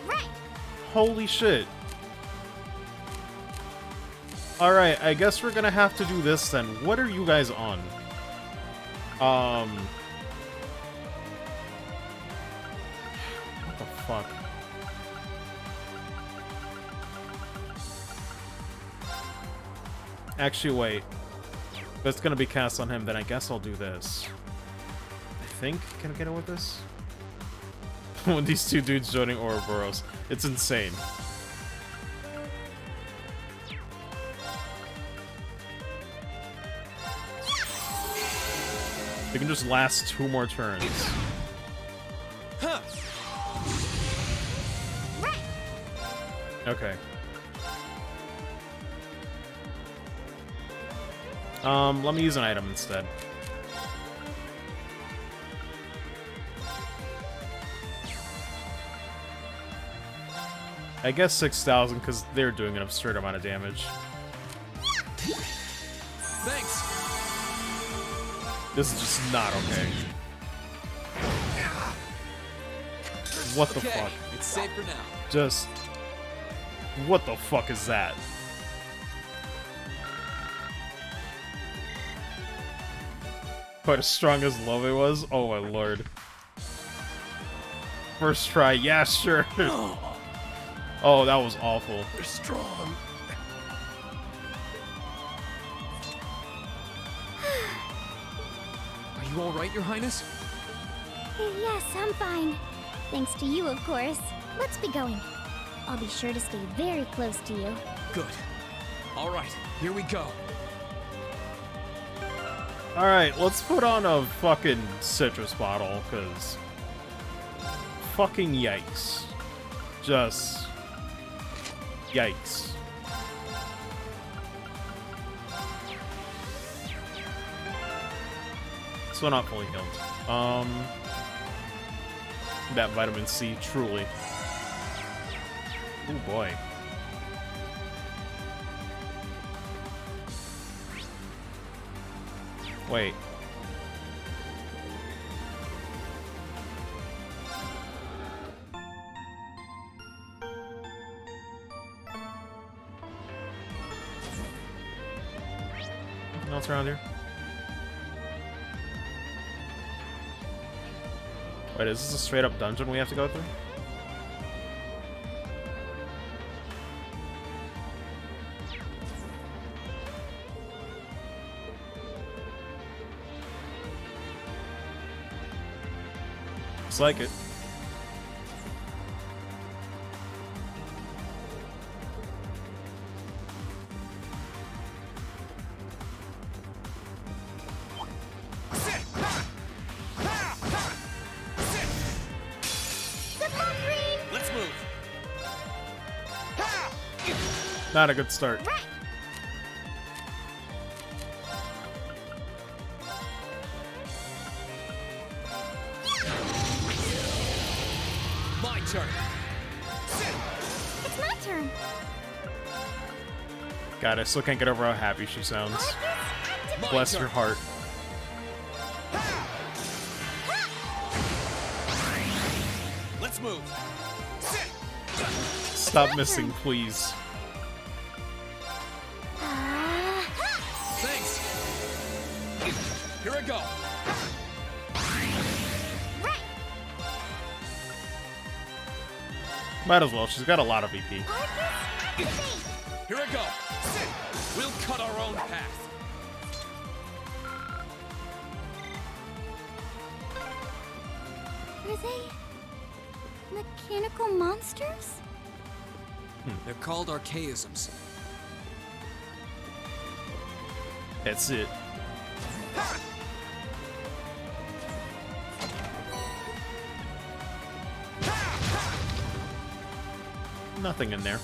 Right. Holy shit. Alright, I guess we're gonna have to do this then. What are you guys on? What the fuck? Actually, wait. That's gonna be cast on him, then I guess I'll do this. I think. Can I get it with this? When these two dudes joining Ouroboros. It's insane. They can just last 2 more turns. Huh. Okay. Let me use an item instead. I guess 6,000 because they're doing an absurd amount of damage. Thanks. This is just not okay. What the fuck? It's safe for now. Just... What the fuck is that? Quite as strong as Love was? Oh my lord. First try, yeah, sure. Oh, that was awful. They're strong. Are you alright, Your Highness? Yes, I'm fine. Thanks to you, of course. Let's be going. I'll be sure to stay very close to you. Good. Alright, here we go. Alright, let's put on a fucking citrus bottle, because... Fucking yikes. Just... Yikes. So not fully healed. That vitamin C, truly. Oh boy. Wait. Anything else around here? Wait, is this a straight up dungeon we have to go through? Looks like it. Let's move. Not a good start. My turn. It's my turn. God, I still can't get over how happy she sounds. Bless your heart. Let's move. Stop missing, please. Thanks. Here I go. Might as well, she's got a lot of EP. Here I go. We'll cut our own path. Are they mechanical monsters? They're called archaisms. That's it. Nothing in there.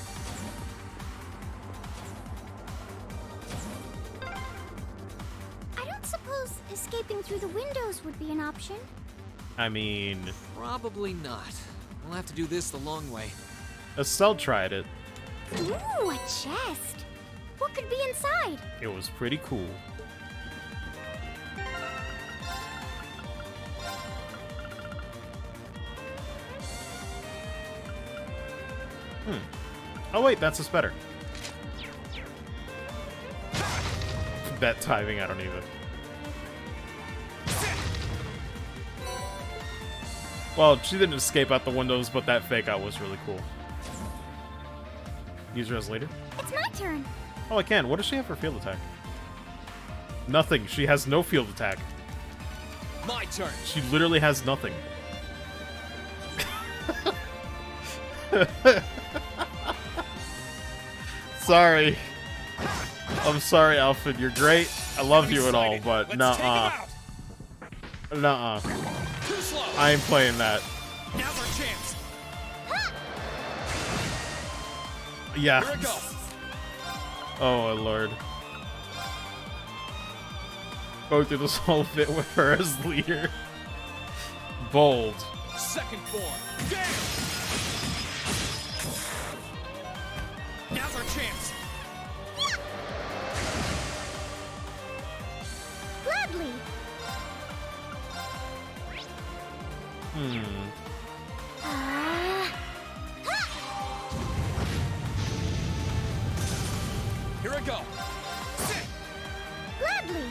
I don't suppose escaping through the windows would be an option. I mean... Probably not. We'll have to do this the long way. Estelle tried it. Ooh, a chest. What could be inside? It was pretty cool. Oh wait, that's just better. That timing, I don't even. Well, she didn't escape out the windows, but that fake out was really cool. Use her as leader? It's my turn. Oh, I can. What does she have for field attack? Nothing. She has no field attack. My turn. She literally has nothing. Sorry. I'm sorry, Alfred. You're great. I love you and all, but nuh-uh. Nuh-uh. I ain't playing that. Now's our chance. Yeah. Here we go. Oh, Lord. Go through this whole bit with her as leader. Bold. Second form. Damn! Now's our chance. Gladly. Here I go. Sit. Gladly.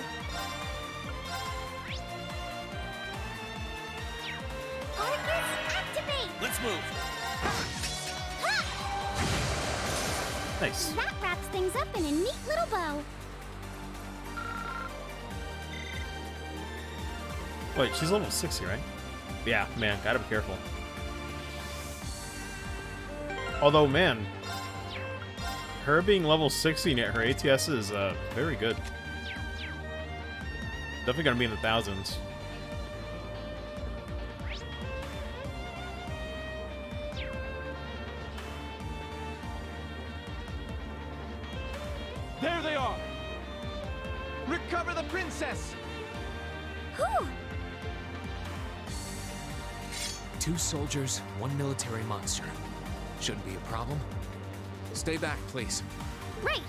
Arcus, activate. Let's move. Nice. That wraps things up in a neat little bow. Wait, she's level 60, right? Yeah, man, gotta be careful. Although, man, her being level 60 and yet her ATS is very good. Definitely gonna be in the thousands. There they are! Recover the princess! Whew. 2 soldiers, 1 military monster. Shouldn't be a problem. Stay back, please. Right.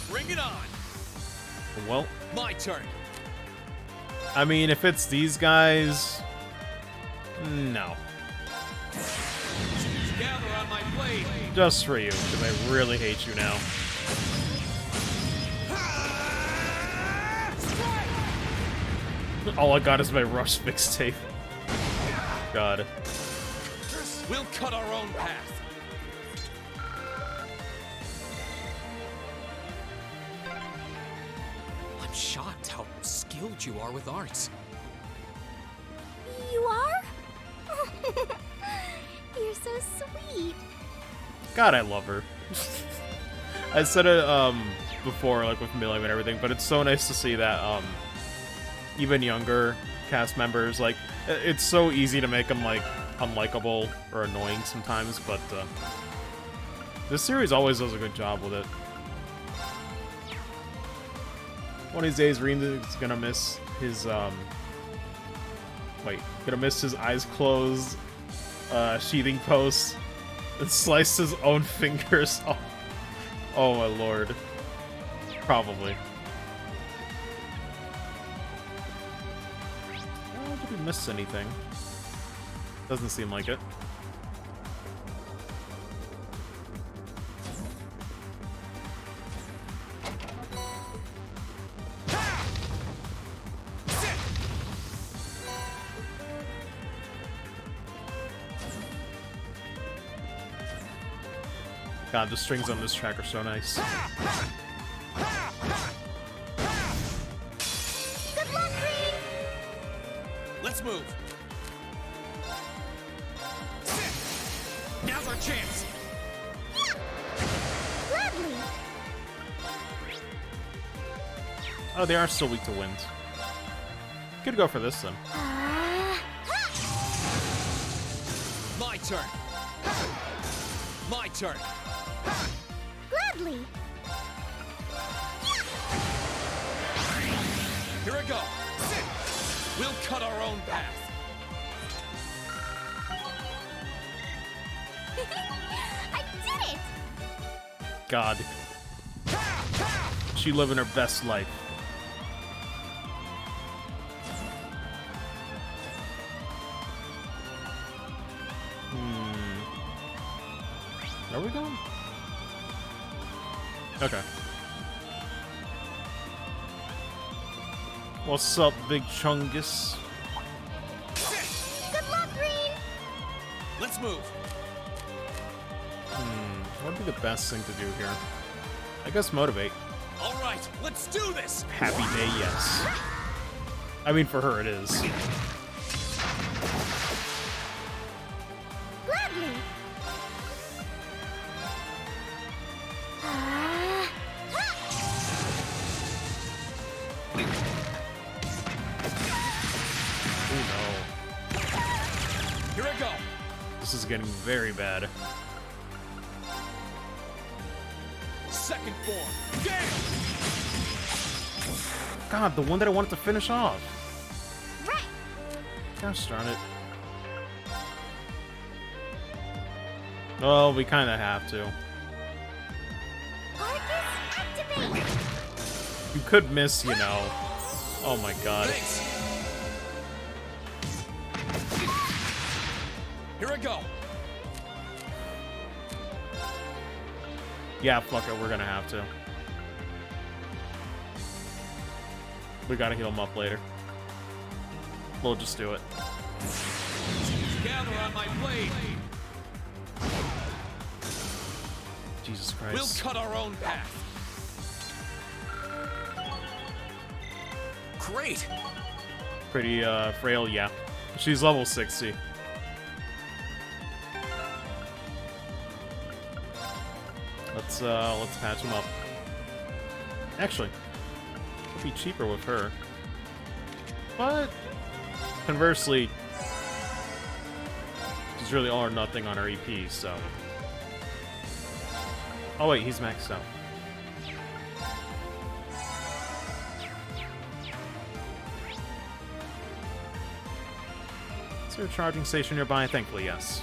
Bring it on! Well, My turn. I mean, if it's these guys, no. Gather on my blade. Just for you, because I really hate you now. All I got is my Rush mixtape. God. We'll cut our own path. I'm shocked how skilled you are with arts. You are? You're so sweet. God, I love her. I said it before, like with Milliam and everything, but it's so nice to see that even younger cast members, like, it's so easy to make them like unlikable or annoying sometimes, but this series always does a good job with it. One of these days, Reem is gonna miss his gonna miss his eyes closed sheathing post and slice his own fingers off. Oh my lord. Probably. Oh, did we miss anything? Doesn't seem like it. God, the strings on this track are so nice. Good luck, Green! Let's move. Now's our chance. Gladly. Oh, they are still weak to wind. Could go for this then. My turn. My turn. Gladly. Here I go. We'll cut our own path. I did it! God. She living her best life. Are we going? Okay. What's up, Big Chungus? Good luck, Green! Let's move. What would be the best thing to do here? I guess motivate. All right, let's do this. Happy day, yes. I mean, for her it is. Gladly. Oh no. Here I go. This is getting very bad. second form. Damn! God, the one that I wanted to finish off. Right. Gosh darn it. Well, we kind of have to. Arcus, activate! You could miss, you know. Oh my god. Thanks. Here I go. Yeah, fuck it, we're gonna have to. We gotta heal him up later. We'll just do it. Gather on my blade. Jesus Christ. We'll cut our own path. Great. Pretty frail, yeah. She's level 60. Let's patch him up. Actually, it'll be cheaper with her. But conversely, she's really all or nothing on her EP, so. Oh wait, he's maxed out. Is there a charging station nearby? Thankfully, yes.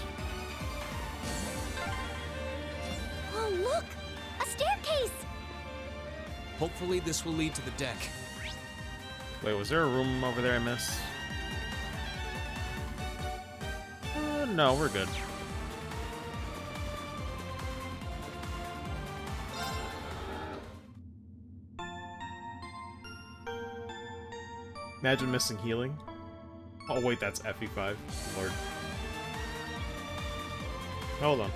Oh, look! A staircase! Hopefully this will lead to the deck. Wait, was there a room over there I missed? No, we're good. Imagine missing healing. Oh wait, that's FE5. Lord. Hold on.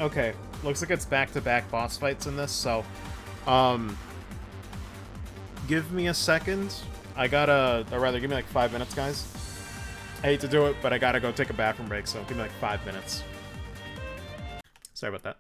Okay, looks like it's back-to-back boss fights in this, so, give me a second. I gotta, or rather, give me like 5 minutes, guys. I hate to do it, but I gotta go take a bathroom break, so give me like 5 minutes. Sorry about that.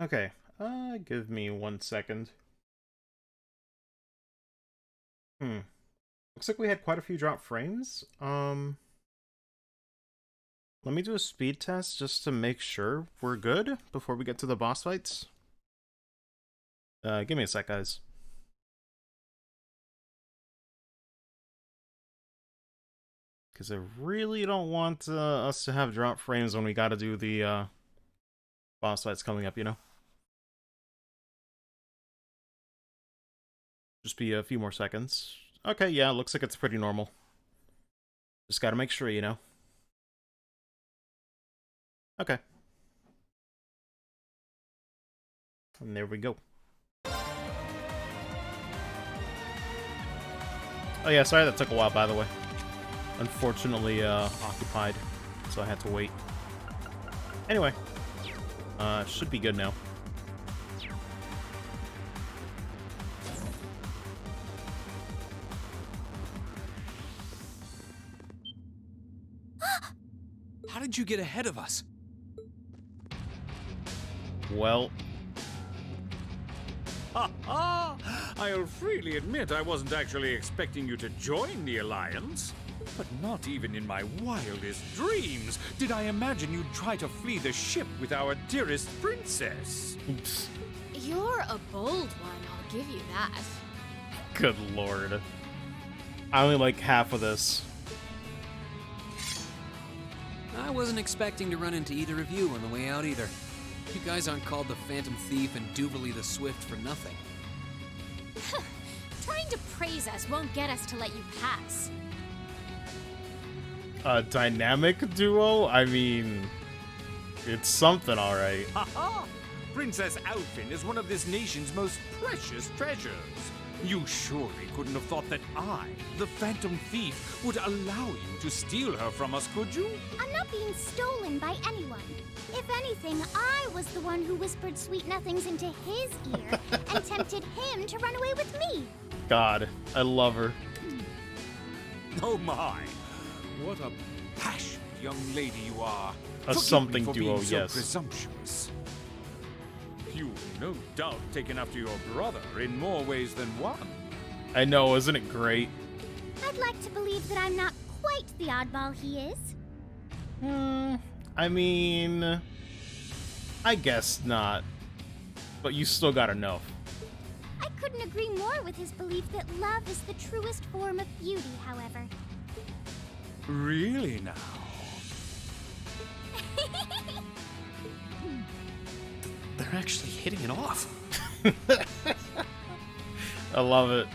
Okay, give me 1 second. Looks like we had quite a few drop frames. Let me do a speed test just to make sure we're good before we get to the boss fights. Give me a sec, guys. Because I really don't want us to have drop frames when we gotta do the boss fights coming up, you know? Just be a few more seconds. Okay, yeah, looks like it's pretty normal. Just gotta make sure, you know? Okay. And there we go. Oh yeah, sorry that took a while, by the way. Unfortunately, occupied, so I had to wait. Anyway, should be good now. How did you get ahead of us? Well... Ha ha! I'll freely admit I wasn't actually expecting you to join the Alliance. But not even in my wildest dreams did I imagine you'd try to flee the ship with our dearest princess. You're a bold one, I'll give you that. Good lord. I only like half of this. I wasn't expecting to run into either of you on the way out either. You guys aren't called the Phantom Thief and Duvalie the Swift for nothing. Trying to praise us won't get us to let you pass. A dynamic duo? I mean, it's something, alright. Ha ha! Princess Alphin is one of this nation's most precious treasures. You surely couldn't have thought that I, the Phantom Thief, would allow you to steal her from us, could you? I'm not being stolen by anyone. If anything, I was the one who whispered sweet nothings into his ear and tempted him to run away with me. God, I love her. Oh my! What a passionate young lady you are. A Forgive something me for duo, being so yes. presumptuous. You've no doubt taken after your brother in more ways than one. I know, isn't it great? I'd like to believe that I'm not quite the oddball he is. I mean... I guess not. But you still gotta know. I couldn't agree more with his belief that love is the truest form of beauty, however. Really now? They're actually hitting it off. I love it.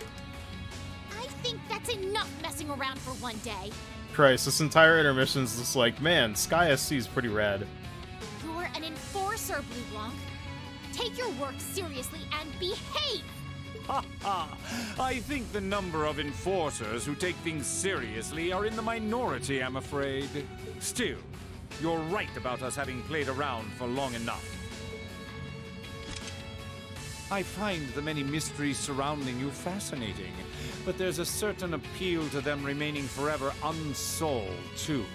I think that's enough messing around for one day. Christ, this entire intermission's just like, man, Sky SC is pretty rad. You're an enforcer, Blue Blanc. Take your work seriously and behave! Ha ha! I think the number of enforcers who take things seriously are in the minority, I'm afraid. Still, you're right about us having played around for long enough. I find the many mysteries surrounding you fascinating, but there's a certain appeal to them remaining forever unsolved, too.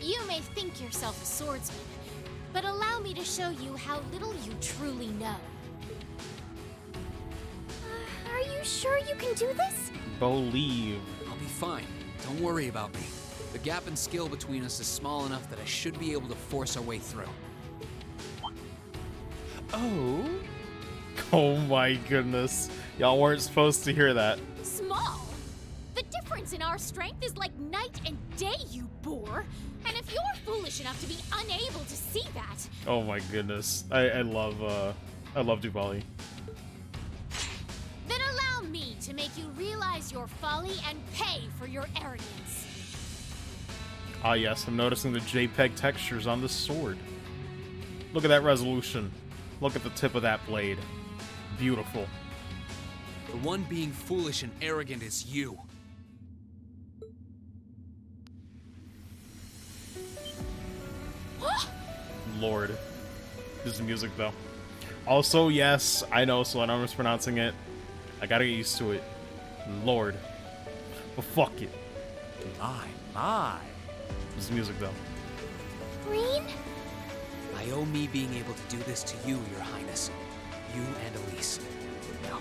You may think yourself a swordsman, but allow me to show you how little you truly know. Are you sure you can do this? Believe. I'll be fine. Don't worry about me. The gap in skill between us is small enough that I should be able to force our way through. Oh? Oh my goodness. Y'all weren't supposed to hear that. Small? The difference in our strength is like night and day, you boor! And if you're foolish enough to be unable to see that... Oh my goodness. I love Duvalie. Then allow me to make you realize your folly and pay for your arrogance. Ah yes, I'm noticing the JPEG textures on the sword. Look at that resolution. Look at the tip of that blade. Beautiful. The one being foolish and arrogant is you. Lord. This is music, though. Also, yes, I know, so I'm mispronouncing it. I gotta get used to it. Lord. But fuck it. My. This is music, though. Green? I owe me being able to do this to you, Your Highness. You and Elise. Now,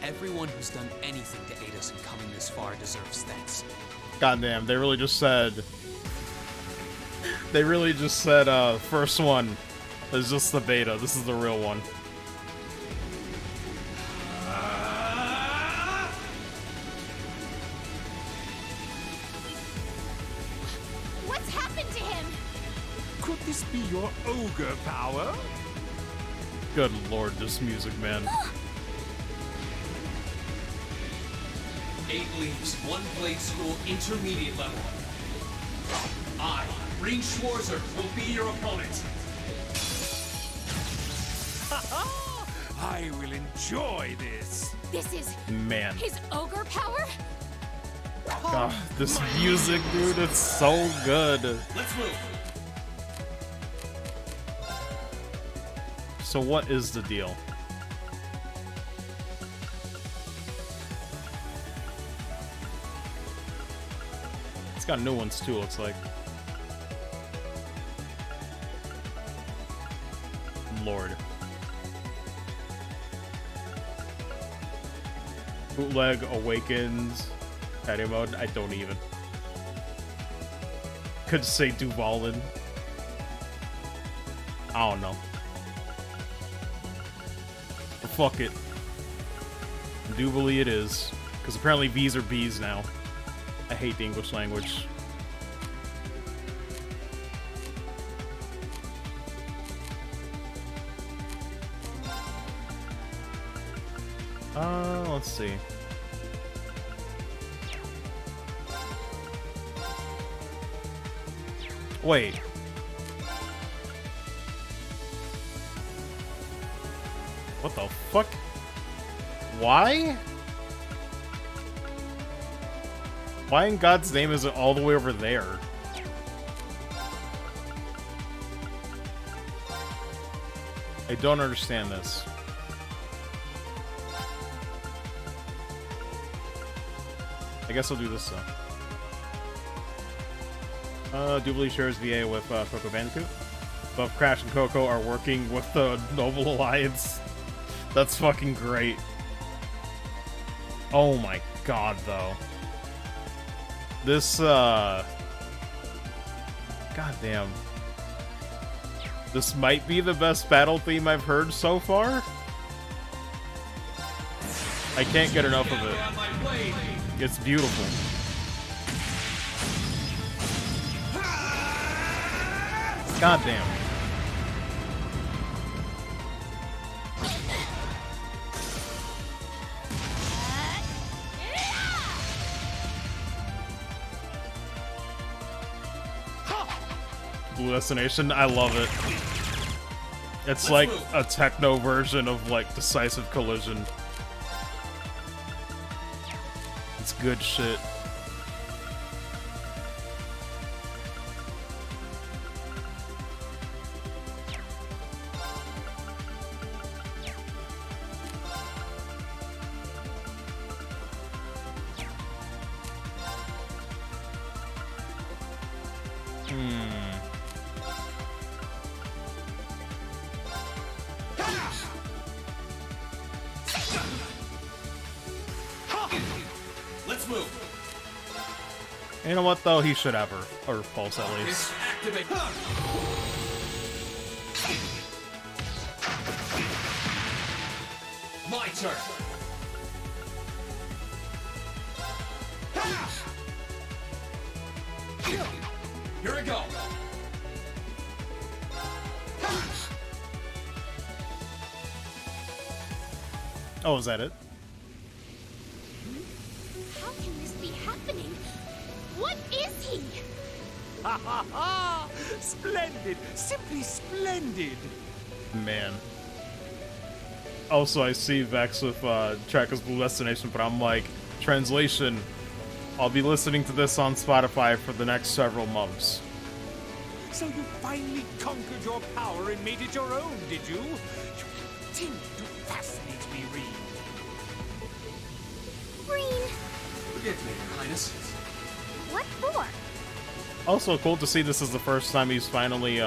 everyone who's done anything to aid us in coming this far deserves thanks. Goddamn, they really just said... They really just said, first one is just the beta. This is the real one. What's happened to him? Could this be your ogre power? Good lord, this music, man. 8 leaves, 1 blade school, intermediate level. I, Green Schwarzer, will be your opponent. I will enjoy this. This is Man. his ogre power? God, this music, dude, it's so good. Let's move. So what is the deal? It's got new ones too, looks like. Lord. Bootleg Awakens. Patio mode? I don't even. Could say Duvalin. I don't know. But fuck it. Indubitably it is. Because apparently V's are B's now. I hate the English language. Let's see. Wait. What the fuck? Why? Why in God's name is it all the way over there? I don't understand this. I guess I'll do this though. Doubly shares VA with Coco Bandicoot. Both Crash and Coco are working with the Noble Alliance. That's fucking great. Oh my god, though. This, God damn. This might be the best battle theme I've heard so far. I can't get enough of it. It's beautiful. God damn. Blue Destination, I love it. It's like a techno version of like Decisive Collision. It's good shit. Let's move. You know what though? He should have her, or Pulse at least. Activate. My turn. Here we go. Oh, is that it? How can this be happening? What is he? Ha ha ha! Splendid! Simply splendid! Man. Also, I see Vex with Tracker's Blue Destination, but I'm like, translation, I'll be listening to this on Spotify for the next several months. So you finally conquered your power and made it your own, did you? You continue to fascinate me, Reed. Green. Forgive me, Your Highness. What for? Also, cool to see this is the first time he's finally,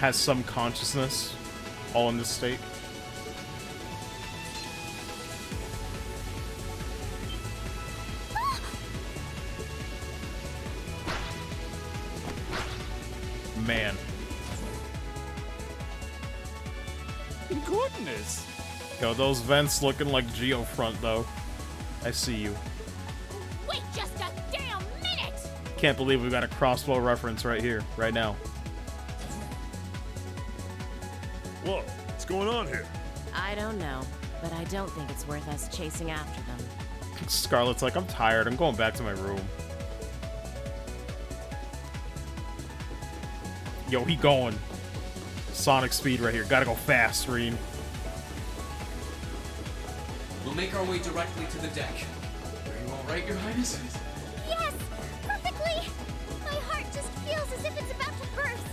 has some consciousness, all in this state. Man. Goodness! Yo, those vents looking like Geofront, though. I see you. Wait just a damn minute! Can't believe we got a crossbow reference right here, right now. Whoa, what's going on here? I don't know, but I don't think it's worth us chasing after them. Scarlet's like, I'm tired, I'm going back to my room. Yo, he going. Sonic speed right here. Gotta go fast, Reen. We'll make our way directly to the deck. Are you alright, Your Highness? Yes! Perfectly! My heart just feels as if it's about to burst.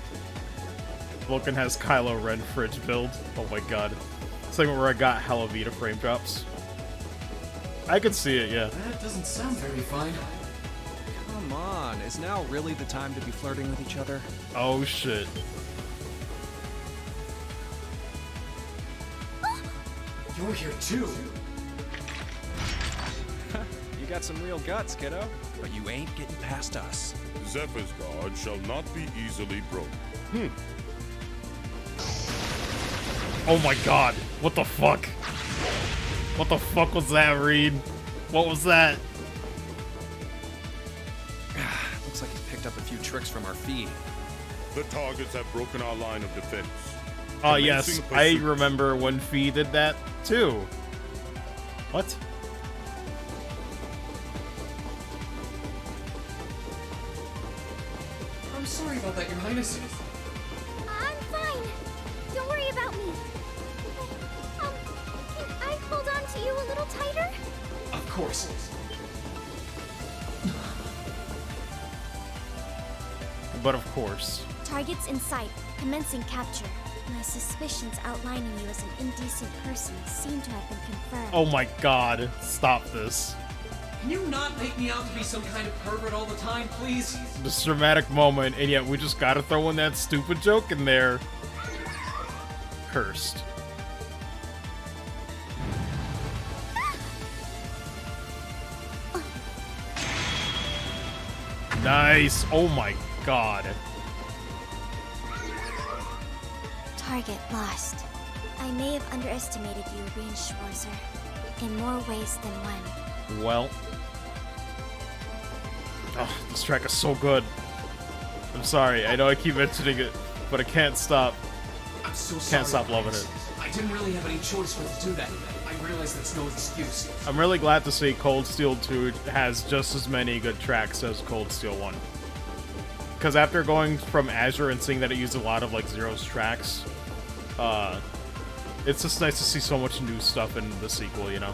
Vulcan has Kylo Ren fridge build. Oh my god. Segment where I got hella Vita frame drops. I could see it, yeah. That doesn't sound very fine. Come on, is now really the time to be flirting with each other? Oh shit. You're here too. You got some real guts, kiddo. But you ain't getting past us. Zephyr's guard shall not be easily broken. Oh my god. What the fuck? What the fuck was that, Reed? What was that? Looks like he picked up a few tricks from our feed. The targets have broken our line of defense. Oh yes, Commencing I pursuit. remember when Fee did that too. What? I'm sorry about that, Your Highness. I'm fine. Don't worry about me. Can I hold on to you a little tighter? Of course. But of course. Targets in sight, commencing capture. My suspicions outlining you as an indecent person seem to have been confirmed. Oh my god. Stop this. Can you not make me out to be some kind of pervert all the time, please? This dramatic moment, and yet we just gotta throw in that stupid joke in there. Cursed. Nice. Oh my god. Target lost. I may have underestimated you, Reen Schwarzer, in more ways than one. Well. Oh, this track is so good. I'm sorry. I know I keep mentioning it, but I can't stop. I'm so sorry. Can't stop loving it. I didn't really have any choice but to do that. I realize that's no excuse. I'm really glad to see Cold Steel 2 has just as many good tracks as Cold Steel 1. Because after going from Azure and seeing that it used a lot of like Zero's tracks, it's just nice to see so much new stuff in the sequel, you know?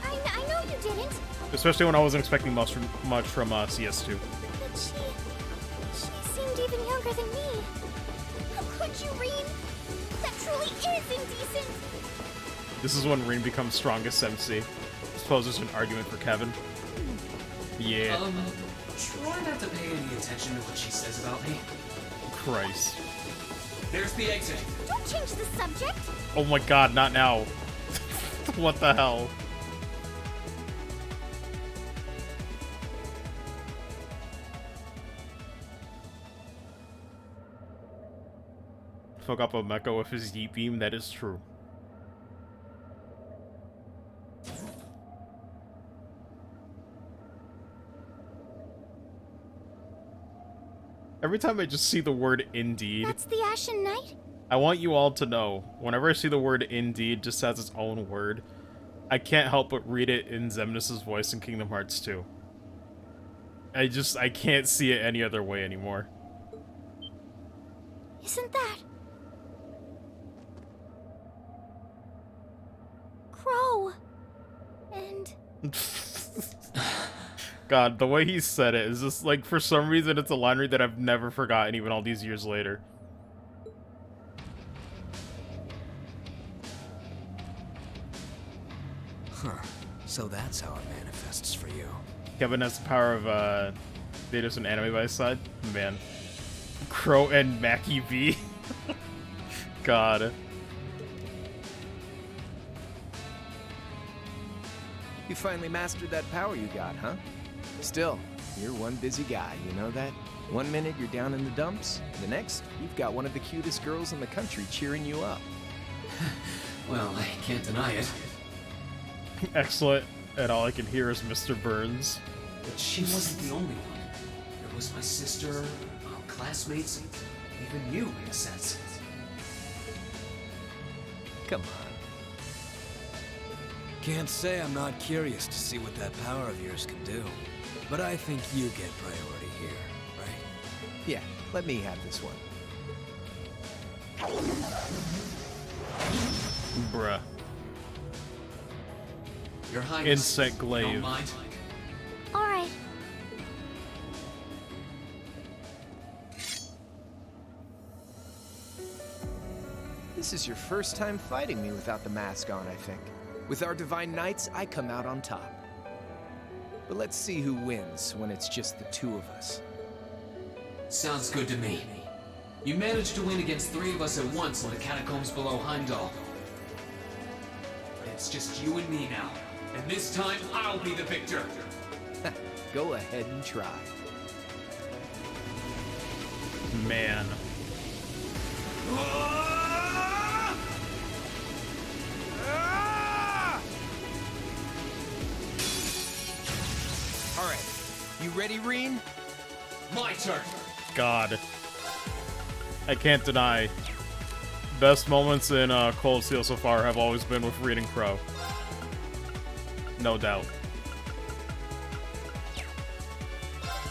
I know you didn't. Especially when I wasn't expecting much from CS2. But she seemed even younger than me. How could you, Reen? That truly is indecent. This is when Reen becomes strongest MC. I suppose there's an argument for Kevin. Yeah. Try not to pay any attention to what she says about me. Christ. There's the exit. Don't change the subject. Oh my god, not now. What the hell? Fuck up a mecha with his Yeet Beam, that is true. Every time I just see the word indeed, That's the Ashen Knight? I want you all to know, whenever I see the word indeed just as its own word, I can't help but read it in Xemnas' voice in Kingdom Hearts 2. I can't see it any other way anymore. Isn't that... Crow? And... God, the way he said it is just like, for some reason, it's a line read that I've never forgotten, even all these years later. Huh. So that's how it manifests for you. Kevin has the power of, Vados and anime by his side. Man. Crow and Mackie V. God. You finally mastered that power you got, huh? Still, you're one busy guy, you know that? One minute you're down in the dumps, the next, you've got one of the cutest girls in the country cheering you up. Well, I can't deny it. Excellent. And all I can hear is Mr. Burns. But she wasn't the only one. There was my sister, classmates, even you, in a sense. Come on. Can't say I'm not curious to see what that power of yours can do. But I think you get priority here, right? Yeah, let me have this one. Bruh. Your Highness. Insect glaive. Don't mind? All right. This is your first time fighting me without the mask on, I think. With our Divine Knights, I come out on top. But let's see who wins when it's just the two of us. Sounds good to me. You managed to win against 3 of us at once in the catacombs below Heimdall. But it's just you and me now. And this time, I'll be the victor. Go ahead and try. Man. All right, you ready, Reen? My turn. God. I can't deny. Best moments in Cold Steel so far have always been with Reed and Crow. No doubt.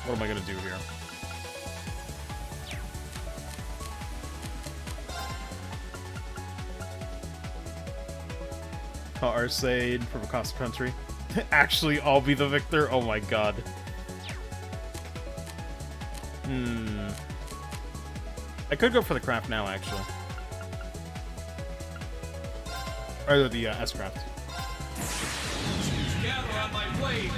What am I gonna do here? Arcade from across the country. Actually, I'll be the victor? Oh my god. I could go for the craft now, actually. Or the S-craft. Gather on my blade!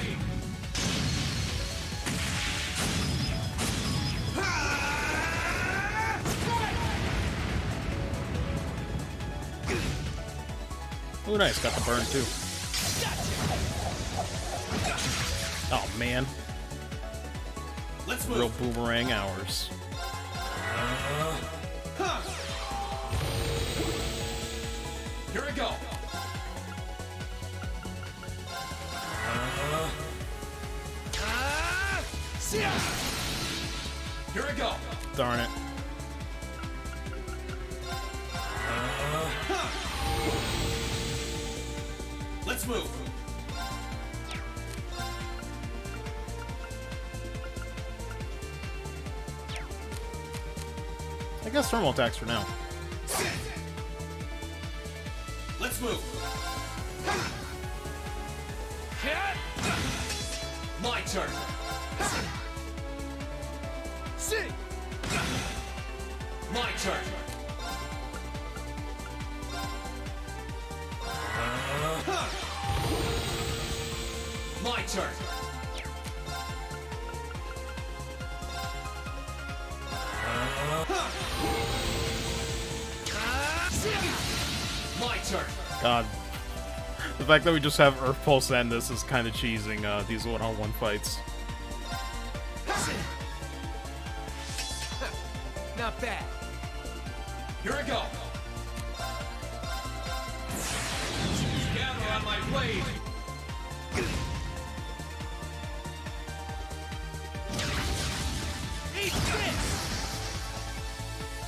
Oh, nice. Got the burn, too. Oh, man. Let's move. Real boomerang hours. Here we go. Here we go. Darn it. Let's move. I guess thermal attacks for now. Let's move. My turn. My turn. My turn. My turn. God. The fact that we just have Earth Pulse end this is kind of cheesing these one-on-one fights. Not bad. Here we go. Gather on my blade. Eat this.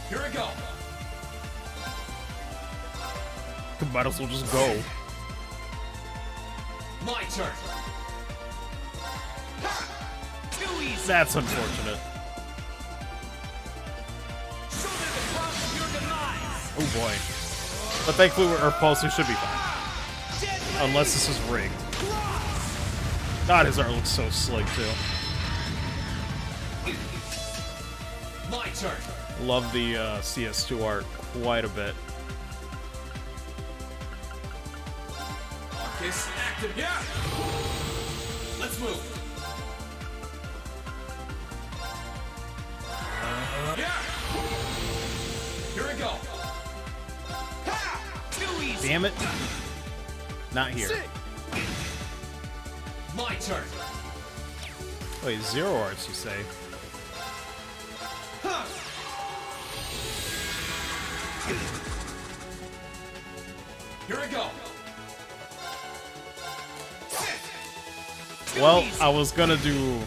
Here we go. Might as well just go. My turn. That's unfortunate. Oh boy. But thankfully with Earth Pulse we should be fine. Unless this is rigged. God, his art looks so slick too. My turn. Love the CS2 art quite a bit. Marcus, active. Yeah. Let's move. Yeah. Here we Damn it. Not here. My turn. Wait, zero arts, you say? Here I go. Well, I was gonna do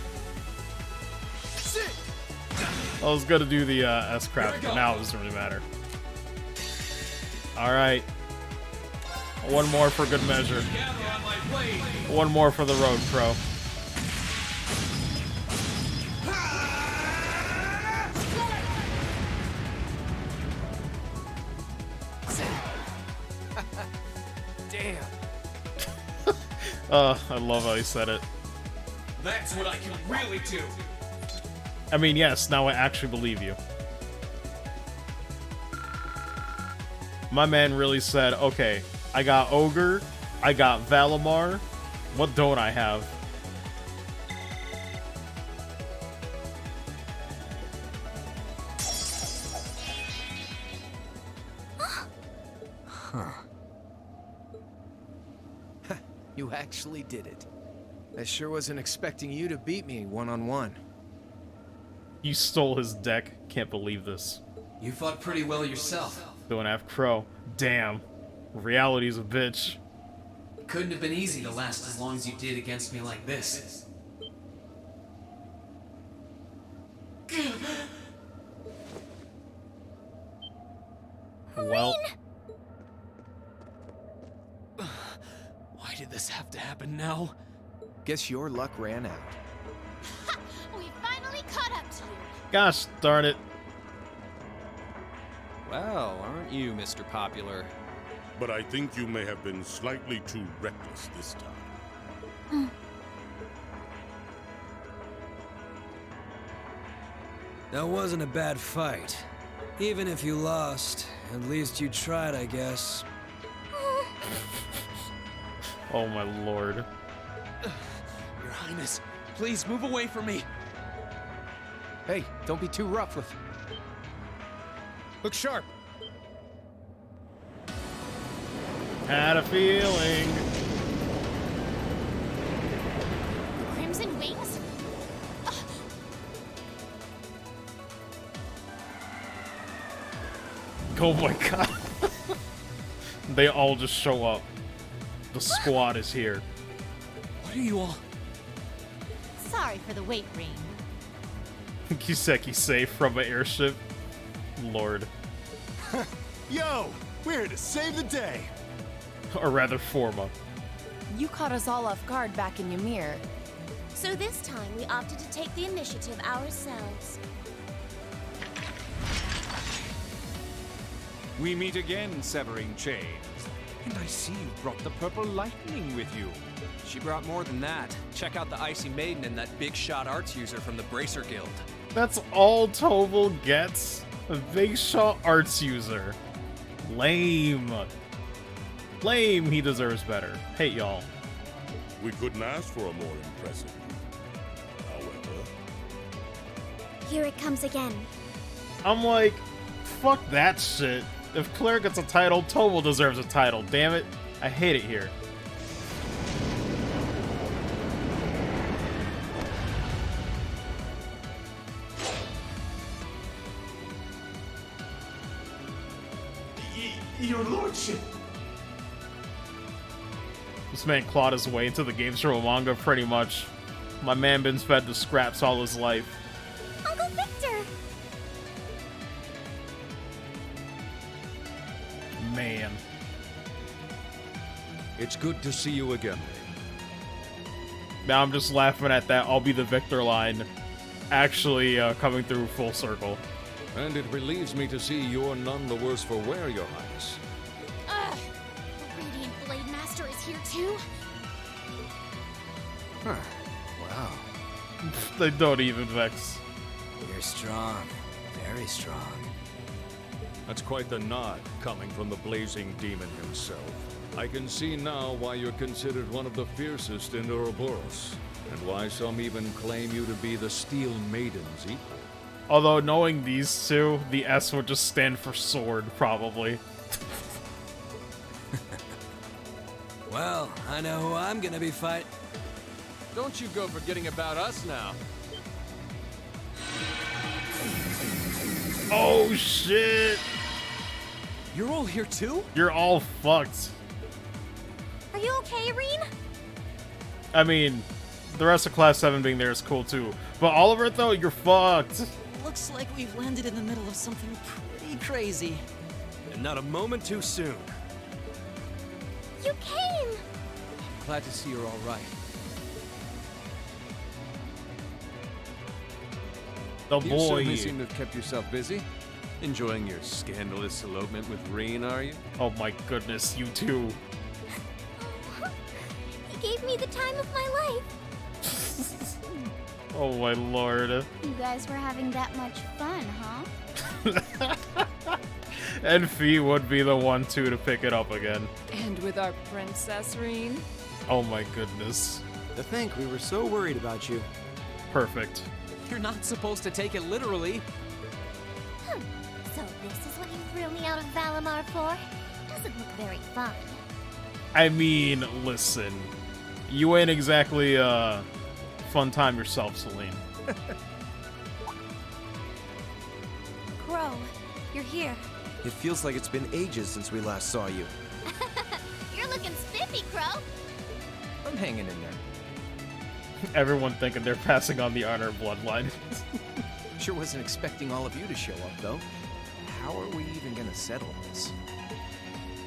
the S crap, but now it doesn't really matter. Alright. One more for good measure. One more for the road, Pro. Damn. I love how he said it. That's what I can really do. I mean, yes, now I actually believe you. My man really said, okay, I got Ogre, I got Valimar, what don't I have? Huh. You actually did it. I sure wasn't expecting you to beat me one-on-one. You stole his deck. Can't believe this. You fought pretty well yourself. Don't have Crow. Damn. Reality's a bitch. Couldn't have been easy to last as long as you did against me like this. Well. Why did this have to happen now? Guess your luck ran out. We finally caught up to you. Gosh darn it. Well, aren't you, Mr. Popular? But I think you may have been slightly too reckless this time. That wasn't a bad fight. Even if you lost, at least you tried, I guess. Oh my lord. Your Highness, please move away from me. Hey, don't be too rough with... Look sharp. Had a feeling. Crimson Wings? Oh my god. They all just show up. The squad is here. What are you all? Sorry for the wait, Reem. Kiseki safe from an airship. Lord. Yo, we're here to save the day. Or rather, Forma. You caught us all off guard back in Ymir. So this time we opted to take the initiative ourselves. We meet again, Severing Chains. And I see you brought the purple lightning with you. She brought more than that. Check out the Icy Maiden and that big shot arts user from the Bracer Guild. That's all Toval gets? A big shot arts user. Lame. Lame, he deserves better. Hate y'all. We couldn't ask for a more impressive group. However... Here it comes again. I'm like, fuck that shit. If Claire gets a title, Toval deserves a title. Damn it. I hate it here. Your lordship. This man clawed his way into the games from a manga pretty much. My man been fed to scraps all his life. Uncle Victor! Man. It's good to see you again. Now I'm just laughing at that I'll be the victor line actually coming through full circle. And it relieves me to see you're none the worse for wear, Your Highness. Ugh! The Radiant Blade Master is here too? Huh. Wow. They don't even vex. You're strong. Very strong. That's quite the nod coming from the blazing demon himself. I can see now why you're considered one of the fiercest in Ouroboros, and why some even claim you to be the Steel Maiden's equal. Although knowing these two, the S would just stand for sword, probably. Well, I know who I'm gonna be fighting. Don't you go forgetting about us now. Oh shit! You're all here too? You're all fucked. Are you okay, Irene? I mean, the rest of Class 7 being there is cool too. But Oliver, though, you're fucked. Looks like we've landed in the middle of something pretty crazy. And not a moment too soon. You came! Glad to see you're all right. The You boy. certainly seem to have kept yourself busy. Enjoying your scandalous elopement with Reen, are you? Oh my goodness, you too. He gave me the time of my life. Oh my lord. You guys were having that much fun, huh? And Fee would be the one too to pick it up again. And with our Princess Reen? Oh my goodness. To think we were so worried about you. Perfect. You're not supposed to take it literally. So this is what you threw me out of Valimar for? Doesn't look very fun. I mean, listen. You ain't exactly fun time yourself, Celine. Crow, you're here. It feels like it's been ages since we last saw you. You're looking spiffy, Crow. I'm hanging in there. Everyone thinking they're passing on the honor bloodline. Sure wasn't expecting all of you to show up, though. How are we even gonna settle this?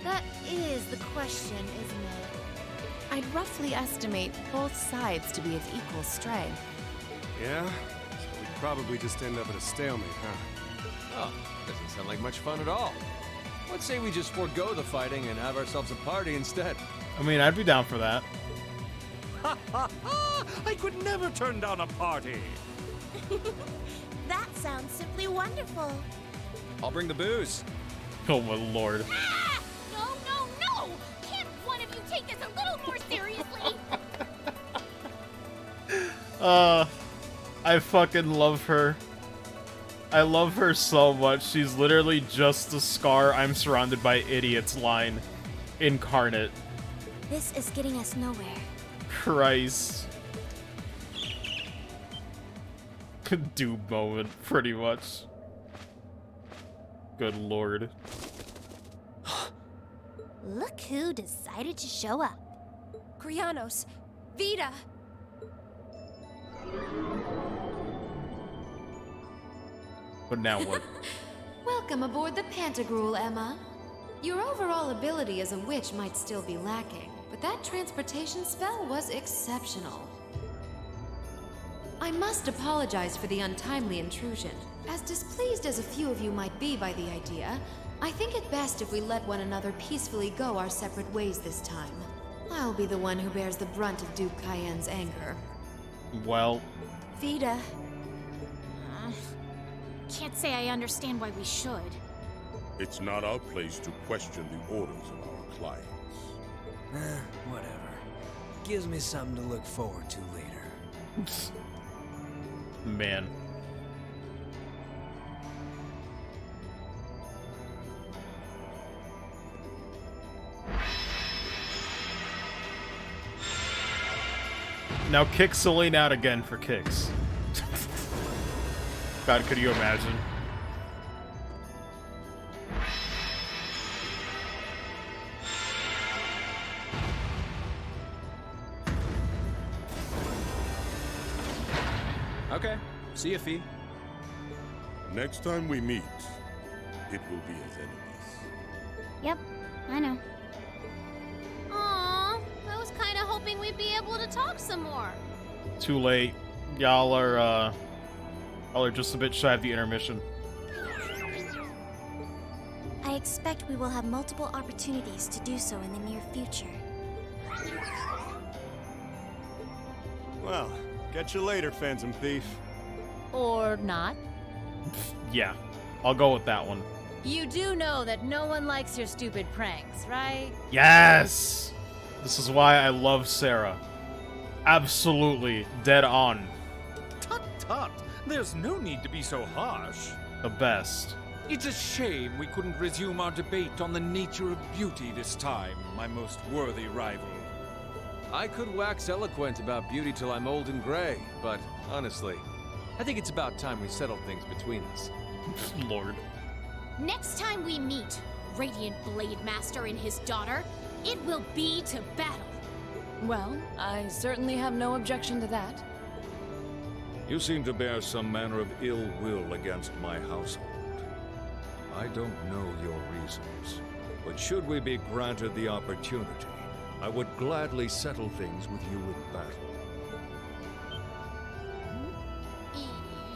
That is the question, isn't it? I'd roughly estimate both sides to be of equal strength. Yeah? So we'd probably just end up at a stalemate, huh? Oh, doesn't sound like much fun at all. Let's say we just forego the fighting and have ourselves a party instead. I mean, I'd be down for that. Ha ha ha! I could never turn down a party. That sounds simply wonderful. I'll bring the booze. Oh my lord. Ah! No, no, no! Can't one of you take this a little more seriously? I fucking love her. I love her so much. She's literally just the Scar "I'm surrounded by idiots" line incarnate. This is getting us nowhere. Christ. Doom moment, pretty much. Good lord. Look who decided to show up. Krianos, Vita. But now what? Welcome aboard the Pantagruel, Emma. Your overall ability as a witch might still be lacking, but that transportation spell was exceptional. I must apologize for the untimely intrusion. As displeased as a few of you might be by the idea, I think it best if we let one another peacefully go our separate ways this time. I'll be the one who bears the brunt of Duke Cayenne's anger. Well... Vita. Can't say I understand why we should. It's not our place to question the orders of our clients. Whatever. Gives me something to look forward to later. Man. Now kick Celine out again for kicks. God, could you imagine? Okay. See ya, Fee. Next time we meet, it will be as enemies. Yep, I know. Aw, I was kind of hoping we'd be able to talk some more. Too late. Y'all are just a bit shy of the intermission. I expect we will have multiple opportunities to do so in the near future. Well, catch you later, Phantom Thief. Or not. Yeah, I'll go with that one. You do know that no one likes your stupid pranks, right? Yes! This is why I love Sarah. Absolutely. Dead on. Tut tut! There's no need to be so harsh. The best. It's a shame we couldn't resume our debate on the nature of beauty this time, my most worthy rival. I could wax eloquent about beauty till I'm old and gray, but honestly, I think it's about time we settled things between us. Lord. Next time we meet, Radiant Blade Master and his daughter, it will be to battle. Well, I certainly have no objection to that. You seem to bear some manner of ill will against my household. I don't know your reasons, but should we be granted the opportunity, I would gladly settle things with you in battle.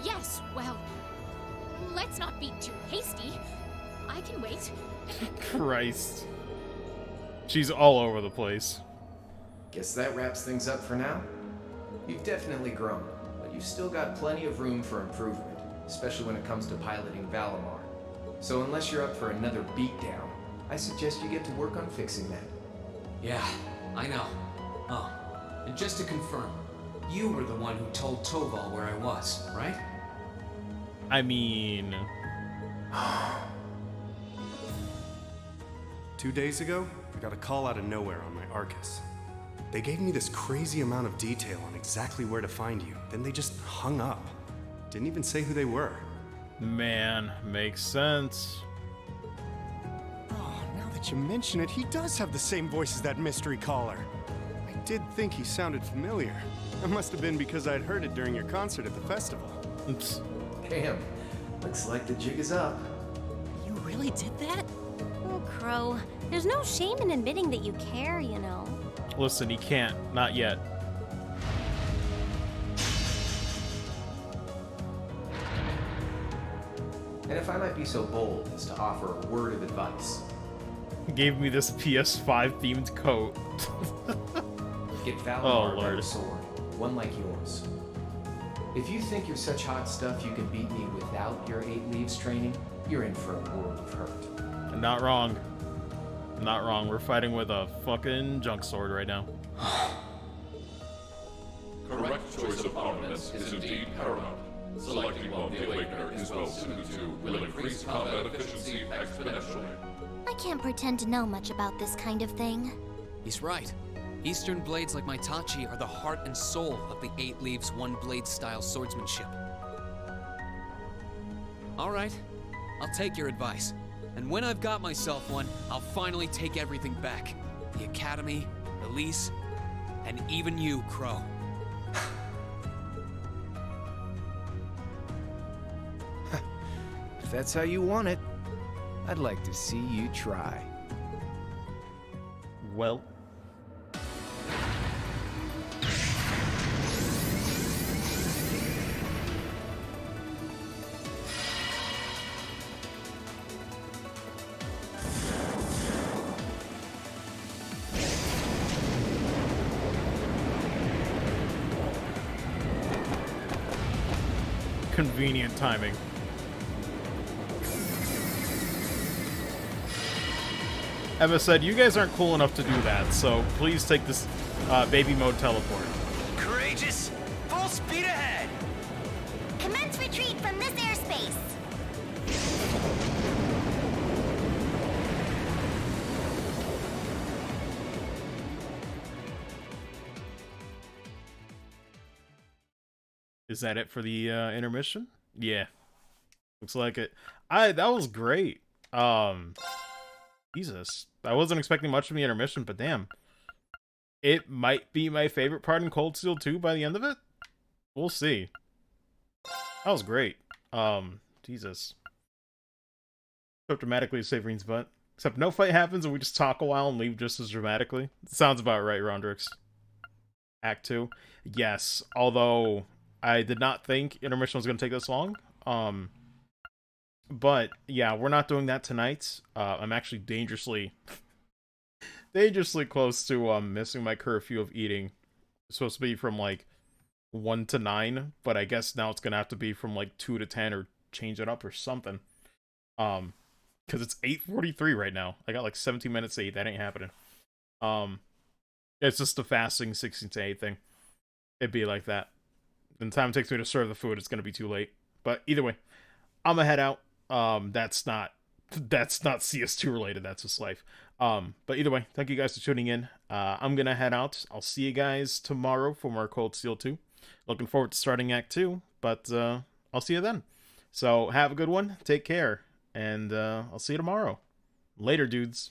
Yes, well, let's not be too hasty. I can wait. Christ. She's all over the place. Guess that wraps things up for now. You've definitely grown, but you've still got plenty of room for improvement, especially when it comes to piloting Valimar. So unless you're up for another beatdown, I suggest you get to work on fixing that. Yeah, I know. Oh, and just to confirm, you were the one who told Toval where I was, right? I mean... 2 days ago, I got a call out of nowhere on my Arcus. They gave me this crazy amount of detail on exactly where to find you, then they just hung up. Didn't even say who they were. Man, makes sense. Oh, now that you mention it, he does have the same voice as that mystery caller. I did think he sounded familiar. That must have been because I'd heard it during your concert at the festival. Oops. Damn, looks like the jig is up. You really did that? Oh, Crow, there's no shame in admitting that you care, you know. Listen, he can't. Not yet. And if I might be so bold as to offer a word of advice. Gave me this PS5 themed coat. Get Oh, Valimar by Lord. the sword, one like yours. If you think you're such hot stuff you can beat me without your 8 leaves training, you're in for a world of hurt. Not wrong. Not wrong. We're fighting with a fucking junk sword right now. Correct choice of armaments is indeed paramount. Selecting one of the Awakener is well suited to will increase combat efficiency exponentially. I can't pretend to know much about this kind of thing. He's right. Eastern blades like my Tachi are the heart and soul of the 8 Leaves, 1 Blade style swordsmanship. Alright, I'll take your advice. And when I've got myself one, I'll finally take everything back. The Academy, the lease, and even you, Crow. If that's how you want it, I'd like to see you try. Well. Convenient timing. Emma said, you guys aren't cool enough to do that, so please take this baby mode teleport. Courageous! Full speed ahead! Commence retreat from this airspace! Is that it for the intermission? Yeah. Looks like it. That was great. Jesus. I wasn't expecting much from the intermission, but damn. It might be my favorite part in Cold Steel 2 by the end of it. We'll see. That was great. Jesus. So dramatically to Saverine's butt. Except no fight happens and we just talk a while and leave just as dramatically. Sounds about right, Rondrix. Act 2. Yes, although I did not think intermission was going to take this long. But yeah, we're not doing that tonight. I'm actually dangerously close to missing my curfew of eating. It's supposed to be from like 1 to 9, but I guess now it's gonna have to be from like 2 to 10 or change it up or something. Because it's 8:43 right now. I got like 17 minutes to eat. That ain't happening. It's just the fasting 16 to 8 thing. It'd be like that. And the time it takes me to serve the food, it's gonna be too late. But either way, I'm gonna head out. That's not CS2 related. That's just life. But either way, thank you guys for tuning in. I'm gonna head out. I'll see you guys tomorrow for more Cold Steel 2. Looking forward to starting Act 2, but I'll see you then. So have a good one, take care, and I'll see you tomorrow. Later, dudes.